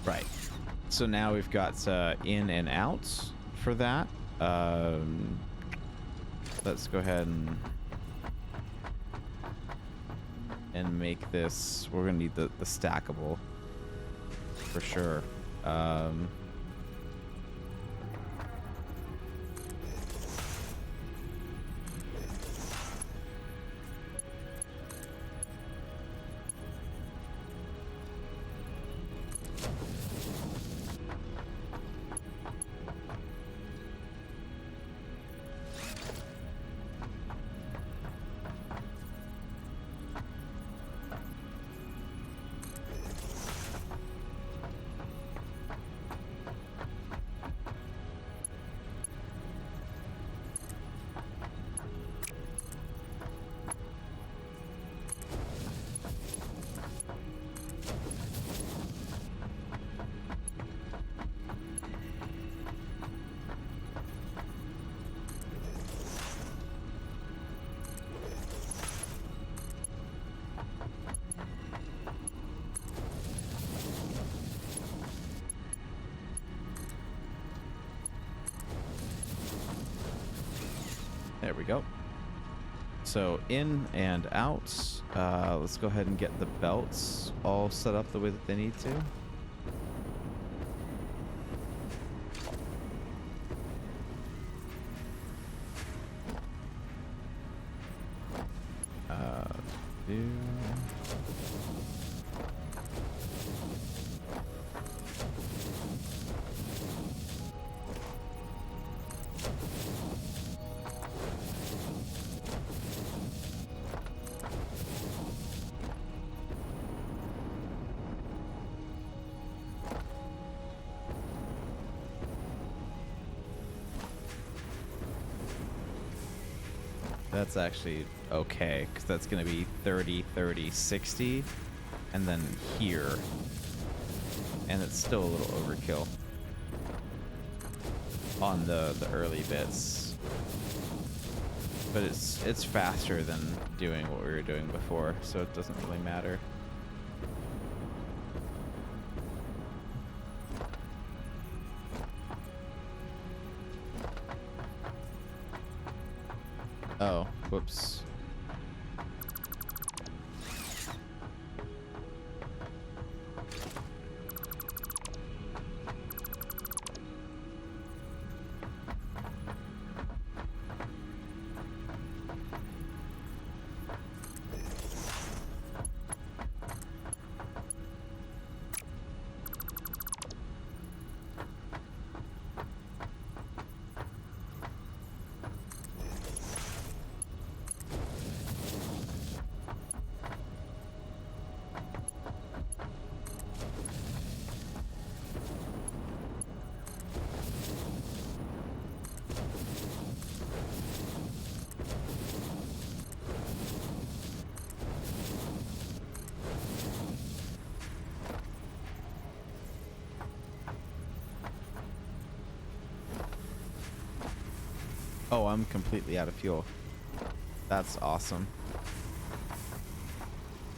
Right. So now we've got in and outs for that. Let's go ahead and make this. We're gonna need the stackable for sure. There we go. So in and out. Let's go ahead and get the belts all set up the way that they need to. Do. That's actually okay, because that's going to be 30, 30, 60, and then here. And it's still a little overkill on the early bits. But it's faster than doing what we were doing before, so it doesn't really matter. Oh, whoops. Oh, I'm completely out of fuel. That's awesome.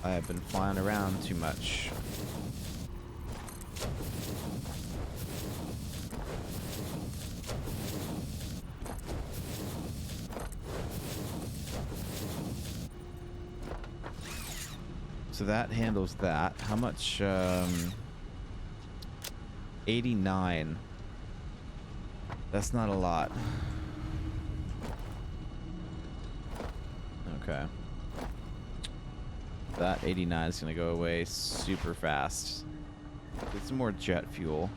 I have been flying around too much. So that handles that. How much? 89. That's not a lot. Okay. That 89 is going to go away super fast. Get some more jet fuel.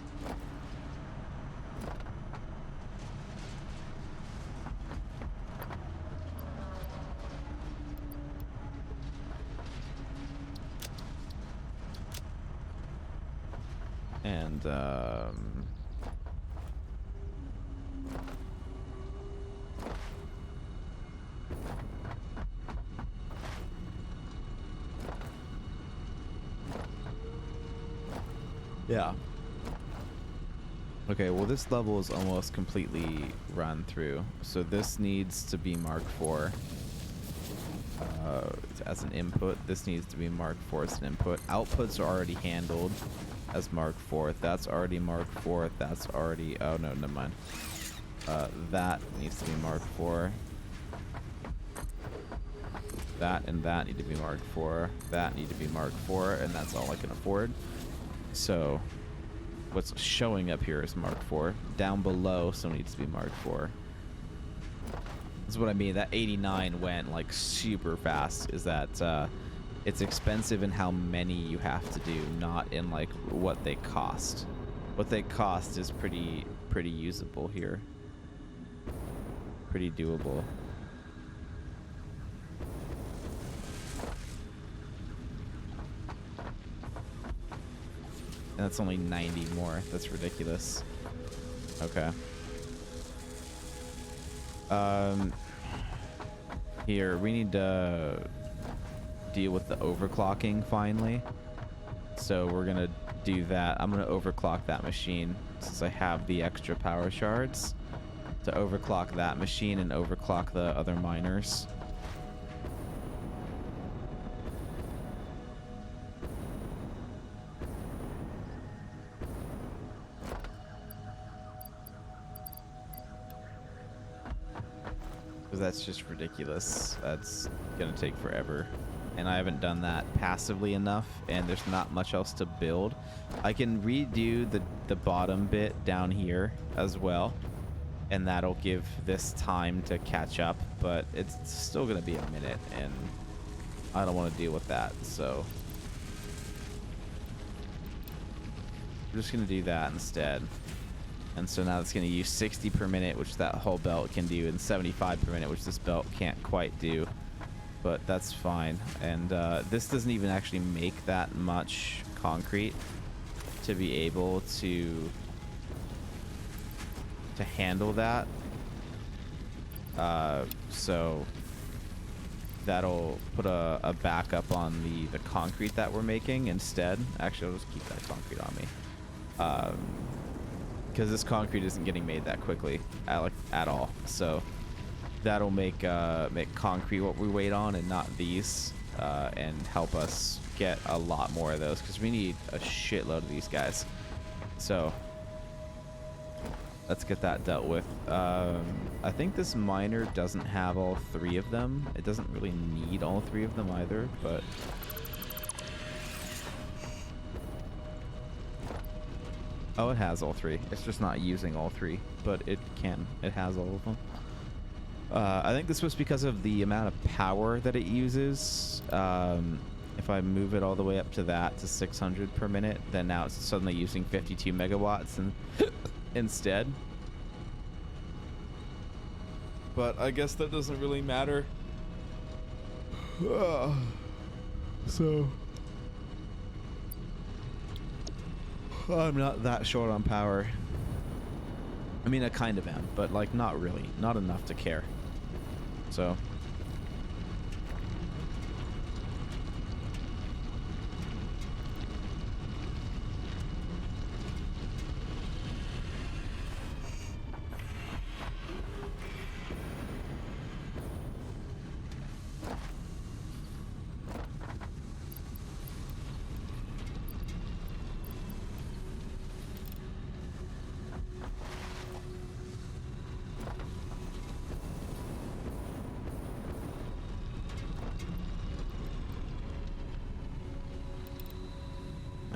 And, yeah. Okay, well this level is almost completely run through. So this needs to be Mark IV. As an input, this needs to be Mark IV as an input. Outputs are already handled as Mark IV. That's already Mark IV. That's already... Oh, no, never mind. That needs to be Mark IV. That and that need to be Mark IV. That need to be Mark IV, and that's all I can afford. So what's showing up here is Mark IV. Down below still needs to be Mark IV. That's what I mean. That 89 went like super fast. Is that it's expensive in how many you have to do, not in like what they cost. What they cost is pretty usable here. Pretty doable. And that's only 90 more. That's ridiculous. Okay. Here, we need to deal with the overclocking finally. So we're gonna do that. I'm gonna overclock that machine since I have the extra power shards to overclock that machine and overclock the other miners. that's just ridiculous. That's gonna take forever. And I haven't done that passively enough, and there's not much else to build. I can redo the bottom bit down here as well, and that'll give this time to catch up, but it's still gonna be a minute, and I don't want to deal with that, so we're just gonna do that instead. And so now it's gonna use 60 per minute, which that whole belt can do, and 75 per minute, which this belt can't quite do. But that's fine. And this doesn't even actually make that much concrete to be able to handle that. So that'll put a backup on the concrete that we're making instead. Actually, I'll just keep that concrete on me. Because this concrete isn't getting made that quickly at all. So that'll make concrete what we wait on and not these, and help us get a lot more of those, because we need a shitload of these guys. So let's get that dealt with. I think this miner doesn't have all 3 of them. It doesn't really need all 3 of them either, but oh, it has all 3. It's just not using all 3, but it has all of them. I think this was because of the amount of power that it uses. If I move it all the way up to that, to 600 per minute, then now it's suddenly using 52 megawatts instead. But I guess that doesn't really matter. So I'm not that short on power. I mean, I kind of am, but like not really. Not enough to care. So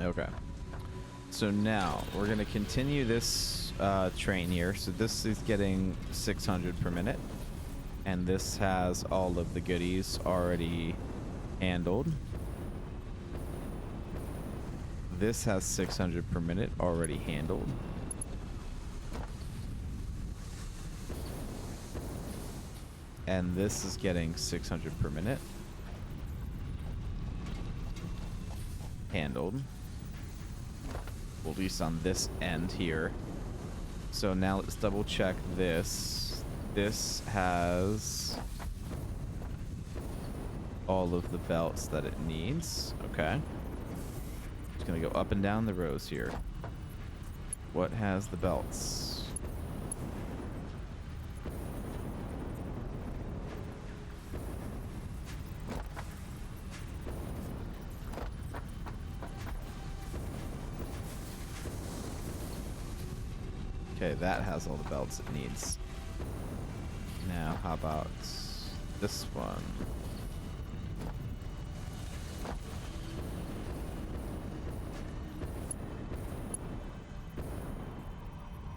okay. So now we're going to continue this train here. So this is getting 600 per minute. And this has all of the goodies already handled. This has 600 per minute already handled. And this is getting 600 per minute handled. Well, at least on this end here. So now let's double check this. This has all of the belts that it needs. Okay. Just gonna go up and down the rows here. What has the belts? Okay, that has all the belts it needs. Now, how about this one?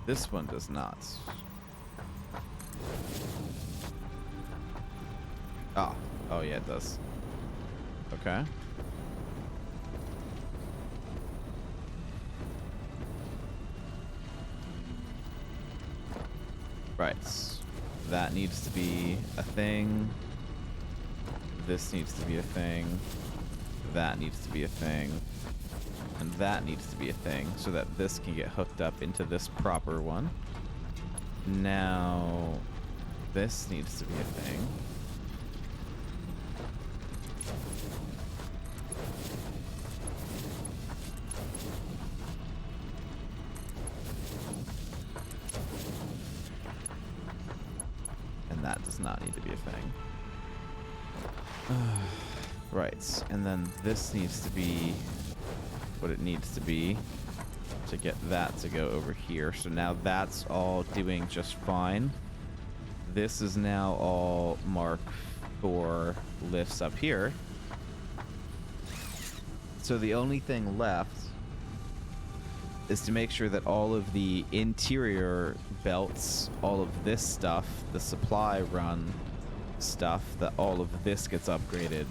This one does not. Ah, oh yeah, it does. Okay. Right. That needs to be a thing. This needs to be a thing. That needs to be a thing. And that needs to be a thing so that this can get hooked up into this proper one. Now, this needs to be a thing. And that does not need to be a thing. Right, and then this needs to be what it needs to be to get that to go over here. So now that's all doing just fine. This is now all Mark 4 lifts up here. So the only thing left is to make sure that all of the interior belts, all of this stuff, the supply run stuff, that all of this gets upgraded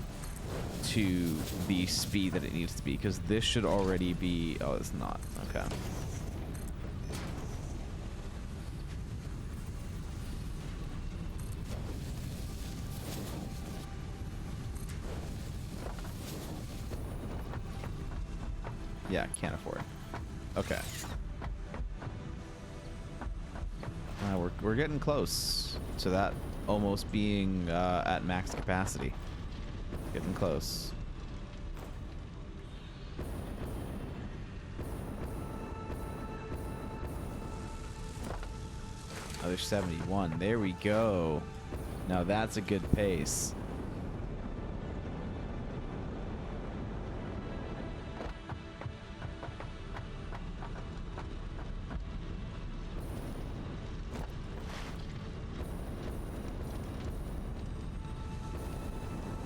to the speed that it needs to be, because this should already be... Oh, it's not. Okay. Yeah, can't afford. Okay. We're getting close to that almost being at max capacity. Getting close. Another 71. There we go. Now that's a good pace.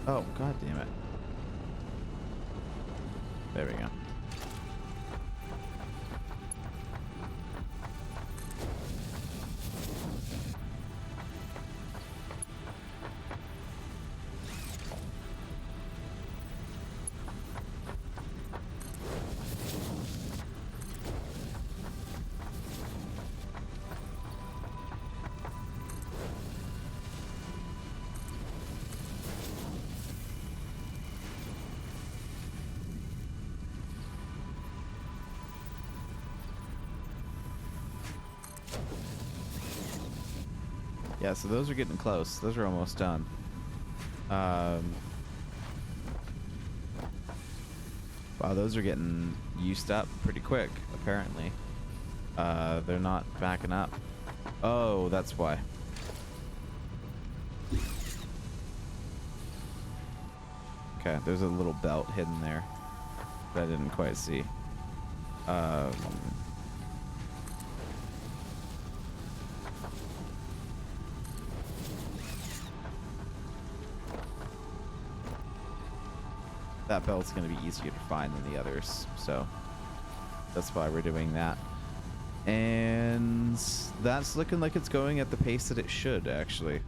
Oh, god damn it. There we go. Yeah, so those are getting close. Those are almost done. Wow, those are getting used up pretty quick, apparently. They're not backing up. Oh, that's why. Okay, there's a little belt hidden there that I didn't quite see. That belt's going to be easier to find than the others, so that's why we're doing that. And that's looking like it's going at the pace that it should, actually.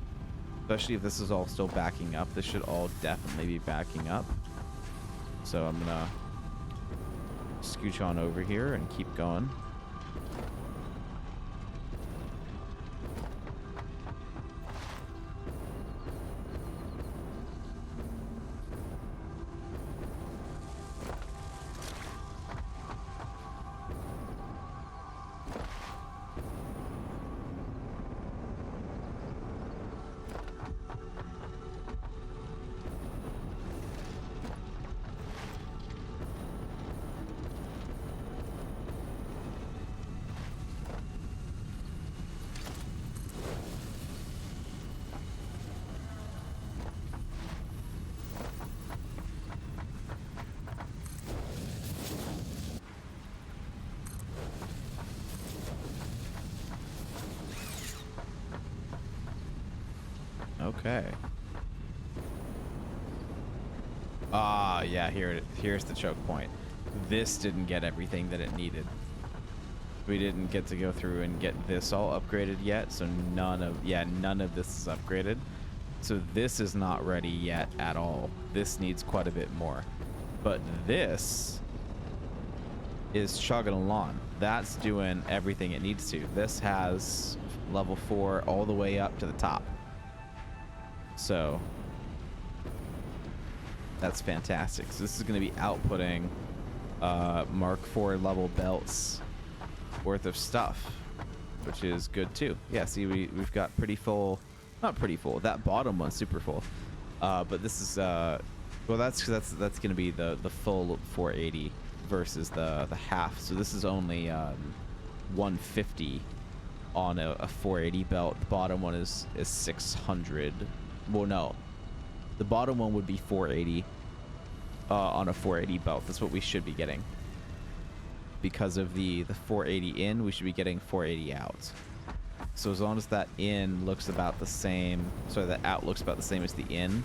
Especially if this is all still backing up. This should all definitely be backing up. So I'm going to scooch on over here and keep going. Okay. Ah, yeah, here's the choke point. This didn't get everything that it needed. We didn't get to go through and get this all upgraded yet, so none of this is upgraded. So this is not ready yet at all. This needs quite a bit more. But this is chugging along. That's doing everything it needs to. This has level 4 all the way up to the top. So that's fantastic. So this is going to be outputting Mark IV level belts worth of stuff, which is good too. Yeah, see, we've got pretty full, not pretty full. That bottom one's super full, but this is well, that's going to be the full 480 versus the half. So this is only 150 on a 480 belt. The bottom one is 600. Well, no, the bottom one would be 480 on a 480 belt. That's what we should be getting. Because of the 480 in, we should be getting 480 out. So as long as that in looks about the same, sorry, that out looks about the same as the in,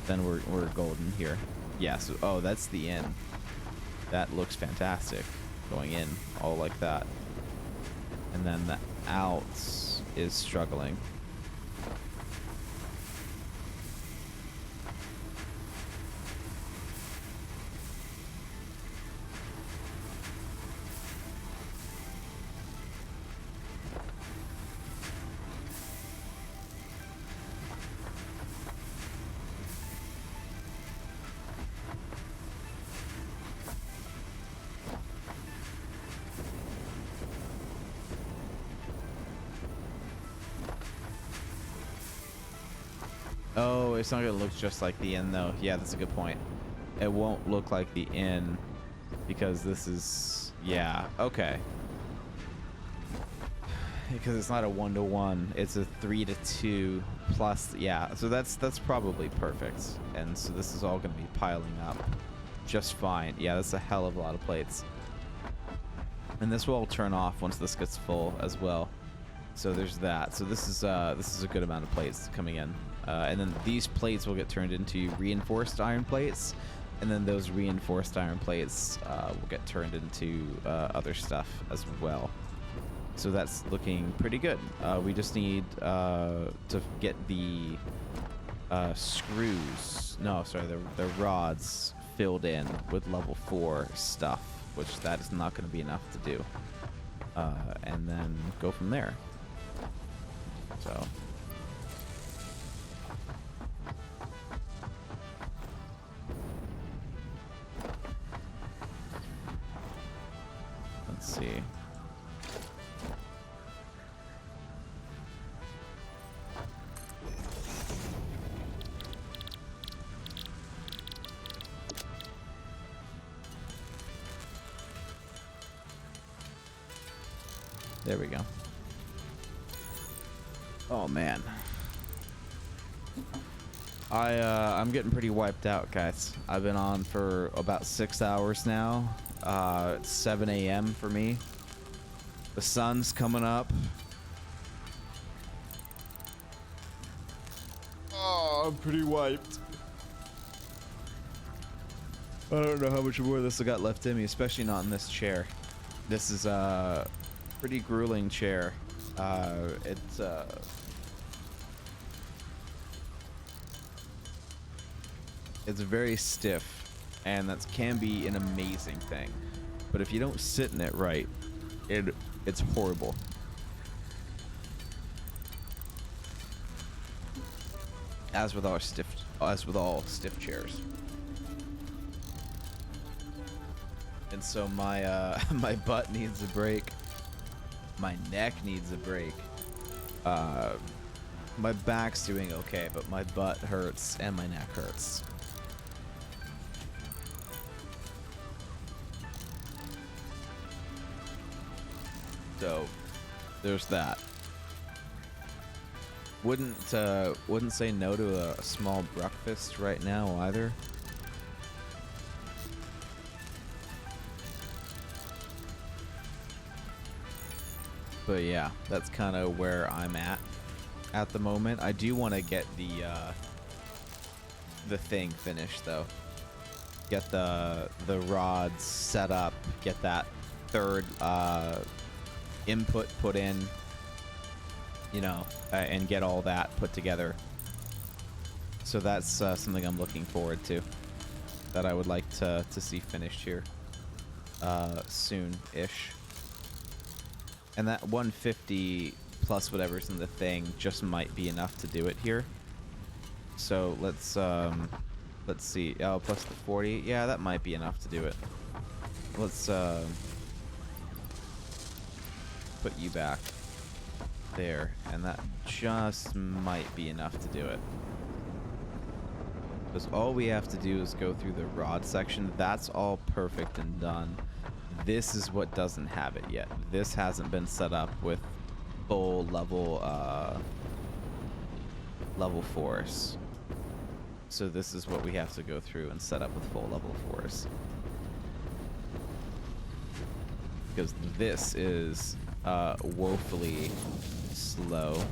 then we're golden here. Yeah, so, oh, that's the in. That looks fantastic. Going in, all like that. And then the out is struggling. Oh, it's not gonna look just like the in though. Yeah, that's a good point. It won't look like the in because this is, yeah, okay. Because it's not a 1-to-1, it's a 3-to-2 plus, yeah. So that's probably perfect. And so this is all gonna be piling up just fine. Yeah, that's a hell of a lot of plates. And this will all turn off once this gets full as well. So there's that. So this is a good amount of plates coming in. And then these plates will get turned into reinforced iron plates, and then those reinforced iron plates will get turned into other stuff as well. So that's looking pretty good. We just need to get the screws, no, sorry, the rods filled in with level 4 stuff, which that is not going to be enough to do. And then go from there. So... let's see. There we go. Oh man. I'm getting pretty wiped out, guys. I've been on for about 6 hours now. It's 7 a.m. for me. The sun's coming up. Oh, I'm pretty wiped. I don't know how much more of this I got left in me, especially not in this chair. This is a pretty grueling chair. It's very stiff, and that can be an amazing thing. But if you don't sit in it right, it's horrible. As with all stiff chairs. And so my my butt needs a break. My neck needs a break. My back's doing okay, but my butt hurts and my neck hurts. So there's that. Wouldn't say no to a small breakfast right now either. But yeah, that's kind of where I'm at the moment. I do want to get the thing finished though. Get the rods set up. Get that third input put in. You know, and get all that put together. So that's something I'm looking forward to. That I would like to see finished here soon-ish. And that 150 plus whatever's in the thing just might be enough to do it here. So let's see. Oh, plus the 40. Yeah, that might be enough to do it. Let's put you back there, and that just might be enough to do it. Because all we have to do is go through the rod section. That's all perfect and done. This is what doesn't have it yet. This hasn't been set up with full level 4s. So this is what we have to go through and set up with full level 4s. Because this is woefully slow.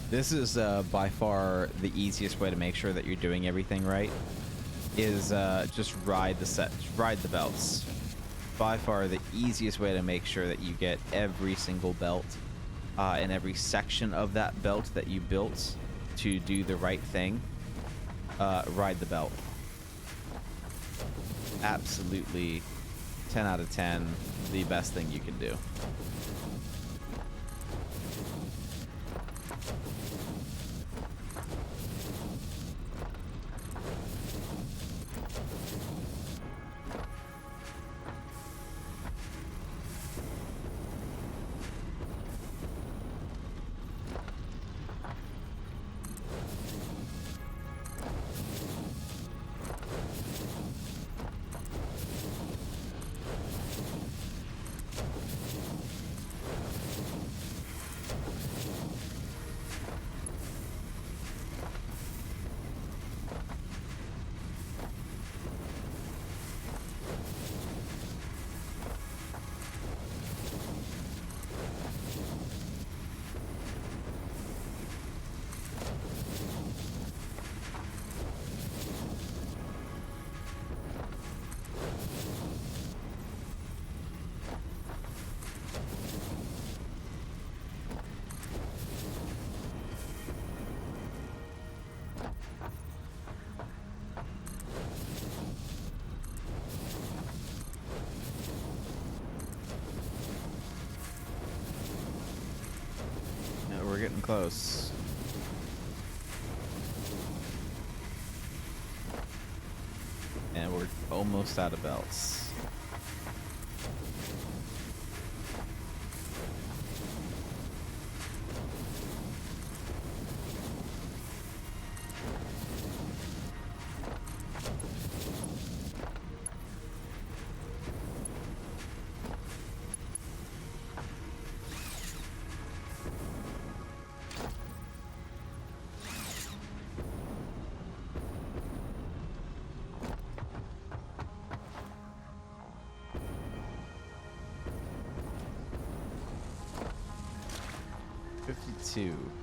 This is by far the easiest way to make sure that you're doing everything right. Is just ride the belts. By far the easiest way to make sure that you get every single belt and every section of that belt that you built to do the right thing. Ride the belt. Absolutely 10 out of 10, the best thing you can do. We're getting close. And we're almost out of belts.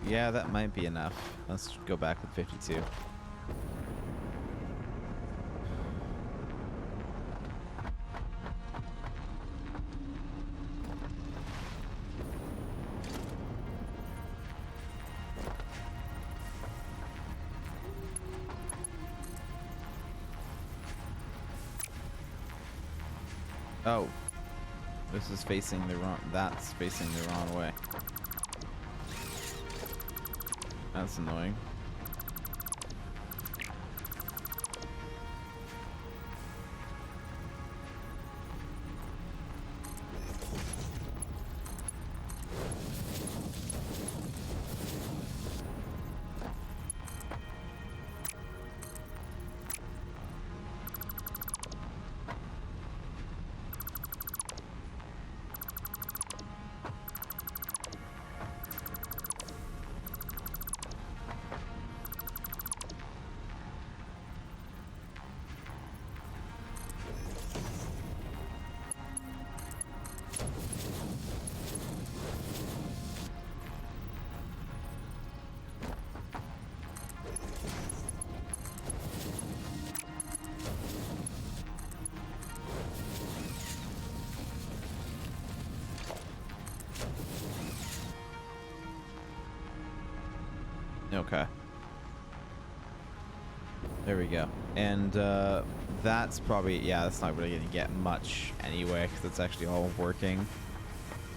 Yeah, that might be enough. Let's go back with 52. Oh, this is facing the wrong. That's facing the wrong way. That's annoying. Okay. There we go. And that's probably, yeah, that's not really going to get much anyway, because it's actually all working.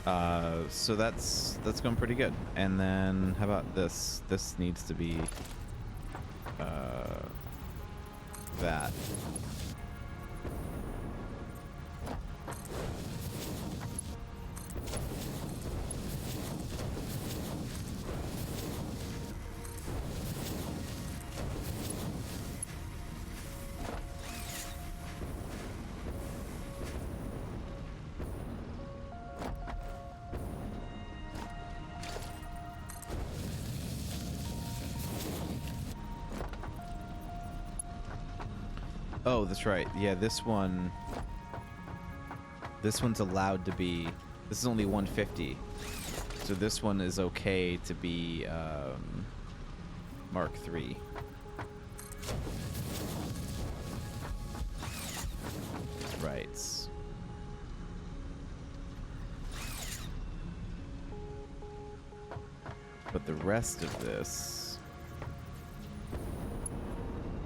So that's going pretty good. And then how about this? This needs to be that. Oh, that's right. Yeah, this one. This one's allowed to be. This is only 150, so this one is okay to be Mark III. Right. But the rest of this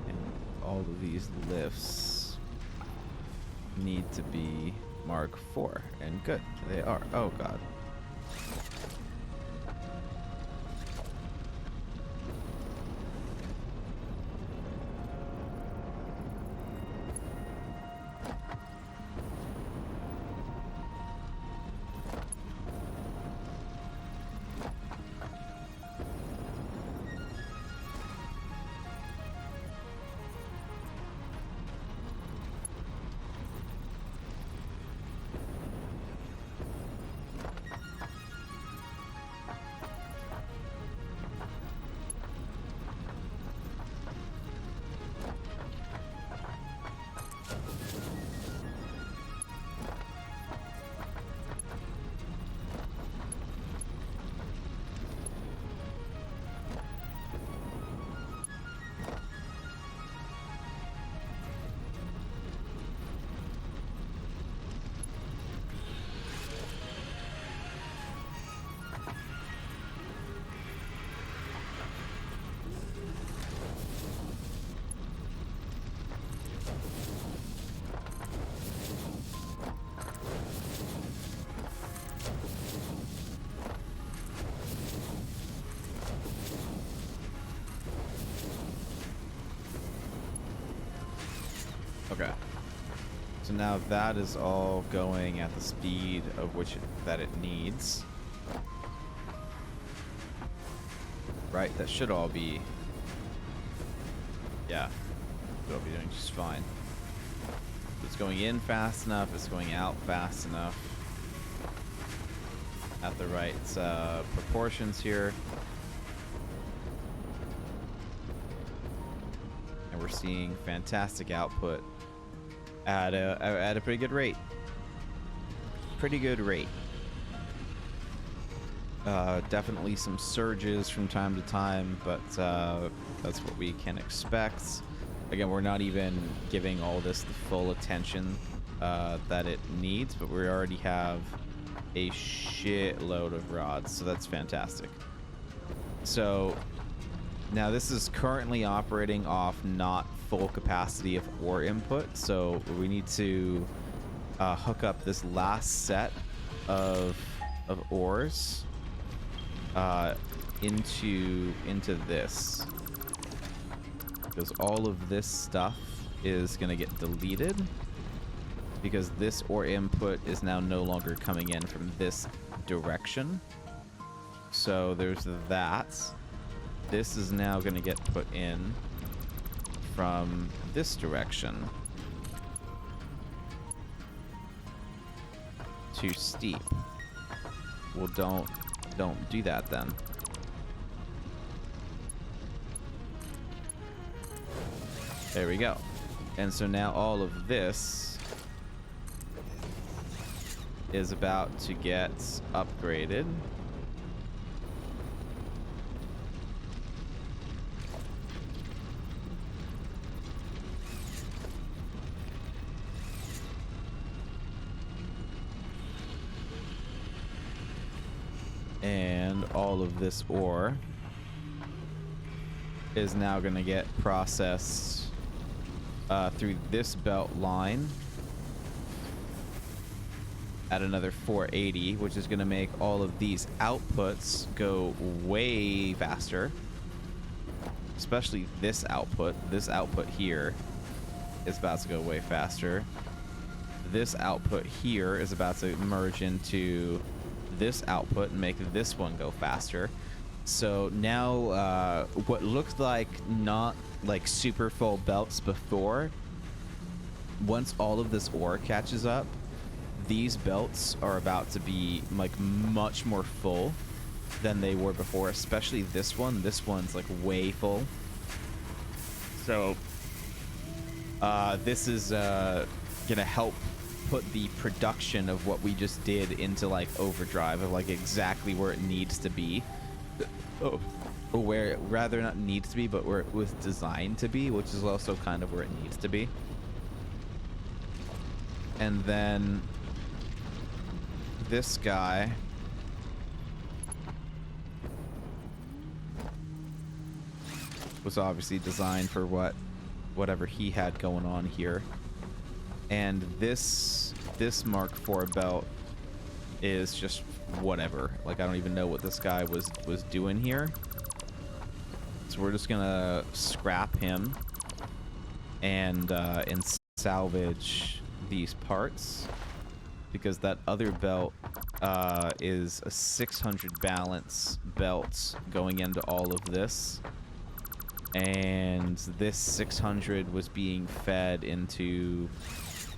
and all of these lifts need to be Mark IV, and good, they are. Oh god. Okay. So now that is all going at the speed of which that it needs. Right? That should all be... Yeah. Should all be doing just fine. It's going in fast enough. It's going out fast enough. At the right proportions here. And we're seeing fantastic output at a pretty good rate. Pretty good rate. Definitely some surges from time to time, but that's what we can expect. Again, we're not even giving all this the full attention that it needs, but we already have a shitload of rods, so that's fantastic. So now this is currently operating off not full capacity of ore input, so we need to hook up this last set of ores into this, because all of this stuff is going to get deleted because this ore input is now no longer coming in from this direction. So there's that. This is now going to get put in from this direction. Too steep. Well, don't do that then. There we go. And so now all of this is about to get upgraded. And all of this ore is now going to get processed through this belt line at another 480, which is going to make all of these outputs go way faster. Especially this output. This output here is about to go way faster. This output here is about to merge into this output and make this one go faster. So now what looked like not like super full belts before, once all of this ore catches up, these belts are about to be like much more full than they were before, especially this one. This one's like way full. So This is gonna help put the production of what we just did into like overdrive of like exactly where it needs to be. Oh, or where rather not needs to be, but where it was designed to be, which is also kind of where it needs to be. And then this guy was obviously designed for whatever he had going on here. And this Mark IV belt is just whatever. Like, I don't even know what this guy was doing here. So we're just gonna scrap him and salvage these parts, because that other belt is a 600 balance belt going into all of this. And this 600 was being fed into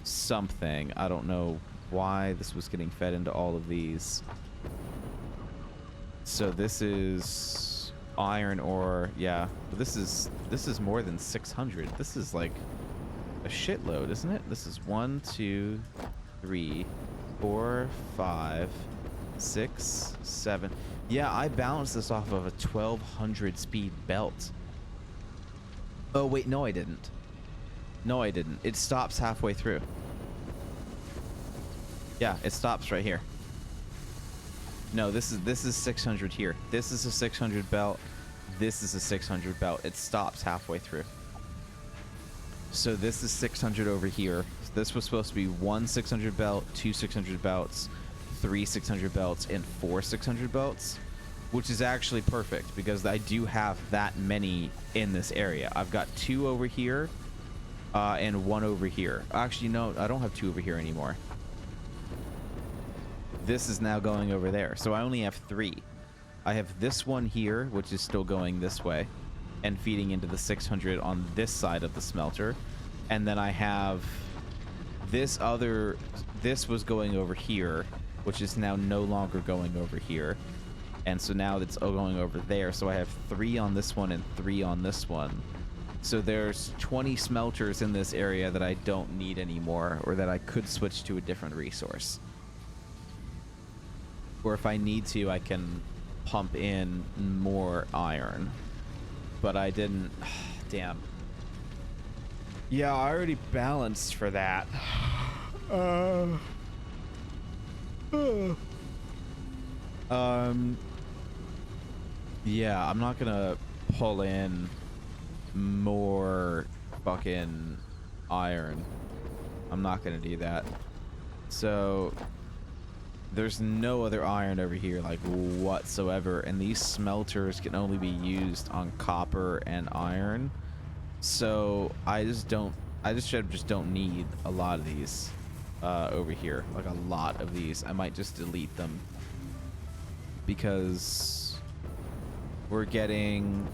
something. I don't know why this was getting fed into all of these. So this is iron ore. Yeah, but this is more than 600. This is like a shitload, isn't it? This is 1, 2, 3, 4, 5, 6, 7. Yeah, I balanced this off of a 1200 speed belt. Oh wait, no I didn't. No I didn't. It stops halfway through. Yeah, it stops right here. No, this is 600 here. This is a 600 belt. This is a 600 belt. It stops halfway through. So this is 600 over here. This was supposed to be 1 600 belt, 2 600 belts, 3 600 belts, and 4 600 belts, which is actually perfect because I do have that many in this area. I've got 2 over here and 1 over here. Actually, no, I don't have 2 over here anymore. This is now going over there. So I only have 3. I have this one here, which is still going this way and feeding into the 600 on this side of the smelter. And then I have this was going over here, which is now no longer going over here. And so now it's going over there. So I have 3 on this one and 3 on this one. So there's 20 smelters in this area that I don't need anymore, or that I could switch to a different resource. Or if I need to, I can pump in more iron. But I didn't. Damn. Yeah, I already balanced for that. Yeah, I'm not gonna pull in more fucking iron. I'm not gonna do that. So there's no other iron over here, like, whatsoever, and these smelters can only be used on copper and iron. So I just don't need a lot of these over here, like a lot of these. I might just delete them because we're getting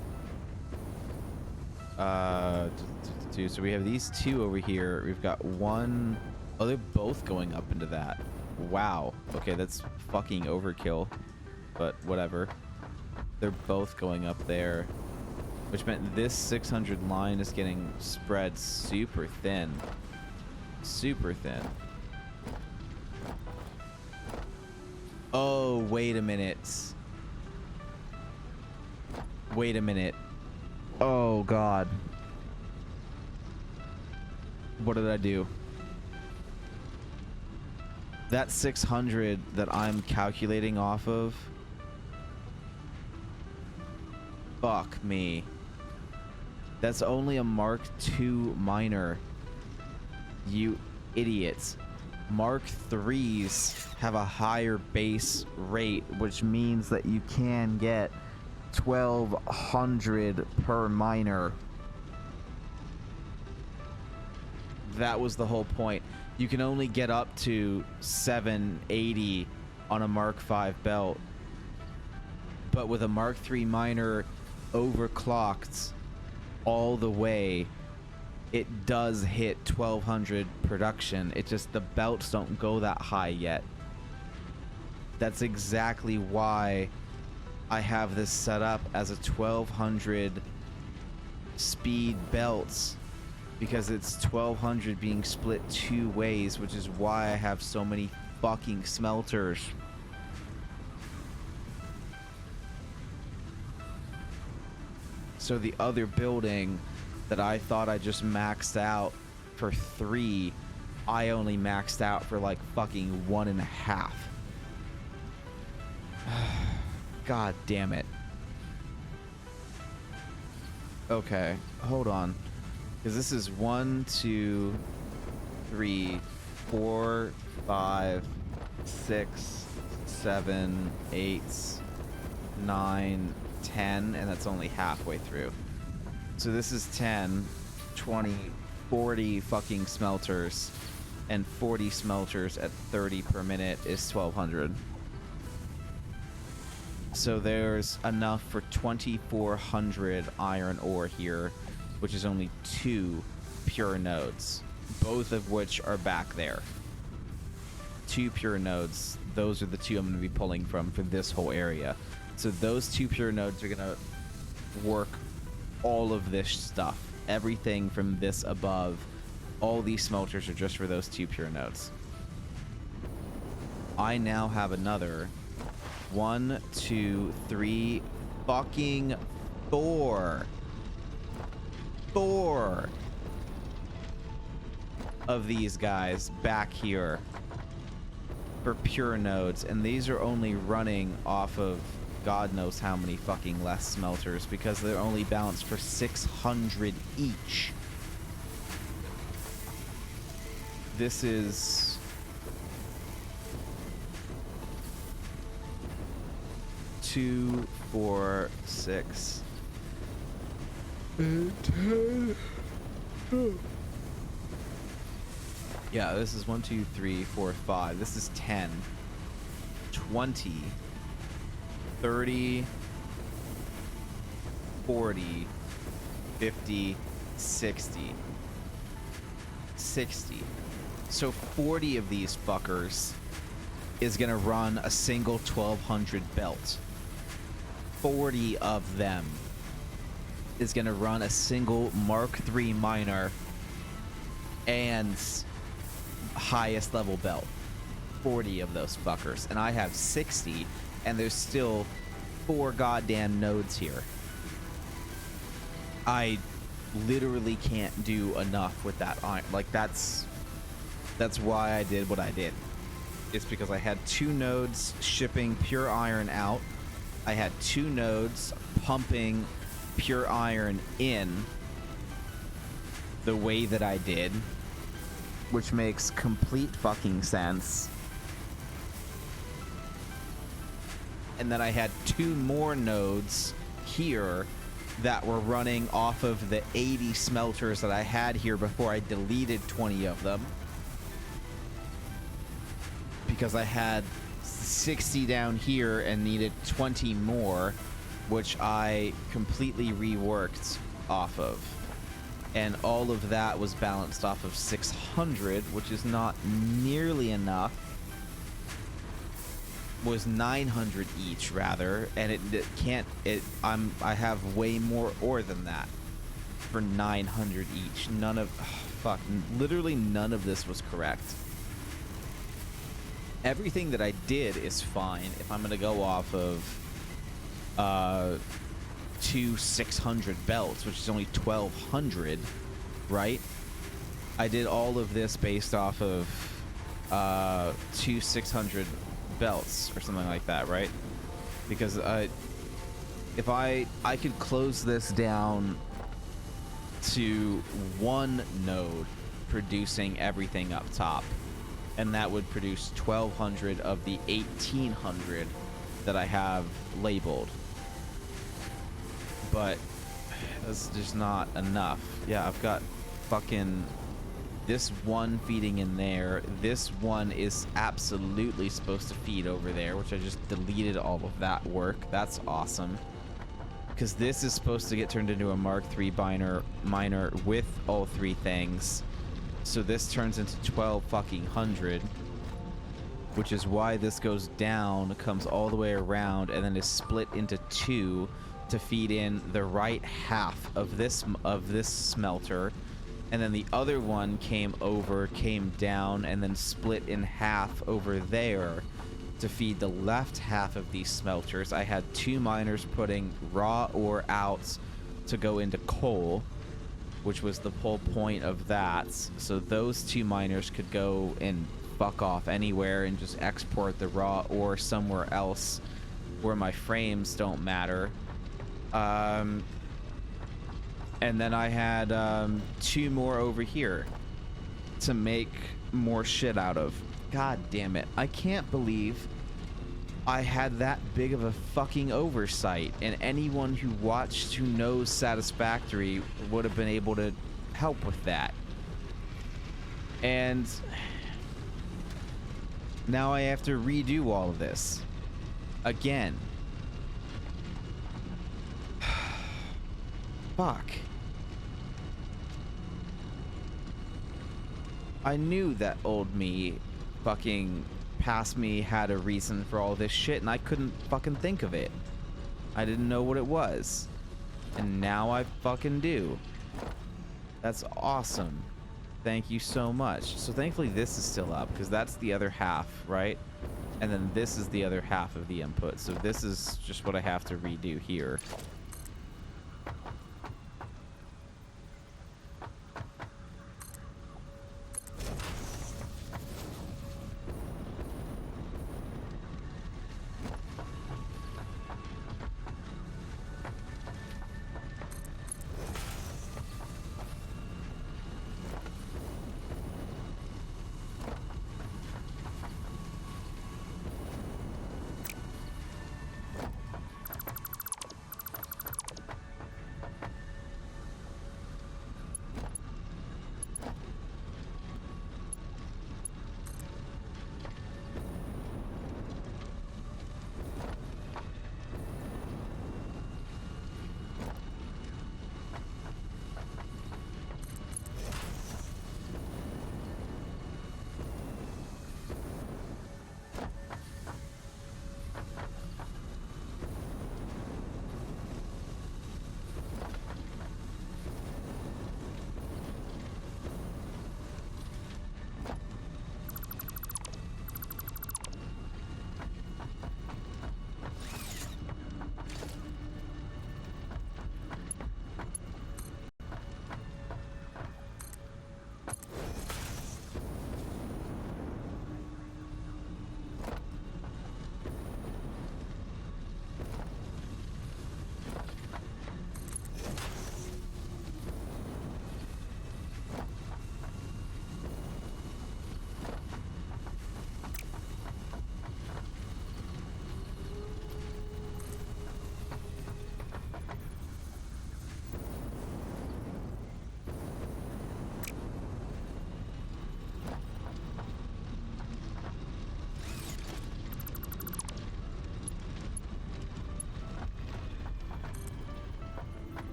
so we have these 2 over here. We've got 1. Oh, they're both going up into that. Wow. Okay, that's fucking overkill, but whatever. They're both going up there, which meant this 600 line is getting spread super thin. Super thin. Oh, wait a minute. Wait a minute. Oh, God. What did I do? That 600 that I'm calculating off of. Fuck me. That's only a Mark II miner. You idiots. Mark IIIs have a higher base rate, which means that you can get 1200 per miner. That was the whole point. You can only get up to 780 on a Mark V belt. But with a Mark III miner overclocked all the way, it does hit 1200 production. It just, the belts don't go that high yet. That's exactly why I have this set up as a 1200 speed belts, because it's 1200 being split 2 ways, which is why I have so many fucking smelters. So the other building that I thought I just maxed out for 3, I only maxed out for like fucking 1.5. God damn it. Okay, hold on. Because this is 1, 2, 3, 4, 5, 6, 7, 8, 9, 10, and that's only halfway through. So this is 10, 20, 40 fucking smelters, and 40 smelters at 30 per minute is 1200. So there's enough for 2400 iron ore here, which is only 2 pure nodes, both of which are back there. 2 pure nodes, those are the 2 I'm going to be pulling from for this whole area. So those 2 pure nodes are going to work all of this stuff. Everything from this above, all these smelters are just for those 2 pure nodes. I now have another 1, 2, 3, fucking 4 of these guys back here for pure nodes, and these are only running off of God knows how many fucking less smelters because they're only balanced for 600 each. This is 2, 4, 6, 8, 10. Yeah, this is 1, 2, 3, 4, 5. This is 10, 20, 30, 40, 50, 60. 60. So 40 of these fuckers is gonna run a single 1200 belt. 40 of them is gonna run a single Mark III miner and highest level belt. 40 of those fuckers, and I have 60, and there's still 4 goddamn nodes here. I literally can't do enough with that iron. Like, that's why I did what I did. It's because I had 2 nodes shipping pure iron out. I had 2 nodes pumping pure iron in the way that I did, which makes complete fucking sense. And then I had 2 more nodes here that were running off of the 80 smelters that I had here before I deleted 20 of them, because I had 60 down here and needed 20 more, which I completely reworked off of. And all of that was balanced off of 600, which is not nearly enough. Was 900 each, rather, and I have way more ore than that for 900 each. Literally none of this was correct. Everything that I did is fine if I'm gonna go off of 2 600 belts, which is only 1200, right? I did all of this based off of 2 600 belts or something like that, right? Because if I could close this down to 1 node producing everything up top, and that would produce 1200 of the 1800 that I have labeled. But that's just not enough. Yeah, I've got fucking this one feeding in there. This one is absolutely supposed to feed over there, which I just deleted all of that work. That's awesome. Because this is supposed to get turned into a Mark III miner with all 3 things. So this turns into 12 fucking hundred, which is why this goes down, comes all the way around, and then is split into 2 to feed in the right half of this smelter, and then the other one came over, came down, and then split in half over there to feed the left half of these smelters. I had 2 miners putting raw ore out to go into coal, which was the whole point of that. So those 2 miners could go and fuck off anywhere and just export the raw ore somewhere else where my frames don't matter. And then I had 2 more over here to make more shit out of. God damn it. I can't believe I had that big of a fucking oversight, and anyone who watched who knows Satisfactory would have been able to help with that. And now I have to redo all of this again. Fuck. I knew that old me fucking past me had a reason for all this shit, and I couldn't fucking think of it. I didn't know what it was. And now I fucking do. That's awesome. Thank you so much. So thankfully this is still up, because that's the other half, right? And then this is the other half of the input. So this is just what I have to redo here.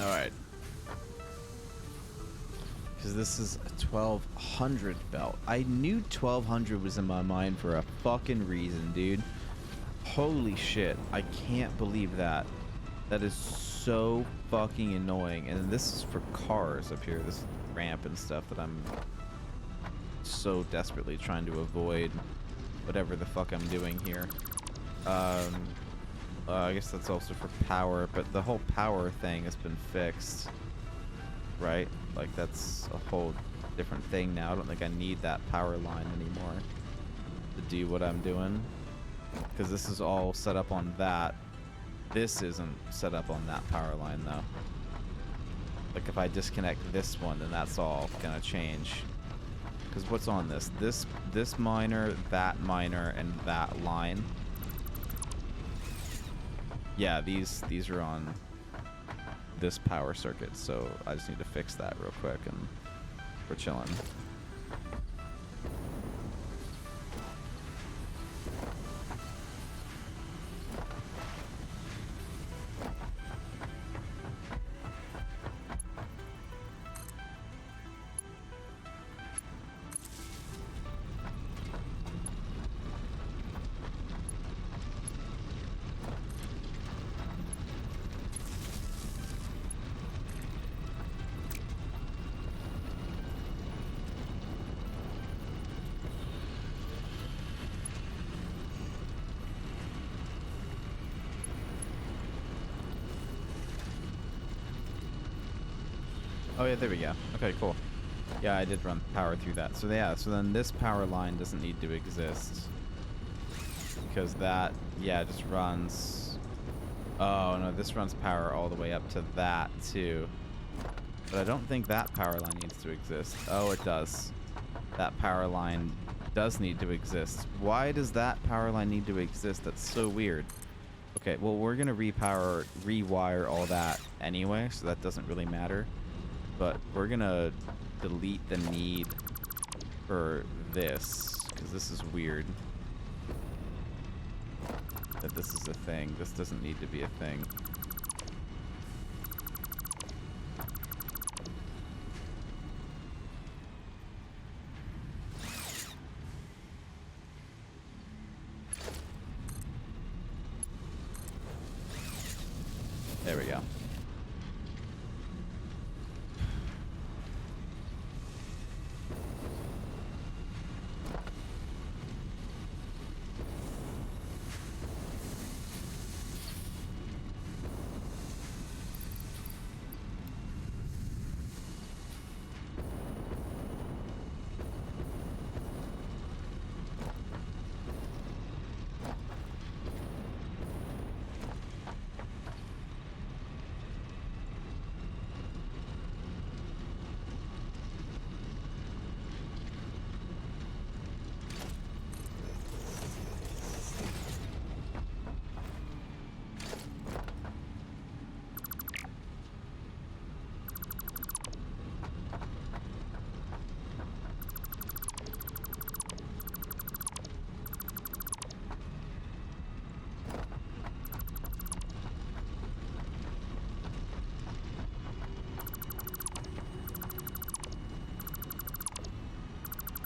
Alright. Because this is a 1200 belt. I knew 1200 was in my mind for a fucking reason, dude. Holy shit. I can't believe that. That is so fucking annoying. And this is for cars up here. This ramp and stuff that I'm so desperately trying to avoid whatever the fuck I'm doing here. I guess that's also for power, but the whole power thing has been fixed, right? Like, that's a whole different thing now. I don't think I need that power line anymore to do what I'm doing, because this is all set up on that. This isn't set up on that power line, though. Like, if I disconnect this one, then that's all gonna change. Because what's on this? This miner, and that line. Yeah, these are on this power circuit, so I just need to fix that real quick, and we're chilling. Oh yeah, there we go. Okay, cool. Yeah, I did run power through that. So yeah, so then this power line doesn't need to exist. Because that, yeah, just runs... Oh no, this runs power all the way up to that too. But I don't think that power line needs to exist. Oh, it does. That power line does need to exist. Why does that power line need to exist? That's so weird. Okay, well, we're gonna rewire all that anyway, so that doesn't really matter. But we're gonna delete the need for this, because this is weird. That this is a thing. This doesn't need to be a thing. There we go.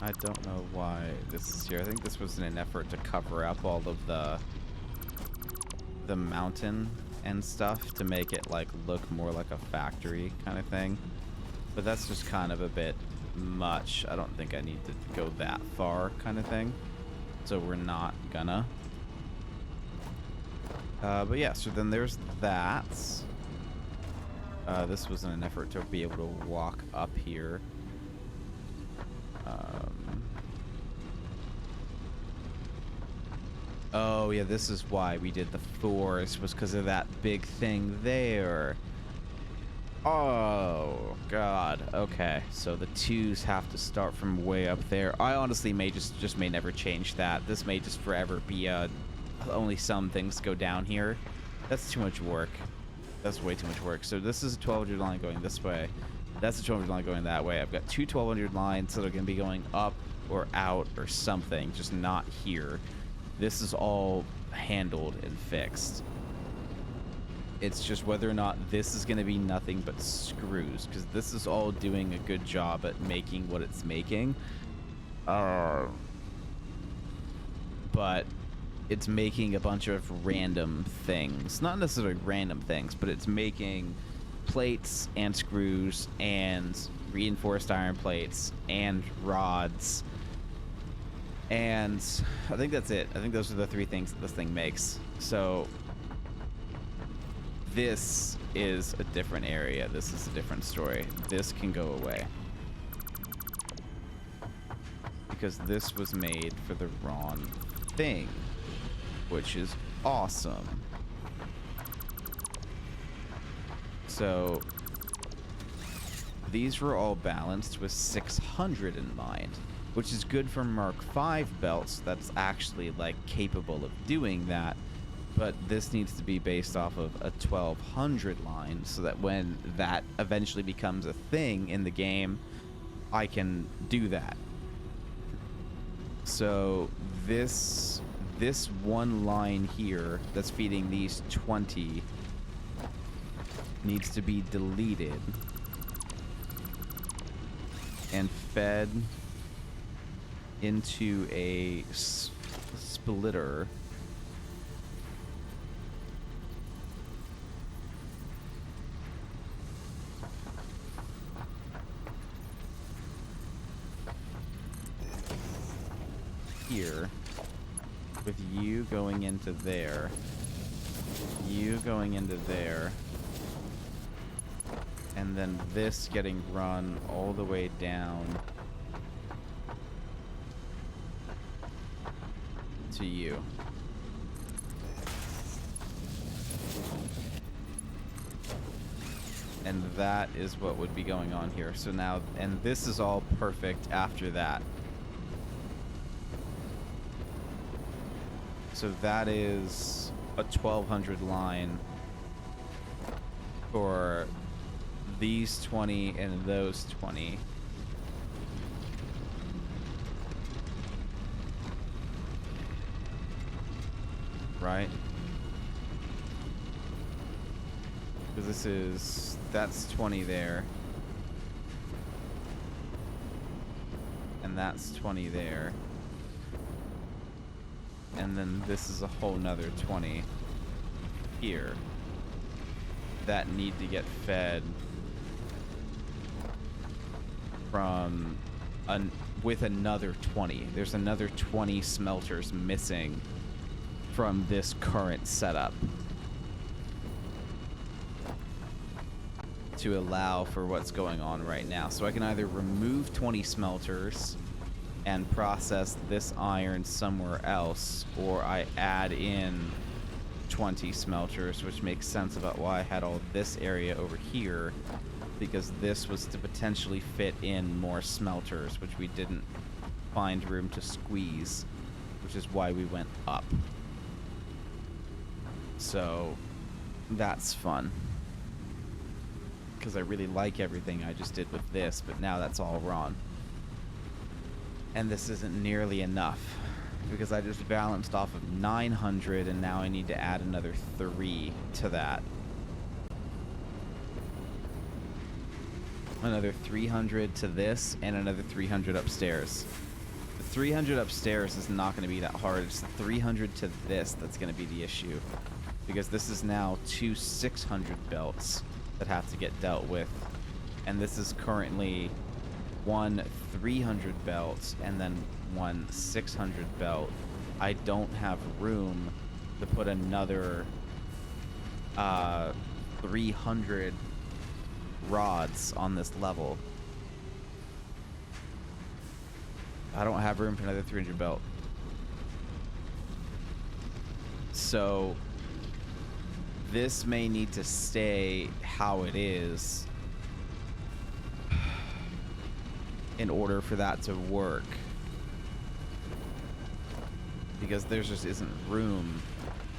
I don't know why this is here. I think this was in an effort to cover up all of the mountain and stuff to make it like look more like a factory kind of thing. But that's just kind of a bit much. I don't think I need to go that far kind of thing. So we're not gonna. But yeah, so then there's that. This was in an effort to be able to walk up here. Oh, yeah, this is why we did the forest, was because of that big thing there. Oh, God. Okay, so the twos have to start from way up there. I honestly may just may never change that. This may just forever be only some things go down here. That's too much work. That's way too much work. So this is a 1200 line going this way. That's a 1200 line going that way. I've got two 1200 lines that are going to be going up or out or something, just not here. This is all handled and fixed. It's just whether or not this is going to be nothing but screws, because this is all doing a good job at making what it's making. But it's making a bunch of random things. Not necessarily random things, but it's making plates and screws and reinforced iron plates and rods. And I think that's it. I think those are the three things that this thing makes. So this is a different area. This is a different story. This can go away. Because this was made for the wrong thing, which is awesome. So these were all balanced with 600 in mind, which is good for Mark V belts that's actually like capable of doing that. But this needs to be based off of a 1200 line so that when that eventually becomes a thing in the game, I can do that. So this one line here that's feeding these 20 needs to be deleted and fed into a splitter. Here, with you going into there, you going into there, and then this getting run all the way down to you. And that is what would be going on here. So now, and this is all perfect after that. So that is a 1200 line for these 20 and those 20. Right? Because this is, that's 20 there. And that's 20 there. And then this is a whole nother 20 here that need to get fed from with another 20. There's another 20 smelters missing from this current setup to allow for what's going on right now. So I can either remove 20 smelters and process this iron somewhere else, or I add in 20 smelters, which makes sense about why I had all this area over here, because this was to potentially fit in more smelters, which we didn't find room to squeeze, which is why we went up. So that's fun, because I really like everything I just did with this, but now that's all wrong. And this isn't nearly enough, because I just balanced off of 900, and now I need to add another 3 to that. Another 300 to this, and another 300 upstairs. The 300 upstairs is not going to be that hard. It's the 300 to this that's going to be the issue, because this is now 2 600 belts that have to get dealt with, and this is currently 1 300 belt and then 1 600 belt. I don't have room to put another 300 rods on this level. I don't have room for another 300 belt. So this may need to stay how it is in order for that to work, because there just isn't room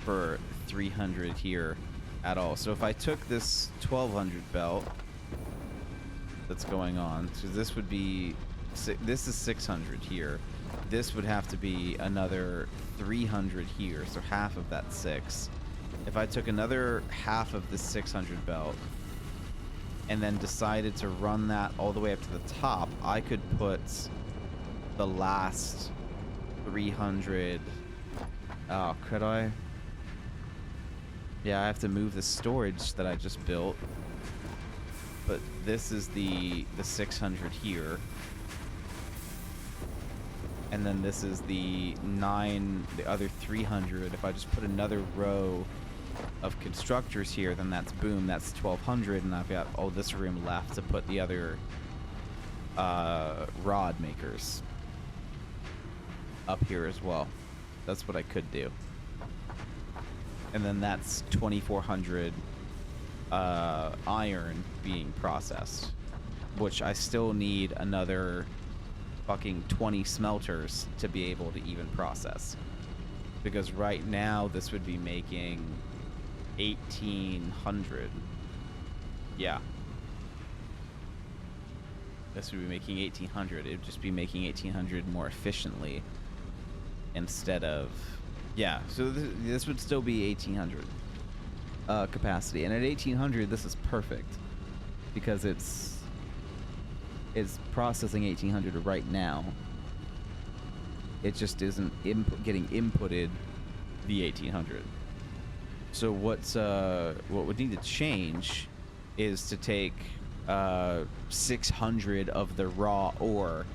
for 300 here at all. So if I took this 1200 belt that's going on, so this would be, this is 600 here, this would have to be another 300 here, so half of that 6. If I took another half of the 600 belt and then decided to run that all the way up to the top, I could put the last 300. Oh, could I? Yeah, I have to move the storage that I just built. But this is the 600 here. And then this is the other 300. If I just put another row of constructors here, then that's boom, that's 1200, and I've got all this room left to put the other rod makers up here as well. That's what I could do. And then that's 2400 iron being processed. which I still need another fucking 20 smelters to be able to even process. Because right now this would be making 1,800. Yeah. This would be making 1,800. It would just be making 1,800 more efficiently instead of... Yeah, so this would still be 1,800 capacity. And at 1,800, this is perfect because it's processing 1,800 right now. It just isn't getting inputted the 1,800. So what would need to change is to take 600 of the raw ore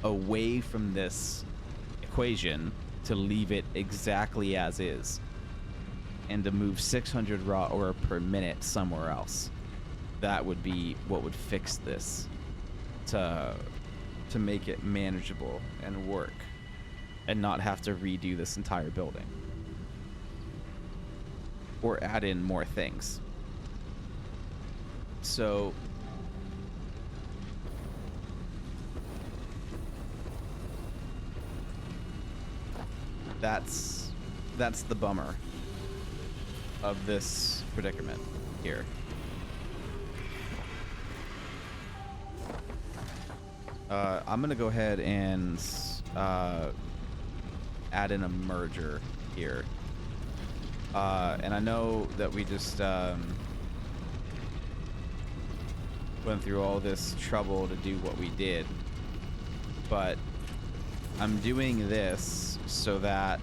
away from this equation to leave it exactly as is, and to move 600 raw ore per minute somewhere else. That would be what would fix this to make it manageable and work and not have to redo this entire building or add in more things. So that's the bummer of this predicament here. I'm gonna go ahead and add in a merger here. And I know that we just went through all this trouble to do what we did, but I'm doing this so that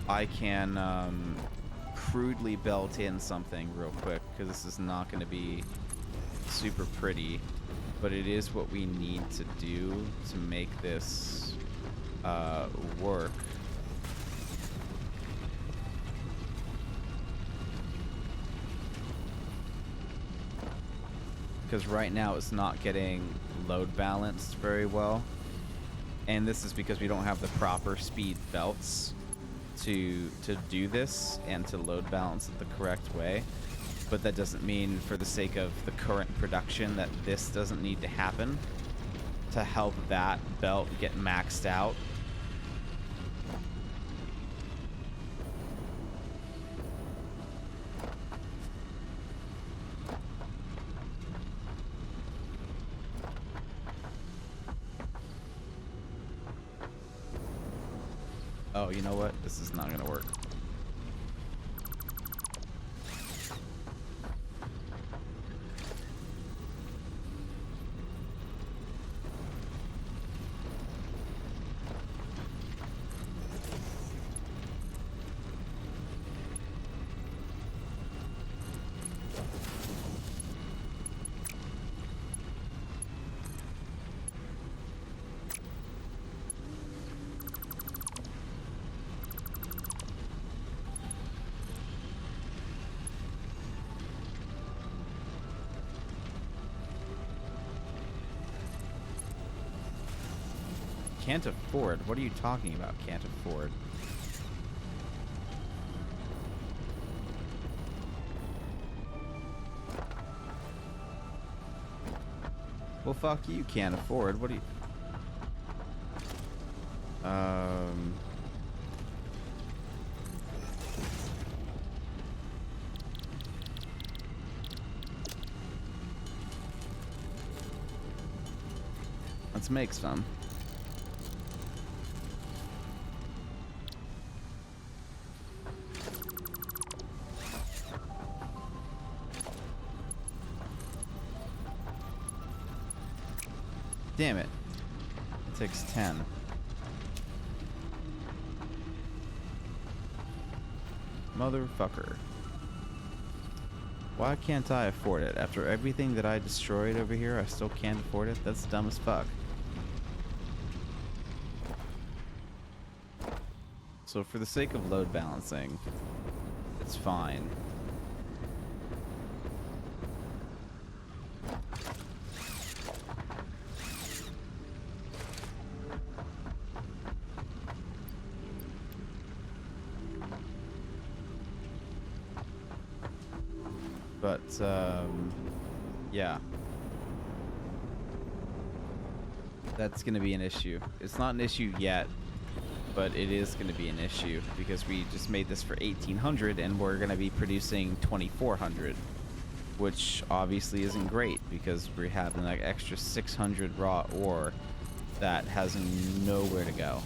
I can crudely belt in something real quick, because this is not going to be super pretty, but it is what we need to do to make this work. Because right now it's not getting load balanced very well, and this is because we don't have the proper speed belts to do this and to load balance it the correct way. But that doesn't mean, for the sake of the current production, that this doesn't need to happen to help that belt get maxed out. Oh, you know what? This is not gonna work. Can't afford? What are you talking about, can't afford? Well, fuck you, can't afford. What do you... Let's make some. Damn it. It takes 10. Motherfucker. Why can't I afford it? After everything that I destroyed over here, I still can't afford it? That's dumb as fuck. So for the sake of load balancing, it's fine. But, yeah. That's going to be an issue. It's not an issue yet, but it is going to be an issue because we just made this for 1800 and we're going to be producing 2400, which obviously isn't great because we have an extra 600 raw ore that has nowhere to go.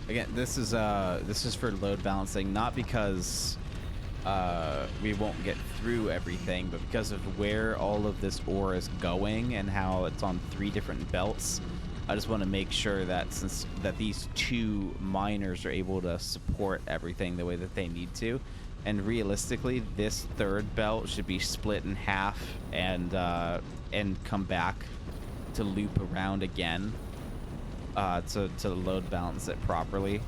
Again, this is for load balancing, not because we won't get through everything, but because of where all of this ore is going and how it's on 3 different belts. I just want to make sure that that these 2 miners are able to support everything the way that they need to, and realistically, this 3rd belt should be split in half and come back to loop around again. To load balance it properly,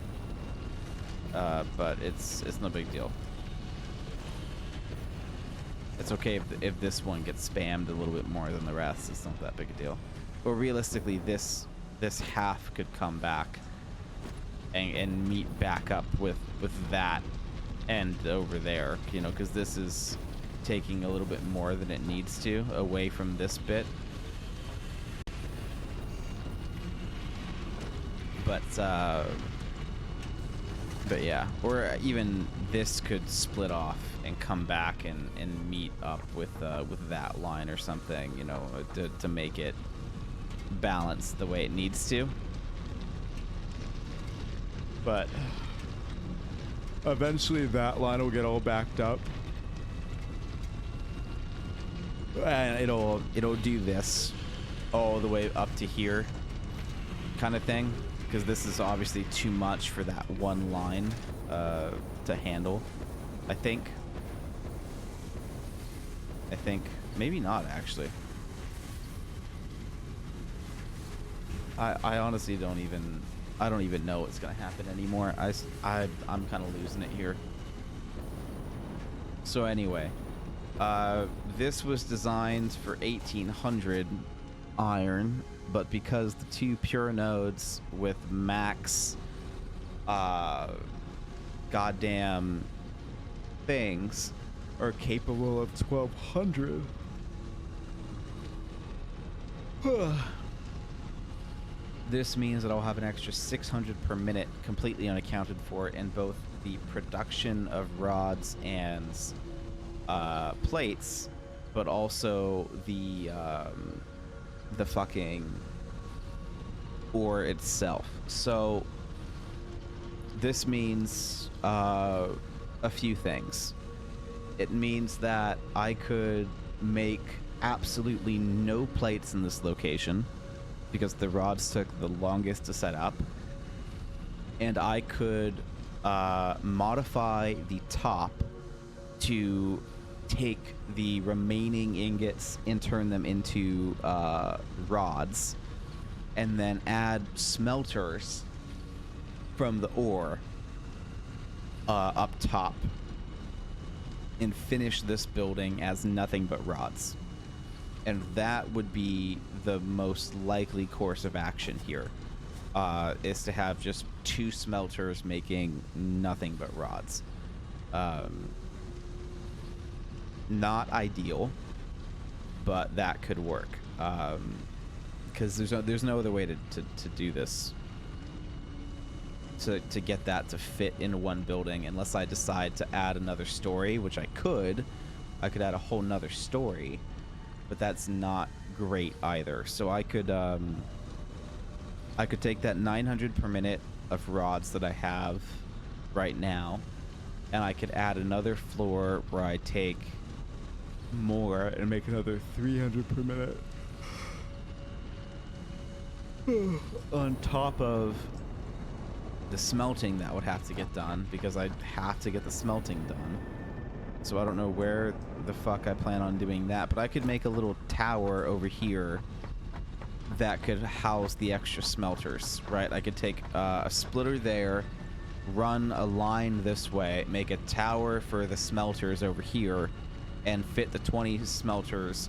but it's no big deal. It's okay if this one gets spammed a little bit more than the rest. It's not that big a deal. But realistically, this half could come back and meet back up with that end over there, you know, because this is taking a little bit more than it needs to away from this bit. But yeah, or even this could split off and come back and meet up with that line or something, you know, to make it balance the way it needs to. But eventually that line will get all backed up, and it'll do this all the way up to here, kind of thing. Because this is obviously too much for that one line to handle, I think. Maybe not, actually. I honestly don't even know what's gonna happen anymore. I'm kind of losing it here. So anyway, this was designed for 1800 iron. But because the 2 pure nodes with max goddamn things are capable of 1200, this means that I'll have an extra 600 per minute completely unaccounted for in both the production of rods and plates, but also the fucking ore itself. So this means a few things. It means that I could make absolutely no plates in this location because the rods took the longest to set up, and I could modify the top to take the remaining ingots and turn them into rods, and then add smelters from the ore up top and finish this building as nothing but rods. And that would be the most likely course of action here, is to have just 2 smelters making nothing but rods. Not ideal, but that could work, because there's no other way to do this, to get that to fit in one building, unless I decide to add another story, which I could add a whole nother story, but that's not great either. So I could take that 900 per minute of rods that I have right now, and I could add another floor where I take more and make another 300 per minute on top of the smelting that would have to get done, because I'd have to get the smelting done. So I don't know where the fuck I plan on doing that, but I could make a little tower over here that could house the extra smelters, right? I could take a splitter there, run a line this way, make a tower for the smelters over here, and fit the 20 smelters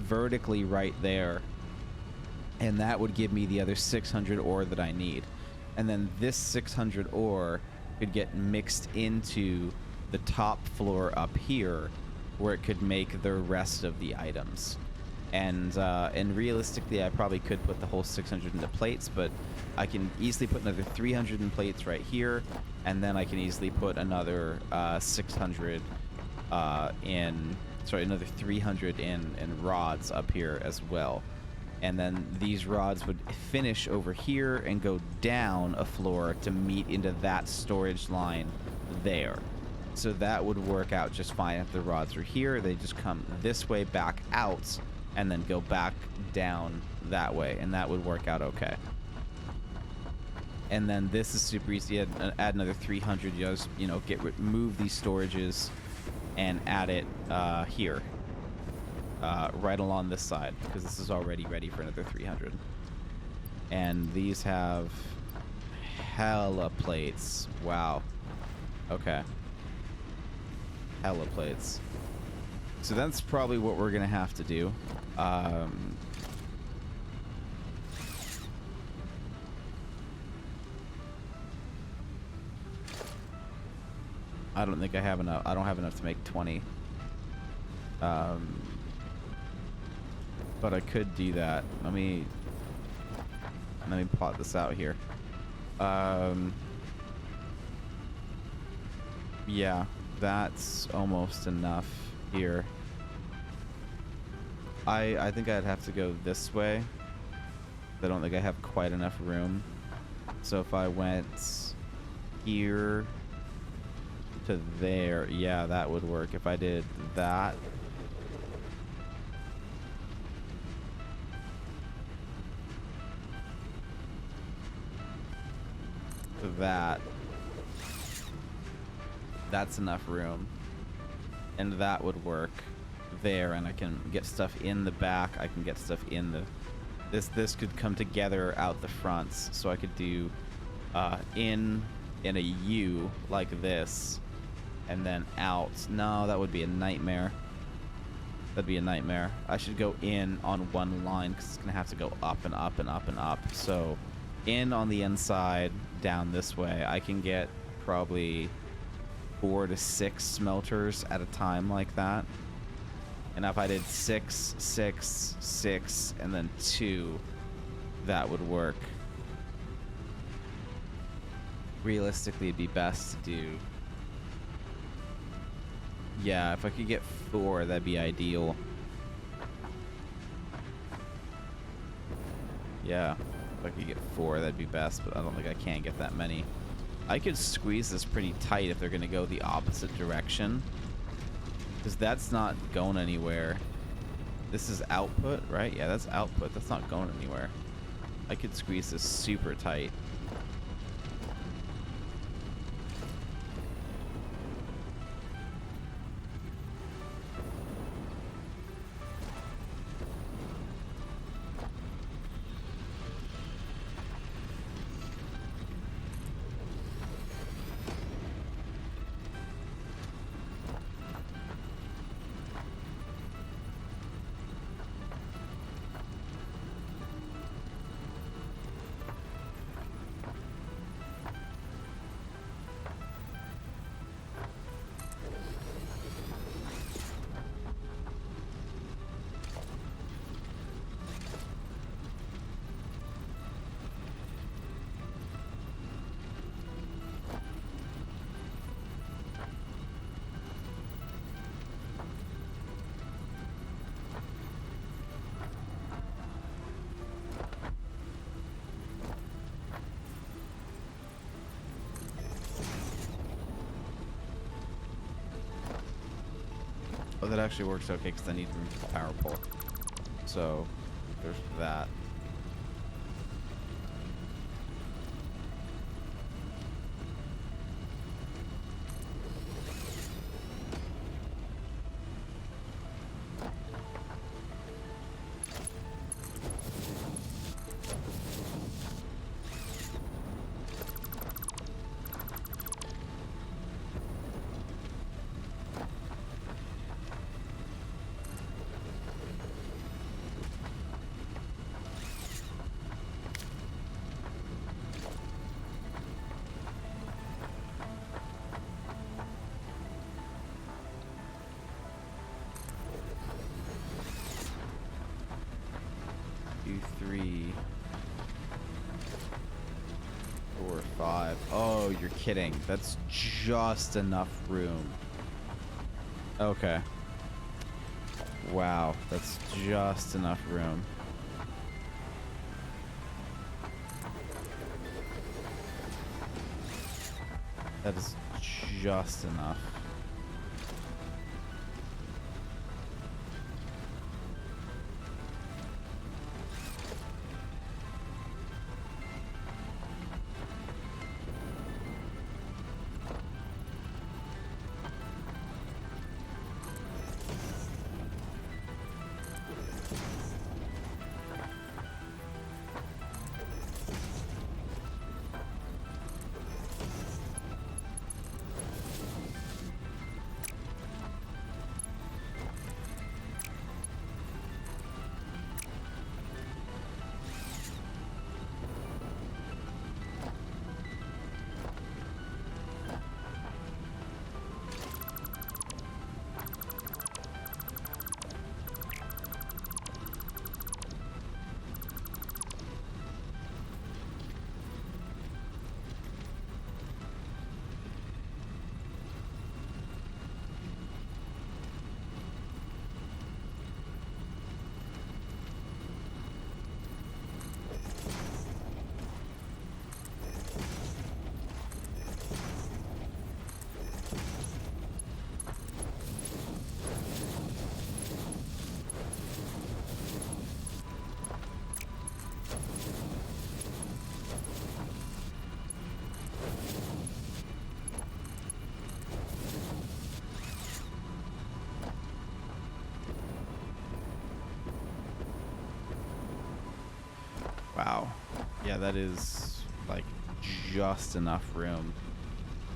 vertically right there. And that would give me the other 600 ore that I need. And then this 600 ore could get mixed into the top floor up here, where it could make the rest of the items. And realistically, I probably could put the whole 600 into plates, but I can easily put another 300 in plates right here, and then I can easily put another 600 another 300 in rods up here as well. And then these rods would finish over here and go down a floor to meet into that storage line there. So that would work out just fine. If the rods are here, they just come this way back out and then go back down that way, and that would work out okay. And then this is super easy. Add another 300. You just, move these storages and add it here, right along this side, because this is already ready for another 300. And these have hella plates. Wow. Okay. Hella plates. So that's probably what we're gonna have to do. I don't think I have enough. I don't have enough to make 20. But I could do that. Let me plot this out here. Yeah, that's almost enough here. I think I'd have to go this way. I don't think I have quite enough room. So if I went here to there, yeah, that would work. If I did that, that's enough room, and that would work there, and I can get stuff in the back. I can get stuff in the this could come together out the fronts, so I could do in a U like this, and then out. No, that would be a nightmare. That'd be a nightmare. I should go in on one line, because it's gonna have to go up and up and up and up. So in on the inside, down this way, I can get probably 4 to 6 smelters at a time like that. And if I did 6, 6, 6, and then 2, that would work. Realistically, it'd be best to do... Yeah, if I could get 4, that'd be ideal. Yeah, if I could get 4, that'd be best, but I don't think I can get that many. I could squeeze this pretty tight if they're going to go the opposite direction, because that's not going anywhere. This is output, right? Yeah, that's output. That's not going anywhere. I could squeeze this super tight. Oh, that actually works okay, because I need room for the power pole. So, there's that. 3, 4, 5. Oh, you're kidding. That's just enough room. Okay. Wow, that's just enough room. That is just enough. Wow. Yeah, that is like just enough room.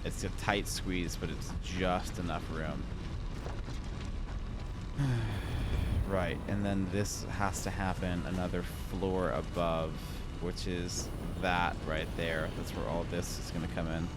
It's a tight squeeze, but it's just enough room. Right, and then this has to happen another floor above, which is that right there. That's where all this is going to come in.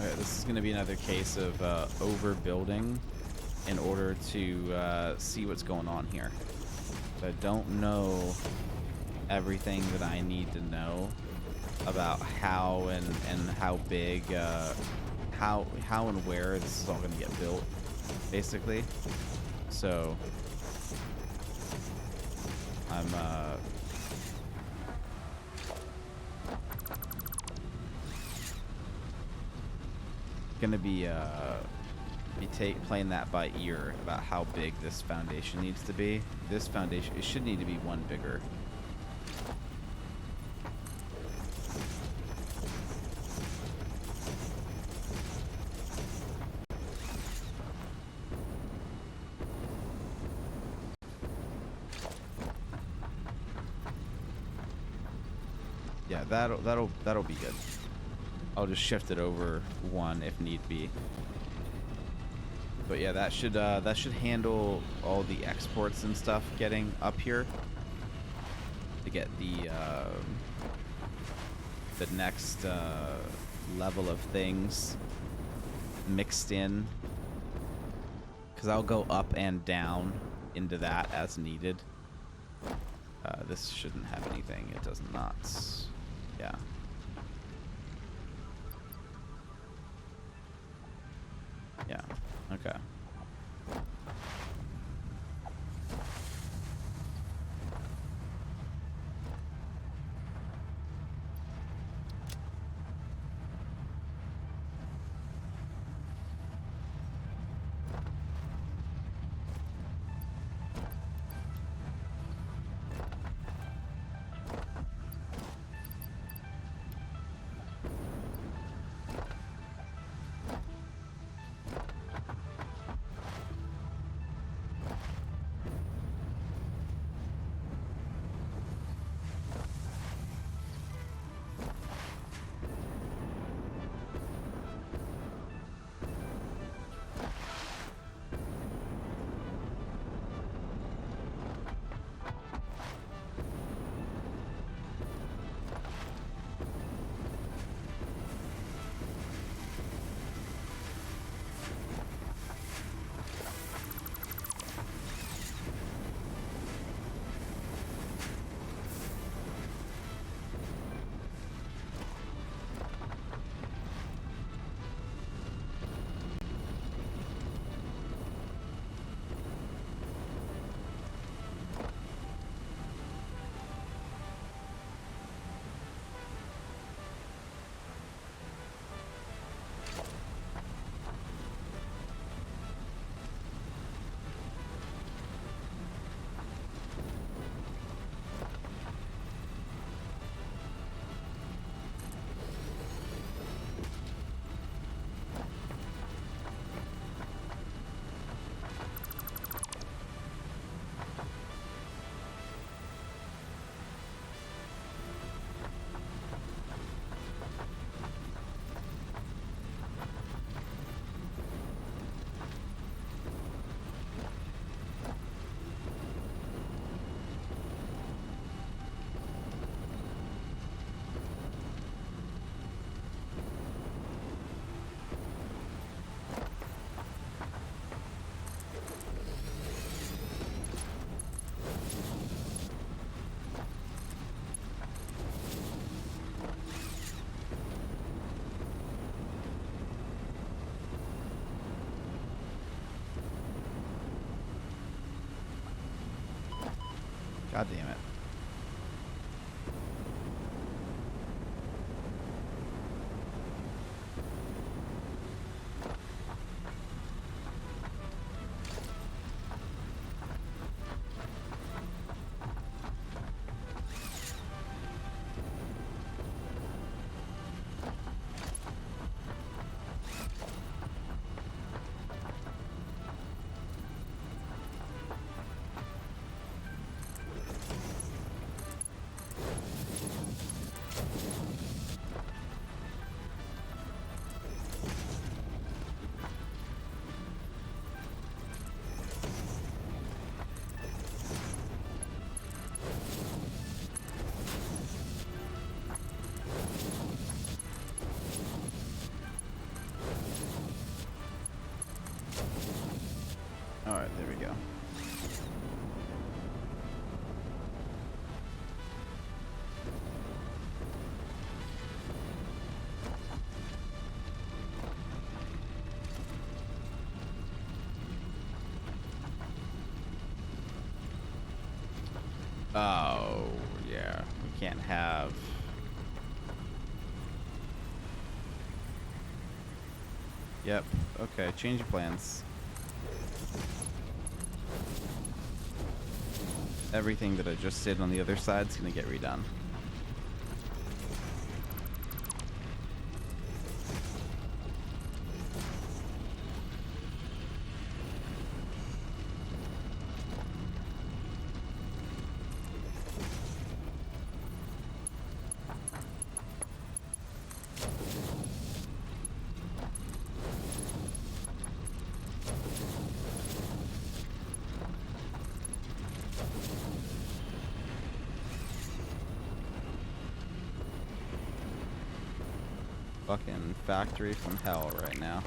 Okay, this is going to be another case of overbuilding in order to see what's going on here. I don't know everything that I need to know about how and how big, how and where this is all going to get built, basically. So I'm gonna be playing that by ear about how big this foundation needs to be. This foundation, it should need to be one bigger. Yeah, that'll be good. I'll just shift it over one if need be. But yeah, that should handle all the exports and stuff getting up here to get the next level of things mixed in, because I'll go up and down into that as needed. This shouldn't have anything. It does not. Yeah. Yeah. Okay. God damn it. Alright, there we go. Oh, yeah. We can't have... Yep. Okay, change your plans. Everything that I just did on the other side is going to get redone. Fucking factory from hell right now.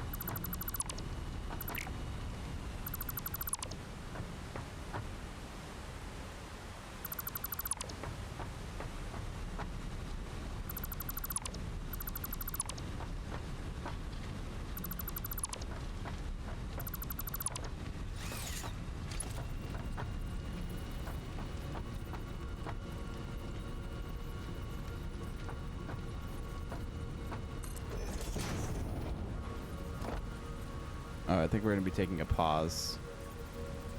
I think we're gonna be taking a pause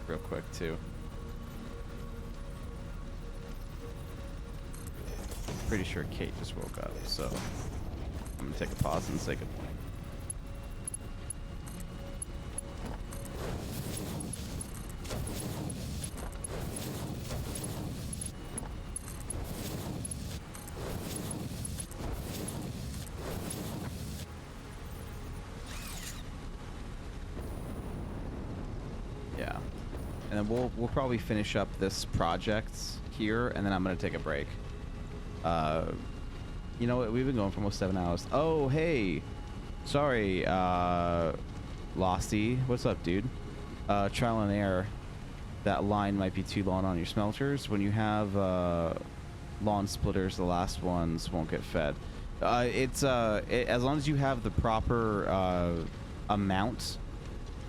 real quick too. Pretty sure Kate just woke up, so I'm gonna take a pause and say goodbye. Yeah, and then we'll probably finish up this project here, and then I'm gonna take a break. You know what? We've been going for almost 7 hours. Oh, hey, sorry, Losty. What's up, dude? Trial and error. That line might be too long on your smelters. When you have lawn splitters, the last ones won't get fed. As long as you have the proper amount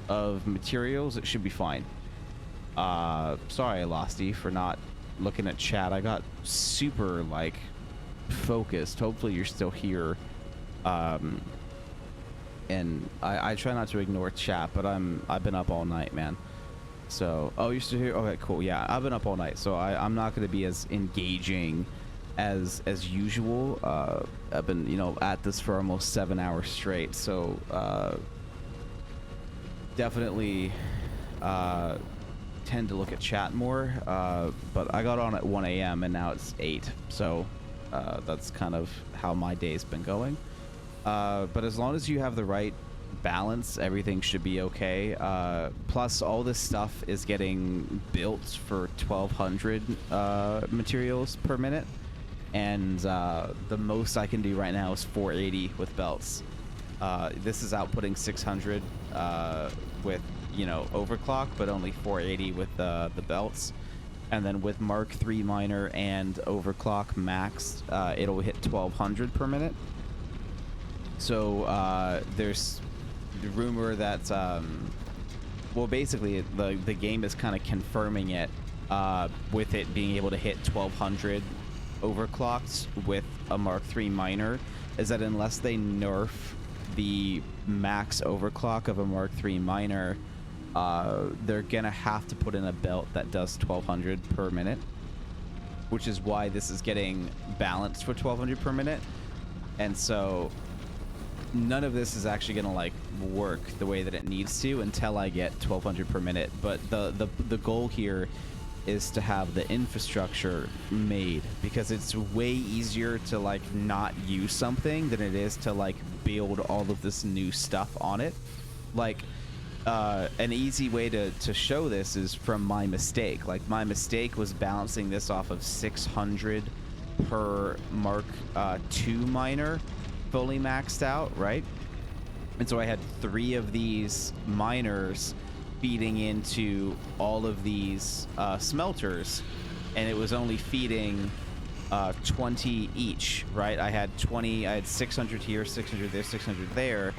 of materials, it should be fine. Sorry, Losty, for not looking at chat. I got super like focused. Hopefully you're still here. And I try not to ignore chat, but I've been up all night, man. So, oh, you're still here? Okay, cool. Yeah, I've been up all night, so I'm not going to be as engaging as usual. I've been, you know, at this for almost 7 hours straight, so definitely tend to look at chat more. But I got on at 1 a.m. and now it's 8, so that's kind of how my day's been going. But as long as you have the right balance, everything should be okay. Plus, all this stuff is getting built for 1,200 materials per minute, and the most I can do right now is 480 with belts. This is outputting 600 with, you know, overclock, but only 480 with the belts. And then with Mark III miner and overclock maxed, it'll hit 1,200 per minute. So there's the rumor that, well, basically the game is kind of confirming it with it being able to hit 1,200 overclocks with a Mark III miner, is that unless they nerf the max overclock of a Mark III miner, they're gonna have to put in a belt that does 1,200 per minute, which is why this is getting balanced for 1,200 per minute. And so none of this is actually gonna like work the way that it needs to until I get 1,200 per minute. But the goal here is to have the infrastructure made, because it's way easier to like not use something than it is to like build all of this new stuff on it. Like an easy way to show this is from my mistake. Like, my mistake was balancing this off of 600 per Mark II miner, fully maxed out, right? And so I had 3 of these miners feeding into all of these smelters, and it was only feeding 20 each, right? I had 600 here, 600 there, 600 there,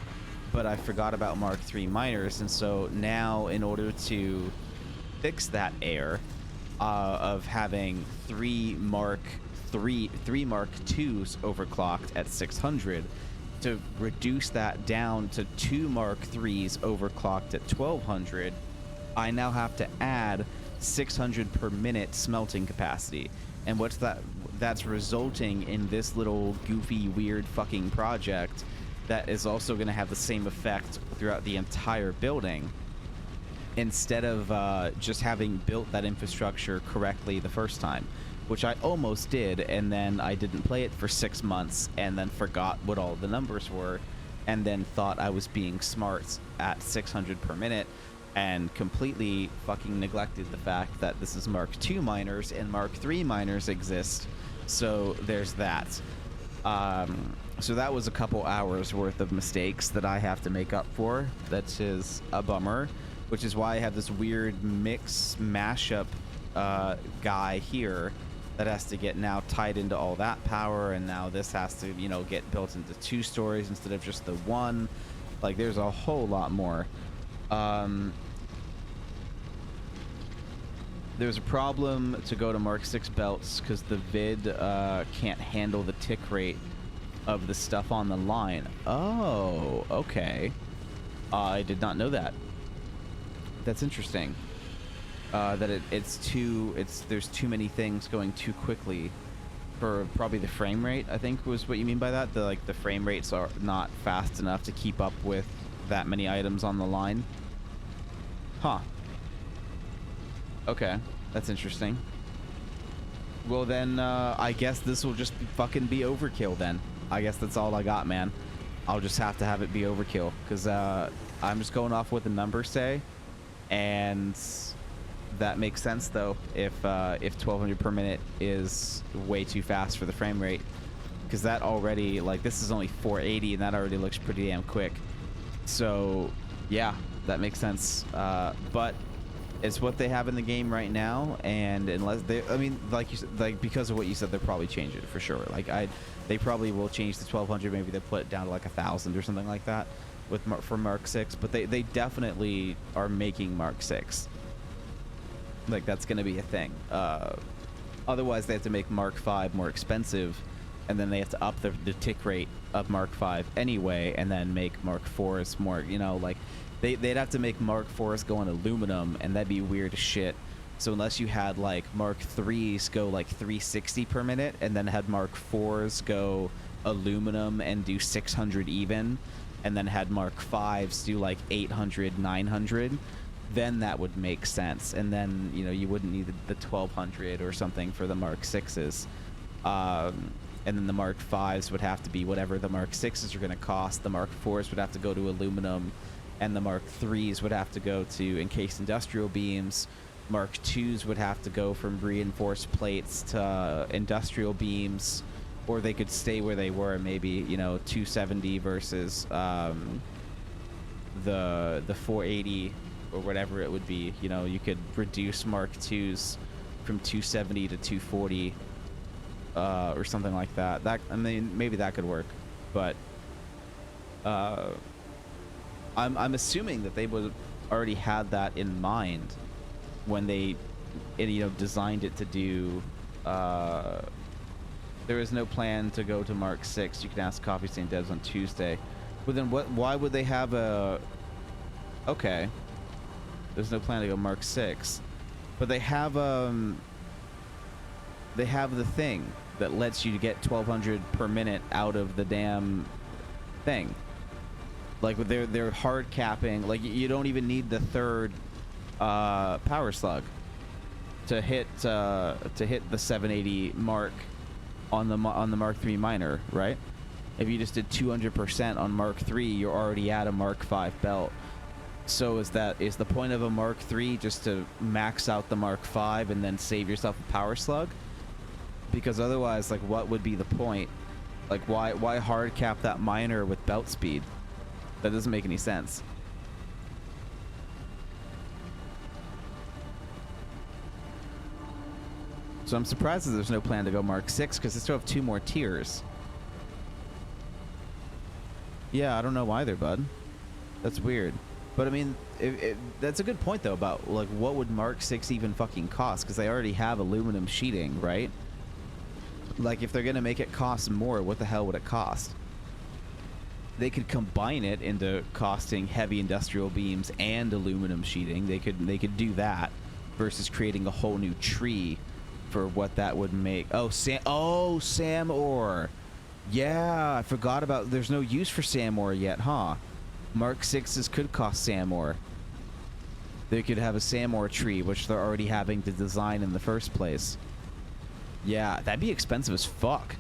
but I forgot about Mark III miners. And so now, in order to fix that error of having 3 Mark IIs overclocked at 600, to reduce that down to 2 Mark IIIs overclocked at 1,200, I now have to add 600 per minute smelting capacity. And that's resulting in this little goofy, weird fucking project that is also going to have the same effect throughout the entire building, instead of just having built that infrastructure correctly the first time, which I almost did, and then I didn't play it for 6 months, and then forgot what all the numbers were, and then thought I was being smart at 600 per minute, and completely fucking neglected the fact that this is Mark II miners and Mark III miners exist. So there's that. So that was a couple hours worth of mistakes that I have to make up for. That is a bummer, which is why I have this weird mix mashup guy here that has to get now tied into all that power, and now this has to, you know, get built into 2 stories instead of just the 1. Like, there's a whole lot more. There's a problem to go to Mark 6 belts because the vid can't handle the tick rate of the stuff on the line. Oh, okay. I did not know that. That's interesting. That there's too many things going too quickly for probably the frame rate, I think was what you mean by that. The frame rates are not fast enough to keep up with that many items on the line. Huh. Okay, that's interesting. Well then, I guess this will just fucking be overkill then. I guess that's all I got, man. I'll just have to have it be overkill, because I'm just going off what the numbers say, and that makes sense though if 1200 per minute is way too fast for the frame rate, because that already, like, this is only 480 and that already looks pretty damn quick. So yeah, that makes sense. But it's what they have in the game right now, and unless they, I mean, like you said, like, because of what you said, they'll probably change it for sure. Like, they probably will change the 1200. Maybe they put it down to like 1000 or something like that with for Mark 6. But they definitely are making Mark 6. Like, that's going to be a thing. Otherwise, they have to make Mark 5 more expensive, and then they have to up the tick rate of Mark 5 anyway, and then make Mark 4s more, you know, like, they'd have to make Mark 4s go on aluminum, and that'd be weird as shit. So unless you had, like, Mark 3s go, like, 360 per minute, and then had Mark 4s go aluminum and do 600 even, and then had Mark 5s do, like, 800, 900, then that would make sense. And then, you know, you wouldn't need the 1200 or something for the Mark 6s. And then the Mark 5s would have to be whatever the Mark 6s are going to cost. The Mark 4s would have to go to aluminum, and the Mark 3s would have to go to encased industrial beams. Mark 2s would have to go from reinforced plates to industrial beams, or they could stay where they were, maybe, you know, 270 versus the 480 or whatever it would be. You know, you could reduce Mark 2s from 270 to 240 or something like that. That, I mean, maybe that could work, but I'm assuming that they would already had that in mind when they, you know, designed it to do. There is no plan to go to Mark 6. You can ask Coffee Stain Devs on Tuesday. But then what? Why would they have a? Okay. There's no plan to go Mark 6, but they have the thing that lets you get 1200 per minute out of the damn thing. Like, they're hard capping. Like, you don't even need the third power slug to hit the 780 mark on the Mark 3 miner, right? If you just did 200% on Mark 3, you're already at a Mark 5 belt. So is the point of a Mark 3 just to max out the Mark 5 and then save yourself a power slug? Because otherwise, like, what would be the point? Like, why hard cap that miner with belt speed? That doesn't make any sense. So I'm surprised that there's no plan to go Mark 6, because they still have 2 more tiers. Yeah, I don't know either, bud. That's weird. But I mean, that's a good point though about, like, what would Mark 6 even fucking cost? Because they already have aluminum sheeting, right? Like, if they're gonna make it cost more, what the hell would it cost? They could combine it into costing heavy industrial beams and aluminum sheeting. They could do that versus creating a whole new tree for what that would make. Oh, SAM ore. Yeah, I forgot about. There's no use for SAM ore yet, huh? Mark 6s could cost SAM ore. They could have a SAM ore tree, which they're already having to design in the first place. Yeah, that'd be expensive as fuck.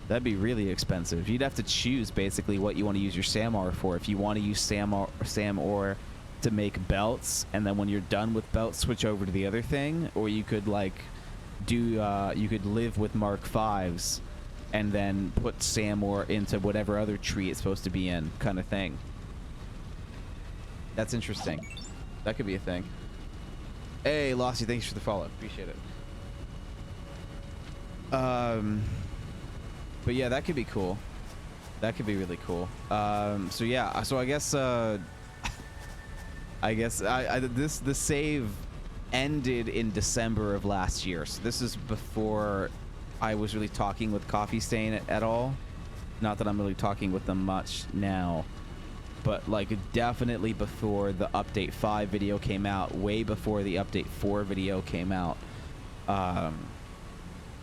That'd be really expensive. You'd have to choose basically what you want to use your SAM ore for. If you want to use SAM ore to make belts, and then when you're done with belts, switch over to the other thing, or you could, like, you could live with Mark 5s and then put SAM ore into whatever other tree it's supposed to be in, kind of thing. That's interesting. That could be a thing. Hey, Lossy, thanks for the follow. Appreciate it. But yeah, that could be cool. That could be really cool. So yeah, so I guess the save ended in December of last year. So this is before I was really talking with Coffee Stain at all. Not that I'm really talking with them much now. but like definitely before the update 5 video came out, way before the update 4 video came out.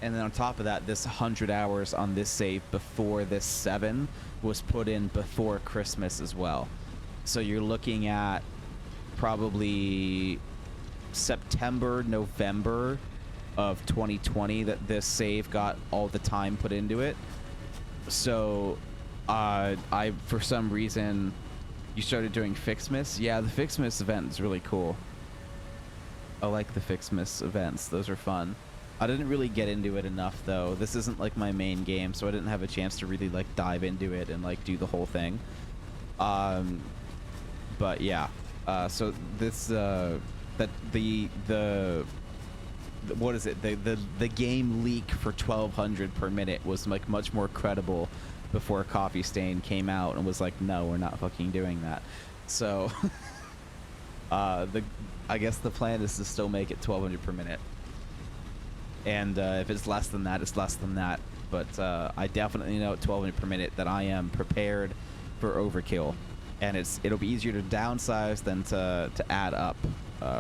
And then on top of that, this 100 hours on this save before this 7 was put in before Christmas as well. So you're looking at probably September, November of 2020 that this save got all the time put into it. So I, for some reason, you started doing Fixmas. Yeah, the Fixmas event is really cool. I like the Fixmas events. Those are fun. I didn't really get into it enough though. This isn't like my main game, so I didn't have a chance to really like dive into it and like do the whole thing. But yeah, so this that the what is it? The game leak for 1200 per minute was like much more credible before Coffee Stain came out and was like, no, we're not fucking doing that. So I guess the plan is to still make it 1200 per minute. And if it's less than that, it's less than that. But I definitely know at 1200 per minute that I am prepared for overkill, and it'll be easier to downsize than to add up.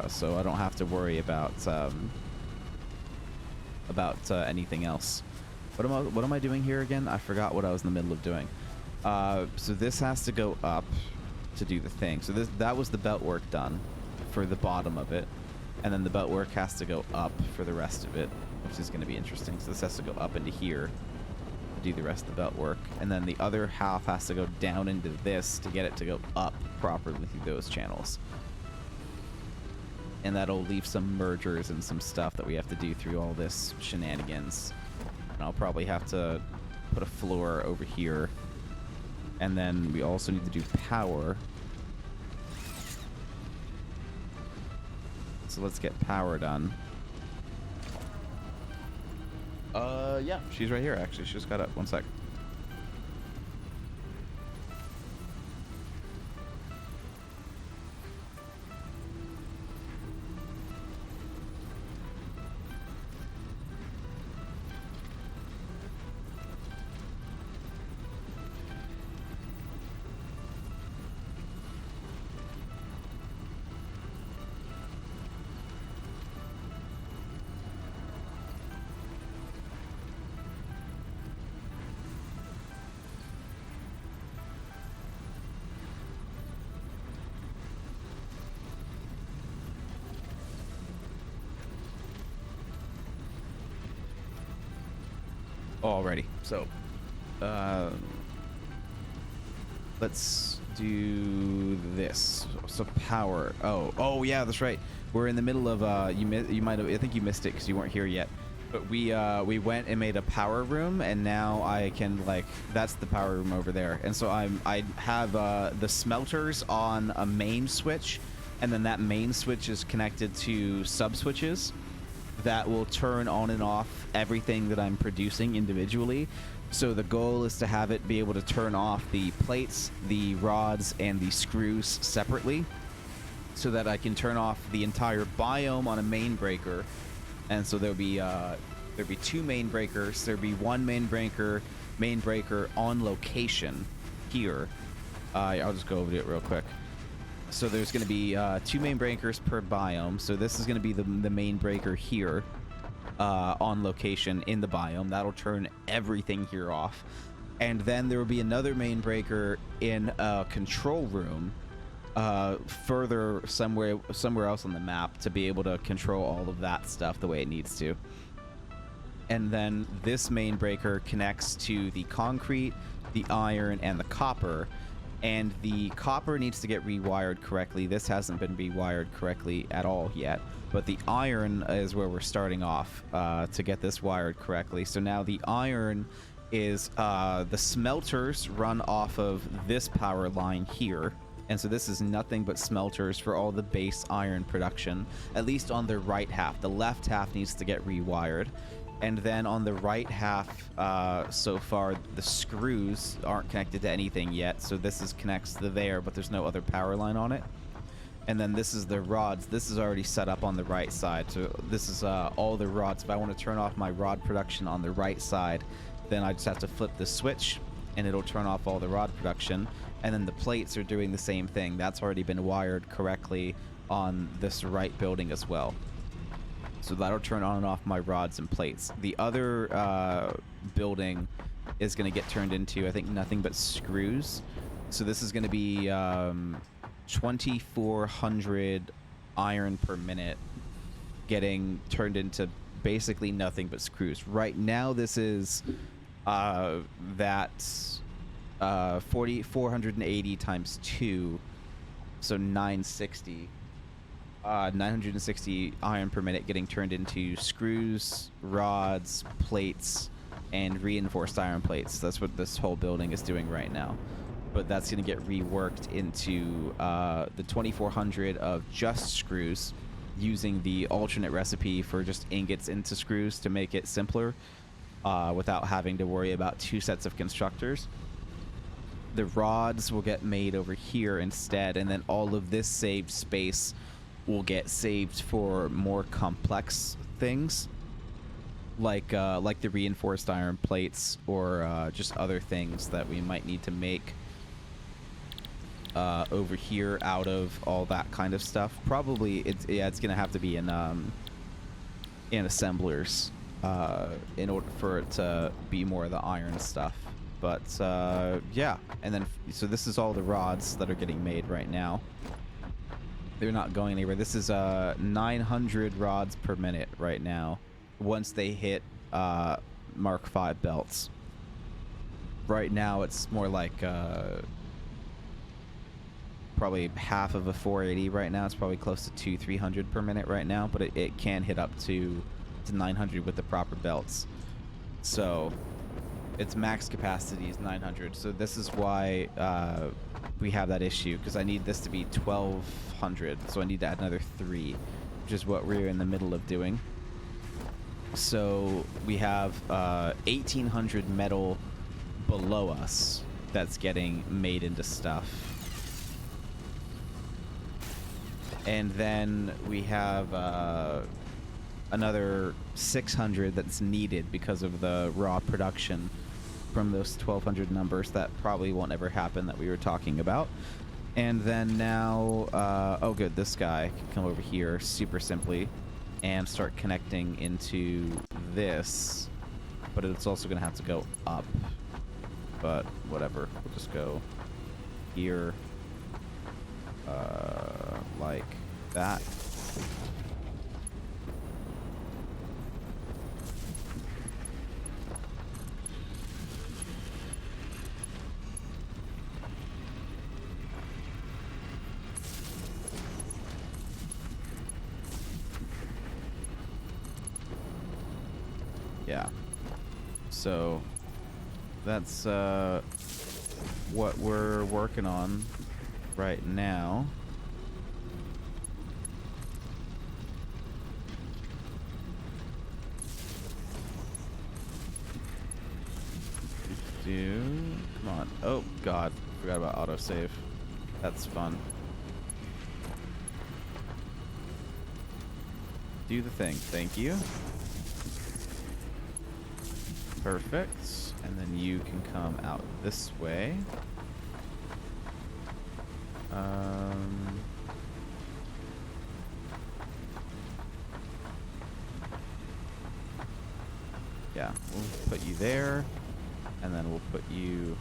So I don't have to worry about anything else. What am I doing here again? I forgot what I was in the middle of doing. So this has to go up to do the thing. So that was the belt work done for the bottom of it, and then the belt work has to go up for the rest of it, which is going to be interesting. So this has to go up into here to do the rest of the belt work, and then the other half has to go down into this to get it to go up properly through those channels. And that'll leave some mergers and some stuff that we have to do through all this shenanigans. And I'll probably have to put a floor over here, and then we also need to do power. So let's get power done. Yeah, she's right here, actually. She just got up. One sec. Alrighty, so let's do this. So power. Oh yeah, that's right. We're in the middle of you might have, I think you missed it because you weren't here yet. But we went and made a power room, and now I can, like, that's the power room over there. And so I have the smelters on a main switch, and then that main switch is connected to sub switches that will turn on and off everything that I'm producing individually. So the goal is to have it be able to turn off the plates, the rods, and the screws separately, so that I can turn off the entire biome on a main breaker. And so there'll be 2 main breakers. There'll be 1 main breaker on location here. I'll just go over to it real quick. So there's going to be 2 main breakers per biome. So this is going to be the main breaker here on location in the biome. That'll turn everything here off. And then there will be another main breaker in a control room further somewhere else on the map to be able to control all of that stuff the way it needs to. And then this main breaker connects to the concrete, the iron, and the copper. And the copper needs to get rewired correctly. This hasn't been rewired correctly at all yet, but the iron is where we're starting off to get this wired correctly. So now the iron is the smelters run off of this power line here. And so this is nothing but smelters for all the base iron production, at least on the right half. The left half needs to get rewired. And then on the right half, so far, the screws aren't connected to anything yet. So this connects to there, but there's no other power line on it. And then this is the rods. This is already set up on the right side. So this is all the rods. If I want to turn off my rod production on the right side, then I just have to flip the switch, and it'll turn off all the rod production. And then the plates are doing the same thing. That's already been wired correctly on this right building as well. So that'll turn on and off my rods and plates. The other building is going to get turned into, I think, nothing but screws. So this is going to be 2,400 iron per minute getting turned into basically nothing but screws. Right now, this is 480 times 2, so 960. 960 iron per minute getting turned into screws, rods, plates, and reinforced iron plates. That's what this whole building is doing right now. But that's going to get reworked into the 2,400 of just screws, using the alternate recipe for just ingots into screws to make it simpler without having to worry about 2 sets of constructors. The rods will get made over here instead, and then all of this saved space will get saved for more complex things like the reinforced iron plates, or just other things that we might need to make over here out of all that kind of stuff. Probably it's gonna have to be in assemblers in order for it to be more of the iron stuff. But yeah, and then so this is all the rods that are getting made right now. They're not going anywhere. This is 900 rods per minute right now once they hit Mark 5 belts. Right now it's more like probably half of a 480 right now. It's probably close to 200-300 per minute right now, but it can hit up to 900 with the proper belts. So its max capacity is 900. So this is why we have that issue, because I need this to be 1,200. So I need to add another 3, which is what we're in the middle of doing. So we have 1,800 metal below us that's getting made into stuff. And then we have another 600 that's needed because of the raw production from those 1,200 numbers that probably won't ever happen that we were talking about. And then now, oh good, this guy can come over here super simply and start connecting into this, but it's also going to have to go up. But whatever, we'll just go here, like that. Yeah. So that's what we're working on right now. Come on. Oh god, forgot about autosave. That's fun. Do the thing. Thank you. Perfect. And then you can come out this way. Yeah, we'll put you there, and then we'll put you...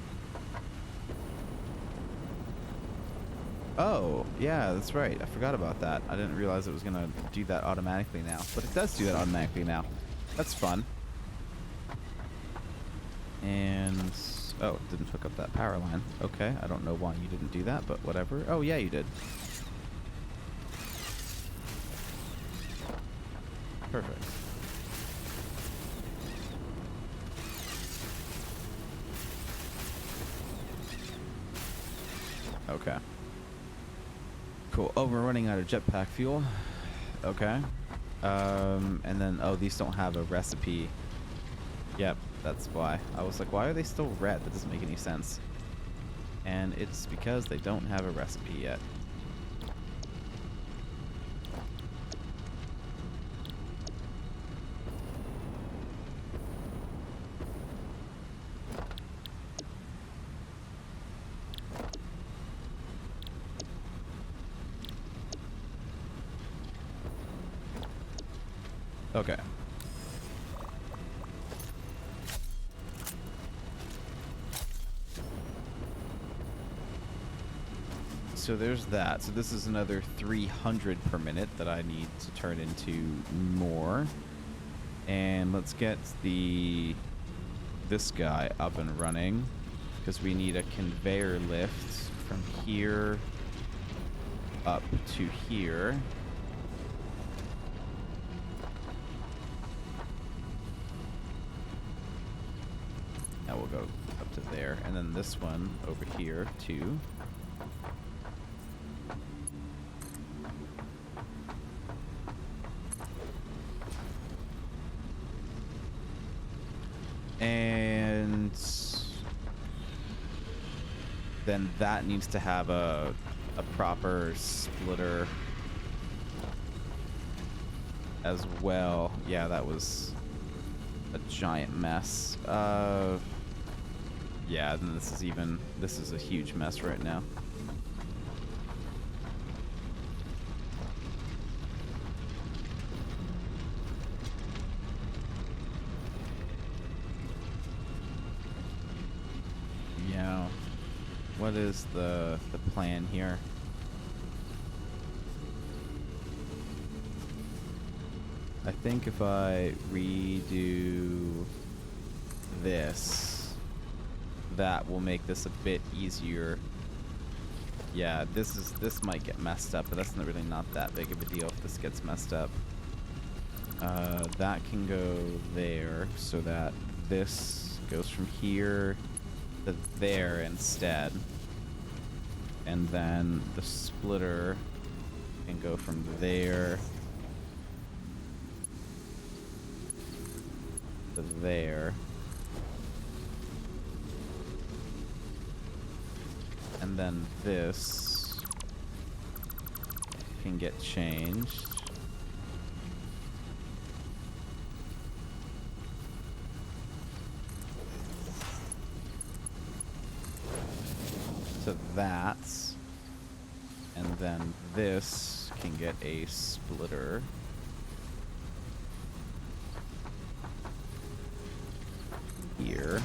Oh, yeah, that's right. I forgot about that. I didn't realize it was going to do that automatically now, but it does do that automatically now. That's fun. And... oh, it didn't hook up that power line. Okay, I don't know why you didn't do that, but whatever. Oh, yeah, you did. Perfect. Okay. Cool. Oh, we're running out of jetpack fuel. Okay. And then, oh, these don't have a recipe. Yep, that's why. I was like, why are they still red? That doesn't make any sense. And it's because they don't have a recipe yet. Okay. So there's that. So this is another 300 per minute that I need to turn into more. And let's get this guy up and running, because we need a conveyor lift from here up to here. Now we'll go up to there, and then this one over here too. And then that needs to have a proper splitter as well. Yeah, that was a giant mess. Yeah, then this is a huge mess right now. Yeah. What is the plan here? I think if I redo this, that will make this a bit easier. Yeah, this might get messed up, but that's not really not that big of a deal if this gets messed up. That can go there, so that this goes from here to there instead. And then the splitter can go from there to there. And then this can get changed. To that. And then this can get a splitter. Here.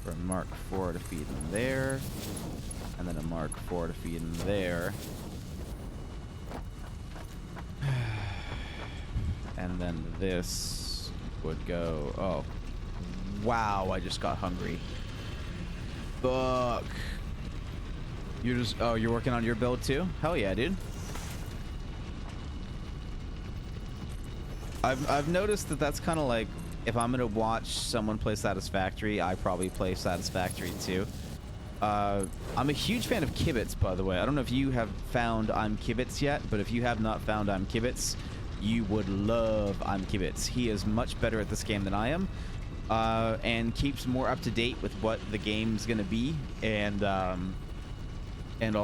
For a Mark IV to feed in there. And then a Mark IV to feed in there. And then this would go... Oh. Wow, I just got hungry. Fuck. You're just... Oh, you're working on your build too? Hell yeah, dude. I've noticed that that's kind of like... If I'm gonna watch someone play Satisfactory, I probably play Satisfactory too. I'm a huge fan of Kibitz, by the way. I don't know if you have found I'm Kibitz yet, but if you have not found I'm Kibitz, you would love I'm Kibitz. He is much better at this game than I am, and keeps more up to date with what the game's gonna be and all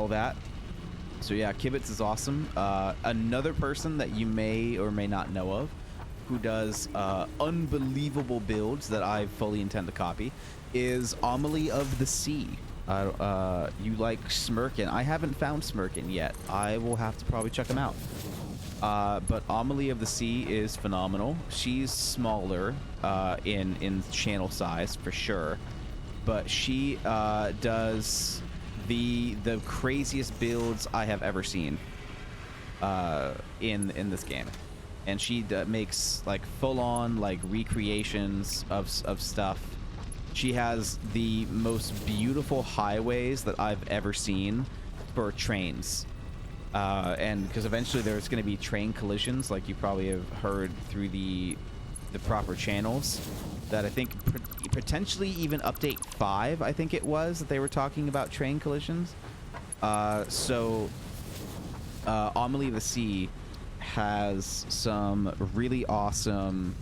that. So yeah, Kibitz is awesome. Another person that you may or may not know of, who does unbelievable builds that I fully intend to copy, is Amelie of the Sea. You like Smirkin. I haven't found Smirkin yet. I will have to probably check him out. But Amelie of the Sea is phenomenal. She's smaller in channel size for sure, but she does the craziest builds I have ever seen in this game. And she makes like full-on like recreations of stuff. She has the most beautiful highways that I've ever seen for trains. And because eventually there's going to be train collisions, like you probably have heard through the proper channels, that I think potentially even update 5, I think it was, that they were talking about train collisions. So Amelie of the Sea has some really awesome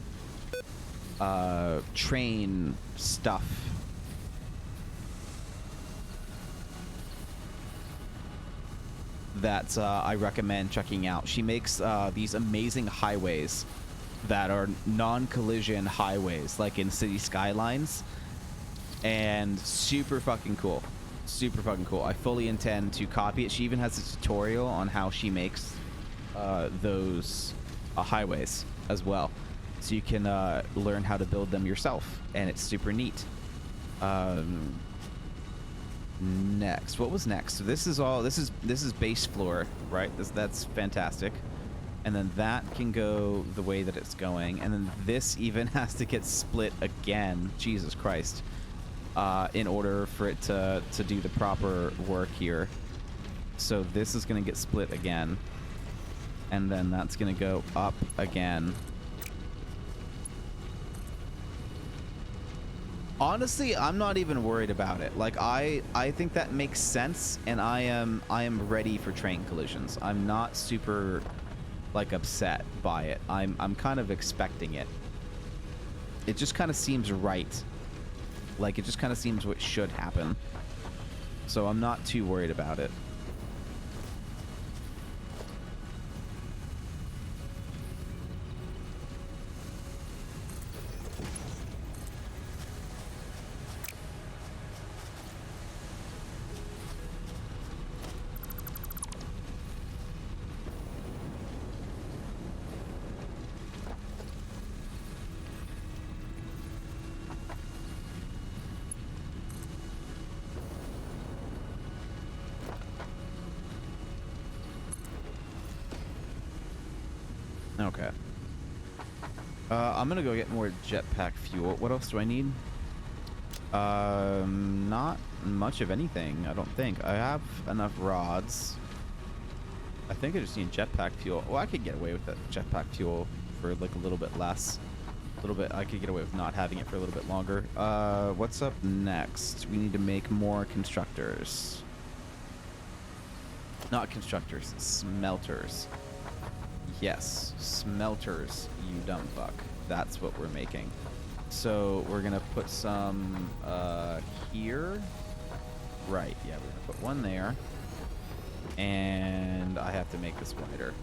train stuff. That I recommend checking out. She makes these amazing highways that are non-collision highways, like in City Skylines, and super fucking cool. Super fucking cool. I fully intend to copy it. She even has a tutorial on how she makes those highways as well, so you can learn how to build them yourself, and it's super neat. Next, what was next? So this is all. This is base floor, right? That's fantastic. And then that can go the way that it's going, and then this even has to get split again. Jesus Christ! In order for it to do the proper work here. So this is going to get split again, and then that's going to go up again. Honestly, I'm not even worried about it. Like, I think that makes sense, and I am ready for train collisions. I'm not super, like, upset by it. I'm kind of expecting it. It just kind of seems right. Like, it just kind of seems what should happen. So I'm not too worried about it. Okay. I'm gonna go get more jetpack fuel. What else do I need? Not much of anything, I don't think. I have enough rods. I think I just need jetpack fuel. Well, I could get away with that jetpack fuel for like a little bit less. A little bit. I could get away with not having it for a little bit longer. What's up next? We need to make more constructors. Not constructors, smelters. Yes, smelters, you dumb fuck. That's what we're making. So we're gonna put some here. Right, yeah, we're gonna put one there. And I have to make this wider.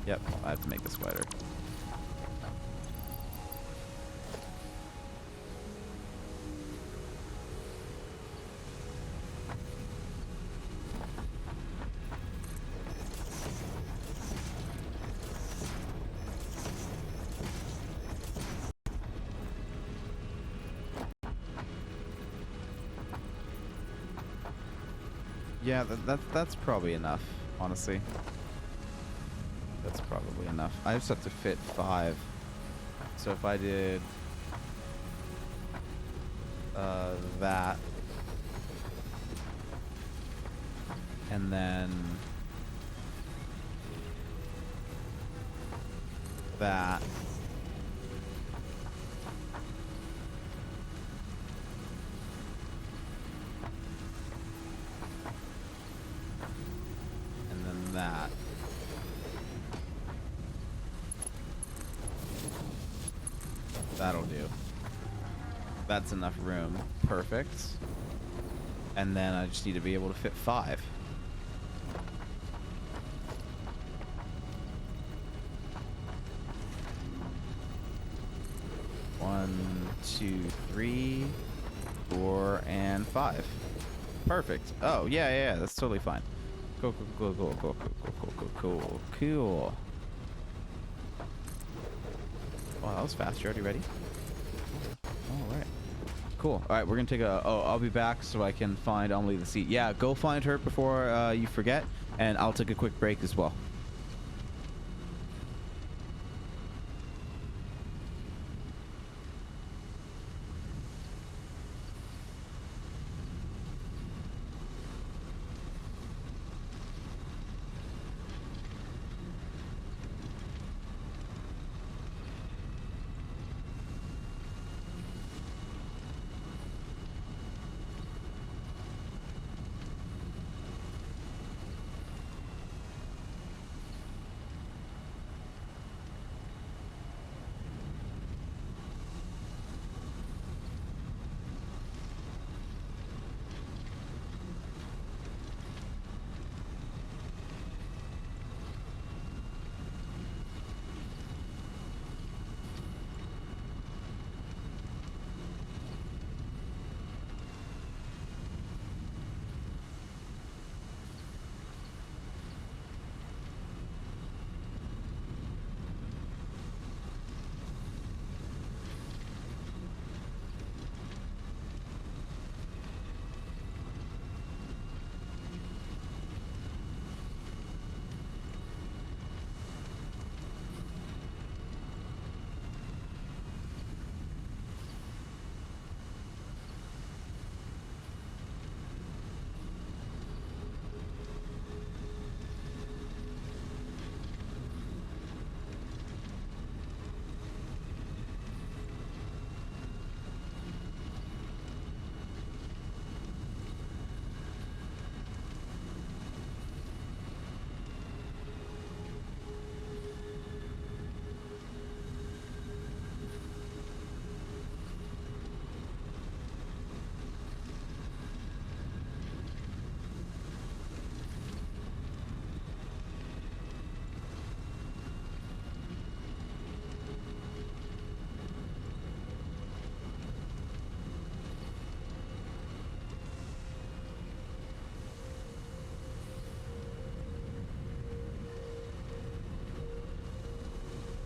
Yep, I have to make this wider. Yeah, that's probably enough, honestly. That's probably enough. I just have to fit 5. So if I did that, and then that, and then that. That'll do. That's enough room. Perfect. And then I just need to be able to fit 5. One, 2, 3, 4, and 5. Perfect. Oh, yeah, that's totally fine. Cool. Wow, that was fast. You already ready? All right. Cool. All right, we're gonna take a. Oh, I'll be back so I can find Emily the seat. Yeah, go find her before you forget, and I'll take a quick break as well.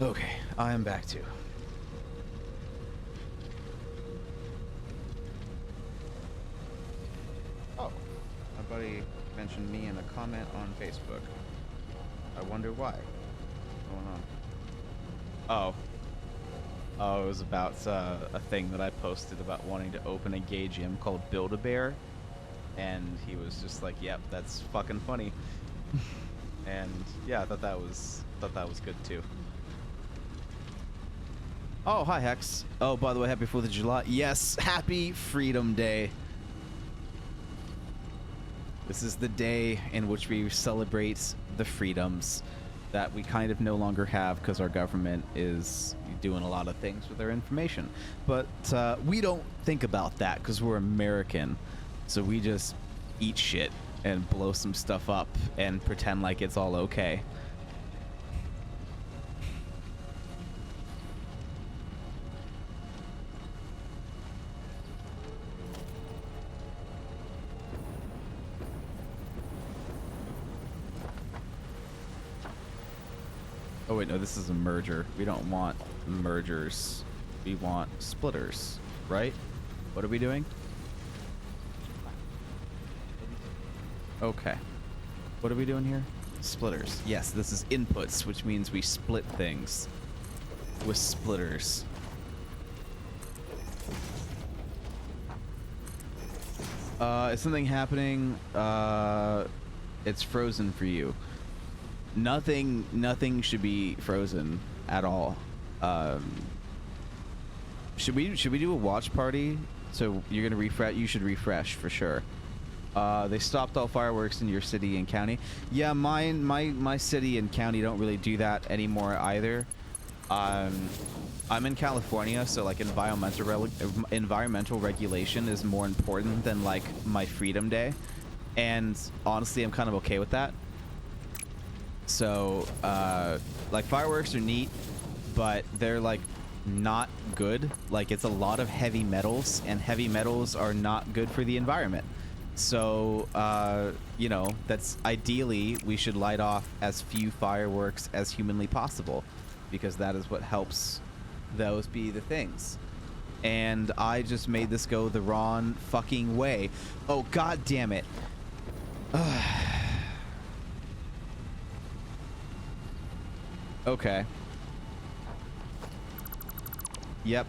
Okay, I am back too. Oh, my buddy mentioned me in a comment on Facebook. I wonder why. What's going on? Oh. Oh, it was about a thing that I posted about wanting to open a gay gym called Build-A-Bear. And he was just like, yep, that's fucking funny. And yeah, I thought that was good too. Oh, hi Hex. Oh, by the way, happy 4th of July. Yes, happy Freedom Day. This is the day in which we celebrate the freedoms that we kind of no longer have because our government is doing a lot of things with our information. But we don't think about that because we're American. So we just eat shit and blow some stuff up and pretend like it's all okay. Oh wait, no, this is a merger. We don't want mergers. We want splitters, right? What are we doing? Okay. What are we doing here? Splitters. Yes, this is inputs, which means we split things with splitters. Is something happening? It's frozen for you. Nothing should be frozen at all. Should we do a watch party? So you're gonna refresh. You should refresh for sure. They stopped all fireworks in your city and county. Yeah, my city and county don't really do that anymore either. I'm in California, so like environmental regulation is more important than like my Freedom Day, and honestly, I'm kind of okay with that. So like fireworks are neat, but they're like not good. Like it's a lot of heavy metals, and heavy metals are not good for the environment. So you know, that's ideally we should light off as few fireworks as humanly possible, because that is what helps those be the things. And I just made this go the wrong fucking way. Oh god damn it. Okay. Yep.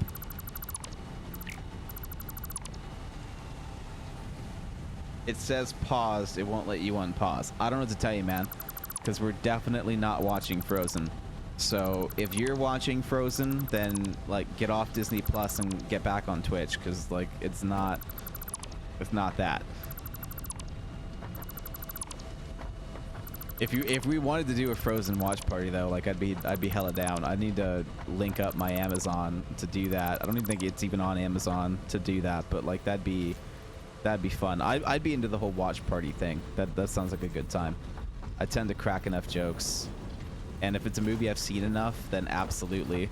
It says paused. It won't let you unpause. I don't know what to tell you, man, because we're definitely not watching Frozen. So if you're watching Frozen, then like get off Disney Plus and get back on Twitch, because like it's not that. If we wanted to do a Frozen watch party though, like I'd be hella down. I need to link up my Amazon to do that. I don't even think it's even on Amazon to do that, but like that'd be fun. I'd be into the whole watch party thing. That sounds like a good time. I tend to crack enough jokes, and if it's a movie I've seen enough, then absolutely.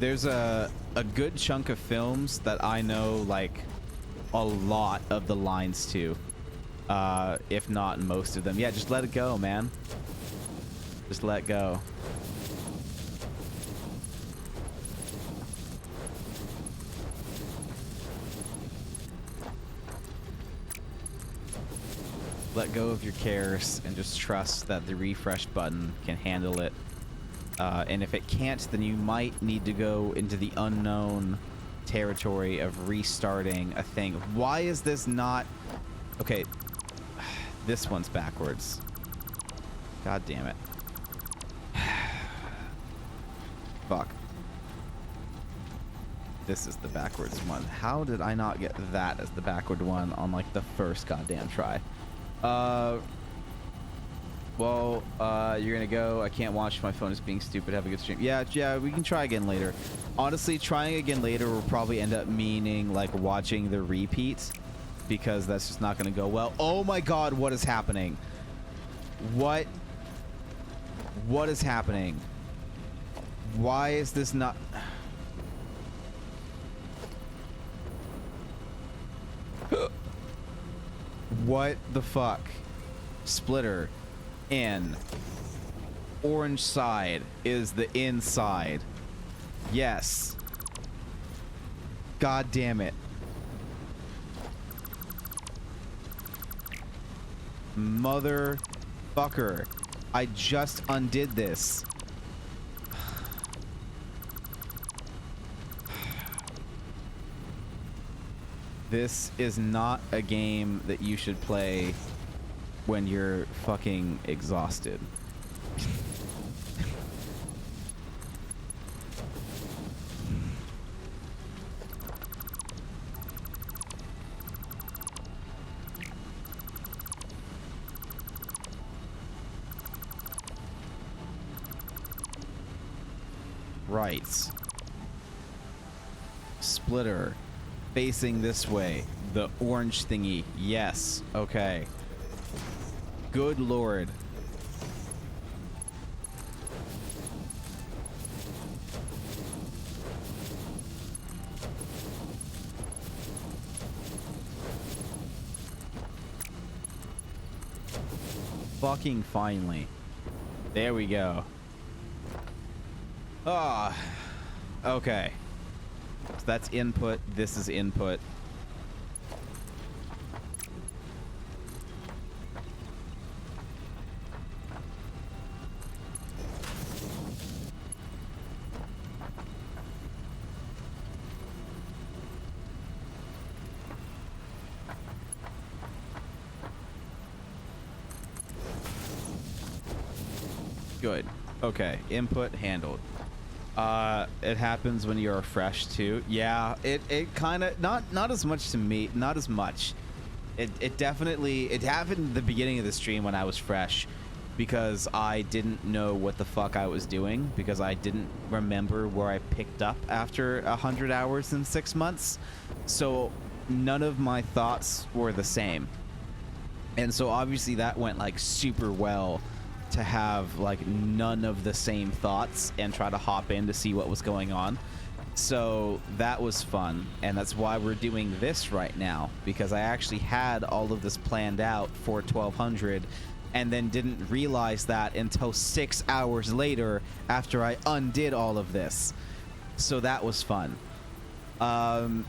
There's a good chunk of films that I know like a lot of the lines to. If not most of them. Yeah, just let it go, man. Just let go. Let go of your cares and just trust that the refresh button can handle it. And if it can't, then you might need to go into the unknown territory of restarting a thing. Why is this not... Okay. This one's backwards. God damn it. Fuck. This is the backwards one. How did I not get that as the backward one on like the first goddamn try? Well, you're gonna go. I can't watch. My phone is being stupid. Have a good stream. Yeah, we can try again later. Honestly, trying again later will probably end up meaning like watching the repeat, because that's just not gonna go well. Oh my god, what is happening? What is happening? Why is this not... What the fuck? Splitter. in. Orange side is the inside. Yes. God damn it. Motherfucker. I just undid this. This is not a game that you should play when you're fucking exhausted. Right. Splitter. Facing this way. The orange thingy. Yes. Okay. Good lord. Fucking finally. There we go. Ah. Okay. So that's input. This is input. Good. Okay. Input handled. It happens when you're fresh too. Yeah, it kind of not as much to me, not as much. It definitely happened at the beginning of the stream when I was fresh, because I didn't know what the fuck I was doing, because I didn't remember where I picked up after 100 hours in 6 months. So none of my thoughts were the same, and so obviously that went like super well to have like none of the same thoughts and try to hop in to see what was going on. So that was fun, and that's why we're doing this right now, because I actually had all of this planned out for 1200 and then didn't realize that until 6 hours later after I undid all of this. So that was fun. But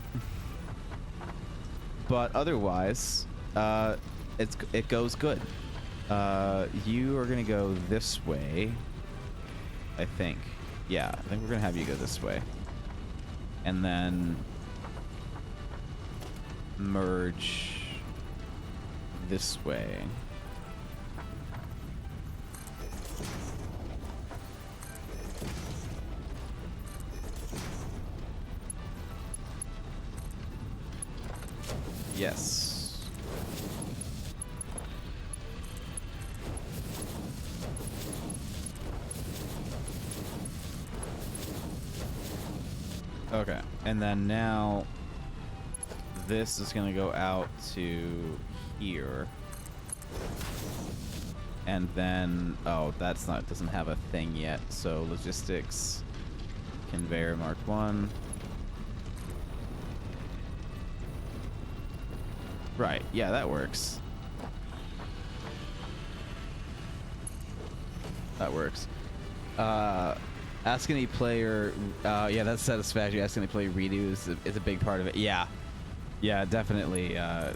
otherwise, it goes good. You are gonna go this way, I think. Yeah, I think we're gonna have you go this way. And then merge this way. Yes. Okay, and then now this is gonna go out to here, and then that's not, doesn't have a thing yet. So logistics, conveyor mark 1. Right, yeah, that works. That works. Ask any player, yeah, that's Satisfactory. Ask any player redo is a big part of it. Yeah, yeah, definitely.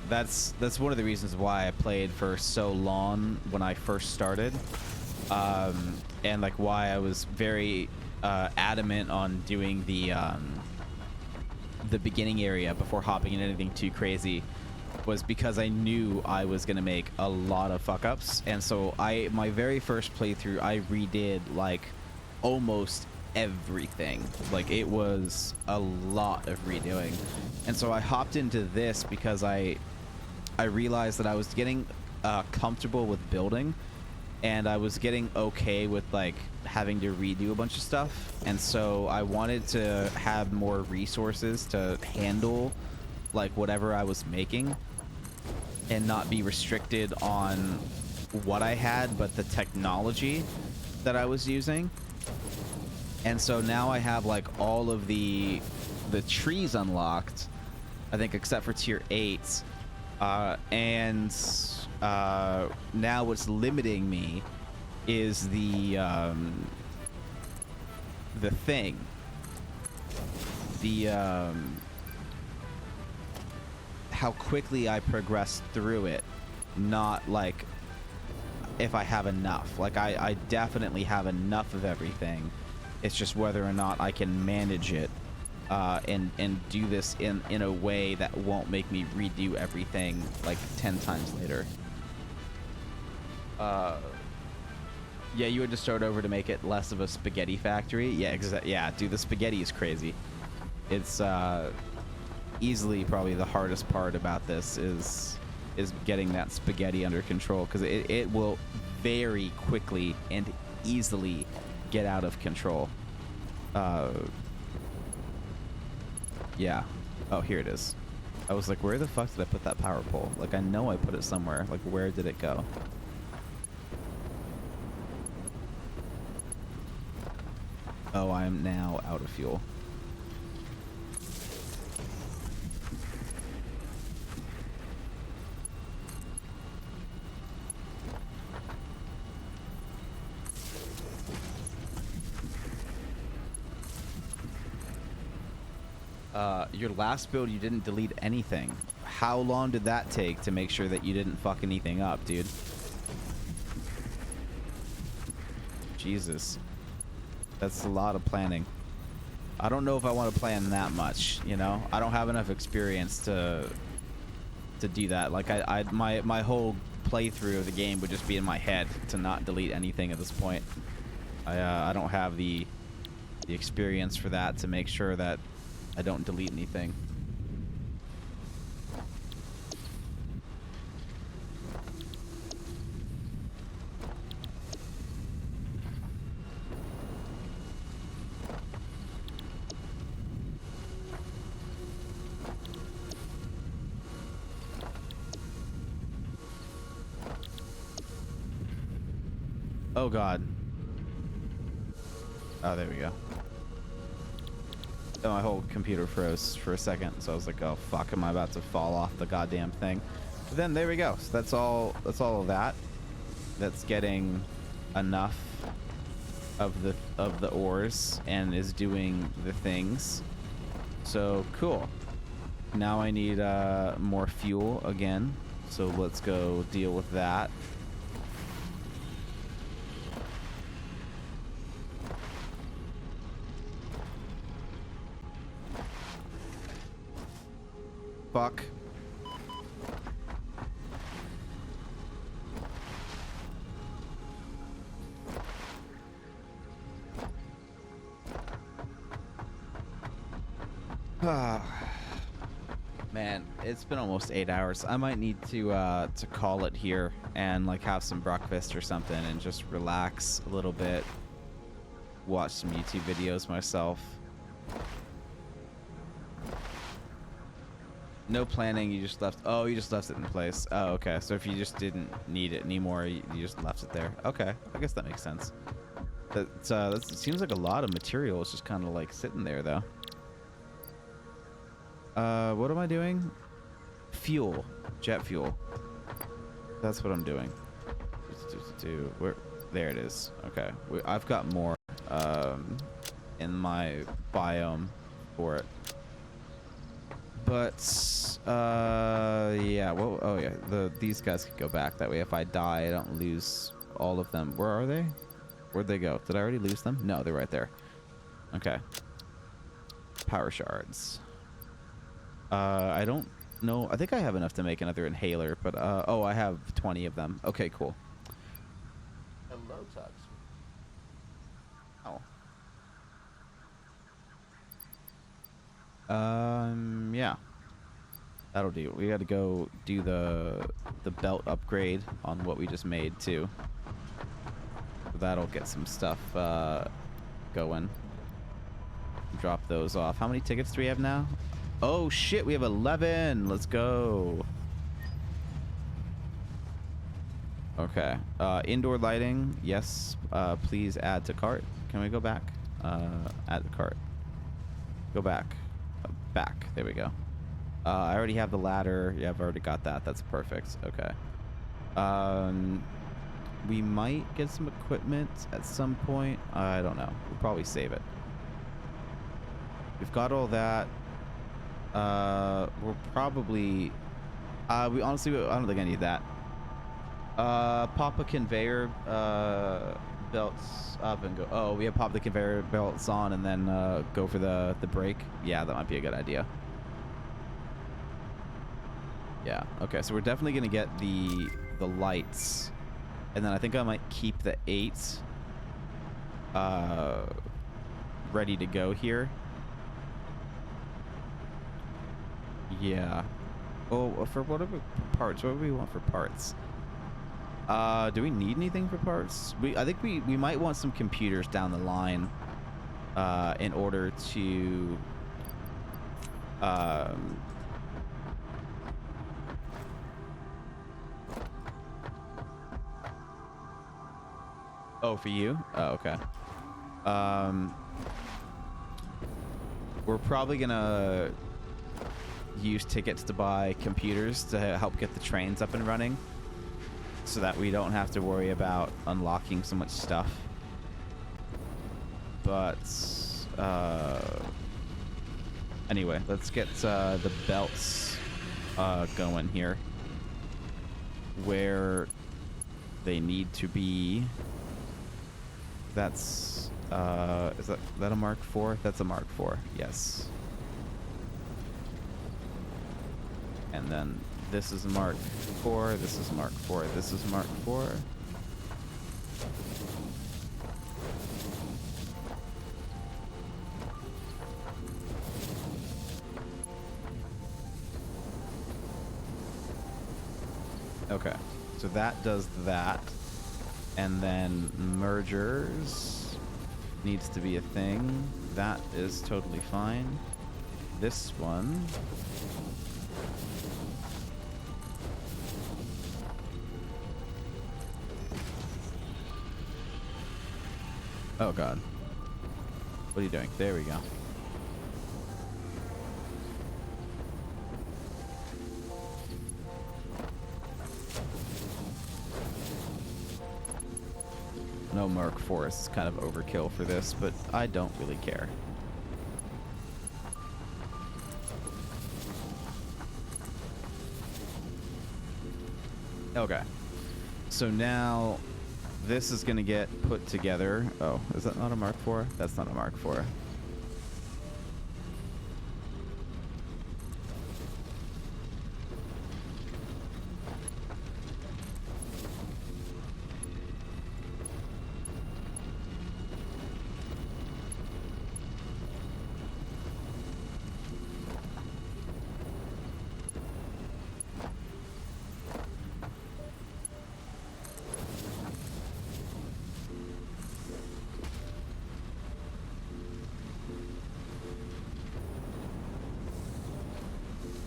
That's one of the reasons why I played for so long when I first started, and like why I was very adamant on doing the beginning area before hopping in anything too crazy, was because I knew I was gonna make a lot of fuck ups. And so my very first playthrough, I redid like almost everything. Like, it was a lot of redoing. And so I hopped into this because I realized that I was getting comfortable with building, and I was getting okay with like having to redo a bunch of stuff. And so I wanted to have more resources to handle like whatever I was making, and not be restricted on what I had, but the technology that I was using. And so now I have like all of the trees unlocked, I think, except for tier 8, and Now what's limiting me is the thing. The how quickly I progress through it, not like if I have enough. Like I definitely have enough of everything. It's just whether or not I can manage it and do this in a way that won't make me redo everything like 10 times later. Yeah, you had to start over to make it less of a spaghetti factory. Yeah, yeah, dude, the spaghetti is crazy. It's easily probably the hardest part about this is getting that spaghetti under control, because it will very quickly and easily get out of control. Yeah. Oh, here it is. I was like, where the fuck did I put that power pole? Like, I know I put it somewhere. Like, where did it go? Oh, I am now out of fuel. Your last build, you didn't delete anything. How long did that take to make sure that you didn't fuck anything up, dude? Jesus. That's a lot of planning. I don't know if I want to plan that much, you know? I don't have enough experience to do that. Like, my whole playthrough of the game would just be in my head to not delete anything at this point. I don't have the experience for that to make sure that I don't delete anything. Oh god. Oh, there we go. My whole computer froze for a second, so I was like, oh fuck, am I about to fall off the goddamn thing? But then there we go. So that's all of that. That's getting enough of the ores and is doing the things. So cool. Now I need more fuel again. So let's go deal with that. Fuck. Man, it's been almost 8 hours. I might need to call it here and like have some breakfast or something and just relax a little bit. Watch some YouTube videos myself. No planning, you just left. Oh, you just left it in place. Oh, okay. So if you just didn't need it anymore, you just left it there. Okay, I guess that makes sense. That seems like a lot of material is just kind of like sitting there, though. What am I doing? Fuel, jet fuel. That's what I'm doing. Where? There it is. Okay, I've got more in my biome for it. But yeah, well, oh yeah, these guys could go back. That way if I die, I don't lose all of them. Where are they? Where'd they go? Did I already lose them? No, they're right there. Okay. Power shards. I don't know. I think I have enough to make another inhaler, but oh, I have 20 of them. Okay, cool. Hello, Tux. Oh. Yeah. That'll do. We got to go do the belt upgrade on what we just made too. That'll get some stuff going. Drop those off. How many tickets do we have now? Oh shit, we have 11. Let's go. Okay. Indoor lighting. Yes. Please add to cart. Can we go back? Add to cart. Go back. Back. There we go. I already have the ladder. Yeah, I've already got that. That's perfect. Okay. Um, we might get some equipment at some point. I don't know. We'll probably save it. We've got all that. We'll probably... we honestly, I don't think I need that. Pop a conveyor belts up and go. Oh, we have pop the conveyor belts on and then go for the brake. Yeah, that might be a good idea. Yeah. Okay, so we're definitely gonna get the lights, and then I think I might keep the 8 ready to go here. Yeah. Oh, for what are we, parts? What do we want for parts? Do we need anything for parts? I think we might want some computers down the line in order to oh, for you? Oh, okay. We're probably gonna use tickets to buy computers to help get the trains up and running, so that we don't have to worry about unlocking so much stuff. But anyway, let's get the belts going here where they need to be. That's is that a Mark IV? That's a Mark IV. Yes. And then this is Mark IV, this is Mark IV, this is Mark IV. Okay, so that does that. And then mergers needs to be a thing. That is totally fine. This one... Oh god. What are you doing? There we go. No, Mark Forest is kind of overkill for this, but I don't really care. Okay. So now this is going to get put together. Oh, is that not a Mark IV? That's not a Mark IV.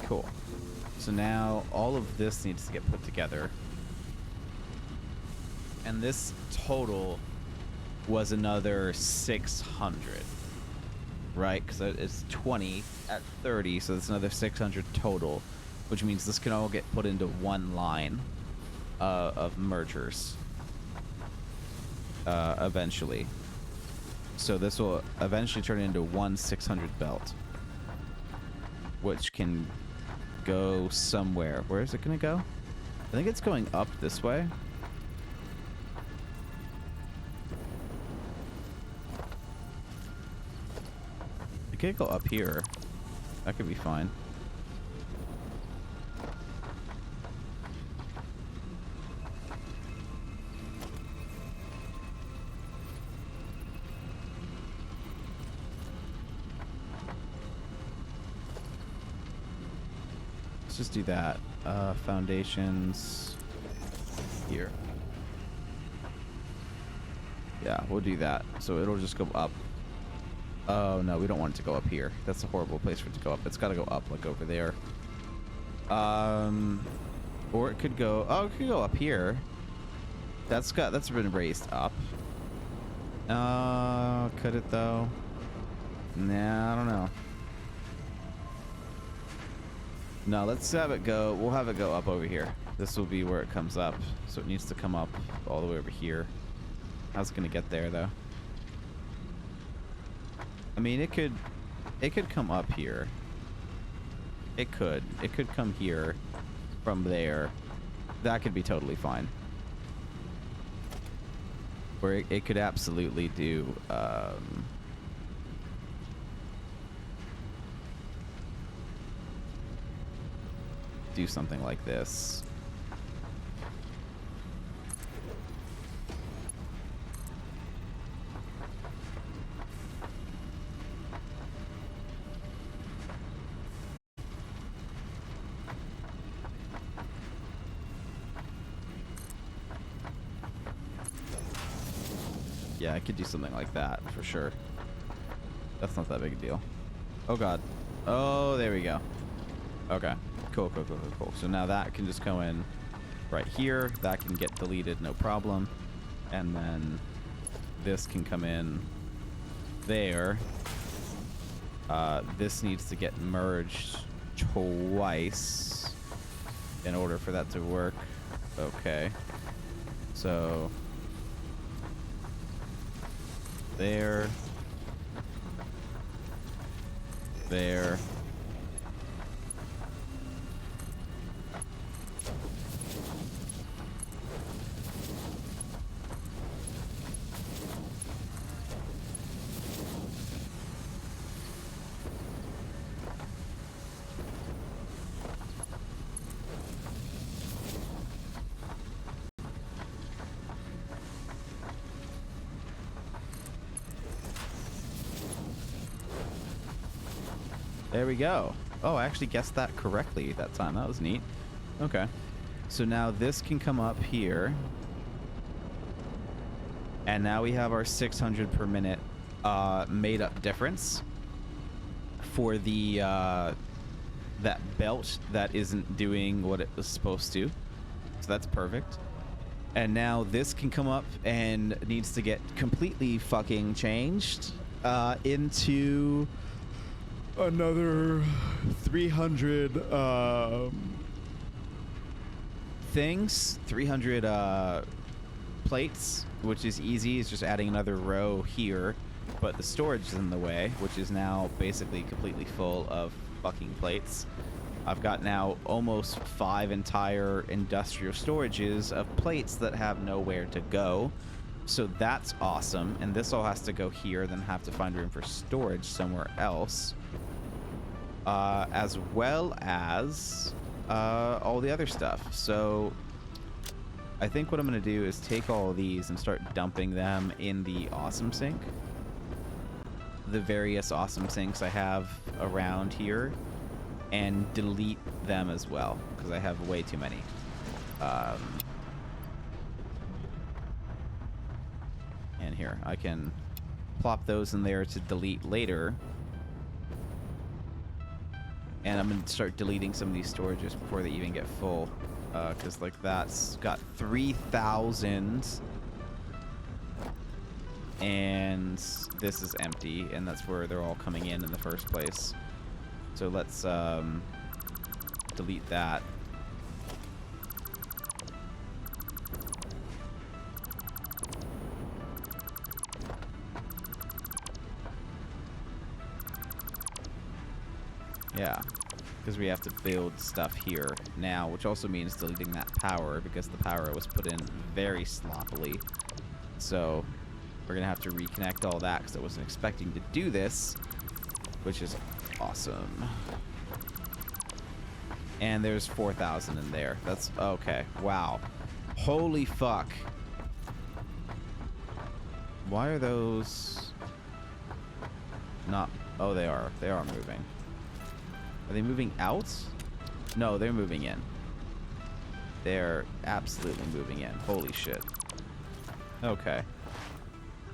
Cool. So now all of this needs to get put together. And this total was another 600. Right? Because it's 20 at 30, so it's another 600 total. Which means this can all get put into one line of mergers. Eventually. So this will eventually turn into one 600 belt. Which can go somewhere. Where is it going to go? I think it's going up this way. It could go up here. That could be fine. Just do that. Foundations here. Yeah, we'll do that. So it'll just go up. Oh no, we don't want it to go up here. That's a horrible place for it to go up. It's got to go up, like over there. Or it could go. Oh, it could go up here. That's been raised up. Could it though? Nah, I don't know. No, let's have it go. We'll have it go up over here. This will be where it comes up. So it needs to come up all the way over here. How's it gonna get there though? I mean, it could come up here. It could come here from there. That could be totally fine. Or it could absolutely do, do something like this. Yeah, I could do something like that for sure. That's not that big a deal. Oh god. Oh, there we go. Okay. Cool. So now that can just go in right here. That can get deleted, no problem. And then this can come in there. This needs to get merged twice in order for that to work. Okay. So there. There we go. Oh, I actually guessed that correctly that time. That was neat. Okay. So now this can come up here. And now we have our 600 per minute made up difference for the that belt that isn't doing what it was supposed to. So that's perfect. And now this can come up and needs to get completely fucking changed into another 300 things, 300 plates, which is easy. It's just adding another row here, but the storage is in the way, which is now basically completely full of fucking plates. I've got now almost 5 entire industrial storages of plates that have nowhere to go. So that's awesome. And this all has to go here, then have to find room for storage somewhere else. As well as all the other stuff. So I think what I'm going to do is take all of these and start dumping them in the awesome sink. The various awesome sinks I have around here. And delete them as well, because I have way too many. And here, I can plop those in there to delete later. And I'm going to start deleting some of these storages before they even get full. Because, like, that's got 3,000. And this is empty, and that's where they're all coming in the first place. So let's delete that. Yeah, because we have to build stuff here now, which also means deleting that power, because the power was put in very sloppily. So we're going to have to reconnect all that, because I wasn't expecting to do this, which is awesome. And there's 4,000 in there. That's okay. Wow. Holy fuck. Why are those not... Oh, they are. They are moving. Are they moving out? No, they're moving in. They're absolutely moving in. Holy shit. Okay.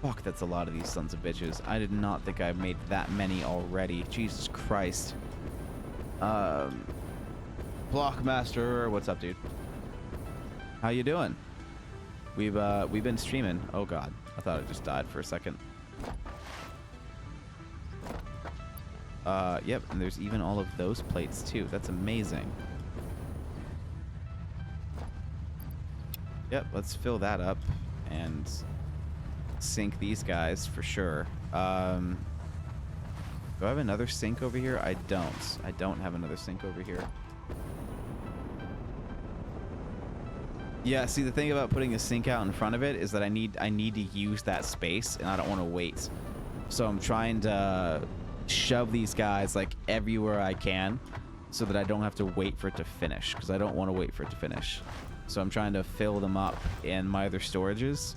Fuck, that's a lot of these sons of bitches. I did not think I made that many already. Jesus Christ. Blockmaster, what's up, dude? How you doing? We've been streaming. Oh god, I thought I just died for a second. Yep, and there's even all of those plates too. That's amazing. Yep, let's fill that up and sink these guys for sure. Do I have another sink over here? I don't. I don't have another sink over here. Yeah, see, the thing about putting a sink out in front of it is that I need to use that space, and I don't want to wait. So I'm trying to shove these guys like everywhere I can so that I don't have to wait for it to finish, because I don't want to wait for it to finish. So I'm trying to fill them up in my other storages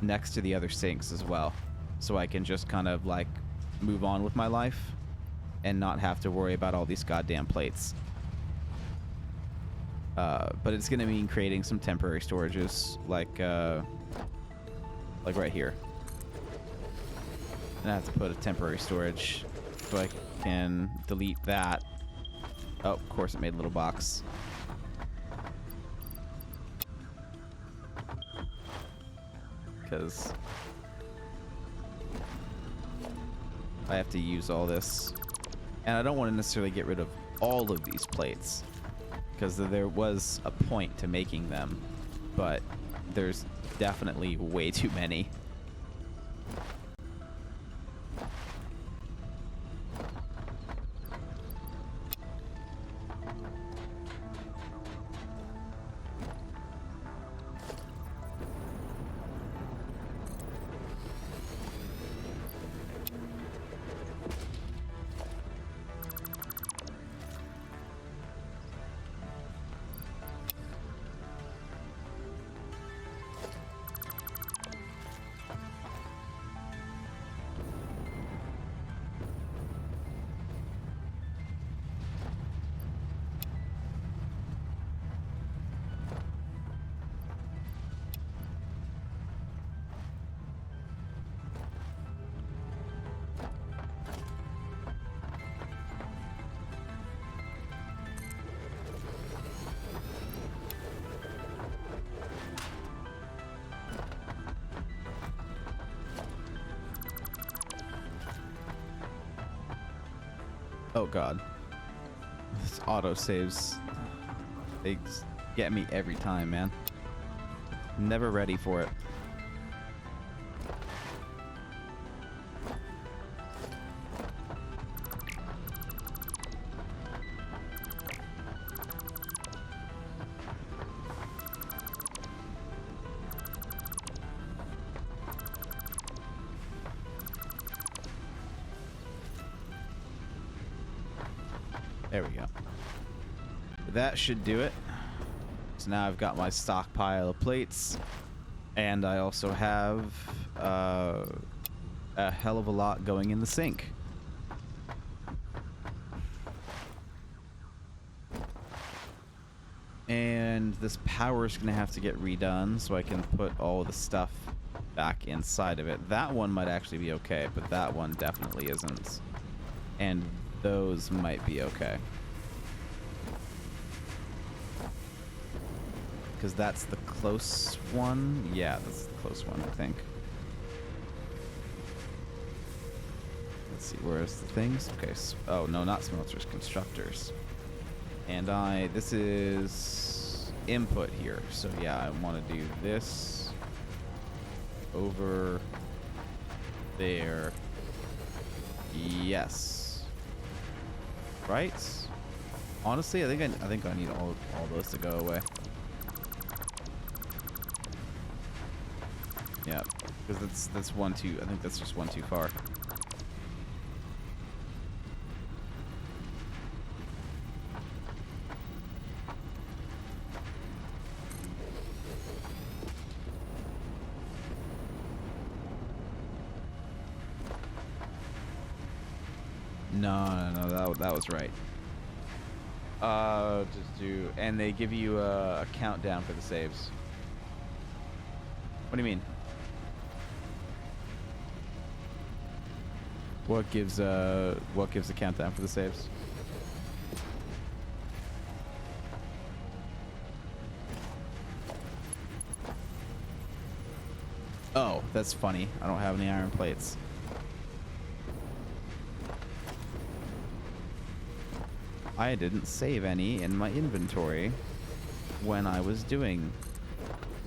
next to the other sinks as well, so I can just kind of like move on with my life and not have to worry about all these goddamn plates. But it's gonna mean creating some temporary storages, like right here. And I have to put a temporary storage so I can delete that. Oh, of course it made a little box. Because I have to use all this. And I don't want to necessarily get rid of all of these plates, because there was a point to making them, but there's definitely way too many. Oh god. This autosaves, they get me every time, man. Never ready for it. There we go. That should do it. So now I've got my stockpile of plates, and I also have a hell of a lot going in the sink. And this power is going to have to get redone so I can put all the stuff back inside of it. That one might actually be okay, but that one definitely isn't. And those might be okay. Because that's the close one. Yeah, that's the close one, I think. Let's see, where's the things? Okay, oh, no, not smelters, constructors. And this is input here. So yeah, I want to do this over there. Yes. Right? Honestly, I think I need all those to go away. Yeah, because that's one too. I think that's just one too far. No, that was right. Just do, and they give you a countdown for the saves. What do you mean? What gives a countdown for the saves? Oh, that's funny. I don't have any iron plates. I didn't save any in my inventory when I was doing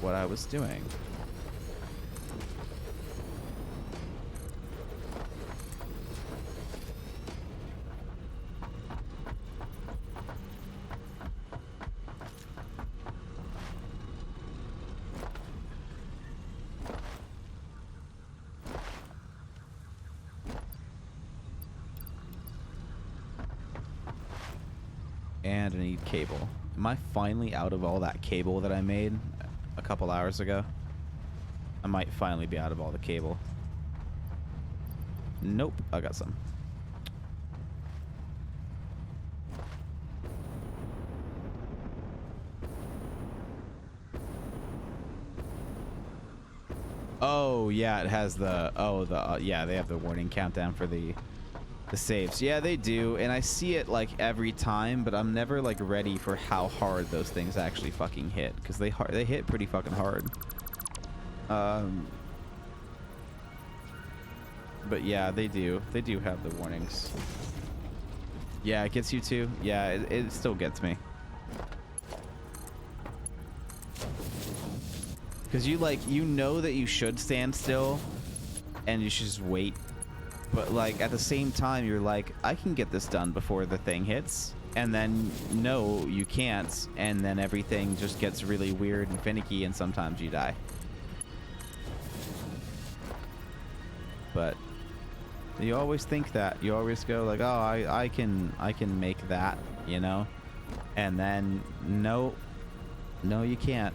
what I was doing. And I need cable. Am I finally out of all that cable that I made a couple hours ago? I might finally be out of all the cable. Nope, I got some. Oh, yeah, it has the... Oh, yeah, they have the warning countdown for the saves. Yeah, they do, and I see it like every time, but I'm never like ready for how hard those things actually fucking hit, because they hit pretty fucking hard. But yeah, they do have the warnings. Yeah, it gets you too. Yeah, it still gets me, because you know that you should stand still and you should just wait. But, like, at the same time, you're like, I can get this done before the thing hits. And then, no, you can't. And then everything just gets really weird and finicky, and sometimes you die. But you always think that. You always go like, oh, I can make that, you know? And then, no, you can't.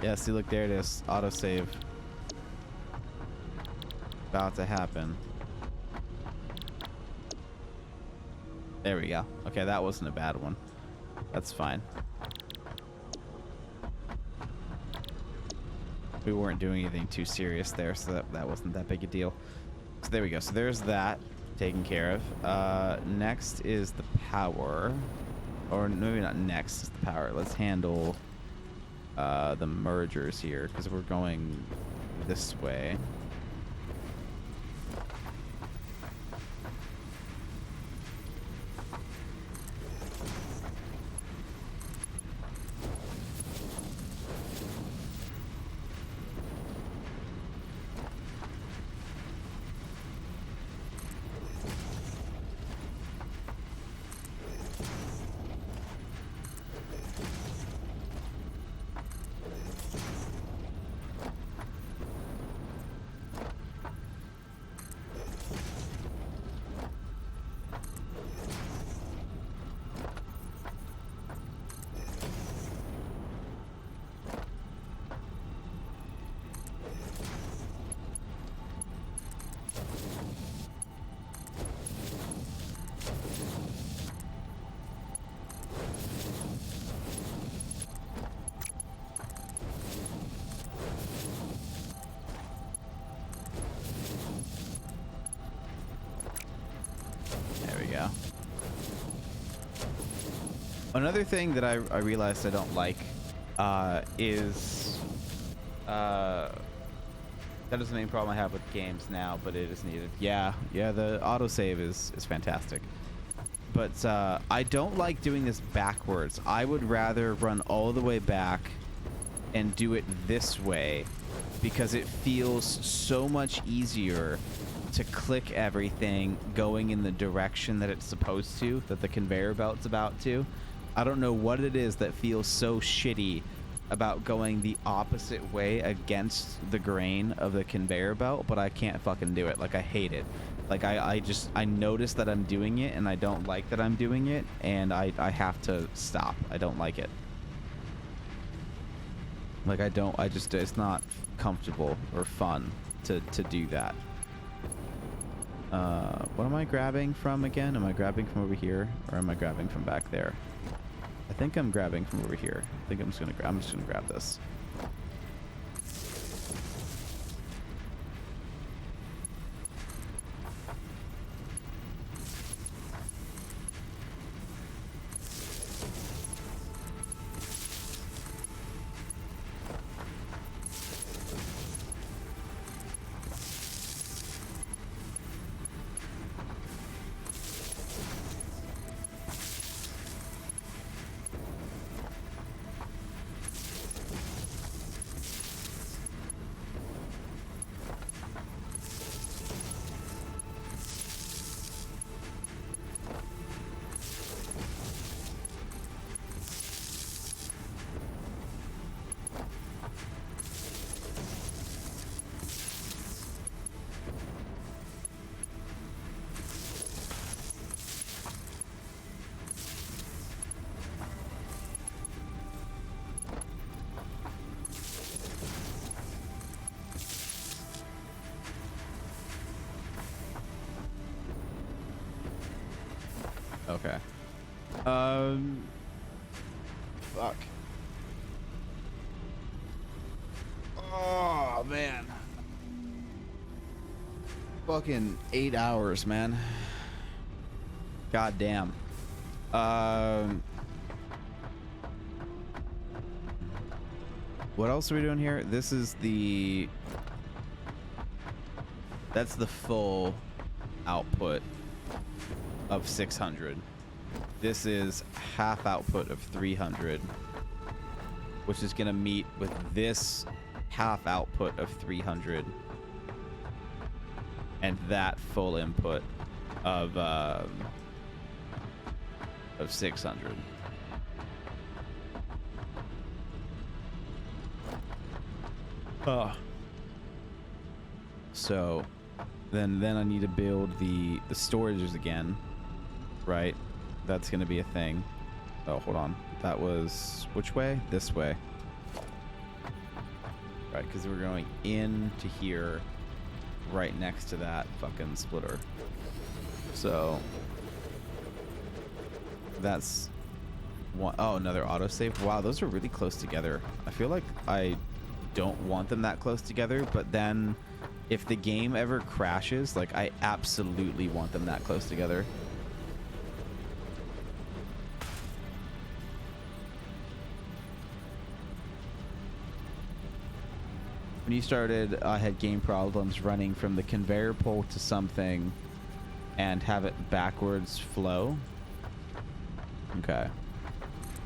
Yeah, see, look, there it is. Autosave. About to happen. There we go. Okay, that wasn't a bad one. That's fine. We weren't doing anything too serious there, so that wasn't that big a deal. So there we go. So there's that taken care of. Next is the power. Or maybe not next is the power. Let's handle the mergers here, because we're going this way. Another thing that I realized I don't like is that is the main problem I have with games now, but it is needed. Yeah, the autosave is fantastic. But I don't like doing this backwards. I would rather run all the way back and do it this way, because it feels so much easier to click everything going in the direction that it's supposed to, that the conveyor belt's about to. I don't know what it is that feels so shitty about going the opposite way against the grain of the conveyor belt, but I can't fucking do it. Like, I hate it. Like, I notice that I'm doing it, and I don't like that I'm doing it, and I have to stop. I don't like it. Like, it's not comfortable or fun to do that. What am I grabbing from again? Am I grabbing from over here, or am I grabbing from back there? I think I'm grabbing from over here. I think I'm just gonna grab this. Okay. Fuck. Oh, man. Fucking 8 hours, man. God damn. What else are we doing here? This is that's the full output of 600. This is half output of 300, which is going to meet with this half output of 300 and that full input of 600. So then I need to build the storages again, right? That's going to be a thing. Oh, hold on. That was which way? This way. Right, because we're going into here right next to that fucking splitter. So that's one. Oh, another autosave. Wow, those are really close together. I feel like I don't want them that close together, but then if the game ever crashes, like, I absolutely want them that close together. When you started, I had game problems running from the conveyor pole to something and have it backwards flow. Okay.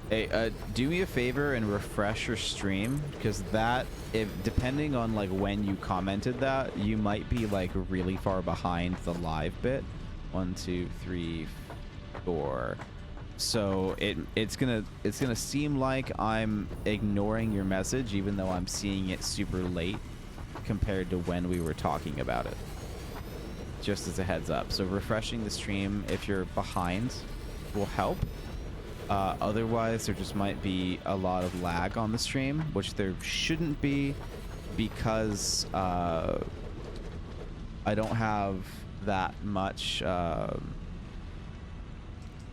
Hey, do me a favor and refresh your stream, because that, if depending on like when you commented that, you might be like really far behind the live bit. 1, 2, 3, 4. So it's gonna seem like I'm ignoring your message, even though I'm seeing it super late compared to when we were talking about it. Just as a heads up. So refreshing the stream if you're behind will help. Otherwise, there just might be a lot of lag on the stream, which there shouldn't be, because I don't have that much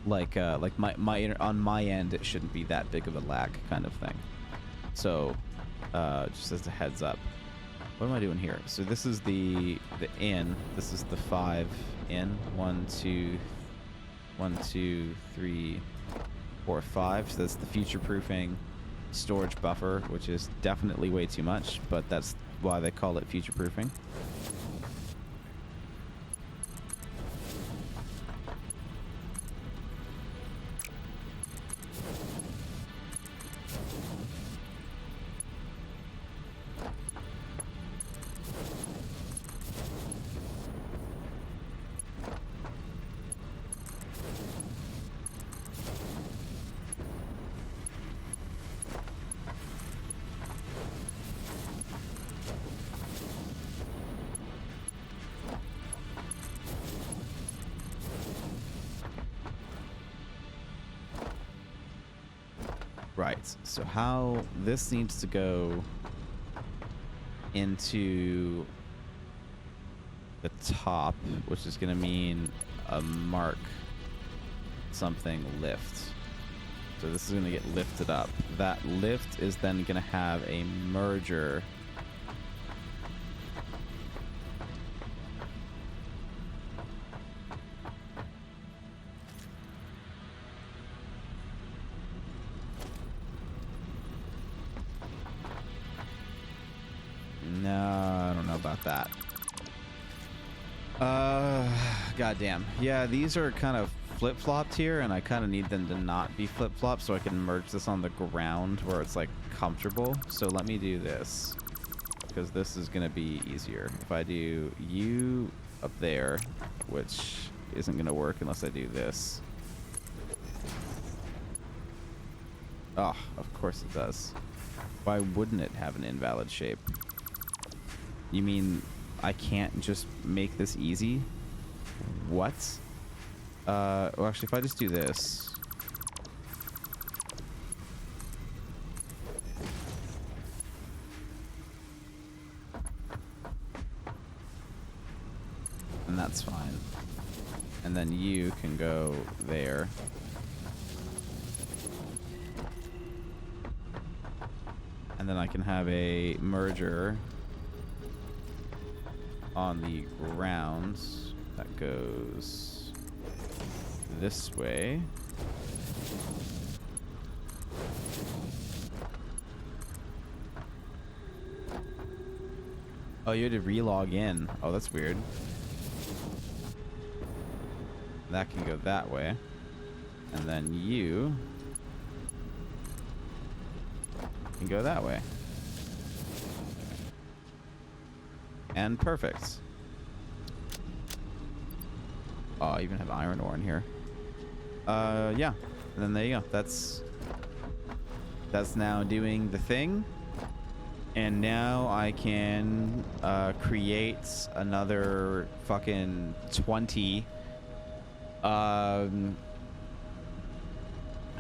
like my on my end, it shouldn't be that big of a lag kind of thing. So just as a heads up. What am I doing here? So this is the in. This is the 5 in. 1, 2, 3, 4, 5. So that's the future proofing storage buffer, which is definitely way too much, but that's why they call it future proofing. Right, so how this needs to go into the top, which is going to mean a mark something lift. So this is going to get lifted up. That lift is then going to have a merger. No, I don't know about that. Goddamn. Yeah, these are kind of flip-flopped here, and I kind of need them to not be flip-flopped so I can merge this on the ground where it's, like, comfortable. So let me do this, because this is going to be easier. If I do you up there, which isn't going to work unless I do this. Oh, of course it does. Why wouldn't it have an invalid shape? You mean I can't just make this easy? What? Well, actually, if I just do this. And that's fine. And then you can go there. And then I can have a merger on the ground that goes this way. Oh, you had to re-log in. Oh, that's weird. That can go that way. And then you can go that way. And perfect. Oh, I even have iron ore in here. Yeah. And then there you go. That's now doing the thing. And now I can create another fucking 20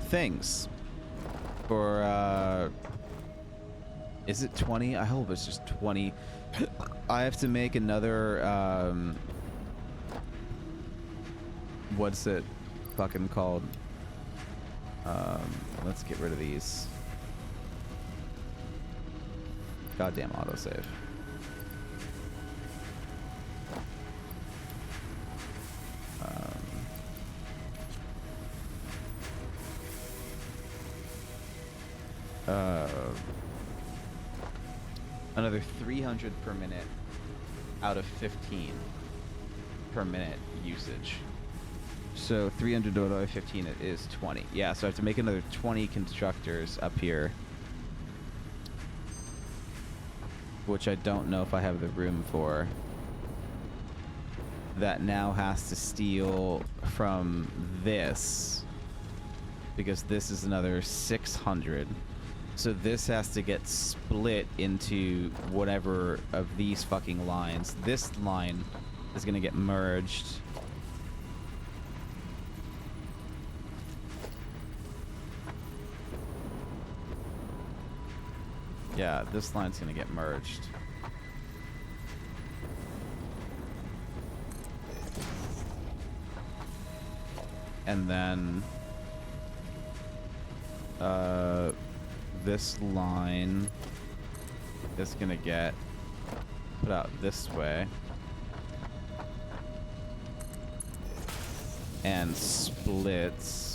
things for is it 20? I hope it's just 20. I have to make another what's it fucking called? Let's get rid of these. Goddamn autosave. Another 300 per minute out of 15 per minute usage. So 300 out of 15, it is 20. Yeah, so I have to make another 20 constructors up here, which I don't know if I have the room for. That now has to steal from this, because this is another 600. So this has to get split into whatever of these fucking lines. This line is going to get merged. Yeah, this line's going to get merged. And then this line is gonna get put out this way and splits.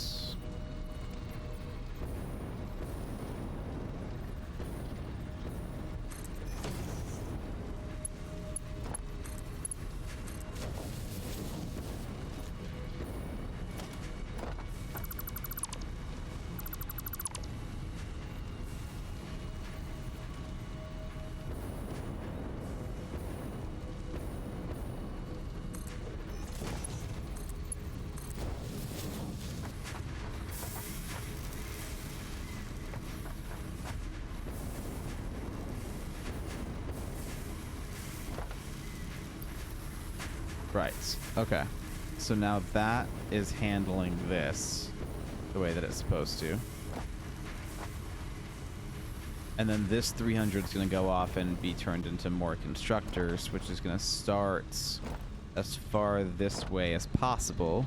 Right. Okay. So now that is handling this the way that it's supposed to. And then this 300 is going to go off and be turned into more constructors, which is going to start as far this way as possible.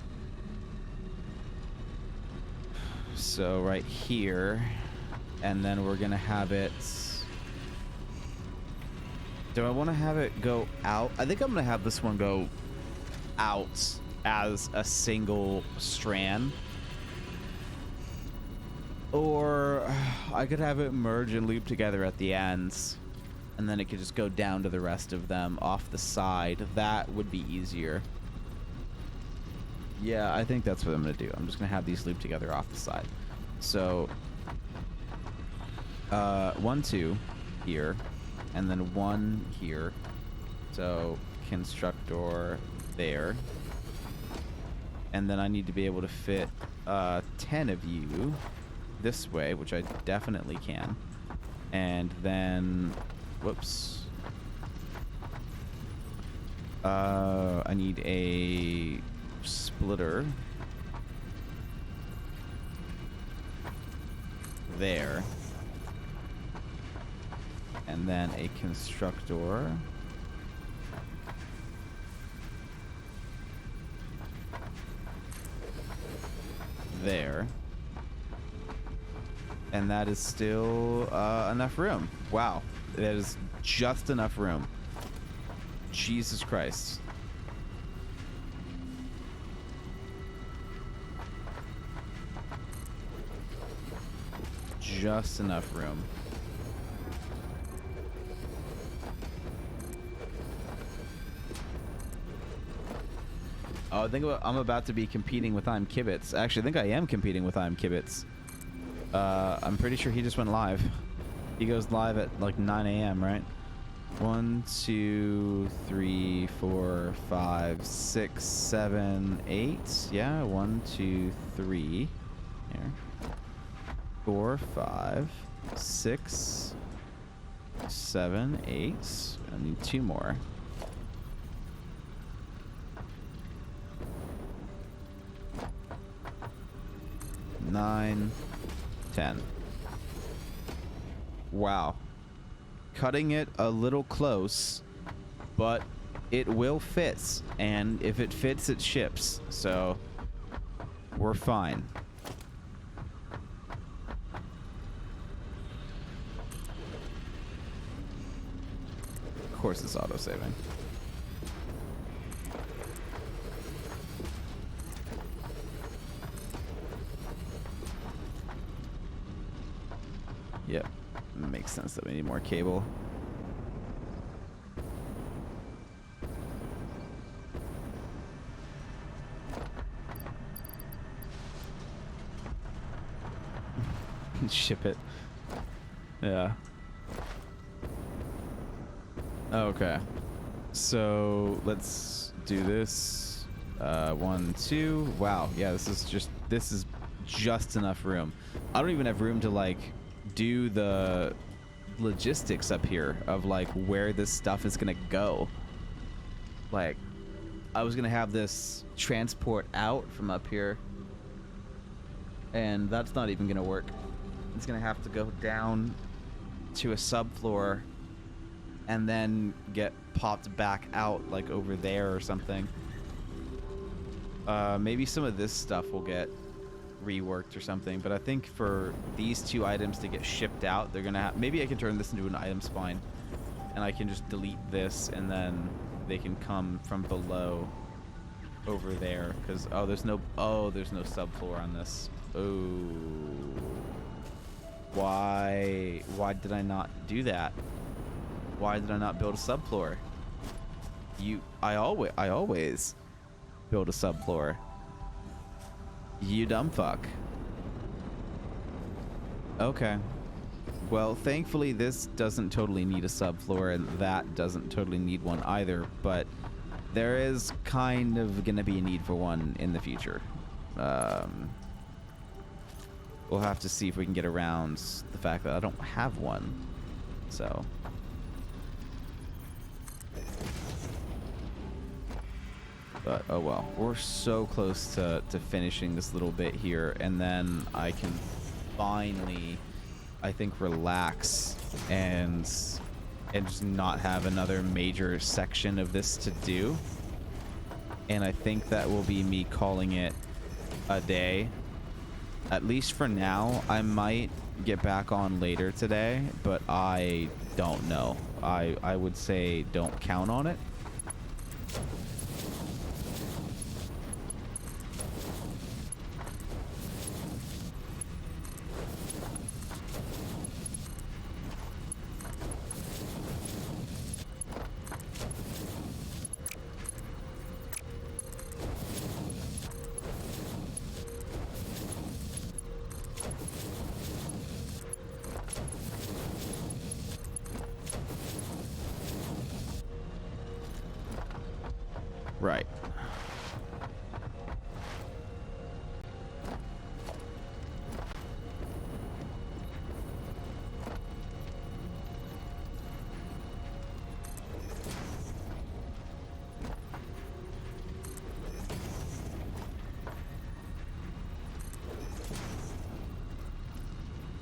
So right here, and then we're gonna have it. Do I want to have it go out? I think I'm gonna have this one go out as a single strand. Or I could have it merge and loop together at the ends, and then it could just go down to the rest of them off the side. That would be easier. Yeah, I think that's what I'm going to do. I'm just going to have these loop together off the side. So, 1, 2 here, and then 1 here. So, constructor there. And then I need to be able to fit 10 of you this way, which I definitely can. And then, whoops. I need a splitter there. And then a constructor there. And that is still enough room. Wow. That is just enough room. Jesus Christ. Just enough room. Oh, I think I'm about to be competing with I'm Kibitz. Actually, I think I am competing with I'm Kibitz. I'm pretty sure he just went live. He goes live at like 9 a.m., right? 1, 2, 3, 4, 5, 6, 7, 8. Yeah, 1, 2, 3. Here. 4, 5, 6, 7, 8. I need 2 more. 9, 10. Wow. Cutting it a little close, but it will fit. And if it fits, it ships. So we're fine. Of course it's auto-saving. Yep. Makes sense that we need more cable. Ship it. Yeah. Okay. So let's do this. 1, 2. Wow. Yeah, this is just enough room. I don't even have room to like do the logistics up here of like where this stuff is gonna go. Like, I was gonna have this transport out from up here, and that's not even gonna work. It's gonna have to go down to a subfloor and then get popped back out like over there or something. Maybe some of this stuff will get reworked or something, but I think for these 2 items to get shipped out, they're gonna have, maybe I can turn this into an item spine and I can just delete this and then they can come from below over there, because there's no subfloor on this. Oh, why did I not do that? Why did I not build a subfloor? I always build a subfloor. You dumb fuck. Okay. Well, thankfully this doesn't totally need a subfloor, and that doesn't totally need one either, but there is kind of gonna be a need for one in the future. We'll have to see if we can get around the fact that I don't have one. So. But, oh well. We're so close to finishing this little bit here, and then I can finally, I think, relax and just not have another major section of this to do. And I think that will be me calling it a day. At least for now. I might get back on later today, but I don't know. I would say don't count on it. Right.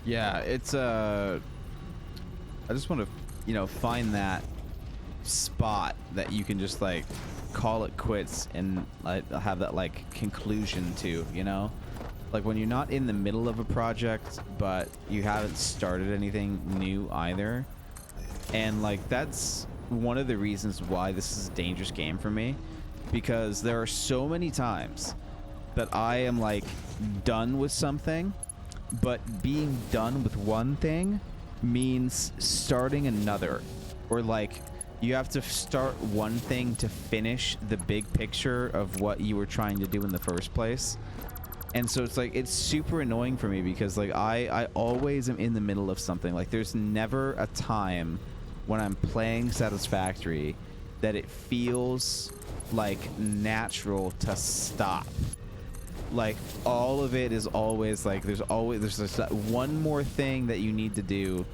Yeah, it's I just want to, you know, find that spot that you can just like call it quits and like have that like conclusion to, you know, like when you're not in the middle of a project but you haven't started anything new either. And like that's one of the reasons why this is a dangerous game for me, because there are so many times that I am like done with something, but being done with one thing means starting another, or like you have to start one thing to finish the big picture of what you were trying to do in the first place. And so it's like it's super annoying for me because like I always am in the middle of something. Like there's never a time when I'm playing Satisfactory that it feels like natural to stop. Like all of it is always like there's just that one more thing that you need to do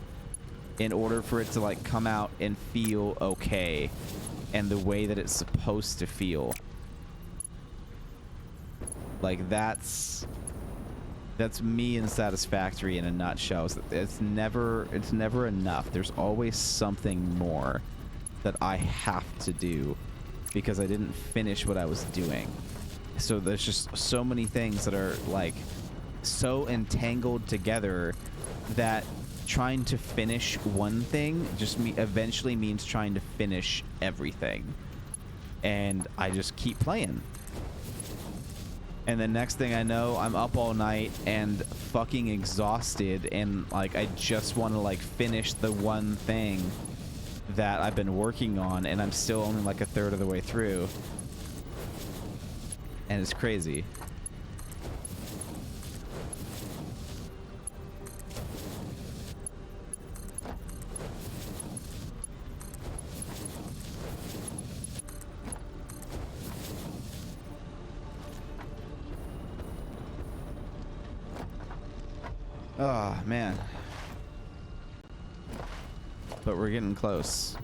in order for it to like come out and feel okay and the way that it's supposed to feel. Like that's me in Satisfactory in a nutshell. It's never enough. There's always something more that I have to do because I didn't finish what I was doing. So there's just so many things that are like so entangled together that trying to finish one thing just eventually means trying to finish everything. And I just keep playing. And the next thing I know, I'm up all night and fucking exhausted, and like I just want to like finish the one thing that I've been working on, and I'm still only like a third of the way through. And it's crazy. Oh, man. But we're getting close.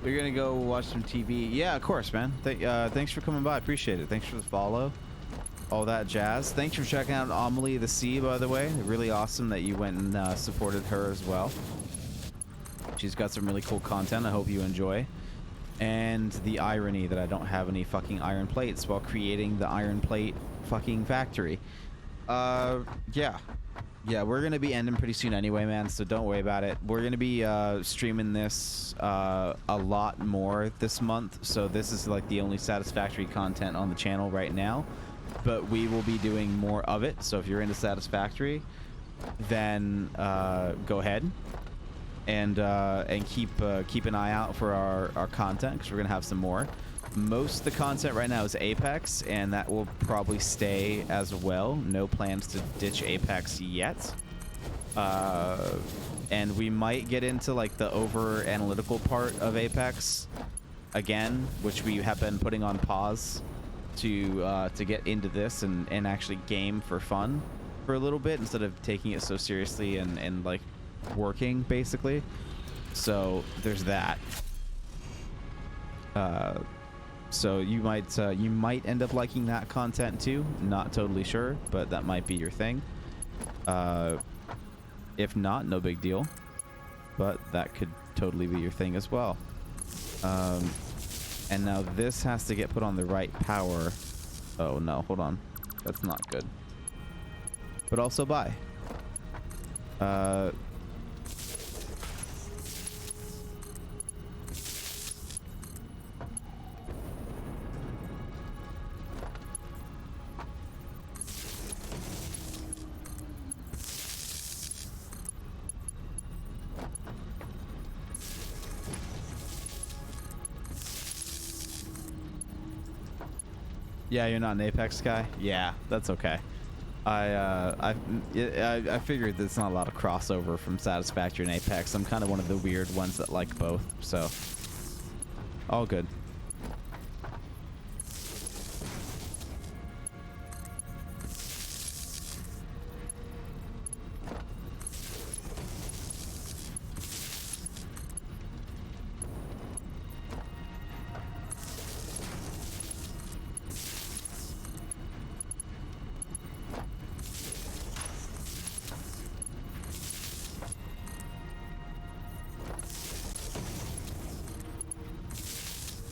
You're gonna go watch some TV? Yeah, of course, man. Thanks for coming by. Appreciate it. Thanks for the follow. All that jazz. Thanks for checking out Amelie the Sea, by the way. Really awesome that you went and supported her as well. She's got some really cool content. I hope you enjoy. And the irony that I don't have any fucking iron plates while creating the iron plate fucking factory. Yeah. Yeah, we're going to be ending pretty soon anyway, man, so don't worry about it. We're going to be streaming this a lot more this month, so this is like the only Satisfactory content on the channel right now, but we will be doing more of it. So if you're into Satisfactory, then go ahead and keep an eye out for our content, because we're going to have some more. Most of the content right now is Apex, and that will probably stay as well. No plans to ditch Apex yet. And we might get into like the over analytical part of Apex again, which we have been putting on pause to get into this and actually game for fun for a little bit, instead of taking it so seriously and like working basically. So there's that. So you might end up liking that content too. Not totally sure, but that might be your thing. If not, no big deal. But that could totally be your thing as well. And now this has to get put on the right power. Oh no, hold on. That's not good. But also buy. Yeah, you're not an Apex guy? Yeah, that's okay. I figured there's not a lot of crossover from Satisfactory and Apex. I'm kind of one of the weird ones that like both, so all good.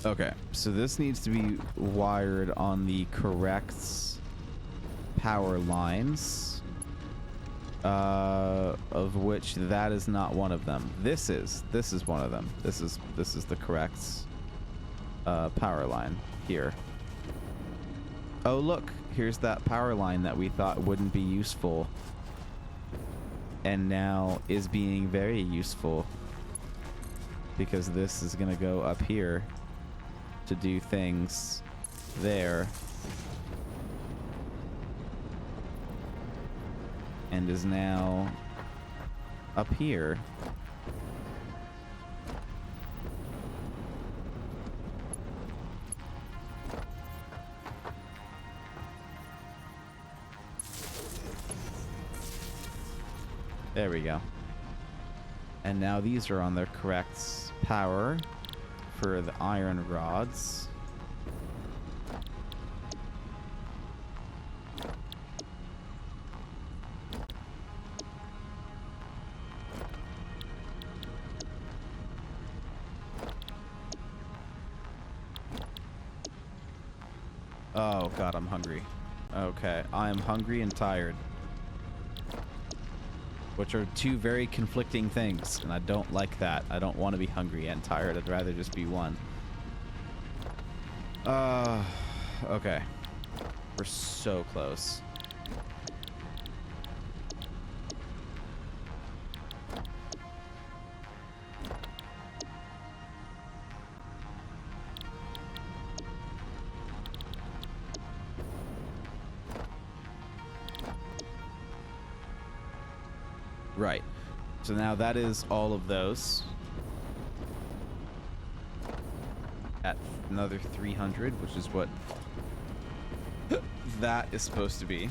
Okay, so this needs to be wired on the correct power lines, of which that is not one of them. This is one of them. This is the correct power line here. Oh look, here's that power line that we thought wouldn't be useful, and now is being very useful, because this is gonna go up here to do things there, and is now up here. There we go. And now these are on their correct power for the iron rods. Oh god, I'm hungry. Okay, I am hungry and tired, which are two very conflicting things, and I don't like that. I don't want to be hungry and tired. I'd rather just be one. Okay. We're so close. Right. So now that is all of those. At another 300, which is what that is supposed to be.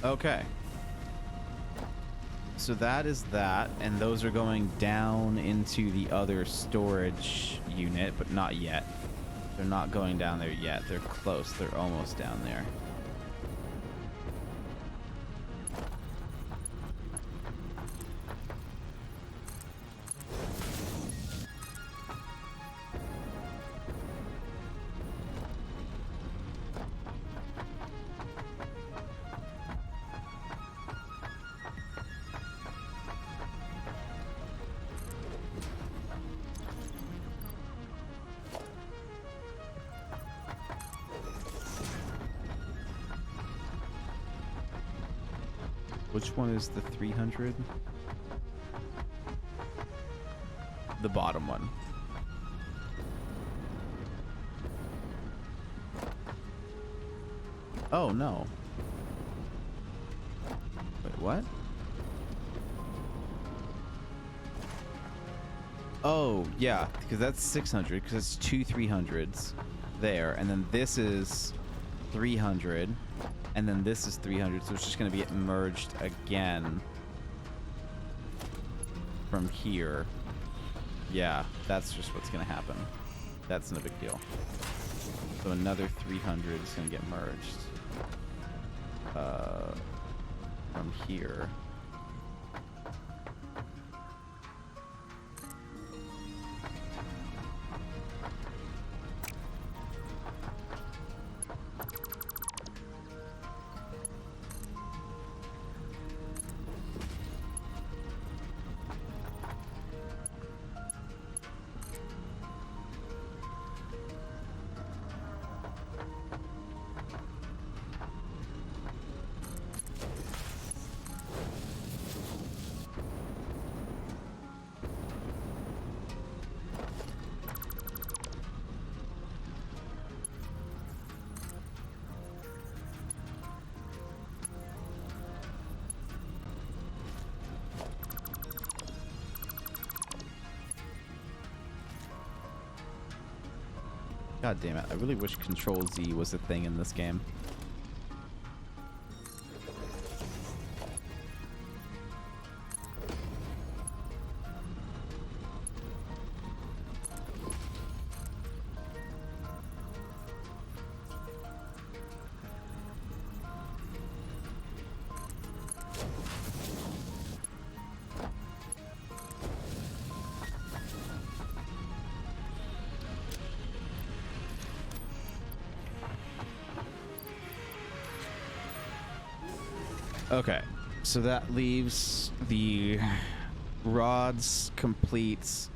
Okay. So that is that, and those are going down into the other storage unit, but not yet. They're not going down there yet. They're close. They're almost down there. Which one is the 300? The bottom one. Oh, no. Wait, what? Oh, yeah, because that's 600, because it's two 300s there, and then this is 300. And then this is 300, so it's just going to be merged again from here. Yeah, that's just what's going to happen. That's no big deal. So another 300 is going to get merged from here. God damn it. I really wish Control Z was a thing in this game. Okay, so that leaves the rods complete.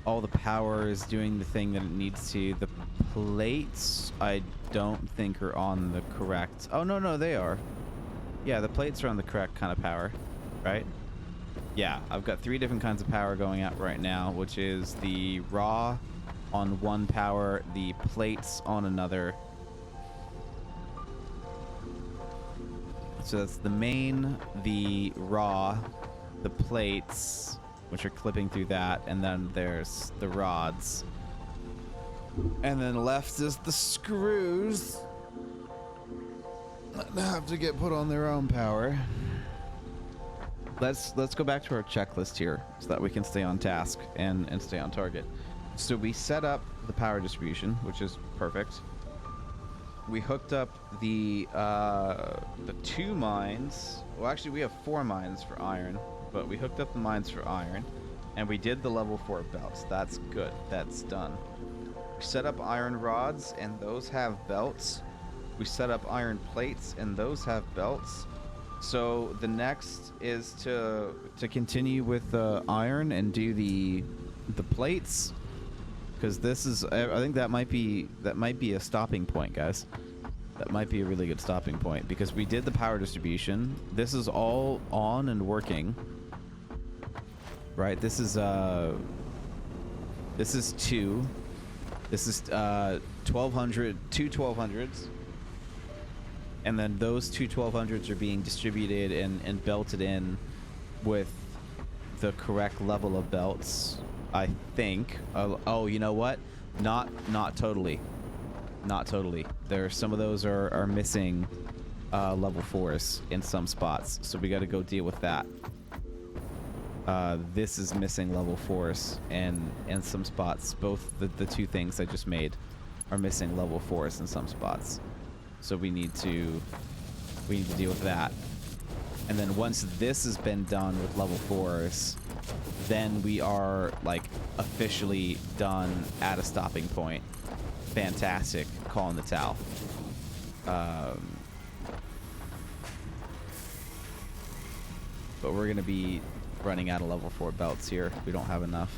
All the power is doing the thing that it needs to. The plates, I don't think are on the correct... Oh, no, they are. Yeah, the plates are on the correct kind of power, right? Yeah, I've got 3 different kinds of power going out right now, which is the raw on one power, the plates on another. So that's the main, the raw, the plates, which are clipping through that, and then there's the rods. And then left is the screws that have to get put on their own power. Let's go back to our checklist here so that we can stay on task and stay on target. So we set up the power distribution, which is perfect. We hooked up the 2 mines. Well, actually, we have 4 mines for iron, but we hooked up the mines for iron, and we did the level 4 belts. That's good. That's done. We set up iron rods, and those have belts. We set up iron plates, and those have belts. So the next is to continue with the iron and do the plates. Because this is, I think that might be a stopping point, guys. That might be a really good stopping point because we did the power distribution. This is all on and working, right? This is 2. This is 1200, 2 1200s, and then those 2 1200s are being distributed and belted in with the correct level of belts. I think. Oh, you know what? Not totally. Not totally. There, some of those are missing level 4s in some spots, so we got to go deal with that. This is missing level 4s in some spots. Both the two things I just made are missing level 4s in some spots, so we need to deal with that. And then once this has been done with level 4s, then we are like officially done at a stopping point. Fantastic. Calling the towel. But we're gonna be running out of level 4 belts here. We don't have enough.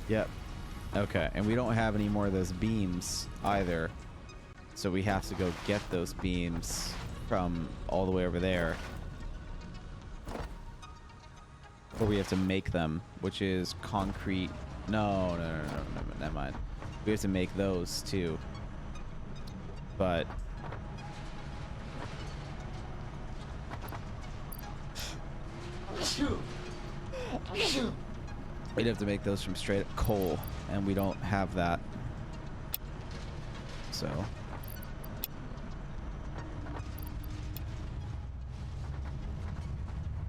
Yep. Okay, and we don't have any more of those beams either. So we have to go get those beams from all the way over there. Or we have to make them, which is concrete. No, never mind. We have to make those too. But we'd have to make those from straight up coal, and we don't have that. So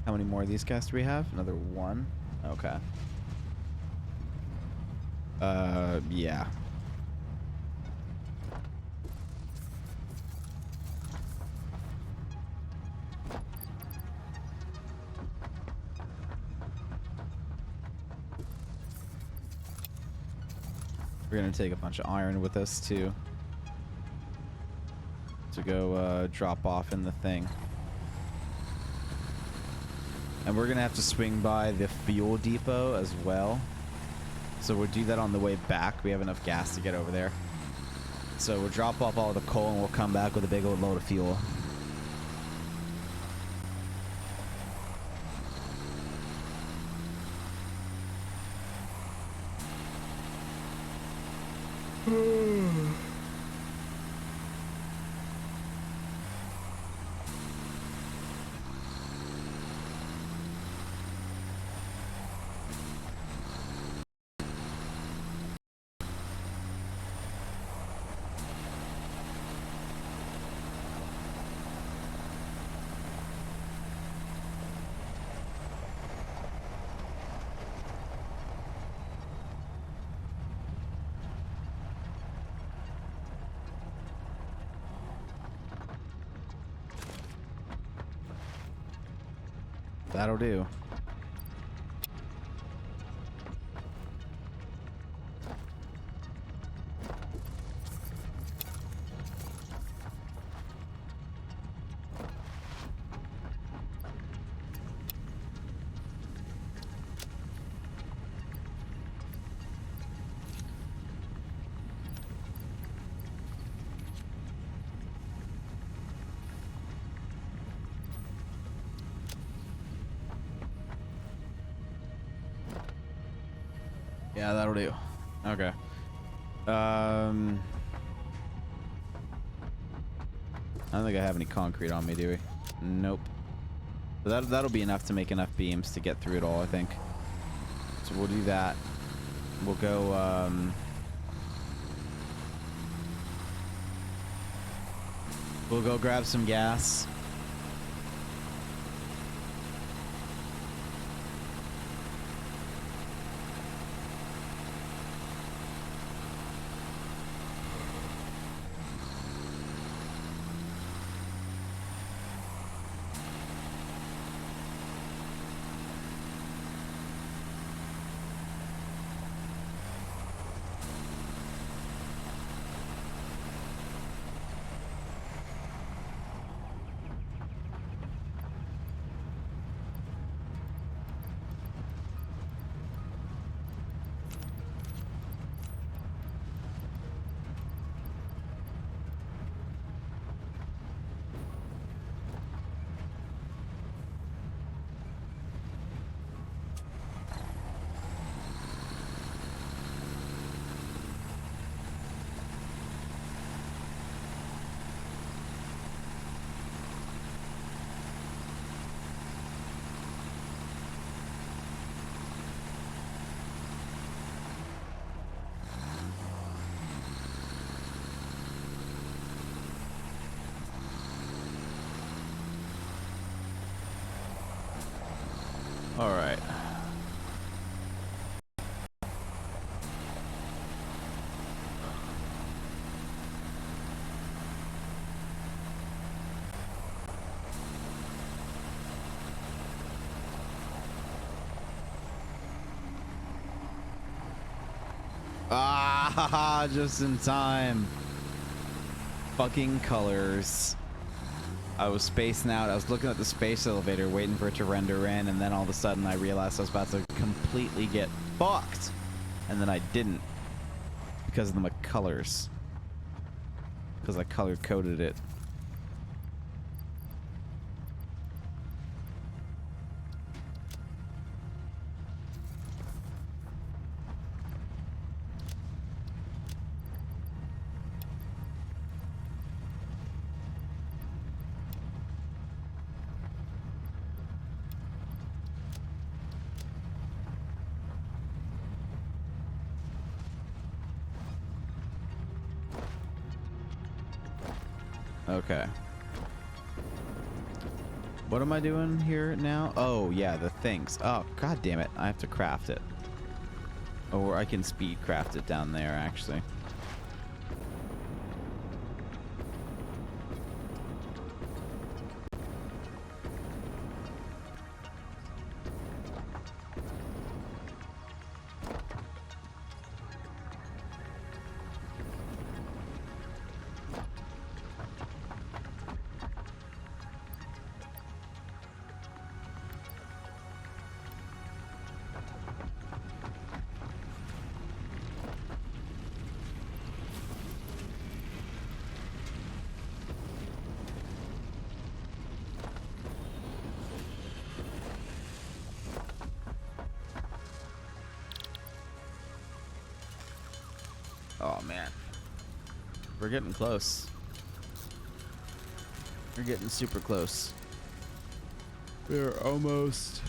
how many more of these guys do we have? Another one? Okay. Yeah. We're gonna take a bunch of iron with us too, to go drop off in the thing. And we're gonna have to swing by the fuel depot as well. So we'll do that on the way back. We have enough gas to get over there. So we'll drop off all the coal and we'll come back with a big old load of fuel. That'll do. Yeah, that'll do. Okay. I don't think I have any concrete on me, do we? Nope. So that'll be enough to make enough beams to get through it all, I think. So we'll do that. We'll go, we'll go grab some gas. All right. Ah, just in time. Fucking colors. I was spacing out. I was looking at the space elevator, waiting for it to render in, and then all of a sudden I realized I was about to completely get fucked. And then I didn't. Because of the colors. Because I color coded it. Okay. What am I doing here now? Oh, yeah, the things. Oh, god damn it. I have to craft it. Or I can speed craft it down there, actually. Oh, man. We're getting close. We're getting super close. We're almost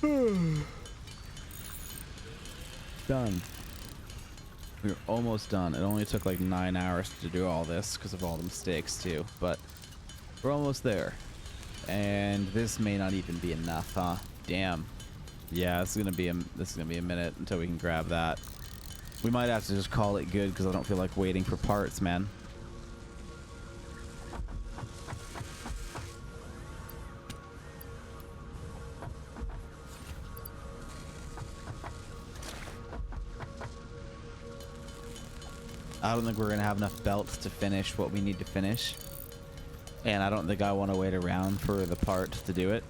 done. We're almost done. It only took like 9 hours to do all this because of all the mistakes too, but we're almost there. And this may not even be enough, huh? Damn. Yeah, this is gonna be a minute until we can grab that. We might have to just call it good because I don't feel like waiting for parts, man. I don't think we're gonna have enough belts to finish what we need to finish. And I don't think I want to wait around for the part to do it.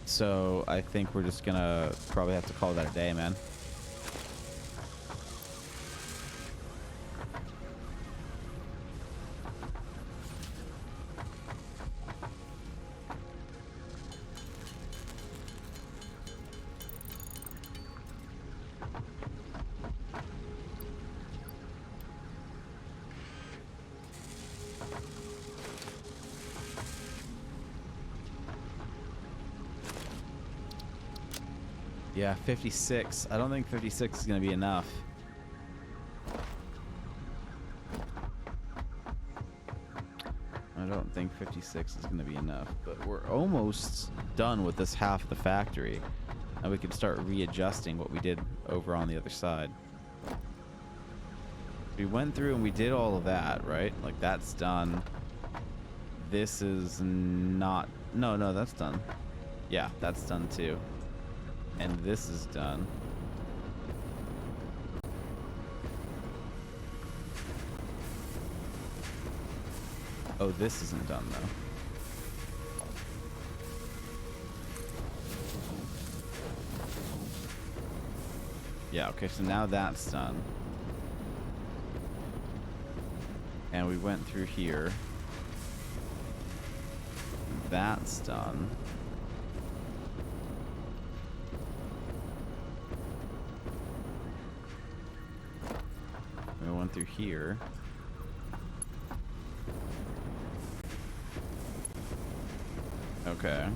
So I think we're just gonna probably have to call that a day, man. Yeah, 56. I don't think 56 is going to be enough. I don't think 56 is going to be enough, but we're almost done with this half of the factory. And we can start readjusting what we did over on the other side. We went through and we did all of that, right? Like, that's done. This is not... No, that's done. Yeah, that's done too. And this is done. Oh, this isn't done though. Yeah, okay, so now that's done. And we went through here. That's done. We went through here. Okay.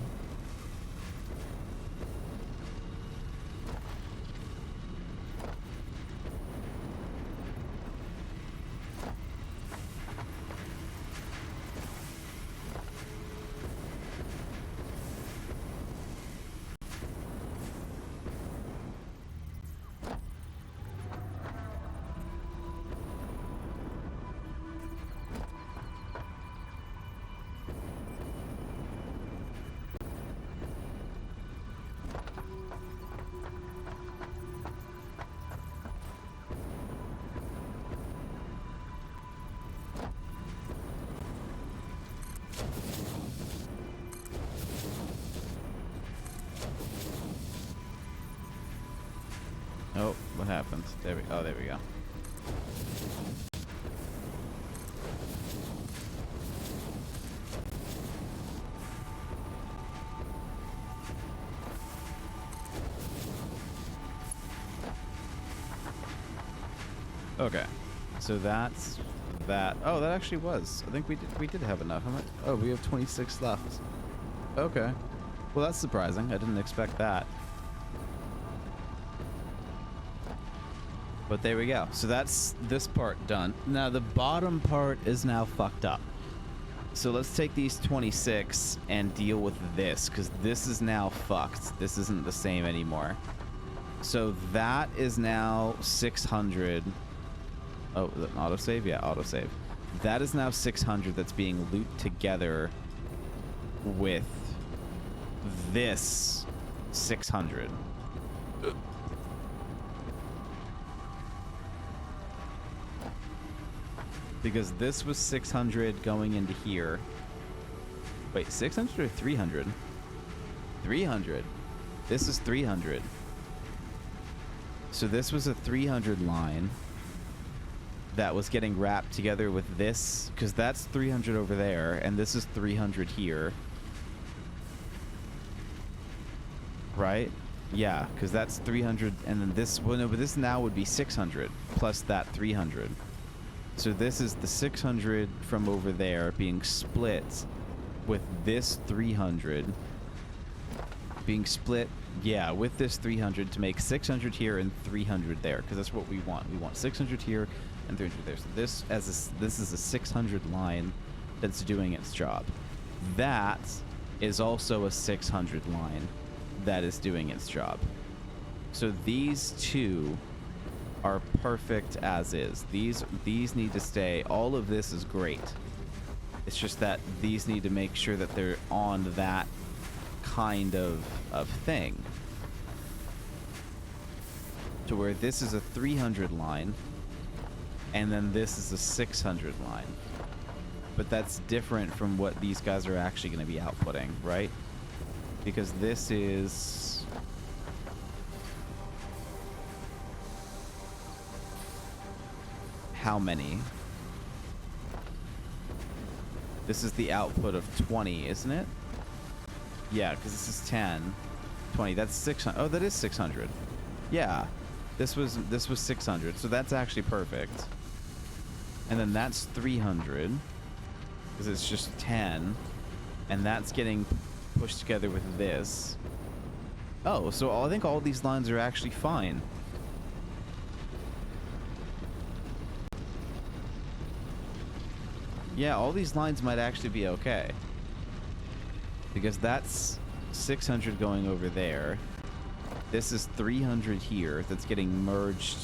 Oh, there we go. Okay, so that's that. Oh, that actually was. I think we did have enough. Oh, we have 26 left. Okay. Well, that's surprising. I didn't expect that. But there we go. So that's this part done. Now the bottom part is now fucked up. So let's take these 26 and deal with this, because this is now fucked. This isn't the same anymore. So that is now 600. Oh, autosave? Yeah, autosave. That is now 600 that's being looped together with this 600. Because this was 600 going into here. Wait, 600 or 300? 300. This is 300. So this was a 300 line that was getting wrapped together with this, because that's 300 over there, and this is 300 here. Right? Yeah, because that's 300, and then this, well, no, but this now would be 600 plus that 300. So this is the 600 from over there being split with this 300 being split, yeah, with this 300 to make 600 here and 300 there, because that's what we want. We want 600 here and 300 there. So this is a 600 line that's doing its job. That is also a 600 line that is doing its job. So these two are perfect as is. These need to stay. All of this is great. It's just that these need to make sure that they're on that kind of thing. To where this is a 300 line and then this is a 600 line. But that's different from what these guys are actually going to be outputting, right? Because this is... how many? This is the output of 20, isn't it? Yeah, because this is 10. 20, that's 600. Oh, that is 600. Yeah. This was 600, so that's actually perfect. And then that's 300. Because it's just 10. And that's getting pushed together with this. Oh, so I think all these lines are actually fine. Yeah, all these lines might actually be okay. Because that's 600 going over there. This is 300 here that's getting merged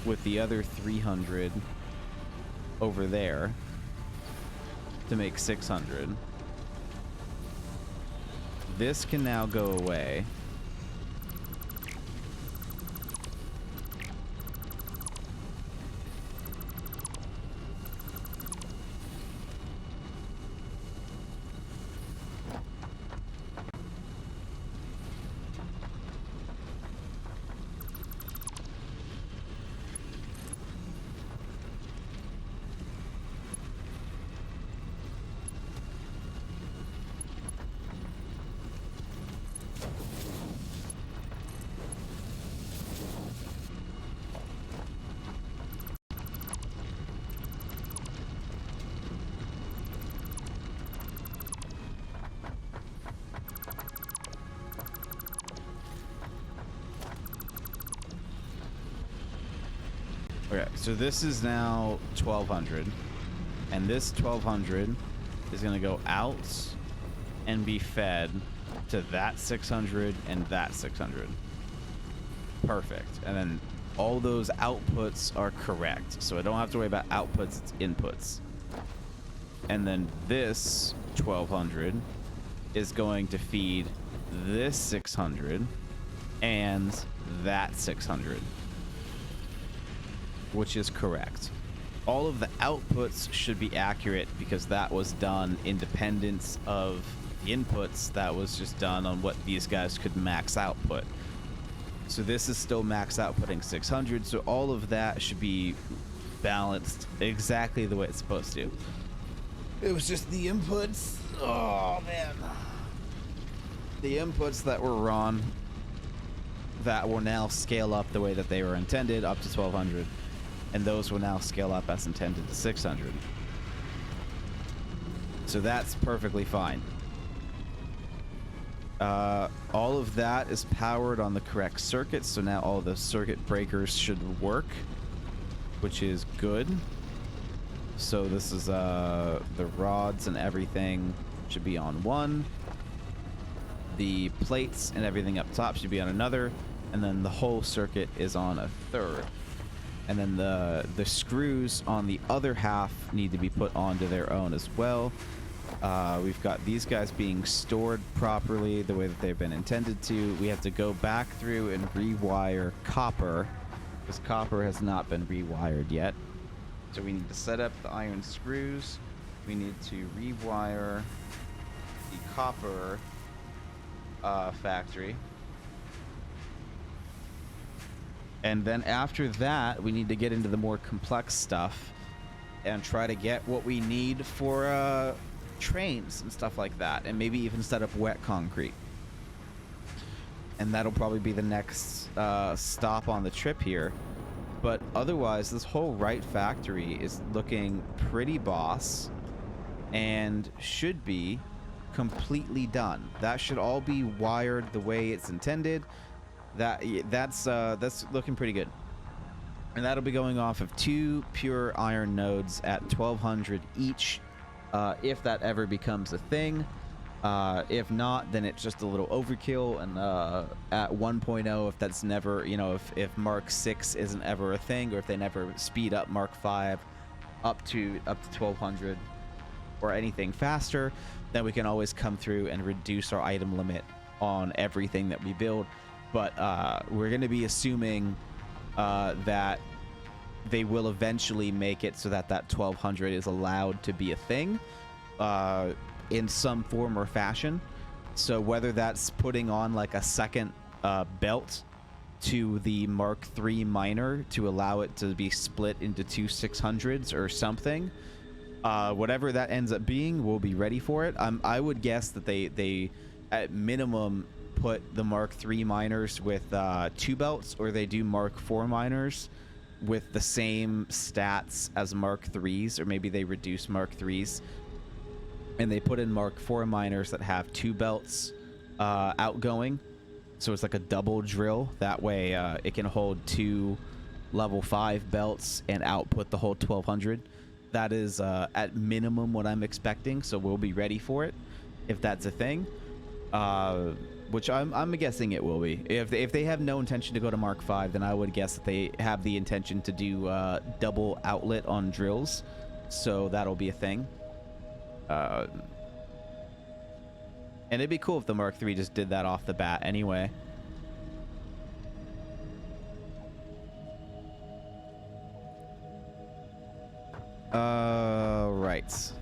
with the other 300 over there to make 600. This can now go away. Okay, so this is now 1200, and this 1200 is going to go out and be fed to that 600 and that 600. Perfect. And then all those outputs are correct, so I don't have to worry about outputs, it's inputs. And then this 1200 is going to feed this 600 and that 600. Which is correct. All of the outputs should be accurate because that was done independent of the inputs. That was just done on what these guys could max output. So this is still max outputting 600. So all of that should be balanced exactly the way it's supposed to. It was just the inputs. Oh man. The inputs that were wrong that will now scale up the way that they were intended up to 1200. And those will now scale up as intended to 600. So that's perfectly fine. All of that is powered on the correct circuits, so now all the circuit breakers should work, which is good. So this is the rods and everything should be on one. The plates and everything up top should be on another, and then the whole circuit is on a third. And then the screws on the other half need to be put onto their own as well. We've got these guys being stored properly the way that they've been intended to. We have to go back through and rewire copper, because copper has not been rewired yet. So we need to set up the iron screws. We need to rewire the copper factory. And then after that, we need to get into the more complex stuff and try to get what we need for trains and stuff like that, and maybe even set up wet concrete. And that'll probably be the next stop on the trip here. But otherwise, this whole right factory is looking pretty boss and should be completely done. That should all be wired the way it's intended. That's looking pretty good. And that'll be going off of 2 pure iron nodes at 1200 each, if that ever becomes a thing. If not, then it's just a little overkill. And at 1.0, if that's never, you know, if Mark 6 isn't ever a thing, or if they never speed up Mark 5 up to 1200 or anything faster, then we can always come through and reduce our item limit on everything that we build. But we're going to be assuming that they will eventually make it so that 1200 is allowed to be a thing in some form or fashion. So whether that's putting on like a second belt to the Mark III miner to allow it to be split into 2 600s or something, whatever that ends up being, we'll be ready for it. I would guess that they at minimum put the Mark III miners with 2 belts, or they do Mark IV miners with the same stats as Mark IIIs, or maybe they reduce Mark IIIs and they put in Mark IV miners that have 2 belts outgoing, so it's like a double drill. That way it can hold 2 level 5 belts and output the whole 1200. That is at minimum what I'm expecting, so we'll be ready for it if that's a thing. Which I'm guessing it will be. If they have no intention to go to Mark V, then I would guess that they have the intention to do double outlet on drills, so that'll be a thing. And it'd be cool if the Mark III just did that off the bat anyway. Right.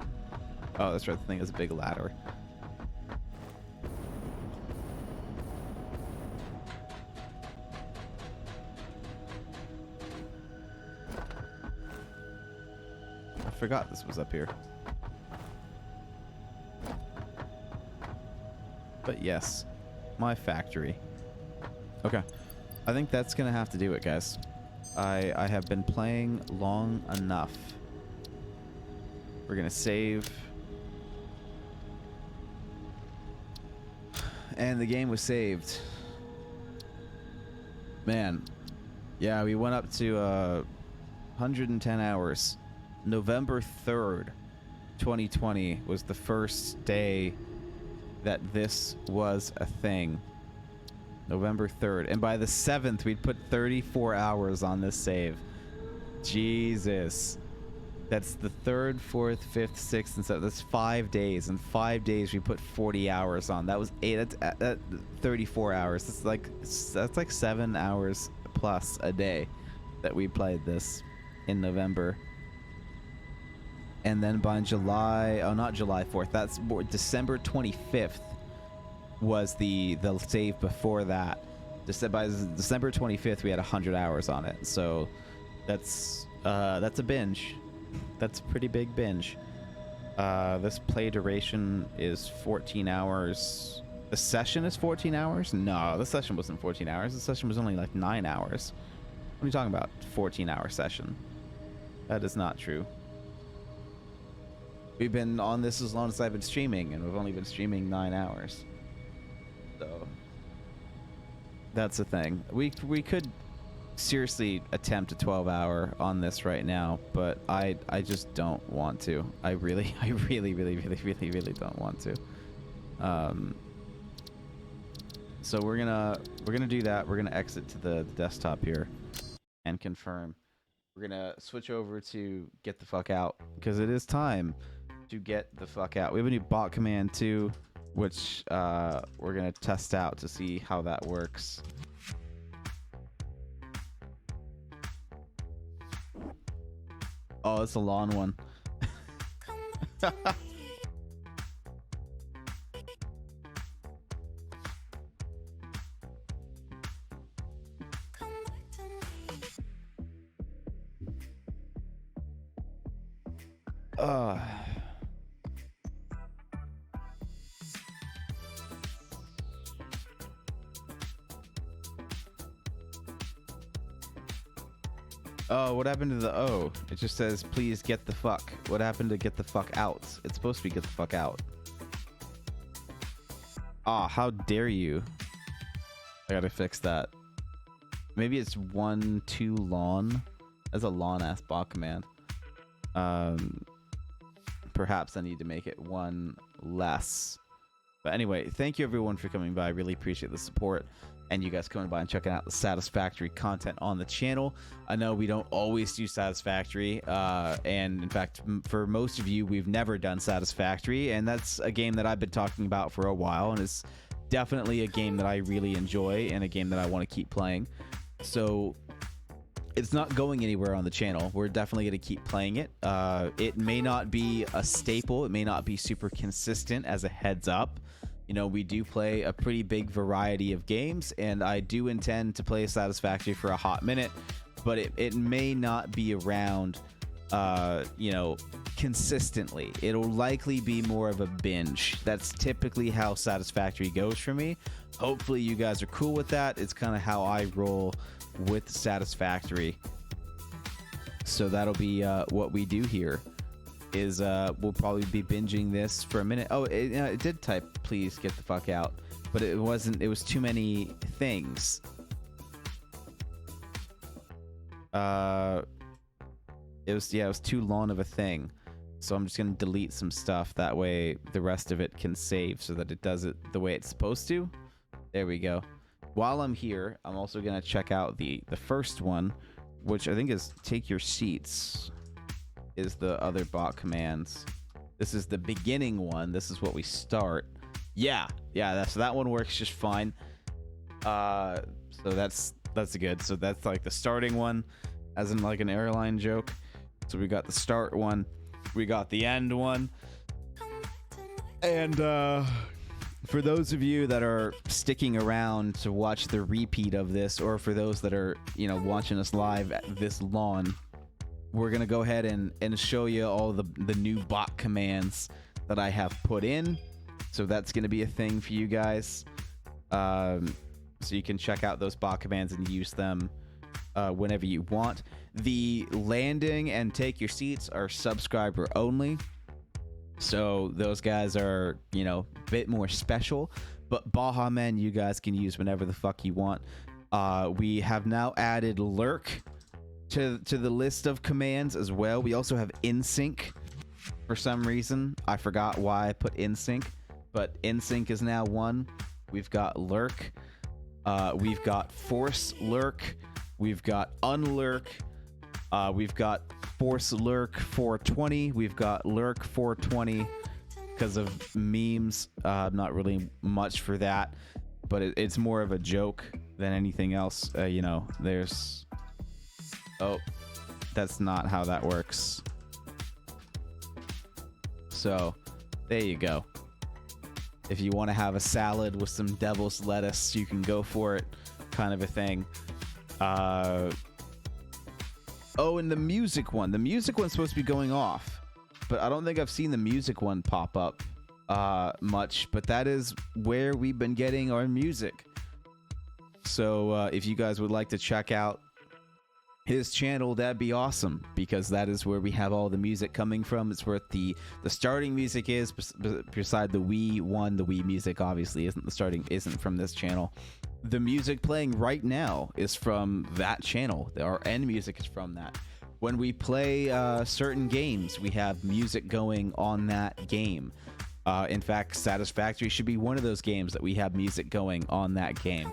Oh, that's right. The thing is a big ladder. I forgot this was up here. But yes, my factory. Okay. I think that's gonna have to do it, guys. I have been playing long enough. We're gonna save. And the game was saved. Man. Yeah, we went up to 110 hours. November 3rd, 2020 was the first day that this was a thing. November 3rd. And by the 7th, we'd put 34 hours on this save. Jesus. That's the 3rd, 4th, 5th, 6th, and 7th. That's 5 days. In 5 days, we put 40 hours on. That was 34 hours. That's like 7 hours plus a day that we played this in November. And then by July, oh, not July 4th, that's December 25th was the save before that. By December 25th, we had 100 hours on it. So that's a binge. That's a pretty big binge. This play duration is 14 hours. The session is 14 hours? No, the session wasn't 14 hours. The session was only like 9 hours. What are you talking about? 14-hour session. That is not true. We've been on this as long as I've been streaming, and we've only been streaming 9 hours. So that's the thing. We could seriously attempt a 12-hour on this right now, but I just don't want to. I really don't want to. So we're gonna do that. We're gonna exit to the desktop here and confirm. We're gonna switch over to get the fuck out, because it is time to get the fuck out. We have a new bot command too, which we're gonna test out to see how that works. Oh, it's a long one. Oh, what happened to the O? It just says, please get the fuck. What happened to get the fuck out? It's supposed to be get the fuck out. Ah, how dare you. I gotta fix that. Maybe it's 1 too long. That's a long ass bot command. Perhaps I need to make it 1 less. But anyway, thank you everyone for coming by. I really appreciate the support and you guys coming by and checking out the Satisfactory content on the channel. I know we don't always do Satisfactory, and in fact, for most of you, we've never done Satisfactory, and that's a game that I've been talking about for a while, and it's definitely a game that I really enjoy and a game that I want to keep playing. So it's not going anywhere on the channel. We're definitely going to keep playing it. It may not be a staple. It may not be super consistent, as a heads up. You know, we do play a pretty big variety of games, and I do intend to play Satisfactory for a hot minute, but it may not be around, you know, consistently. It'll likely be more of a binge. That's typically how Satisfactory goes for me. Hopefully you guys are cool with that. It's kind of how I roll with Satisfactory. So that'll be what we do here. Is we'll probably be binging this for a minute. Oh, it did type please get the fuck out, but it wasn't. It was too many things. It was too long of a thing. So I'm just gonna delete some stuff, that way the rest of it can save so that it does it the way it's supposed to. There we go. While I'm here, I'm also gonna check out the first one, which I think is take your seats. Is the other bot commands. This is the beginning one. This is what we start. Yeah, that one works just fine. So that's good. So that's like the starting one, as in like an airline joke. So we got the start one, we got the end one, and for those of you that are sticking around to watch the repeat of this, or for those that are, you know, watching us live this long, we're gonna go ahead and show you all the new bot commands that I have put in. So that's gonna be a thing for you guys. So you can check out those bot commands and use them whenever you want. The landing and take your seats are subscriber only. So those guys are, you know, a bit more special. But Baja Men, you guys can use whenever the fuck you want. We have now added lurk to the list of commands as well. We also have in-sync for some reason. I forgot why I put in-sync, but in-sync is now one. We've got lurk. We've got force lurk. We've got unlurk. We've got force lurk 420. We've got lurk 420 because of memes. Not really much for that, but it's more of a joke than anything else. You know, there's... Oh, that's not how that works. So, there you go. If you want to have a salad with some devil's lettuce, you can go for it. kind of a thing. Oh, and the music one. The music one's supposed to be going off, but I don't think I've seen the music one pop up much. But that is where we've been getting our music. So if you guys would like to check out his channel, that'd be awesome, because that is where we have all the music coming from. It's where the starting music is, beside the Wii one. The Wii music obviously isn't from this channel. The music playing right now is from that channel. Our end music is from that. When we play certain games, we have music going on that game. In fact, Satisfactory should be one of those games that we have music going on that game.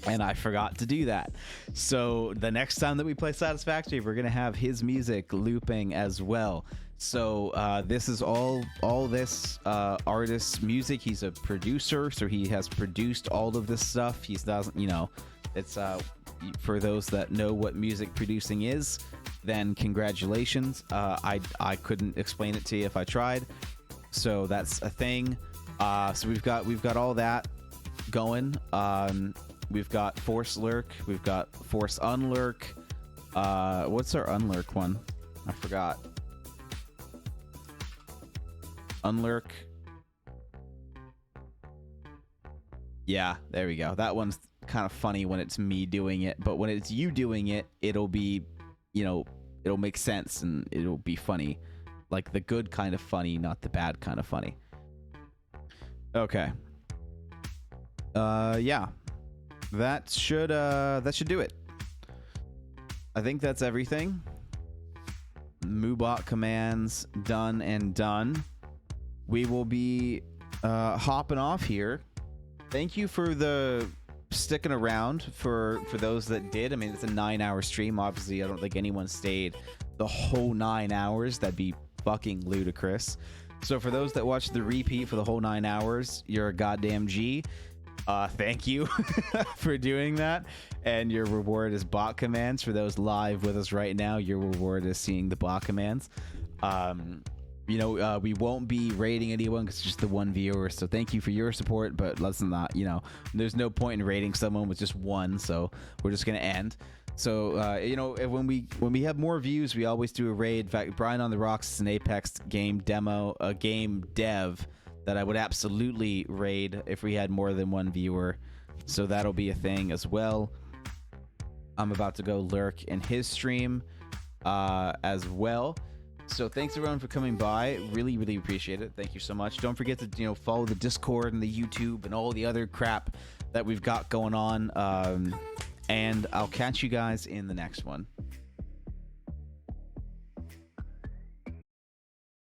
And I forgot to do that. So the next time that we play Satisfactory, we're going to have his music looping as well. So this is all this artist's music. He's a producer, so he has produced all of this stuff. He doesn't, it's for those that know what music producing is, then congratulations. I couldn't explain it to you if I tried. So that's a thing. So we've got all that going. We've got Force Lurk. We've got Force Unlurk. What's our Unlurk one? I forgot. Unlurk. Yeah, there we go. That one's kind of funny when it's me doing it, but when it's you doing it, it'll be, it'll make sense and it'll be funny. Like the good kind of funny, not the bad kind of funny. Okay. Yeah. That should do it. I think that's everything. Moobot commands done and done. We will be hopping off here. Thank you for the sticking around for those that did. I mean, it's a 9-hour stream. Obviously, I don't think anyone stayed the whole 9 hours. That'd be fucking ludicrous. So for those that watched the repeat for the whole 9 hours, you're a goddamn G. Thank you for doing that. And your reward is bot commands. For those live with us right now, your reward is seeing the bot commands. We won't be rating anyone because it's just the one viewer. So thank you for your support, but let's not, there's no point in rating someone with just one. So we're just going to end. So, when we have more views, we always do a raid. In fact, Brian on the Rocks is an Apex game demo, a game dev that I would absolutely raid if we had more than one viewer. So that'll be a thing as well. I'm about to go lurk in his stream as well. So thanks everyone for coming by. Really, really appreciate it. Thank you so much. Don't forget to follow the Discord and the YouTube and all the other crap that we've got going on. And I'll catch you guys in the next one.